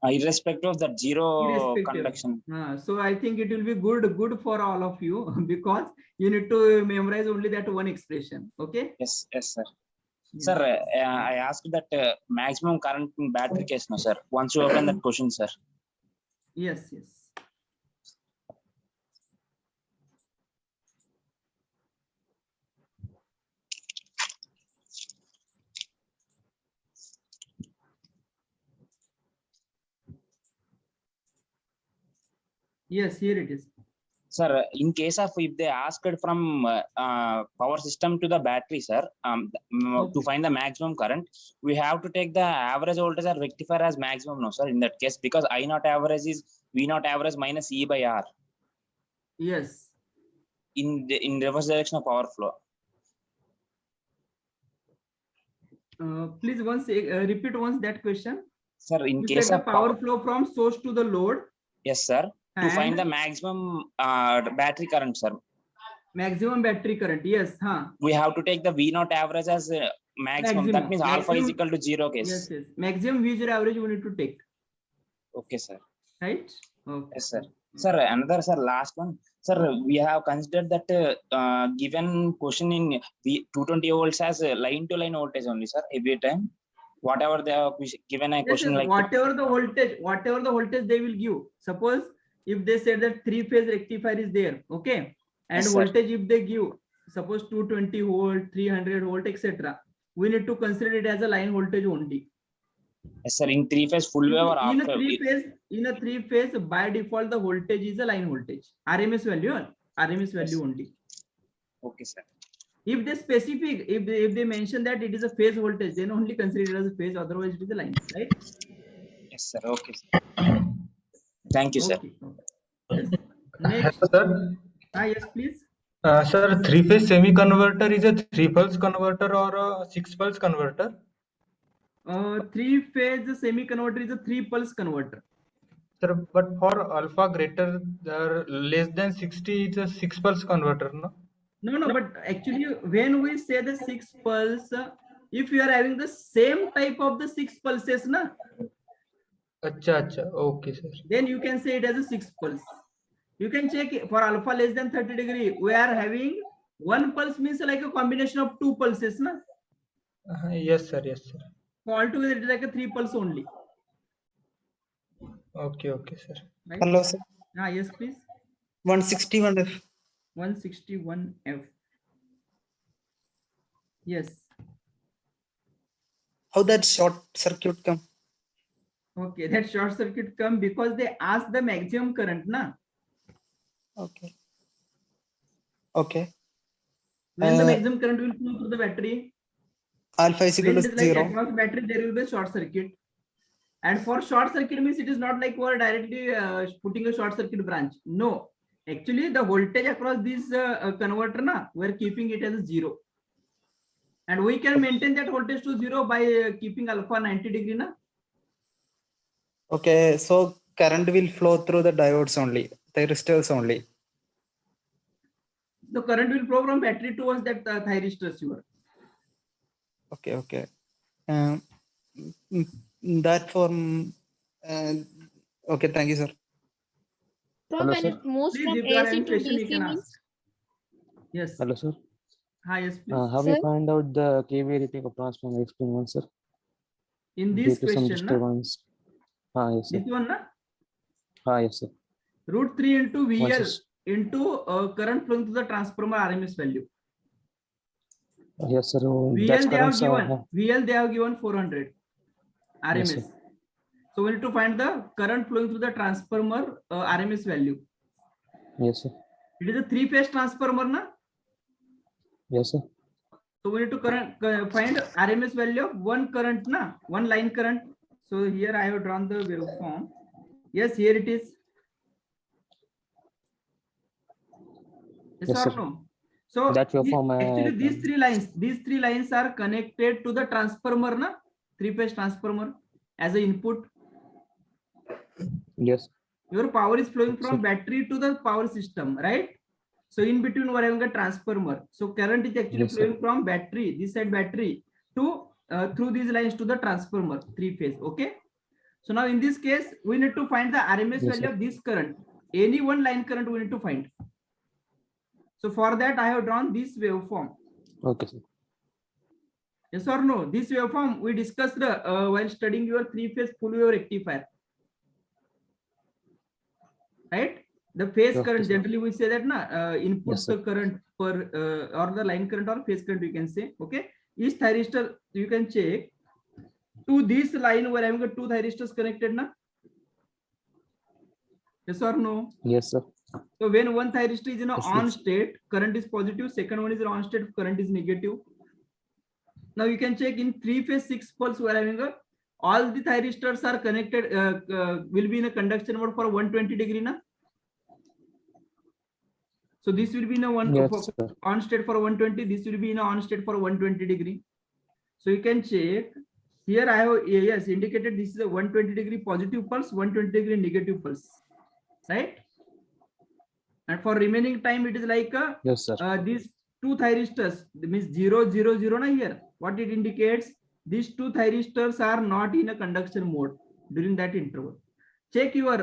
Irrespective of that zero Irrespective. conduction. So I think it will be good for all of you because you need to memorize only that one expression. Okay. Yes, yes, sir. Yeah. Sir, I asked that maximum current in battery case, no, sir. Once you open that question, sir. Yes, yes. Yes, here it is. Sir, in case of if they asked from power system to the battery, sir, to find the maximum current, we have to take the average voltage or rectifier as maximum, no, sir, in that case, because I naught average is V naught average minus E by R. Yes. In reverse direction of power flow. Please once repeat once that question. Sir, in You case said of the power flow from source to the load. Yes, sir. To find the maximum battery current, sir. Maximum battery current, yes. We have to take the V naught average as maximum. That means alpha is equal to 0 case. Yes, yes. Maximum V0 average we need to take. Okay, sir. Right? Okay. Yes, sir. Sir, another, sir, last one. Sir, we have considered that given question in 220 volts as line to line voltage only, sir, every time. Whatever they have given a question like whatever the voltage they will give. Suppose if they said that 3-phase rectifier is there, okay, and yes, voltage if they give, suppose 220 volt, 300 volt, etc., we need to consider it as a line voltage only. Yes, sir. In 3-phase full wave or in after? In a three-phase, by default, the voltage is a line voltage. RMS value only. Okay, sir. If they specific, if they mention that it is a phase voltage, then only consider it as a phase. Otherwise, it is a line, right? Yes, sir. Okay, sir. Thank you, sir. Okay. Yes. Next. Sir. Yes, please. Sir, 3-phase semi-converter is a 3-pulse converter or a 6-pulse converter? 3-phase semi-converter is a 3-pulse converter. Sir, but for alpha greater less than 60, it's a 6-pulse converter, no? No, but actually when we say the 6 pulse, if you are having the same type of the 6 pulses, na, Acha. Okay, sir. then you can say it as a 6 pulse. You can check it for alpha less than 30 degree. We are having one pulse means like a combination of 2 pulses, na. Yes, sir. So altogether it is like a 3 pulse only. Okay, sir. Right? Hello, sir. Yes, please. 161 F. 161 F. Yes. How that short circuit come? Okay, that short circuit come because they ask the maximum current, na. Okay. Okay. When the maximum current will flow through the battery, Alpha is when equal it to is like 0. across battery, there will be a short circuit. And for short circuit means it is not like we are directly putting a short circuit branch. No, actually the voltage across this converter, na, we are keeping it as 0. And we can maintain that voltage to 0 by keeping alpha 90 degree, na. Okay, so current will flow through the diodes only, thyristors only. The current will flow from battery towards that thyristors. Okay. That form. Okay, thank you, sir. So Hello, when sir. it moves Please, from if you are AC having to question, you DC can means, ask. Yes. Hello, sir. Yes, please. How Sir? we find out the KVA rating of transformer? Explain one, sir. In Due this to some question, na, disturbance. Yes, sir. this one, na, Yes, sir. root 3 into One VL sec. into current flowing to the transformer RMS value. Yes, sir. VL That's they have current. given. VL they have given 400 RMS. Yes, sir. So we need to find the current flowing through the transformer RMS value. Yes, sir. It is a 3-phase transformer, na. Yes, sir. So we need to find RMS value of one current, na, one line current. So here I have drawn the waveform. Yes, here it is. Yes, Yes, or sir. no? So That waveform, actually these three lines are connected to the transformer, na, 3-phase transformer as an input. Yes. Your power is flowing Yes, from sir. battery to the power system, right? So in between we're having a transformer. So current is actually Yes, sir. flowing from battery, this side battery, to through these lines to the transformer, 3-phase. Okay. So now in this case, we need to find the RMS Yes, value sir. of this current. Any one line current we need to find. So for that, I have drawn this waveform. Okay, sir. Yes or no? This waveform we discussed while studying your 3-phase full wave rectifier. Right? The phase Okay, current, sir. generally we say that na, input Yes, sir. current per or the line current or phase current, you can say. Okay. Each thyristor you can check. To this line we're having a 2 thyristors connected, na. Yes or no? Yes, sir. So when one thyristor is in a Yes, on yes. state, current is positive. Second one is in on state, current is negative. Now you can check in 3-phase 6 pulse we're having a all the thyristors are connected, will be in a conduction mode for 120 degree, na. So this will be in a Yes, sir. on state for 120. This will be in a on state for 120 degree. So you can check here. I have indicated this is a 120 degree positive pulse, 120 degree negative pulse, right? And for remaining time, it is like Yes, sir. these 2 thyristors, means 0, 0, 0. Na, here what it indicates, these 2 thyristors are not in a conduction mode during that interval. Check your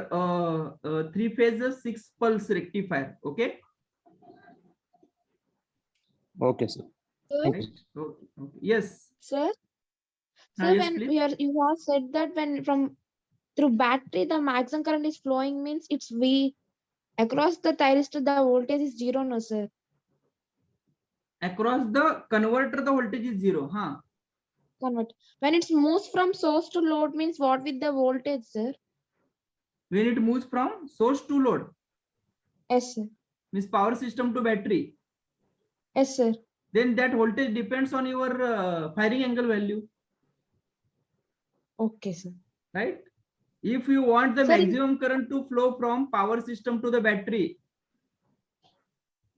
3-phase 6 pulse rectifier. Okay. Okay, sir. Right? Okay. Yes. sir, Yes, when please. you have said that when from through battery the maximum current is flowing means it's V. Across the thyristor the voltage is 0, no sir. Across the converter the voltage is 0. Huh? Convert. When it moves from source to load means what with the voltage, sir? When it moves from source to load, Yes, sir. means power system to battery, Yes, sir. then that voltage depends on your firing angle value. Okay, sir. Right? If you want the Sir, maximum current to flow from power system to the battery,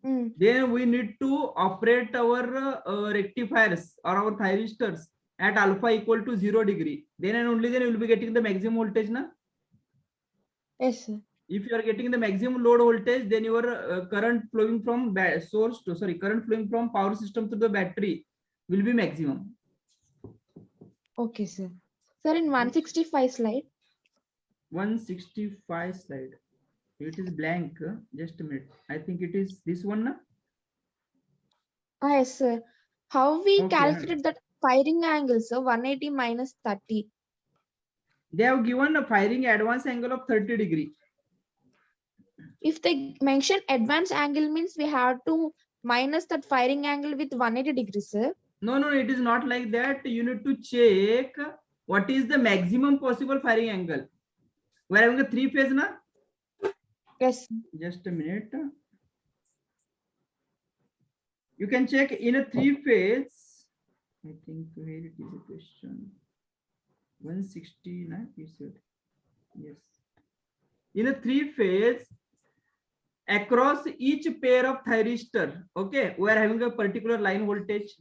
then we need to operate our rectifiers or our thyristors at alpha equal to 0 degree. Then and only then you will be getting the maximum voltage, na? Yes, sir. if you are getting the maximum load voltage, then your current flowing from source to, sorry, current flowing from power system to the battery will be maximum. Okay, sir. Sir, in 165 slide. 165 slide. It is blank. Just a minute. I think it is this one. Na? Yes, sir. How we Okay, calculate that firing angle, sir? 180 minus 30. They have given a firing advance angle of 30 degree. If they mention advance angle means we have to minus that firing angle with 180 degrees, sir. No, it is not like that. You need to check what is the maximum possible firing angle. We are having a 3-phase, na? Yes. Just a minute. You can check in a 3-phase. I think where it is a question. 169, you said. Yes. In a 3-phase, across each pair of thyristor, okay, we are having a particular line voltage.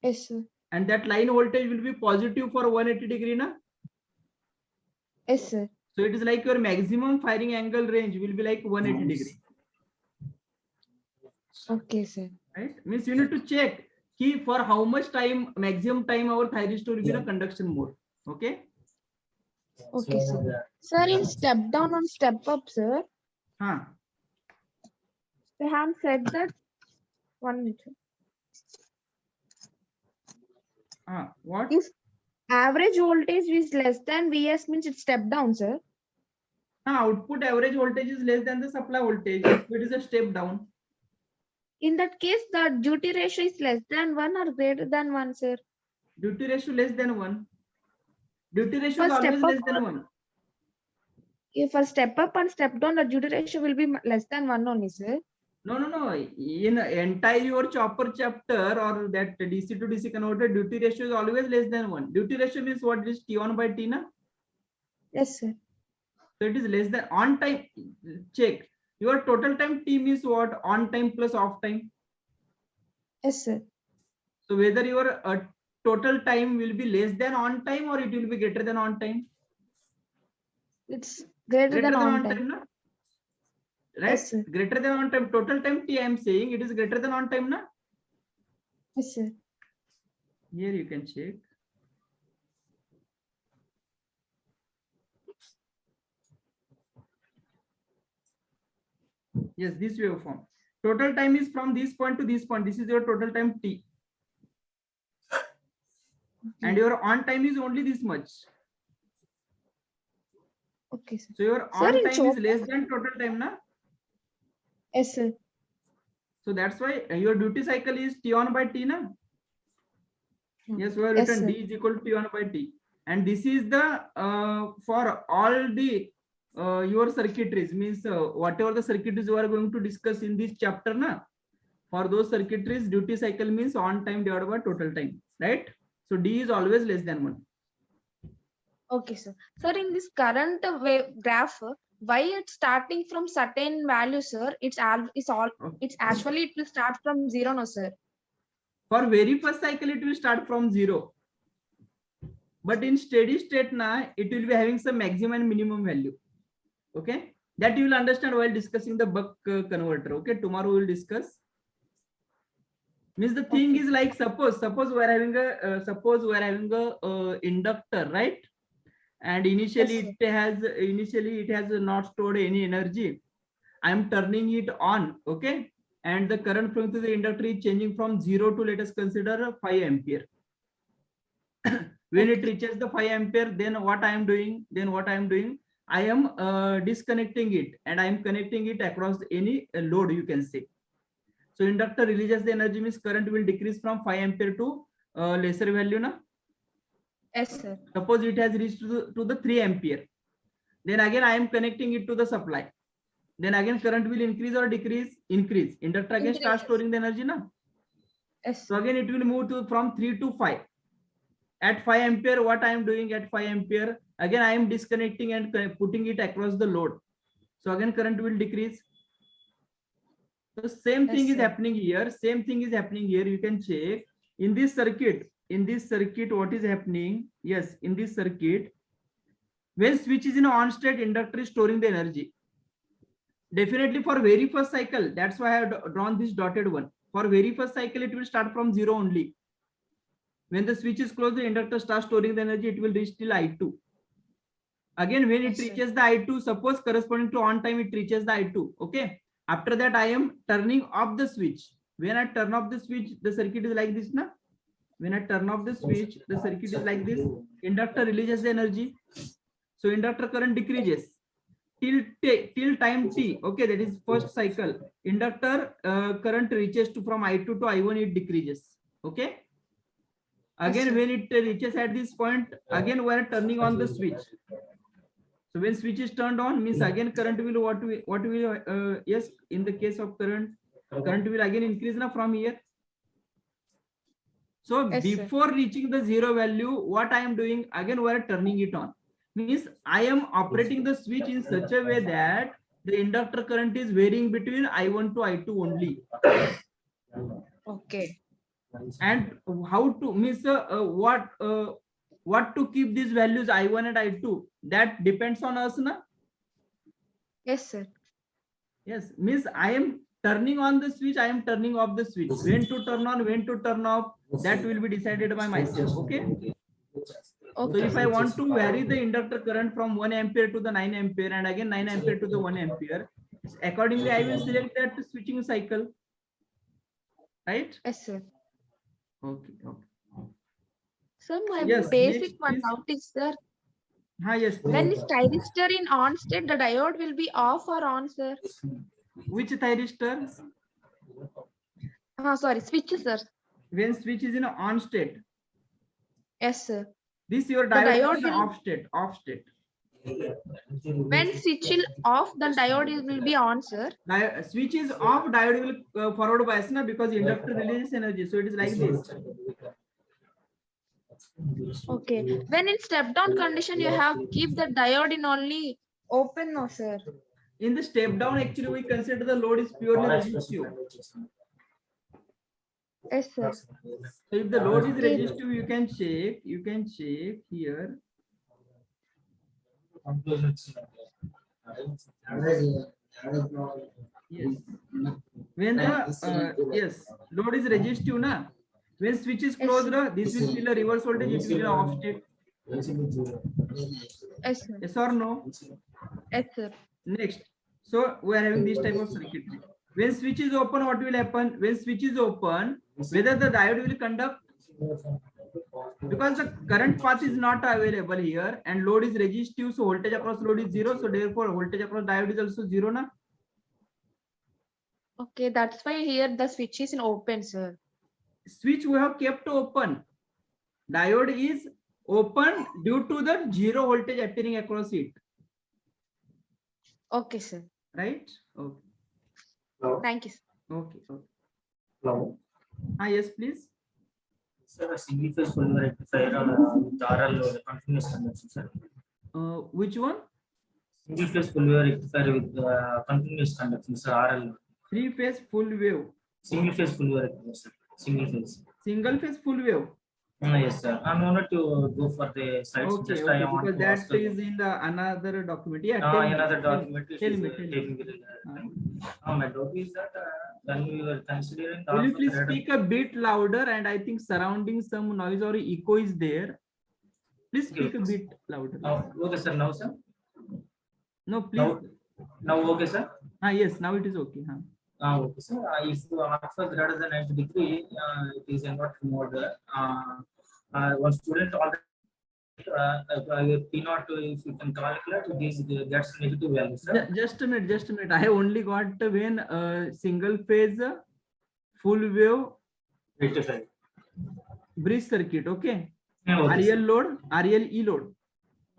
Yes, sir. And that line voltage will be positive for 180 degree, na? Yes, sir. So it is like your maximum firing angle range will be like 180 degree. Okay, sir. Right? Means you need to check key for how much time, maximum time our thyristor will be in a conduction mode. Okay. Okay, sir. Sir, in step down and step up, sir. Huh. They have said that 1 minute. What? If average voltage is less than Vs means it's step down, sir. Output average voltage is less than the supply voltage. It is a step down. In that case, the duty ratio is less than 1 or greater than 1, sir. Duty ratio less than 1. Duty ratio is For step always up, less than 1. If for step up and step down, the duty ratio will be less than 1 only, sir. No. In entire your chopper chapter or that DC to DC converter, duty ratio is always less than 1. Duty ratio means what is T1 by T, na? Yes, sir. So it is less than on time. Check. Your total time T means what? On time plus off time. Yes, sir. So whether your total time will be less than on time or it will be greater than on time? It's greater than on time. Na? Right? Yes, sir. Greater than on time. Total time T I am saying it is greater than on time, na? Yes, sir. Here you can check. Yes, this waveform. Total time is from this point to this point. This is your total time T. And your on time is only this much. Okay, sir. So your Sir, on in time is less than total time, na? Yes, sir. So that's why your duty cycle is T on by T, na? Yes, we have Yes, written sir. D is equal to T on by T. And this is the for all the your circuitries, means whatever the circuitries you are going to discuss in this chapter, na? For those circuitries, duty cycle means on time divided by total time, right? So D is always less than 1. Okay, sir. Sir, in this current wave graph, why it's starting from certain value, sir? It's actually it will start from 0, no, sir. For very first cycle, it will start from 0. But in steady state, na, it will be having some maximum and minimum value. Okay, that you will understand while discussing the buck converter. Okay, tomorrow we will discuss. Means the thing is like suppose we are having a inductor, right? And initially it has not stored any energy. I am turning it on, okay, and the current flowing through the inductor is changing from 0 to, let us consider, 5 ampere. When it reaches the 5 ampere, then what I am doing? I am disconnecting it and I am connecting it across any load, you can say. So inductor releases the energy, means current will decrease from 5 ampere to lesser value, na? Yes, sir. Suppose it has reached to the 3 ampere. Then again I am connecting it to the supply. Then again current will increase or decrease? Increase. Inductor again starts storing the energy, na? Yes. So again it will move to from 3 to 5. At 5 ampere, what I am doing at 5 ampere? Again I am disconnecting and putting it across the load. So again current will decrease. So same thing is happening here. Same thing is happening here. You can check in this circuit. In this circuit, what is happening? Yes, in this circuit, When switch is in on state, inductor is storing the energy. Definitely for very first cycle, that's why I have drawn this dotted one. For very first cycle, it will start from 0 only. When the switch is closed, the inductor starts storing the energy, it will reach till I2. Again, when it reaches the I2, suppose corresponding to on time, it reaches the I2. Okay. After that, I am turning off the switch. When I turn off the switch, the circuit is like this, na? When I turn off the switch, the circuit is like this. Inductor releases the energy. So inductor current decreases till time t. Okay, that is first cycle. Inductor current reaches to from I2 to I1, it decreases. Okay. Again, when it reaches at this point, again we are turning on the switch. So when switch is turned on, means again current will what will yes, in the case of current will again increase now from here. So before reaching the 0 value, what I am doing, again we are turning it on. Means I am operating the switch in such a way that the inductor current is varying between I1 to I2 only. Okay. And how to means what to keep these values I1 and I2, that depends on us, na? Yes, sir. Yes, means I am turning on the switch, I am turning off the switch. When to turn on, when to turn off, that will be decided by myself. Okay. So if I want to vary the inductor current from 1 ampere to the 9 ampere and again 9 ampere to the 1 ampere, accordingly I will select that switching cycle. Right? Yes, sir. Okay. Okay. So my Yes, basic next, one please. doubt is, sir, Yes. when is thyristor in on state, the diode will be off or on, sir? Which thyristor? Sorry, switch, sir. When switch is in on state. Yes, sir. This your The diode diode is will- off state. Off state. When switch is off, the diode will be on, sir. Switch is off, diode will forward bias na, because inductor releases energy. So it is like this. Okay. When in step down condition, you have keep the diode in only open, no, sir. In the step down, actually we consider the load is purely resistive. Yes, sir. So if the load is resistive, you can check here. Yes. When the yes, load is resistive, na. When switch is closed, this will feel a reverse voltage, it will be off state. Yes, sir. Yes or no? Yes, sir. Next. So we are having this type of circuitry. When switch is open, what will happen? When switch is open, whether the diode will conduct, because the current path is not available here and load is resistive, so voltage across load is 0, so therefore voltage across diode is also 0, na? Okay, that's why here the switch is in open, sir. Switch we have kept open. Diode is open due to the 0 voltage appearing across it. Okay, sir. Right? Okay. Thank you, sir. Okay. Okay. Hello. Yes, please. Sir, a single phase full rectifier with RL continuous conduction, sir. Which one? Single phase full rectifier with continuous conduction, sir. RL. 3-phase full wave. Single phase full rectifier, sir. Single phase. Single phase full wave. Yes, sir. I wanted to go for the slides. Okay, Just okay, I want because to ask that is in the another document. Yeah, another document. Tell me. My doubt is that when we were considering. Will you please speak a bit louder? And I think surrounding some noise or echo is there. Please speak a bit louder. Okay, sir. Now, sir. No, please. Now, okay, sir. Yes, now it is okay. Okay, sir. If alpha greater than 90 degree, it is inverted mode. One student already P0, if you can calculate, this gets negative value, sir. Just a minute. I only got when single phase full wave rectifier bridge circuit. Okay. Okay, RL load, RLE load.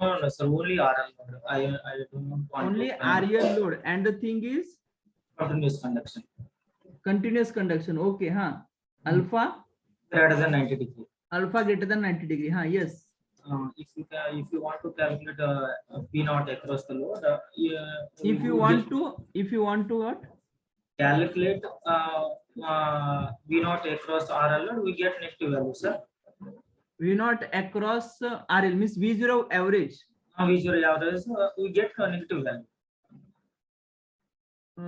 No, sir. Only RL load. I don't want only RL load, and the thing is continuous conduction. Continuous conduction. Okay. Alpha Greater than 90 degree. Alpha greater than 90 degree. Yes. If you want to calculate P0 across the load, if you want to what? Calculate V0 across RL load, we get negative value, sir. V0 across RL means V0 average. visual average, we get a negative value.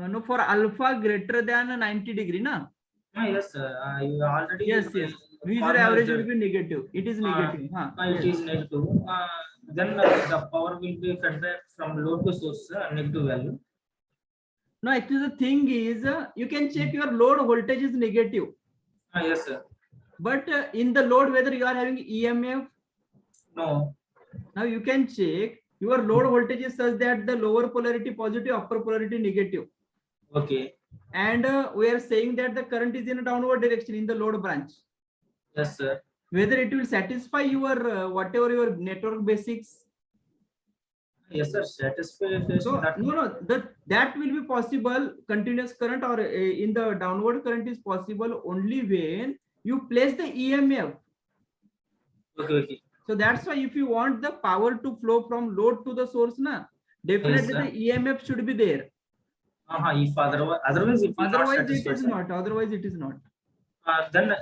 No, for alpha greater than 90 degree, na? Yes, sir. You already. Yes, yes. Visual formula average is will be negative. It is negative. It Yes. is negative. Then the power will be fed back from load to source, negative value. No, actually the thing is, you can check your load voltage is negative. Yes, sir. But in the load, whether you are having EMF, No. now you can check your load voltage is such that the lower polarity positive, upper polarity negative. Okay. And we are saying that the current is in a downward direction in the load branch. Yes, sir. Whether it will satisfy your whatever your network basics. Yes, sir. Satisfied. So that will be possible. Continuous current or in the downward current is possible only when you place the EMF. Okay, okay. So that's why if you want the power to flow from load to the source, na, definitely Yes, the EMF should be there. If otherwise it will not Otherwise it satisfy, is sir. not. Otherwise it is not. Then,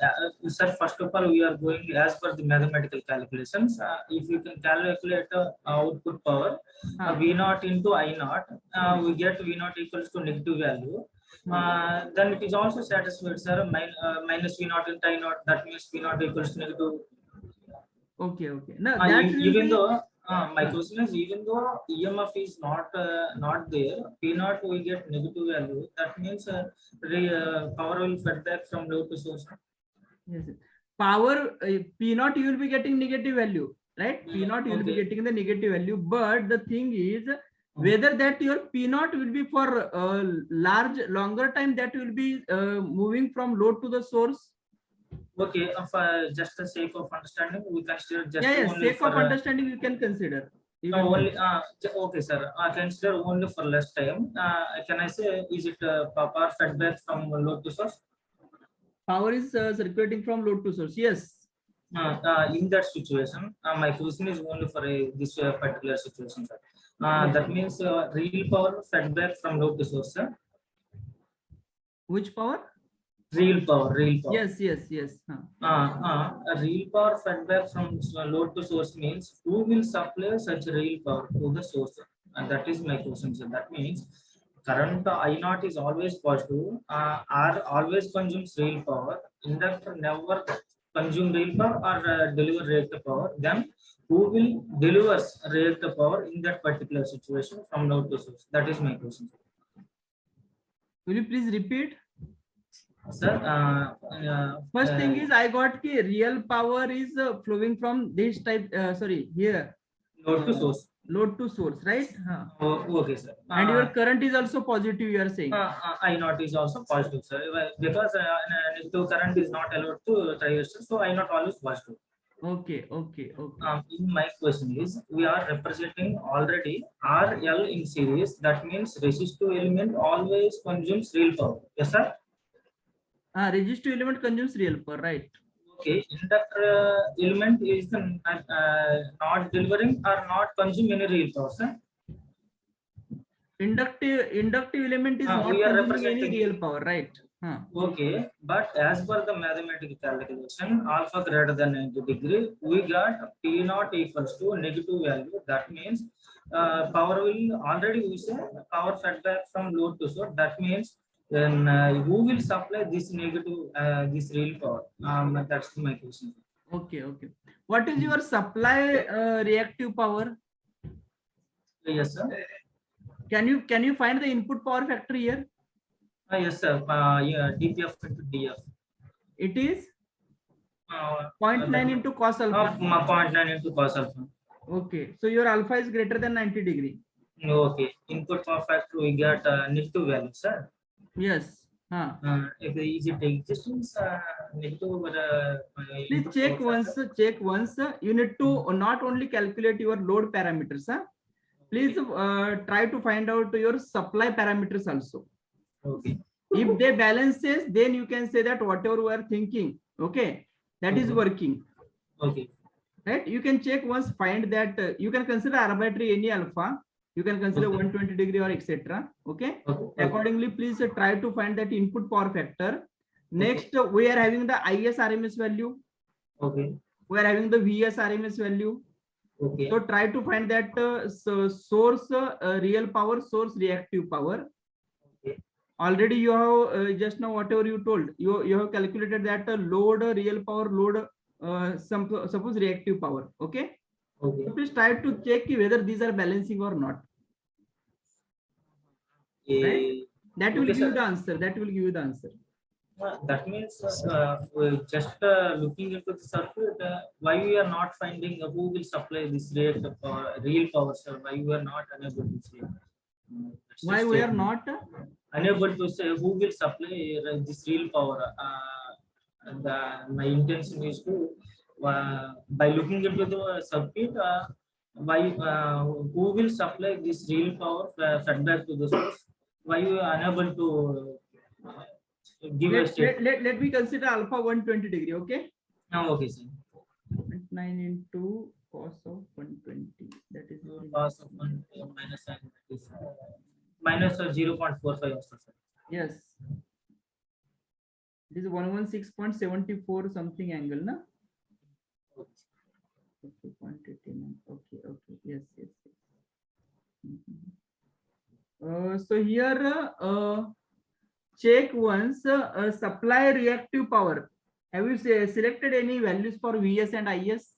sir, first of all, we are going as per the mathematical calculations. If you can calculate output power, V0 into I0, we get V0 equals to negative value. Then it is also satisfied, sir. Minus V0 into I0, that means V0 equals to negative. Okay, okay. Now that will Even be, though my question is, even though EMF is not there, P0 we get negative value. That means power will fed back from load to source. yes, power P0 you will be getting negative value, right? P0 you will be getting the negative value, but the thing is whether that your P0 will be for longer time, that will be moving from load to the source. Okay, just the sake of understanding, we consider just only Sake for of understanding you can consider. You can only consider. okay, sir. I consider only for less time. Can I say, is it power fed back from load to source? Power is circulating from load to source. Yes. In that situation, my question is only for this particular situation, sir. That means real power fed back from load to source, sir. Which power? Real power. Yes, yes, yes. A real power fed back from load to source means who will supply such real power to the source, and that is my question, sir. That means current I0 is always positive, R always consumes real power, inductor never consume real power or deliver reactive power. Then who will deliver reactive power in that particular situation from load to source? That is my question. Will you please repeat? Sir, first thing is I got ki real power is flowing from this type. Sorry, here. Load to source. Load to source, right? Okay, sir. And your current is also positive. You are saying. I0 is also positive, sir. Because negative current is not allowed to transistor, so I0 always positive. Okay, okay, okay. In my question is, we are representing already RL in series. That means resistive element always consumes real power. Yes, sir. Resistive element consumes real power, right? Okay, inductor element is the, not delivering or not consuming any real power, sir. Inductive element is not we are consuming any representing real power, right? Okay, but as per the mathematical calculation, alpha greater than 90 degree, we got P0 equals to negative value. That means power will already we say power fed back from load to source. That means then who will supply this negative this real power? That's my question. Okay, okay. What is your supply reactive power? Yes, sir. Can you find the input power factor here? Yes, sir. Yeah, DPF into DF. It is 0.9 into cos alpha. 0.9 into cos alpha. Okay, so your alpha is greater than 90 degree. Okay, input power factor we got negative value, sir. Yes. If is it existence negative, please check once. Check once. You need to not only calculate your load parameters. Please try to find out your supply parameters also. Okay. If they balances, then you can say that whatever we are thinking, okay, that is working. Okay. Right? You can check once, find that you can consider arbitrary any alpha. You can consider 120 degree or etc. Okay. Accordingly, please try to find that input power factor. Next, we are having the IS RMS value. Okay. We are having the VS RMS value. Okay. So try to find that source real power, source reactive power. Okay. Already you have just now whatever you told, you have calculated that load real power, load suppose reactive power. Okay. Okay. So please try to check whether these are balancing or not. Right? That will Okay, give you sir. the answer. That will give you the answer. That means we're just looking into the circuit. Why we are not finding who will supply this reactive power, real power, sir? Why we are not unable to say? That's the Why we are statement. not? Unable to say who will supply this real power. My intention is to by looking into the circuit, who will supply this real power fed back to the source? Why you are unable to give a statement? Let me consider alpha 120 degree. Okay. Okay, sir. 9 into cos of 120. That is Cos of 1 minus and is minus 0.45 also, sir. yes. This is 116.74 something angle, na? Okay, 0.89. Okay, okay, yes, yes, yes. So here, check once supply reactive power. Have you selected any values for VS and IS?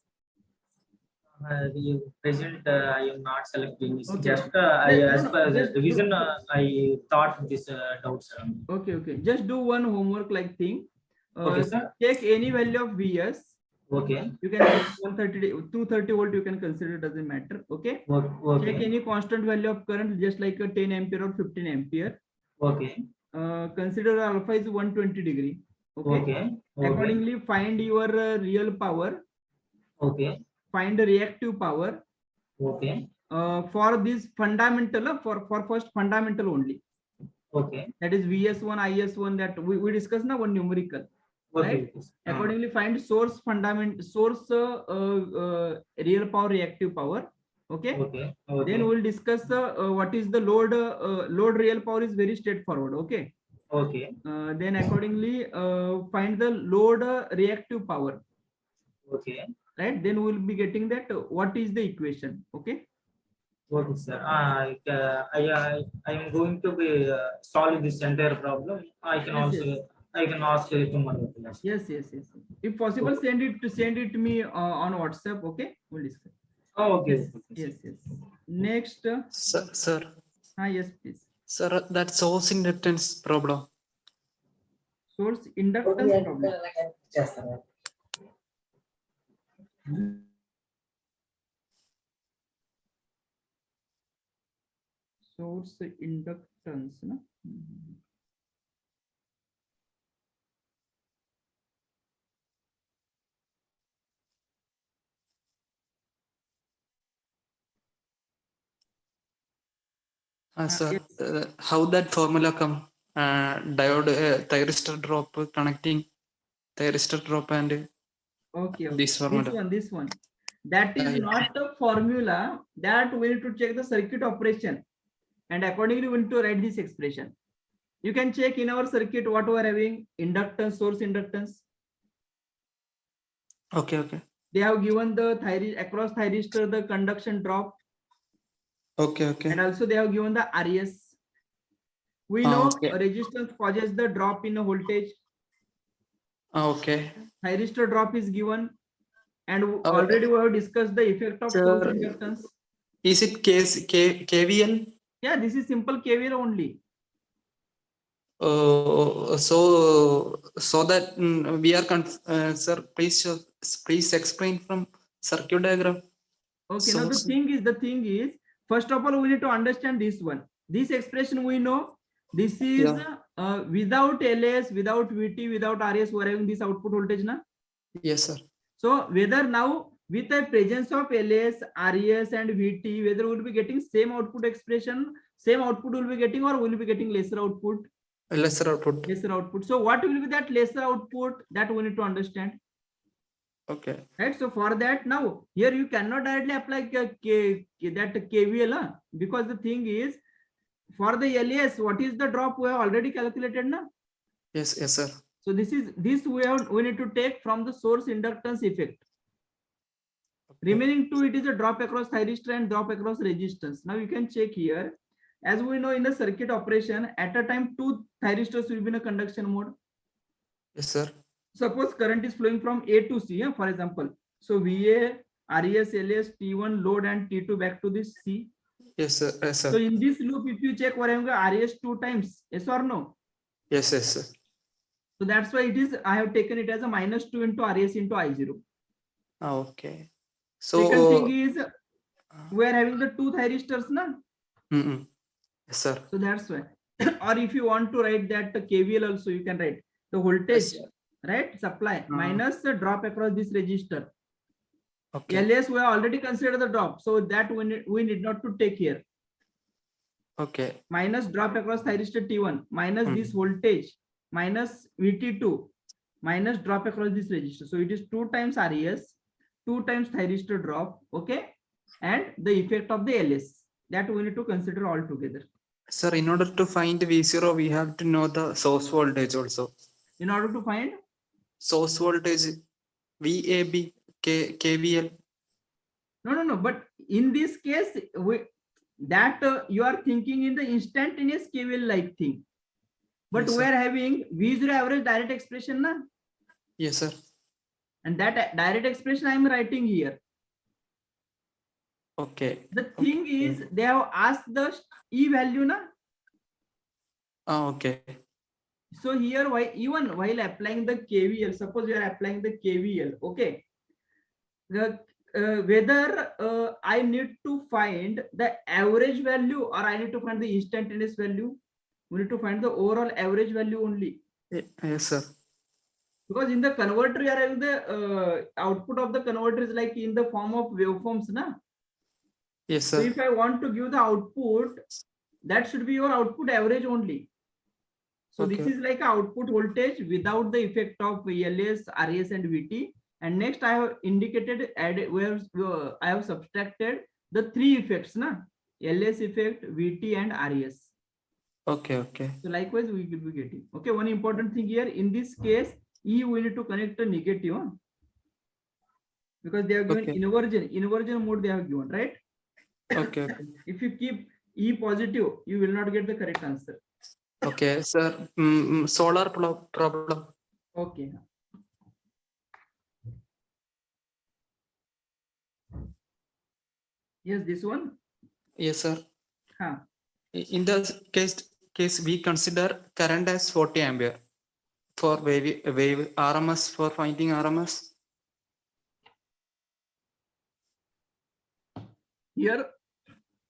Present, I am not selecting this. Okay. Just Yes, as no, per the just revision, I thought this doubts. Okay, okay. Just do one homework like thing. Okay, sir. Take any value of VS. Okay. You can take 130, 230 volt. You can consider, doesn't matter. Okay. Okay. Take any constant value of current, just like a 10 ampere or 15 ampere. Okay. Consider alpha is 120 degree. Okay. Okay. Accordingly, find your real power. Okay. Find the reactive power. Okay. For this fundamental, for first fundamental only. Okay. That is VS1, IS1 that we discussed now, one numerical. Okay. Right? Accordingly, find source real power, reactive power. Okay. Okay. Then we'll discuss what is the load. Load real power is very straightforward. Okay. Okay. Then accordingly, find the load reactive power. Okay. Right. Then we'll be getting that what is the equation. Okay. Okay, sir. I am going to be solve this entire problem. I can Yes, also yes. I can ask it tomorrow. Yes, yes, yes. If possible, send it to me on WhatsApp. Okay, we'll discuss. Oh, okay. Yes, yes, yes. Next. Sir. Yes, please. Sir, that source inductance problem. Source inductance problem. Source inductance, no? Sir, how that formula come? Diode thyristor drop connecting thyristor drop and Okay, okay. this formula. This one. That is not the formula. That we need to check the circuit operation, and accordingly we need to write this expression. You can check in our circuit what we are having: inductance, source inductance. Okay, okay. They have given the across thyristor the conduction drop. Okay, okay. And also they have given the RS. We know resistance causes the drop in the voltage. Okay. Thyristor drop is given, and already we have discussed the effect of source inductance. Is it KVL? Yeah, this is simple KVL only. So that we are sir, please explain from circuit diagram. Okay, now the thing is, first of all, we need to understand this one. This expression we know. This is without LS, without VT, without RS, we are having this output voltage, na? Yes, sir. So whether now with the presence of LS, RS, and VT, whether we will be getting same output expression, same output will be getting, or will be getting lesser output? Lesser output. Lesser output. So what will be that lesser output? That we need to understand. Okay. Right. So for that, now here you cannot directly apply that KVL, because the thing is, for the LS, what is the drop we have already calculated, na? Yes, yes, sir. So this we need to take from the source inductance effect. Remaining 2, it is a drop across thyristor and drop across resistance. Now you can check here. As we know in the circuit operation, at a time 2 thyristors will be in a conduction mode. Yes, sir. Suppose current is flowing from A to C, for example. So VA, RES, LS, T1 load and T2 back to this C. Yes, sir. Yes, So sir. in this loop, if you check, we're having a RES 2 times, yes or no? Yes, yes, sir. So that's why it is, I have taken it as a -2 into RES into I0. Okay. So, Second thing is, we are having the 2 thyristors, na? Yes, sir. So that's why. Or if you want to write that KVL also, you can write the voltage, right? Supply minus the drop across this resistor. Okay. LS we have already considered the drop, so that we need not to take here. Okay. Minus drop across thyristor T1 minus this voltage minus VT2 minus drop across this resistor. So it is 2 times RES, 2 times thyristor drop, okay, and the effect of the LS that we need to consider all together. Sir, in order to find V0, we have to know the source voltage also. In order to find source voltage, VAB, KVL. No. But in this case, you are thinking in the instantaneous KVL like thing. But Yes, we sir. are having V0 average direct expression, na? Yes, sir. And that direct expression I am writing here. Okay. The thing is, they have asked the E value, na? Okay. So here, even while applying the KVL, suppose you are applying the KVL, okay? Whether I need to find the average value or I need to find the instantaneous value, we need to find the overall average value only. Yes, sir. Because in the converter, you are having the output of the converter is like in the form of waveforms, na? Yes, So sir. if I want to give the output, that should be your output average only. So this Okay. is like output voltage without the effect of LS, RES and VT. And next I have indicated, where I have subtracted the 3 effects, na? LS effect, VT and RES. Okay, okay. So likewise we will be getting. Okay, one important thing here, in this case, E we need to connect a negative, huh? Because they have given inversion mode they have given, right? Okay. If you keep E positive, you will not get the correct answer. Okay, sir. Solar problem. Okay. Yes, this one. Yes, sir. Huh. In the case we consider current as 40 ampere for wave RMS, for finding RMS. Here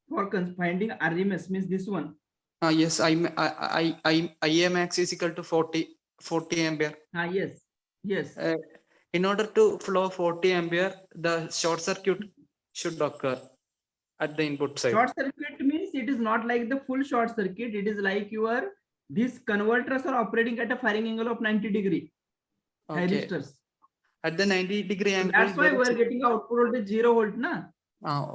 for finding RMS means this one. Yes, IA max is equal to 40 ampere. Yes. In order to flow 40 ampere, the short circuit should occur at the input side. Short circuit means it is not like the full short circuit. It is like these converters are operating at a firing angle of 90 degree. Okay. Thyristors. At the 90 degree angle. That's why we are getting output voltage 0 volt, na?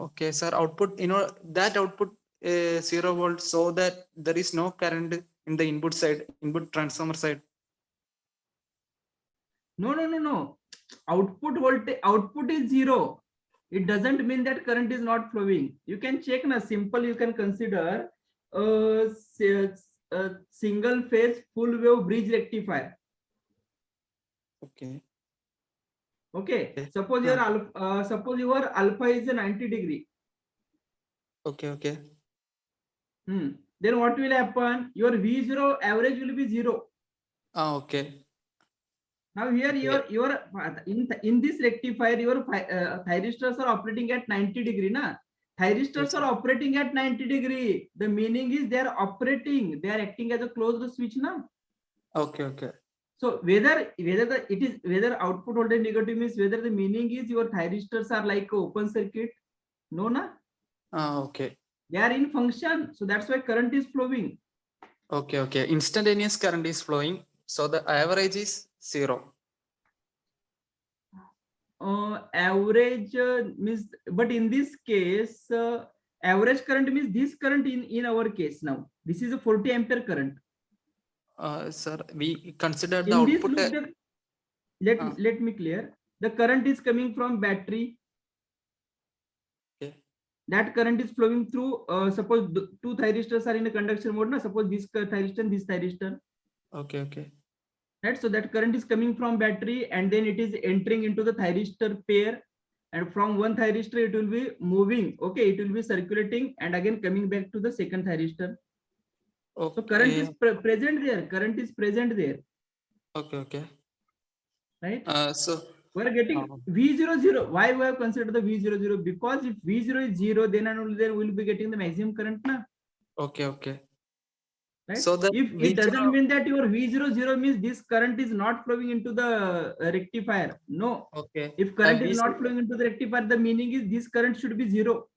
Okay, sir. Output, that output 0 volt, so that there is no current in the input side, input transformer side. No. Output voltage, output is 0. It doesn't mean that current is not flowing. You can check, na, simple, you can consider a single phase full wave bridge rectifier. Okay. Suppose your alpha is a 90 degree. Okay. Then what will happen? Your V0 average will be 0. Okay. Now here in this rectifier, your thyristors are operating at 90 degree, na? Thyristors are operating at 90 degree. The meaning is they are operating, they are acting as a closed switch, na? Okay. So whether output voltage negative means whether the meaning is your thyristors are like open circuit, no, na? Okay. They are in function, so that's why current is flowing. Okay. Instantaneous current is flowing, so the average is 0. Average means, but in this case, average current means this current in our case now. This is a 40 ampere current. Sir, we consider the In output. This loop, let me clear. The current is coming from battery. that current is flowing through, suppose two thyristors are in a conduction mode, na? Suppose this thyristor and this thyristor. Okay, okay. Right, so that current is coming from battery and then it is entering into the thyristor pair, and from one thyristor it will be moving, okay, it will be circulating and again coming back to the second thyristor. Okay. So current is present there, current is present there. Okay, okay. Right, So we are getting V00. Why we have considered the V00? Because if V0 is 0, then and only then we will be getting the maximum current, na? okay, okay. Right? So that if it doesn't mean that your V00 means this current is not flowing into the rectifier. No. Okay. If current is not flowing into the rectifier, the meaning is this current should be 0.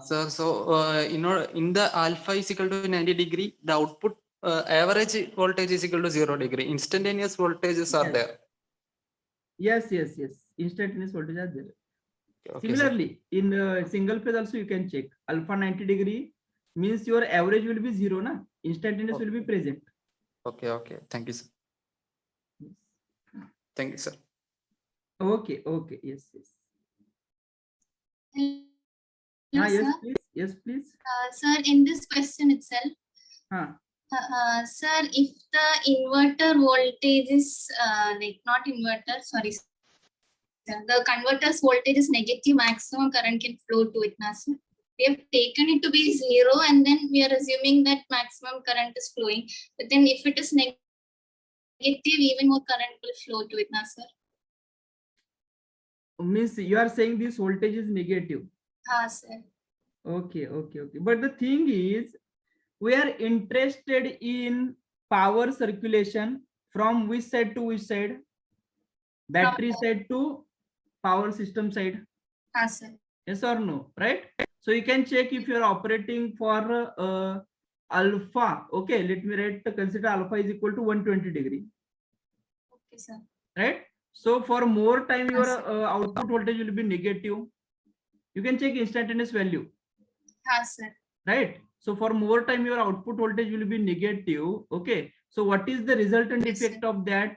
Sir, so in the alpha is equal to 90 degree, the output average voltage is equal to 0 degree. Instantaneous voltages are there. Yes. Instantaneous voltage are there. Okay, Similarly, in single phase also you can check. Alpha 90 degree means your average will be 0, na? Instantaneous will be present. Okay, okay. Thank you, sir. Thank you, sir. Okay, yes. Hello, Yes, sir. please. Yes, please. Sir, in this question itself, sir, if the inverter voltage is not inverter, sorry, sir, the converter's voltage is negative, maximum current can flow to it, na, sir? We have taken it to be 0 and then we are assuming that maximum current is flowing. But then if it is negative, even more current will flow to it, na, sir? Means you are saying this voltage is negative. Sir. Okay. But the thing is, we are interested in power circulation from which side to which side? Battery side to power system side. Sir. Yes or no? Right? So you can check if you are operating for alpha. Okay, let me write. Consider alpha is equal to 120 degree. Okay, sir. Right? So for more time, your output voltage will be negative. You can check instantaneous value. Sir. Right? So for more time, your output voltage will be negative. Okay. So what is the resultant effect of that?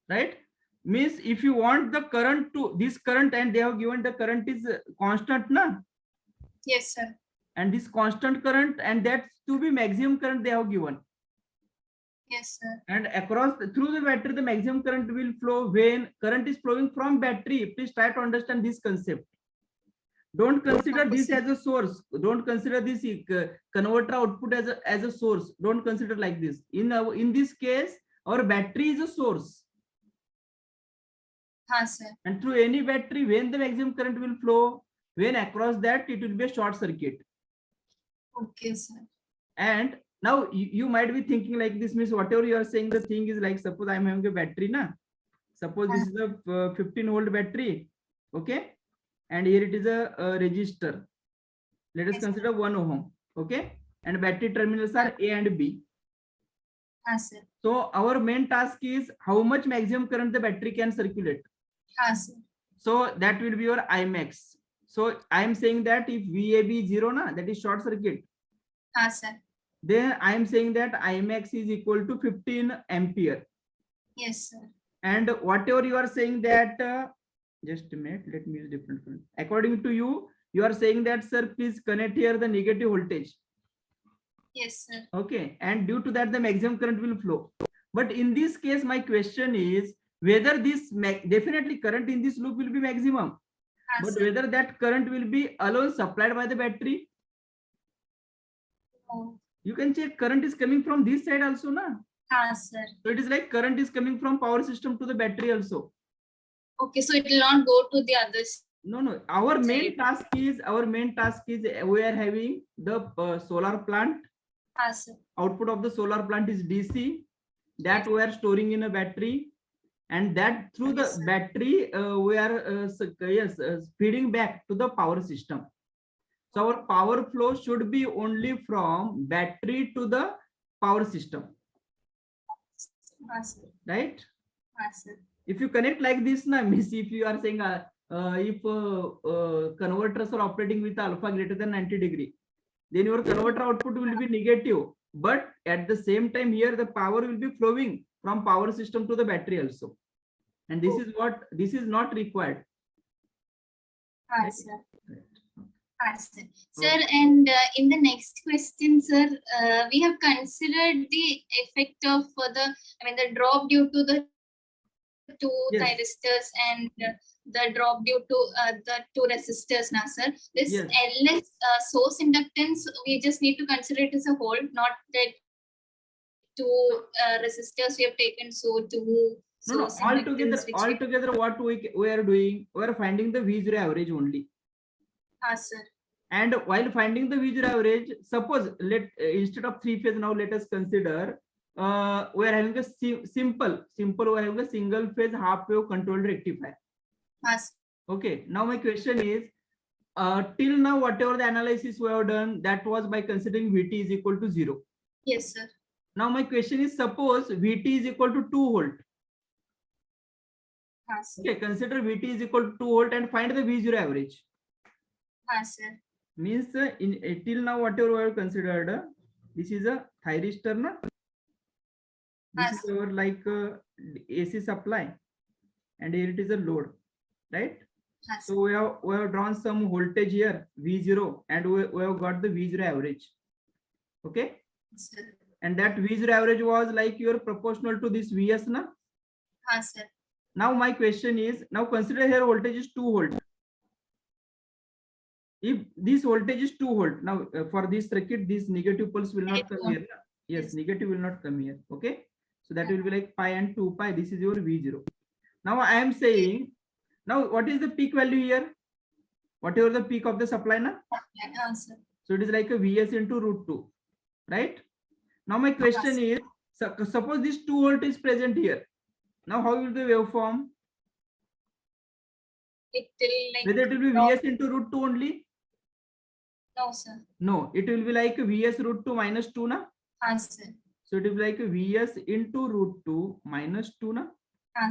Right? Means if you want the current to this current, and they have given the current is constant, na? Yes, sir. And this constant current, and that's to be maximum current they have given. Yes, sir. And across through the battery, the maximum current will flow when current is flowing from battery. Please try to understand this concept. Don't consider this as a source. Don't consider this converter output as a source. Don't consider like this. In this case, our battery is a source. Sir. And through any battery, when the maximum current will flow, when across that it will be a short circuit. Okay, sir. And now you might be thinking like this, means whatever you are saying, the thing is like, suppose I am having a battery, na? Suppose this is a 15 volt battery, okay? And here it is a resistor. Let us consider 1 ohm, okay? And battery terminals are A and B. Sir. So our main task is how much maximum current the battery can circulate. Sir. So that will be your Imax. So I am saying that if VAB is 0, na, that is short circuit. Sir. Then I am saying that Imax is equal to 15 ampere. Yes, sir. And whatever you are saying that, just a minute, let me use different one. According to you, you are saying that, sir, please connect here the negative voltage. Yes, sir. Okay. And due to that, the maximum current will flow. But in this case, my question is whether this definitely current in this loop will be maximum. But whether that current will be alone supplied by the battery. You can check current is coming from this side also, na? Sir. So it is like current is coming from power system to the battery also. Okay, so it will not go to the others. No. Our main task is we are having the solar plant. Sir. Output of the solar plant is DC. That we are storing in a battery, and that through the battery we are feeding back to the power system. So our power flow should be only from battery to the power system. Right? Sir. If you connect like this, na, means if you are saying if converters are operating with alpha greater than 90 degree, then your converter output will be negative. But at the same time, here the power will be flowing from power system to the battery also. And this is not required. Sir. Sir. Sir, and in the next question, sir, we have considered the effect of the drop due to the two Yes. thyristors and the drop due to the two resistors now, sir. This Yes. LS source inductance, we just need to consider it as a whole, not that two resistors we have taken, so two No, source all inductance which we- together what we are doing, we are finding the V0 average only. sir. And while finding the V0 average, suppose instead of three phase, now let us consider we are having a simple we are having a single phase half wave controlled rectifier. Sir. Okay, now my question is, till now whatever the analysis we have done, that was by considering Vt is equal to 0. Yes, sir. Now my question is, suppose Vt is equal to 2 volt. Sir. Okay, consider Vt is equal to 2 volt and find the V0 average. Sir. Means till now whatever we have considered, this is a thyristor, na? This is our like AC supply, and here it is a load, right? So we have drawn some voltage here, V0, and we have got the V0 average. Okay, Sir. and that V0 average was like your proportional to this Vs, na? Sir. Now my question is, now consider here voltage is 2 volt. If this voltage is 2 volt, now for this circuit, this negative pulse will not come here. Yes, negative will not come here. Okay, so that will be like pi and 2 pi. This is your V0. Now I am saying, now what is the peak value here? Whatever the peak of the supply, na? Sir. So it is like a Vs into √2, right? Now my question is, suppose this 2 volt is present here. Now how will the waveform? It will like Whether it will be Vs into √2 only? no, sir. No, it will be like Vs √2 minus 2, na? Sir. So it will be like Vs into √2 minus 2, na?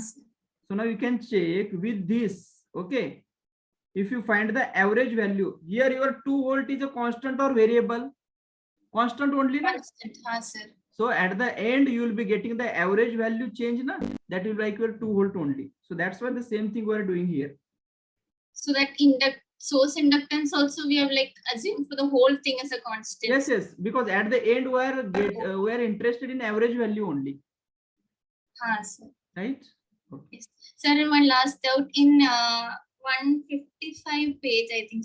Sir. So now you can check with this. Okay, if you find the average value here, your 2 volt is a constant or variable? Constant only, na? Constant. Sir. So at the end you will be getting the average value change, na? That will be like your 2 volt only. So that's why the same thing we are doing here. So that source inductance also we have like assumed for the whole thing as a constant. Yes, because at the end we are interested in average value only, Sir. right? Yes. Sir, and one last doubt in 155 page, I think.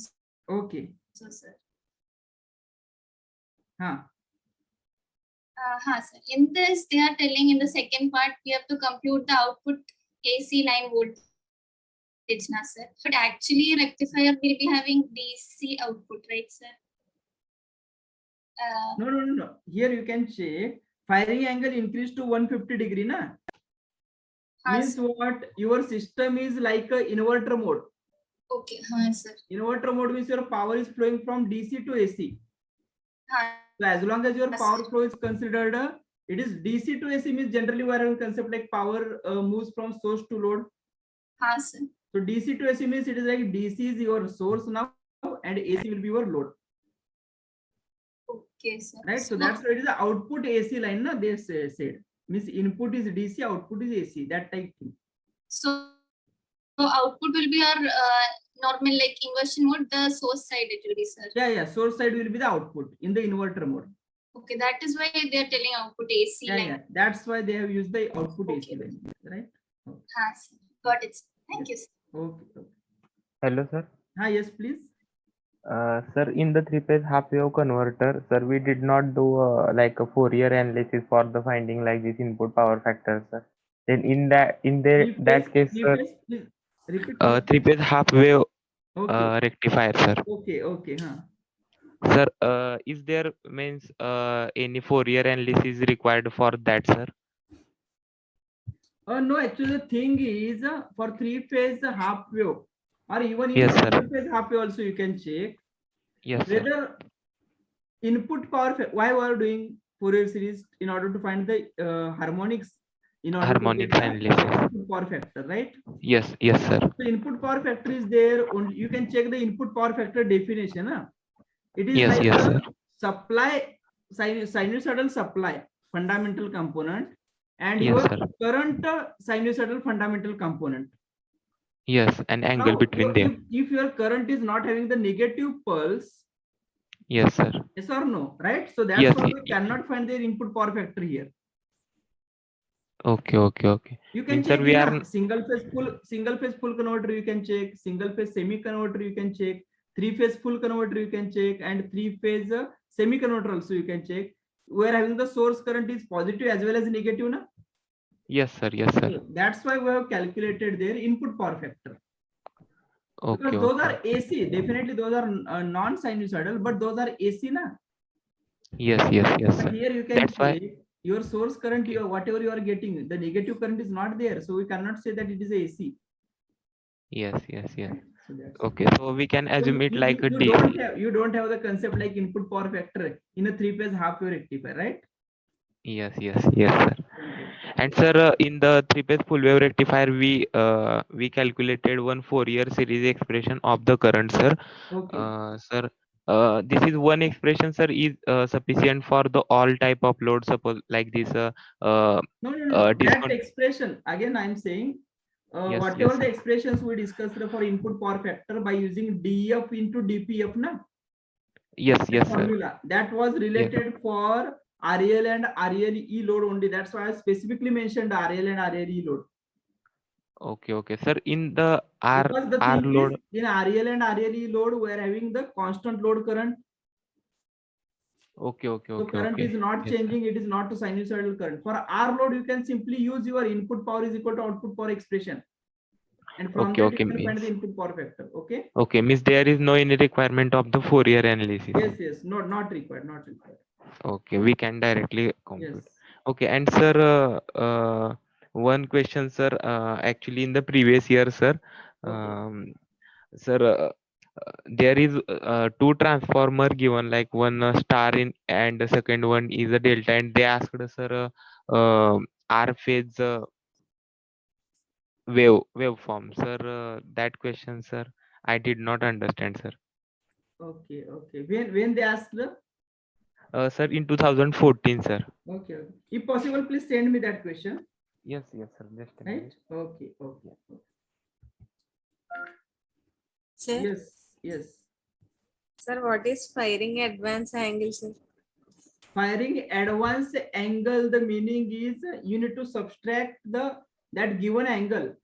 Okay. So, sir. Sir. In this, they are telling in the second part, we have to compute the output AC line voltage, na, sir. But actually, rectifier will be having DC output, right, sir? No. Here you can check firing angle increased to 150 degree, na? Means what? Your system is like a inverter mode. Okay, sir. Inverter mode means your power is flowing from DC to AC. So as long as your power flow is considered, it is DC to AC means generally we are having concept like power moves from source to load. Sir. So DC to AC means it is like DC is your source now and AC will be your load. Okay, sir. Right. So that's why it is the output AC line, na? They said means input is DC, output is AC. That type thing. So output will be our normal like inversion mode. The source side it will be, sir. Yeah. Source side will be the output in the inverter mode. Okay, that is why they are telling output AC line. Yeah. That's why they have used the output AC line, right? Sir. Got it, sir. Thank you, sir. Okay. Hello, sir. Yes, please. Sir, in the three-phase half-wave converter, sir, we did not do like a Fourier analysis for the finding like this input power factor, sir. Then in that case, sir, Please repeat. three-phase half-wave Okay. rectifier, sir. Okay. Sir, is there means any Fourier analysis required for that, sir? No, actually the thing is for three-phase half wave or even in Yes, sir. single-phase half wave also you can check Yes, sir. whether input power why we are doing Fourier series in order to find the harmonics in order Harmonics to get the analysis. input power factor, right? Yes, sir. So input power factor is there. Only you can check the input power factor definition. It is Yes, like a sir. supply sinusoidal supply fundamental component and Yes, your sir. current sinusoidal fundamental component. Yes, an angle Now, between them. if your current is not having the negative pulse, Yes, sir. yes or no, right? So that's Yes. why we cannot find their input power factor here. Okay, okay, okay. You can Means, sir, check we in are a single phase full converter, you can check, single phase semi converter, you can check, 3-phase full converter, you can check, and 3-phase semi converter also you can check. Where having the source current is positive as well as negative, na? yes, sir. Yes, sir. So that's why we have calculated their input power factor. Okay, Because those okay. are AC, definitely those are non-sinusoidal, but those are AC, na? Yes, yes, yes, But sir. here you can That's why. check your source current, your whatever you are getting, the negative current is not there, so we cannot say that it is AC. Yes, yes, yes. So that's Okay, so we can so assume it like a you DC. don't have the concept like input power factor in a 3-phase half wave rectifier, right? Yes, yes, yes, sir. And sir, in the 3-phase full wave rectifier, we calculated one Fourier series expression of the current, sir. Okay. Sir, this is one expression, sir, is sufficient for the all type of load. Suppose like this. No. That Discount. expression again, I'm saying Yes, yes, whatever the sir. expressions we discussed for input power factor by using DF into DPF, na? Yes, That yes, sir. formula that was related for RL and RLE load only. That's why I specifically mentioned RL and RLE load. Okay, okay, sir. In the Because the R thing load. is, in RL and RLE load, we are having the constant load current. Okay, okay, So okay, current okay. is not Yes, sir. changing. It is not a sinusoidal current. For R load, you can simply use your input power is equal to output power expression. And from Okay, that, you okay, can find means. the input power factor. Okay. Okay, means there is no any requirement of the Fourier analysis. Yes, yes. Not required. Not required. Okay, we can directly compute. Yes. Okay, and sir, one question, sir. Actually, in the previous year, sir, sir, there is two transformer given, like one star in and the second one is a delta, and they asked sir, R phase waveform, sir. That question, sir, I did not understand, sir. Okay. Okay. When they asked the Sir, in 2014, sir. okay. If possible, please send me that question. Yes, yes, sir. Just a Right. minute. Okay. Okay. Sir, Yes. Yes. sir, what is firing advance angle, sir? Firing advance angle, the meaning is you need to subtract that given angle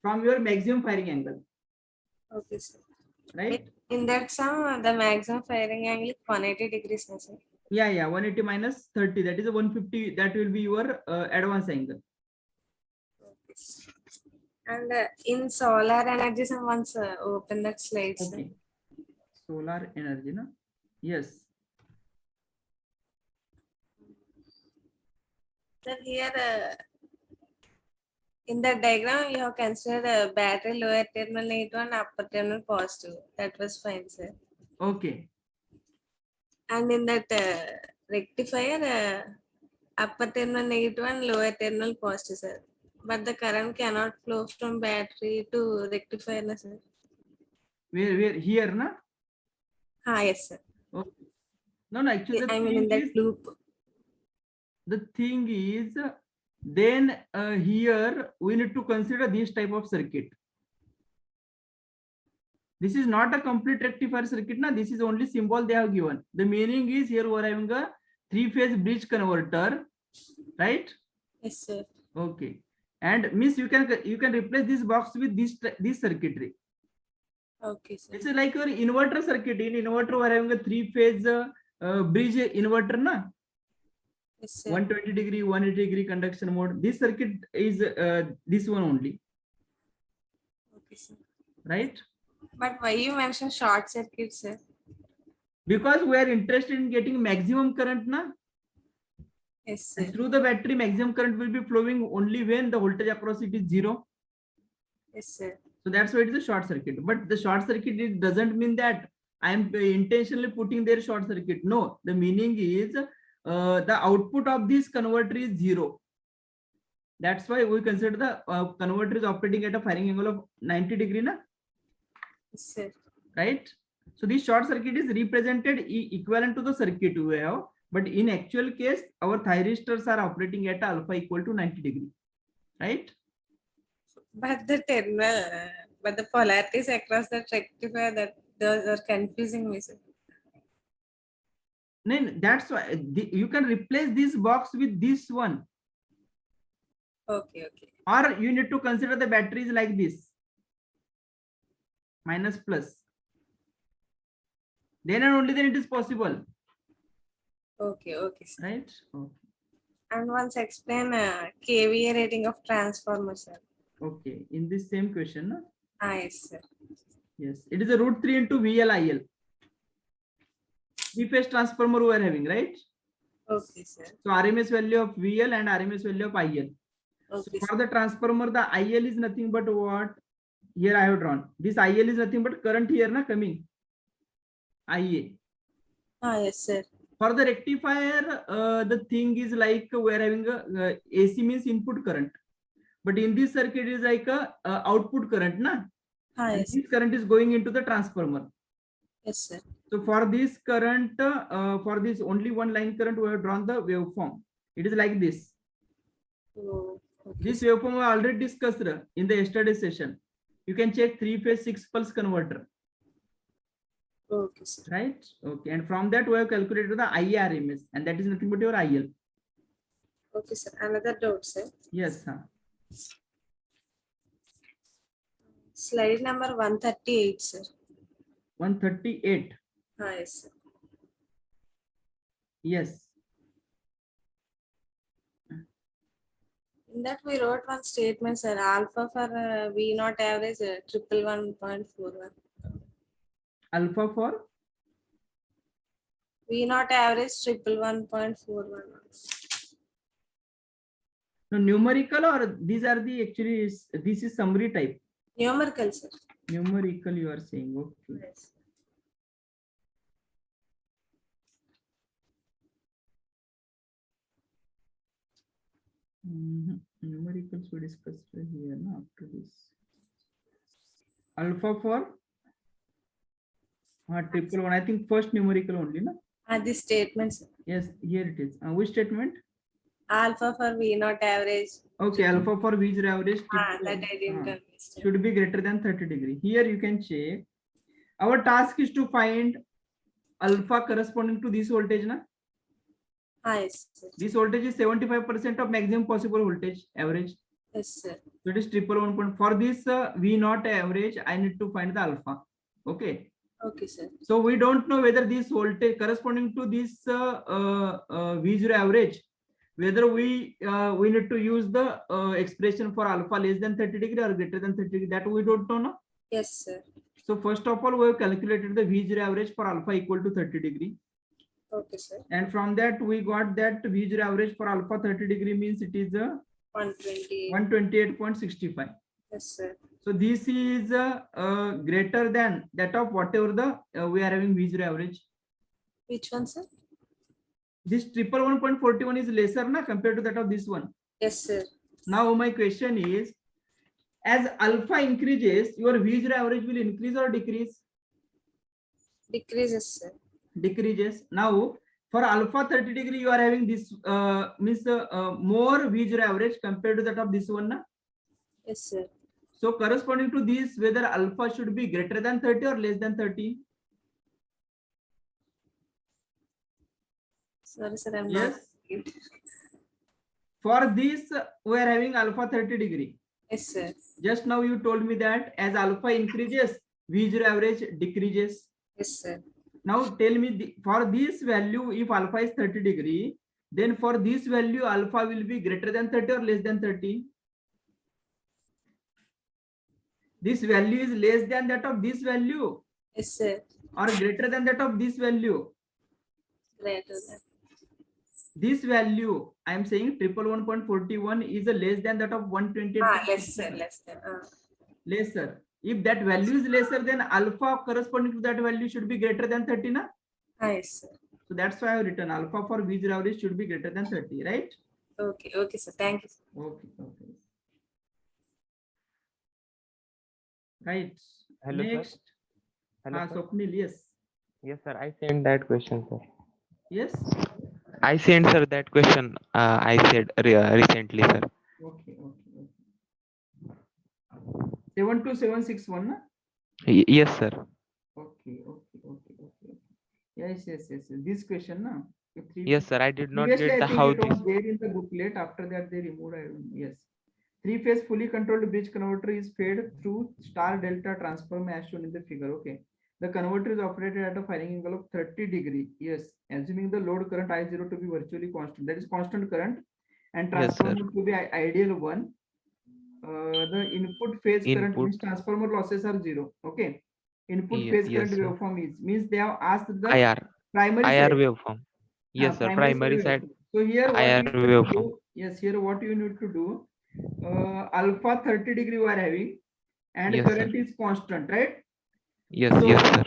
from your maximum firing angle. Okay, sir. Right? In that sum, the maximum firing angle is 180 degrees, sir. Yeah, 180 minus 30, that is a 150. That will be your advance angle. Okay. And in solar energy, someone's open that slide, sir. Okay. Solar energy, no? Yes. Then here, in the diagram, you have considered a battery lower terminal negative and upper terminal positive. That was fine, sir. Okay. And in that rectifier, upper terminal negative and lower terminal positive, sir. But the current cannot flow from battery to rectifier, na, sir. Where here, na? Yes, sir. Okay. No, actually, I mean in that loop. The thing is, then here we need to consider this type of circuit. This is not a complete rectifier circuit, na? This is only symbol they have given. The meaning is here we are having a 3-phase bridge converter, right? Yes, sir. Okay. And miss, you can replace this box with this circuitry. Okay, sir. It's like your inverter circuit. In inverter, we are having a 3-phase bridge inverter, na? Yes, sir. 120 degree, 180 degree conduction mode. This circuit is this one only. Okay, sir. Right? But why you mention short circuit, sir? Because we are interested in getting maximum current, na? Yes, sir. And through the battery, maximum current will be flowing only when the voltage across it is 0. Yes, sir. So that's why it is a short circuit. But the short circuit, it doesn't mean that I am intentionally putting there short circuit. No, the meaning is the output of this converter is 0. That's why we consider the converter is operating at a firing angle of 90 degree, na? Yes, sir. Right? So this short circuit is represented equivalent to the circuit we have, but in actual case, our thyristors are operating at alpha equal to 90 degree, right? But the terminal, but the polarities across the rectifier, that those are confusing me, sir. No, that's why you can replace this box with this one, Okay, okay. or you need to consider the batteries like this, minus plus. Then and only then it is possible, Okay, okay, sir. right? Okay. And once explain KVA rating of transformer, sir. Okay, in this same question, no? Yes, sir. Yes, it is a root 3 into VLIL. Three-phase transformer we are having, right? Okay, sir. So RMS value of VL and RMS value of IL. Okay, So for the transformer, the IL is nothing but what? Here I have drawn. This IL is nothing but current here, na, coming. IA. Yes, sir. For the rectifier, the thing is like we are having a AC means input current, but in this circuit is like a output current, na? And Yes. this current is going into the transformer. Yes, sir. So for this current, for this only one line current, we have drawn the waveform. It is like this. Oh, okay, This sir. waveform we already discussed in the yesterday session. You can check 3-phase 6-pulse converter. Okay, sir. Right? Okay. And from that we have calculated the IRMS, and that is nothing but your IL. Okay, sir. Another doubt, sir. Yes. Slide number 138, sir. 138. Yes, sir. Yes. In that we wrote one statement, sir. Alpha for V not average 111.41. Alpha for V not average 111.41. no, numerical, or these are the actually this is summary type. Numerical, sir. Numerical, you are saying. Okay. Yes. Numericals we discussed here, no, after this. Alpha for 111. I think first numerical only, no? This statement, sir. Yes, here it is. Which statement? Alpha for V not average. Okay, alpha for V zero average That I didn't understand. should be greater than 30 degree. Here you can check. Our task is to find alpha corresponding to this voltage, na? Yes, sir. This voltage is 75% of maximum possible voltage average. Yes, sir. So it is 111. For this V naught average, I need to find the alpha. Okay. Okay, sir. So we don't know whether this voltage corresponding to this V0 average, whether we need to use the expression for alpha less than 30 degree or greater than 30 degree. That we don't know, no? Yes, sir. So first of all, we have calculated the V0 average for alpha equal to 30 degree. Okay, sir. And from that we got that V0 average for alpha 30 degree means it is 128.65. Yes, sir. So this is greater than that of whatever the we are having V0 average. Which one, sir? This 111.41 is lesser, na, compared to that of this one. Yes, sir. Now my question is, as alpha increases, your V0 average will increase or decrease? Decreases, sir. Decreases. Now for alpha 30 degree, you are having this means more V0 average compared to that of this one, na? Yes, sir. So corresponding to this, whether alpha should be greater than 30 or less than 30? Sorry, sir. I'm Yes. not. For this, we are having alpha 30 degree. Yes, sir. Just now you told me that as alpha increases, V0 average decreases. Yes, sir. Now tell me for this value, if alpha is 30 degree, then for this value, alpha will be greater than 30 or less than 30? This value is less than that of this value. Yes, sir. Or greater than that of this value. Greater than. This value, I am saying 111.41 is a less than that of 120. Less, sir. Less than. Lesser. If that value is lesser, then alpha corresponding to that value should be greater than 30, na? Yes, sir. So that's why I have written alpha for V0 average should be greater than 30, right? Okay, okay, sir. Thank you, sir. Okay, okay. Right. Hello, Next. sir. Hello, sir. Swapnil, yes. Yes, sir. I sent that question, sir. Yes. I sent, sir, that question. I said recently, sir. Okay, okay, okay. 72761 na? Yes, sir. Okay. Yes. This question na? Yes, sir. I did not Previously, get I the think how it was this. there in the booklet. After that, they removed. Yes. Three-phase fully controlled bridge converter is fed through star delta transformer as shown in the figure. Okay. The converter is operated at a firing angle of 30 degree. Yes. Assuming the load current I0 to be virtually constant. That is constant current. And Yes, sir. transformer to be ideal one. The input phase current Input. means transformer losses are zero. Okay. Input Yes, phase yes, current sir. waveform means they have asked the IR. primary IR side. waveform. Yes, sir. Primary Primary side. waveform. So here what IR you need to waveform. do, yes, here what you need to do, alpha 30 degree we are having and Yes, current sir. is constant, right? Yes, So yes, sir.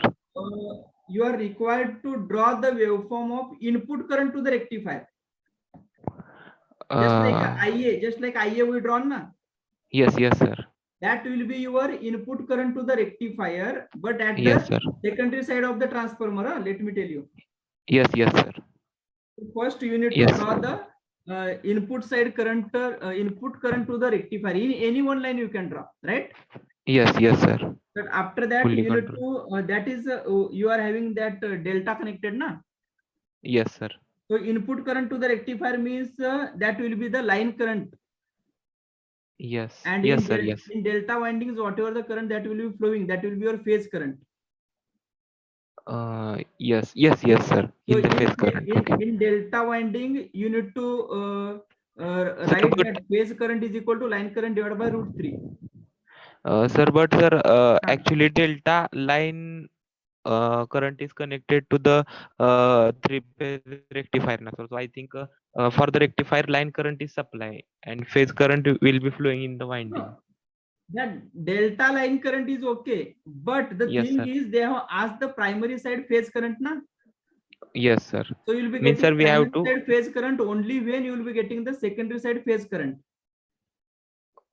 you are required to draw the waveform of input current to the rectifier. Just like IA we drawn na. Yes, yes, sir. That will be your input current to the rectifier, but at Yes, the sir. secondary side of the transformer, let me tell you. Yes, yes, sir. First, you need to Yes. draw the input side current, input current to the rectifier. In any one line you can draw, right? Yes, yes, sir. But after that, Fully you need controlled. to, that is, you are having that delta connected, na? Yes, sir. So input current to the rectifier means that will be the line current. Yes. And Yes, sir. Yes. in delta windings, whatever the current that will be flowing, that will be your phase current. Yes, yes, yes, sir. So In the phase current. Okay. in delta winding, you need to Sir, write but that phase current is equal to line current divided by √3. sir, actually delta line current is connected to the three-phase rectifier now. So I think for the rectifier line current is supply and phase current will be flowing in the winding. That delta line current is okay, but the Yes, thing sir. is they have asked the primary side phase current na. Yes, sir. So you will be Means, getting sir, we have primary to. side phase current only when you will be getting the secondary side phase current.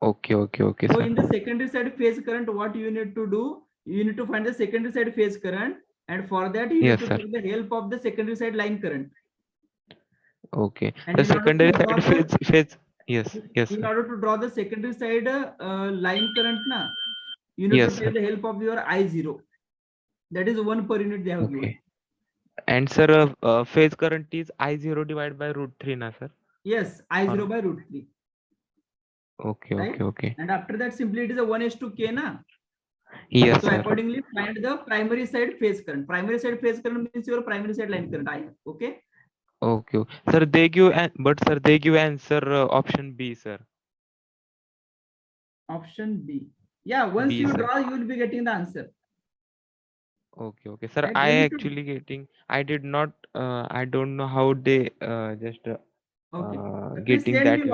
Okay, So sir. in the secondary side phase current, what you need to do, you need to find the secondary side phase current, and for that you Yes, need to sir. take the help of the secondary side line current. Okay. And The in order secondary to draw side the phase. Yes, yes, in sir. order to draw the secondary side line current na, you need Yes, to sir. take the help of your I0. That is 1 per unit they have given. Okay. And sir, phase current is I0 divided by √3, na, sir? Yes, I0 by √3. Okay, Right? okay. And after that, simply it is a 1:k na. Yes, So sir. accordingly, find the primary side phase current. Primary side phase current means your primary side line current. Okay. Okay. Sir, they give but sir, they give answer option B, sir. Option B. Yeah, once B, you sir. draw, you will be getting the answer. Okay. Sir, Right? I You need to- actually getting. I did not. I don't know how they just Okay. Please getting send that. me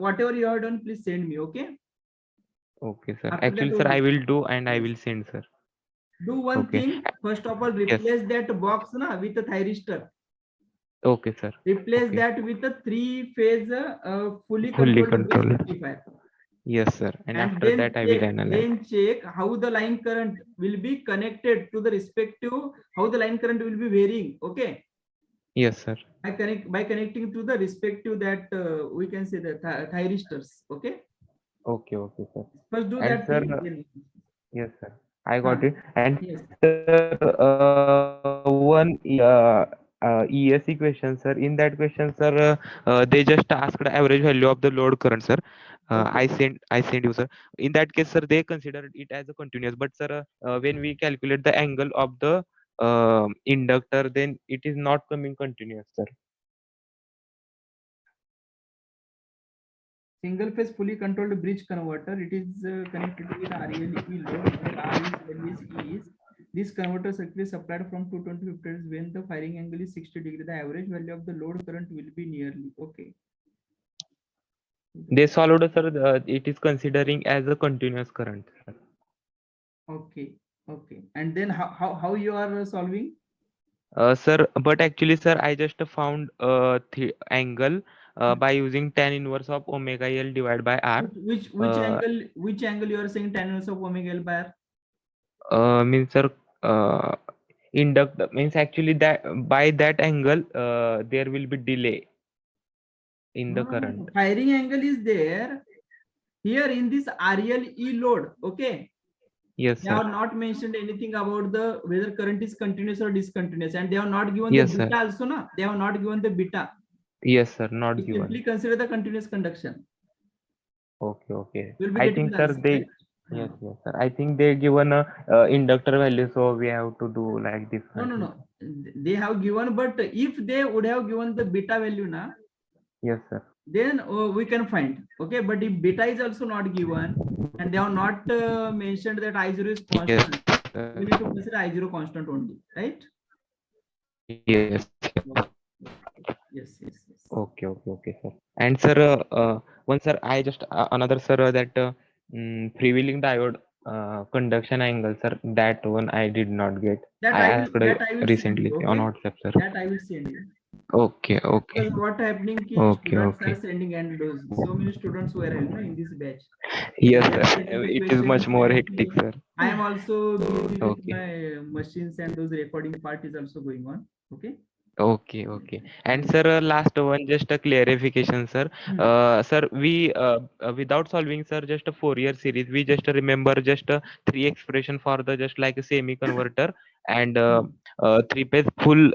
whatever you have done. Please send me. Okay. Okay, sir. After that, Actually, we'll sir, I will discuss. do and I Yes. will send, sir. Do one Okay. thing. First of all, Yes. replace that box na with a thyristor. Okay, sir. Replace Okay. that with a 3-phase fully Fully controlled bridge controlled. rectifier. Yes, sir. And And after that, I will analyze. then check how the line current will be connected to the respective, how the line current will be varying. Okay. Yes, sir. By connecting to the respective that we can say the thyristors. Okay. Okay, sir. First do And that sir, thing. Then. yes, sir. I got it. And Yes. sir, one ESE question, sir. In that question, sir, they just asked the average value of the load current, sir. I sent you, sir. In that case, sir, they considered it as a continuous. But sir, when we calculate the angle of the inductor, then it is not coming continuous, sir. Single phase fully controlled bridge converter. It is connected with RLE load where R is L is E is. This converter circuit is supplied from 220 volts when the firing angle is 60 degree. The average value of the load current will be nearly okay. They solved, sir. It is considering as a continuous current, sir. Okay. And then how you are solving? Sir, but actually, sir, I just found angle by using tan inverse of omega L divided by R. Which angle you are saying tan inverse of omega L by R? Means, sir, inductor means actually that by that angle there will be delay in the current. Firing angle is there here in this RLE load. Okay. Yes, They sir. have not mentioned anything about the whether current is continuous or discontinuous, and they have not given Yes, the sir. beta also. Na? They have not given the beta. Yes, sir. Not You given. simply consider the continuous conduction. Okay, okay. You'll be I getting think, the sir, answer, they, right? yes, yes, sir. I think they given a inductor value, so we have to do like this. No, no, no. They have given, but if they would have given the beta value, na, Yes, sir. then we can find. Okay, but if beta is also not given and they have not mentioned that I0 is constant, we need to consider I0 constant only, right? Yes. Yes, yes, yes. Okay, okay, okay, sir. And sir, one sir, I just another sir that freewheeling diode conduction angle, sir. That one I did not get. That I I asked will send recently you. on Okay, WhatsApp, sir. that I will send you. Okay, okay, Because what happening ki okay, students are okay. sending, and those so many students were having in this batch. Yes, They are sir. sending the It is much questions, more and hectic, sir. I am also busy with Okay. my machines, and those recording part is also going on. Okay. Okay, okay. And sir, last one, just a clarification, sir. Sir, we without solving, sir, just a Fourier series, we just remember just three expression for the just like a semi converter and three phase full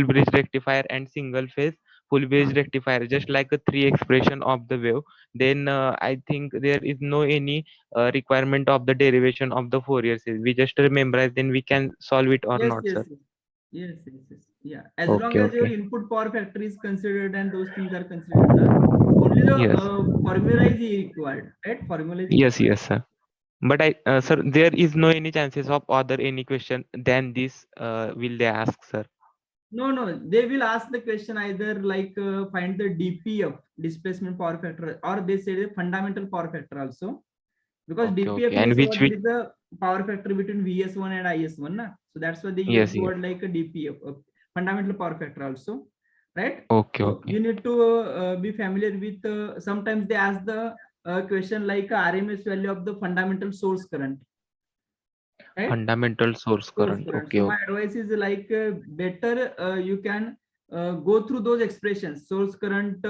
bridge rectifier and single phase full bridge rectifier, just like a three expression of the wave. Then I think there is no any requirement of the derivation of the Fourier series. We just remember, then we can solve it or Yes, not, yes, sir. yes. Yes, yes, yes. Yeah. As long Okay, as your okay. input power factor is considered and those things are considered, only the Yes. formula is required, right? Formula is Yes, required. yes, sir. But I, sir, there is no any chances of other any question than this. Will they ask, sir? No, no. They will ask the question either like find the DPF, displacement power factor, or they say the fundamental power factor also. Because Okay, DPF okay. And means what? which It is the power factor between VS1 and IS1, na? So that's why they use yes, the yes. word like a DPF, fundamental power factor also, right? Okay, So okay. you need to be familiar with. Sometimes they ask the question like RMS value of the fundamental source current, right? Fundamental source Source current. current. Okay, So my okay. advice is like better you can go through those expressions. Source current,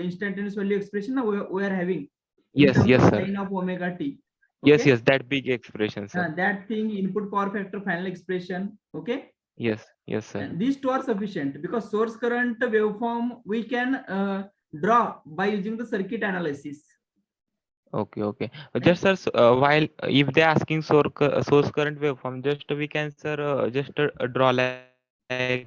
instantaneous value expression we are having in Yes, terms yes, of sir. sine of omega t. Yes, Okay. yes. That big expression, sir. That thing, input power factor, final expression. Okay. Yes, yes, sir. And these two are sufficient because source current waveform we can draw by using the circuit analysis. Okay, okay. Just sir, while if they asking source current waveform, just we can sir just draw like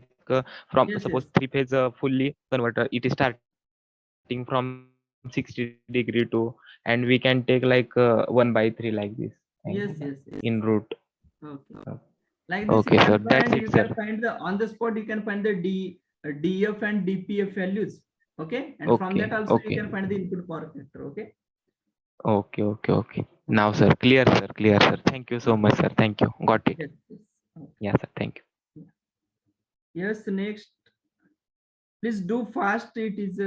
from suppose Yes, three yes. phase fully converter. It is starting from 60 degree to, and we can take like 1/3 like this Yes, yes, yes. in route. Okay. Like this, Okay, you sir. can That's find, it, sir. on the spot, you can find the DF and DPF values. Okay. And from Okay, that also you okay, can find the input power factor. Okay. okay, okay, okay. Now, sir, clear, sir, clear, sir. Thank you so much, sir. Thank you. Got it. Yes, yes. Okay. Yeah, sir. Thank you. Yes, next. Please do fast. It is,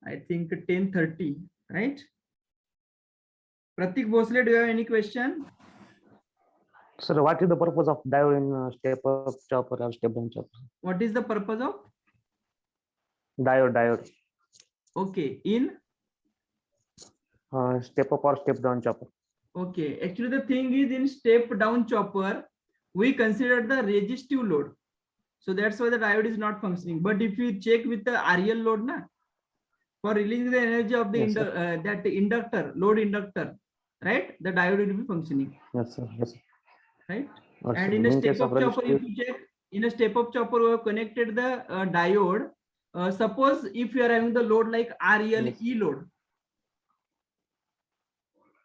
I think 10:30, right? Pratik Bhosle, do you have any question? Sir, what is the purpose of diode in step up chopper or step down chopper? What is the purpose of? Diode. Okay, in? Step up or step down chopper. Okay, actually the thing is in step down chopper, we consider the resistive load. So that's why the diode is not functioning. But if you check with the RL load, na, for releasing the energy of the Yes, that inductor, load inductor, right? The diode will be functioning. Yes, sir. Yes, sir. Right? Also, And in a in case step of up chopper, if resistive, you check, in a step up chopper, we have connected the diode. Suppose if you are having the load like REL E load,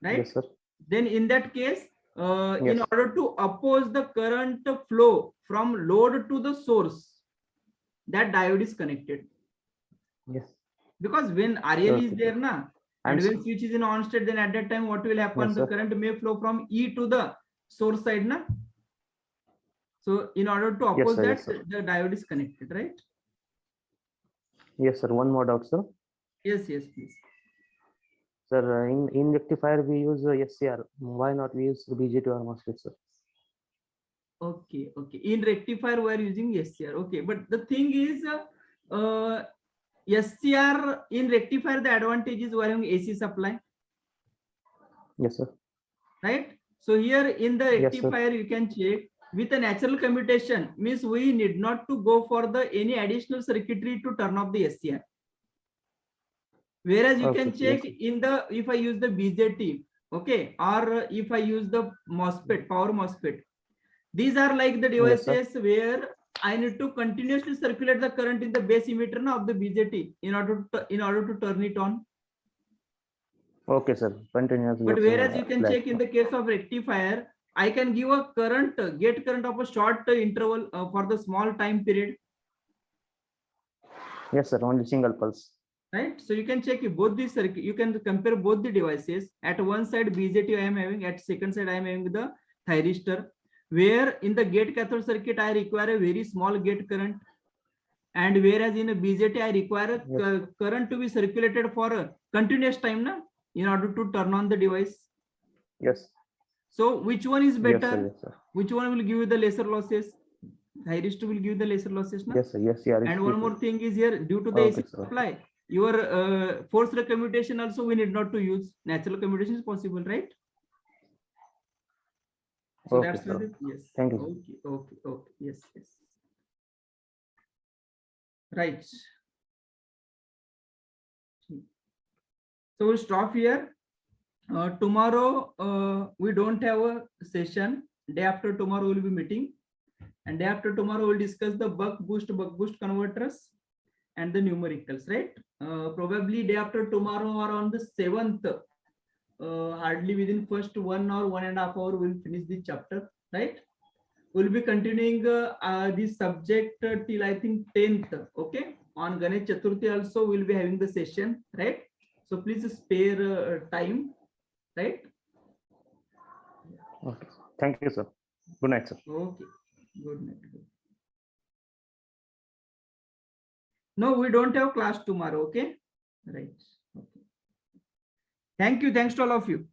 right? yes, sir. Then in that case, Yes. in order to oppose the current flow from load to the source, that diode is connected. Yes. Because when REL is Okay. there, na, and And when switch is in on state, then at that time, what will happen? Yes, The sir. current may flow from E to the source side, na. So in order to oppose sir, that, yes, sir. the diode is connected, right? Yes, sir. One more doubt, sir. Yes, yes, please. Sir, in rectifier we use SCR. Why not we use BJT or MOSFET, sir? Okay, okay. In rectifier, we are using SCR. Okay, but the thing is, SCR in rectifier, the advantage is we are having AC supply, Yes, sir. right? So here in the Yes, sir. rectifier, you can check with a natural commutation, means we need not to go for the any additional circuitry to turn off the SCR. Whereas you can Okay, check yes. in the, if I use the BJT, okay, or if I use the MOSFET, power MOSFET, these are like the Yes, sir. devices where I need to continuously circulate the current in the base emitter of the BJT in order to turn it on. Okay, sir. Continuously. But of, whereas you can flash. check in the case of rectifier, I can give a current, gate current of a short interval for the small time period. Yes, sir. Only single pulse. Right, so you can check both the circuit, you can compare both the devices. At one side BJT I am having, at second side I am having the thyristor, where in the gate cathode circuit I require a very small gate current, and whereas in a BJT I require a current to be circulated for a continuous time na, in order to turn on the device. Yes. So which one is Yes, better? sir. Yes, sir. Which one will give you the lesser losses? Thyristor will give the lesser losses na? Yes, sir. Yes, yeah. And one more thing is here, due to the Okay, AC sir. supply, your forced commutation also we need not to use. Natural commutation is possible, right? So Okay, that's why sir. yes. Thank you, sir. Okay, yes. Right. So we'll stop here. Tomorrow we don't have a session. Day after tomorrow we'll be meeting, and day after tomorrow we'll discuss the buck boost converters and the numericals, right? Probably day after tomorrow or on the 7th, hardly within first 1 or 1.5 hour we'll finish the chapter, right? We'll be continuing this subject till I think 10th. Okay, on Ganesh Chaturthi also we'll be having the session, right? So please spare time, right? Okay. Thank you, sir. Good night, sir. Okay, good night. No, we don't have class tomorrow. Okay, right. Okay. Thank you. Thanks to all of you.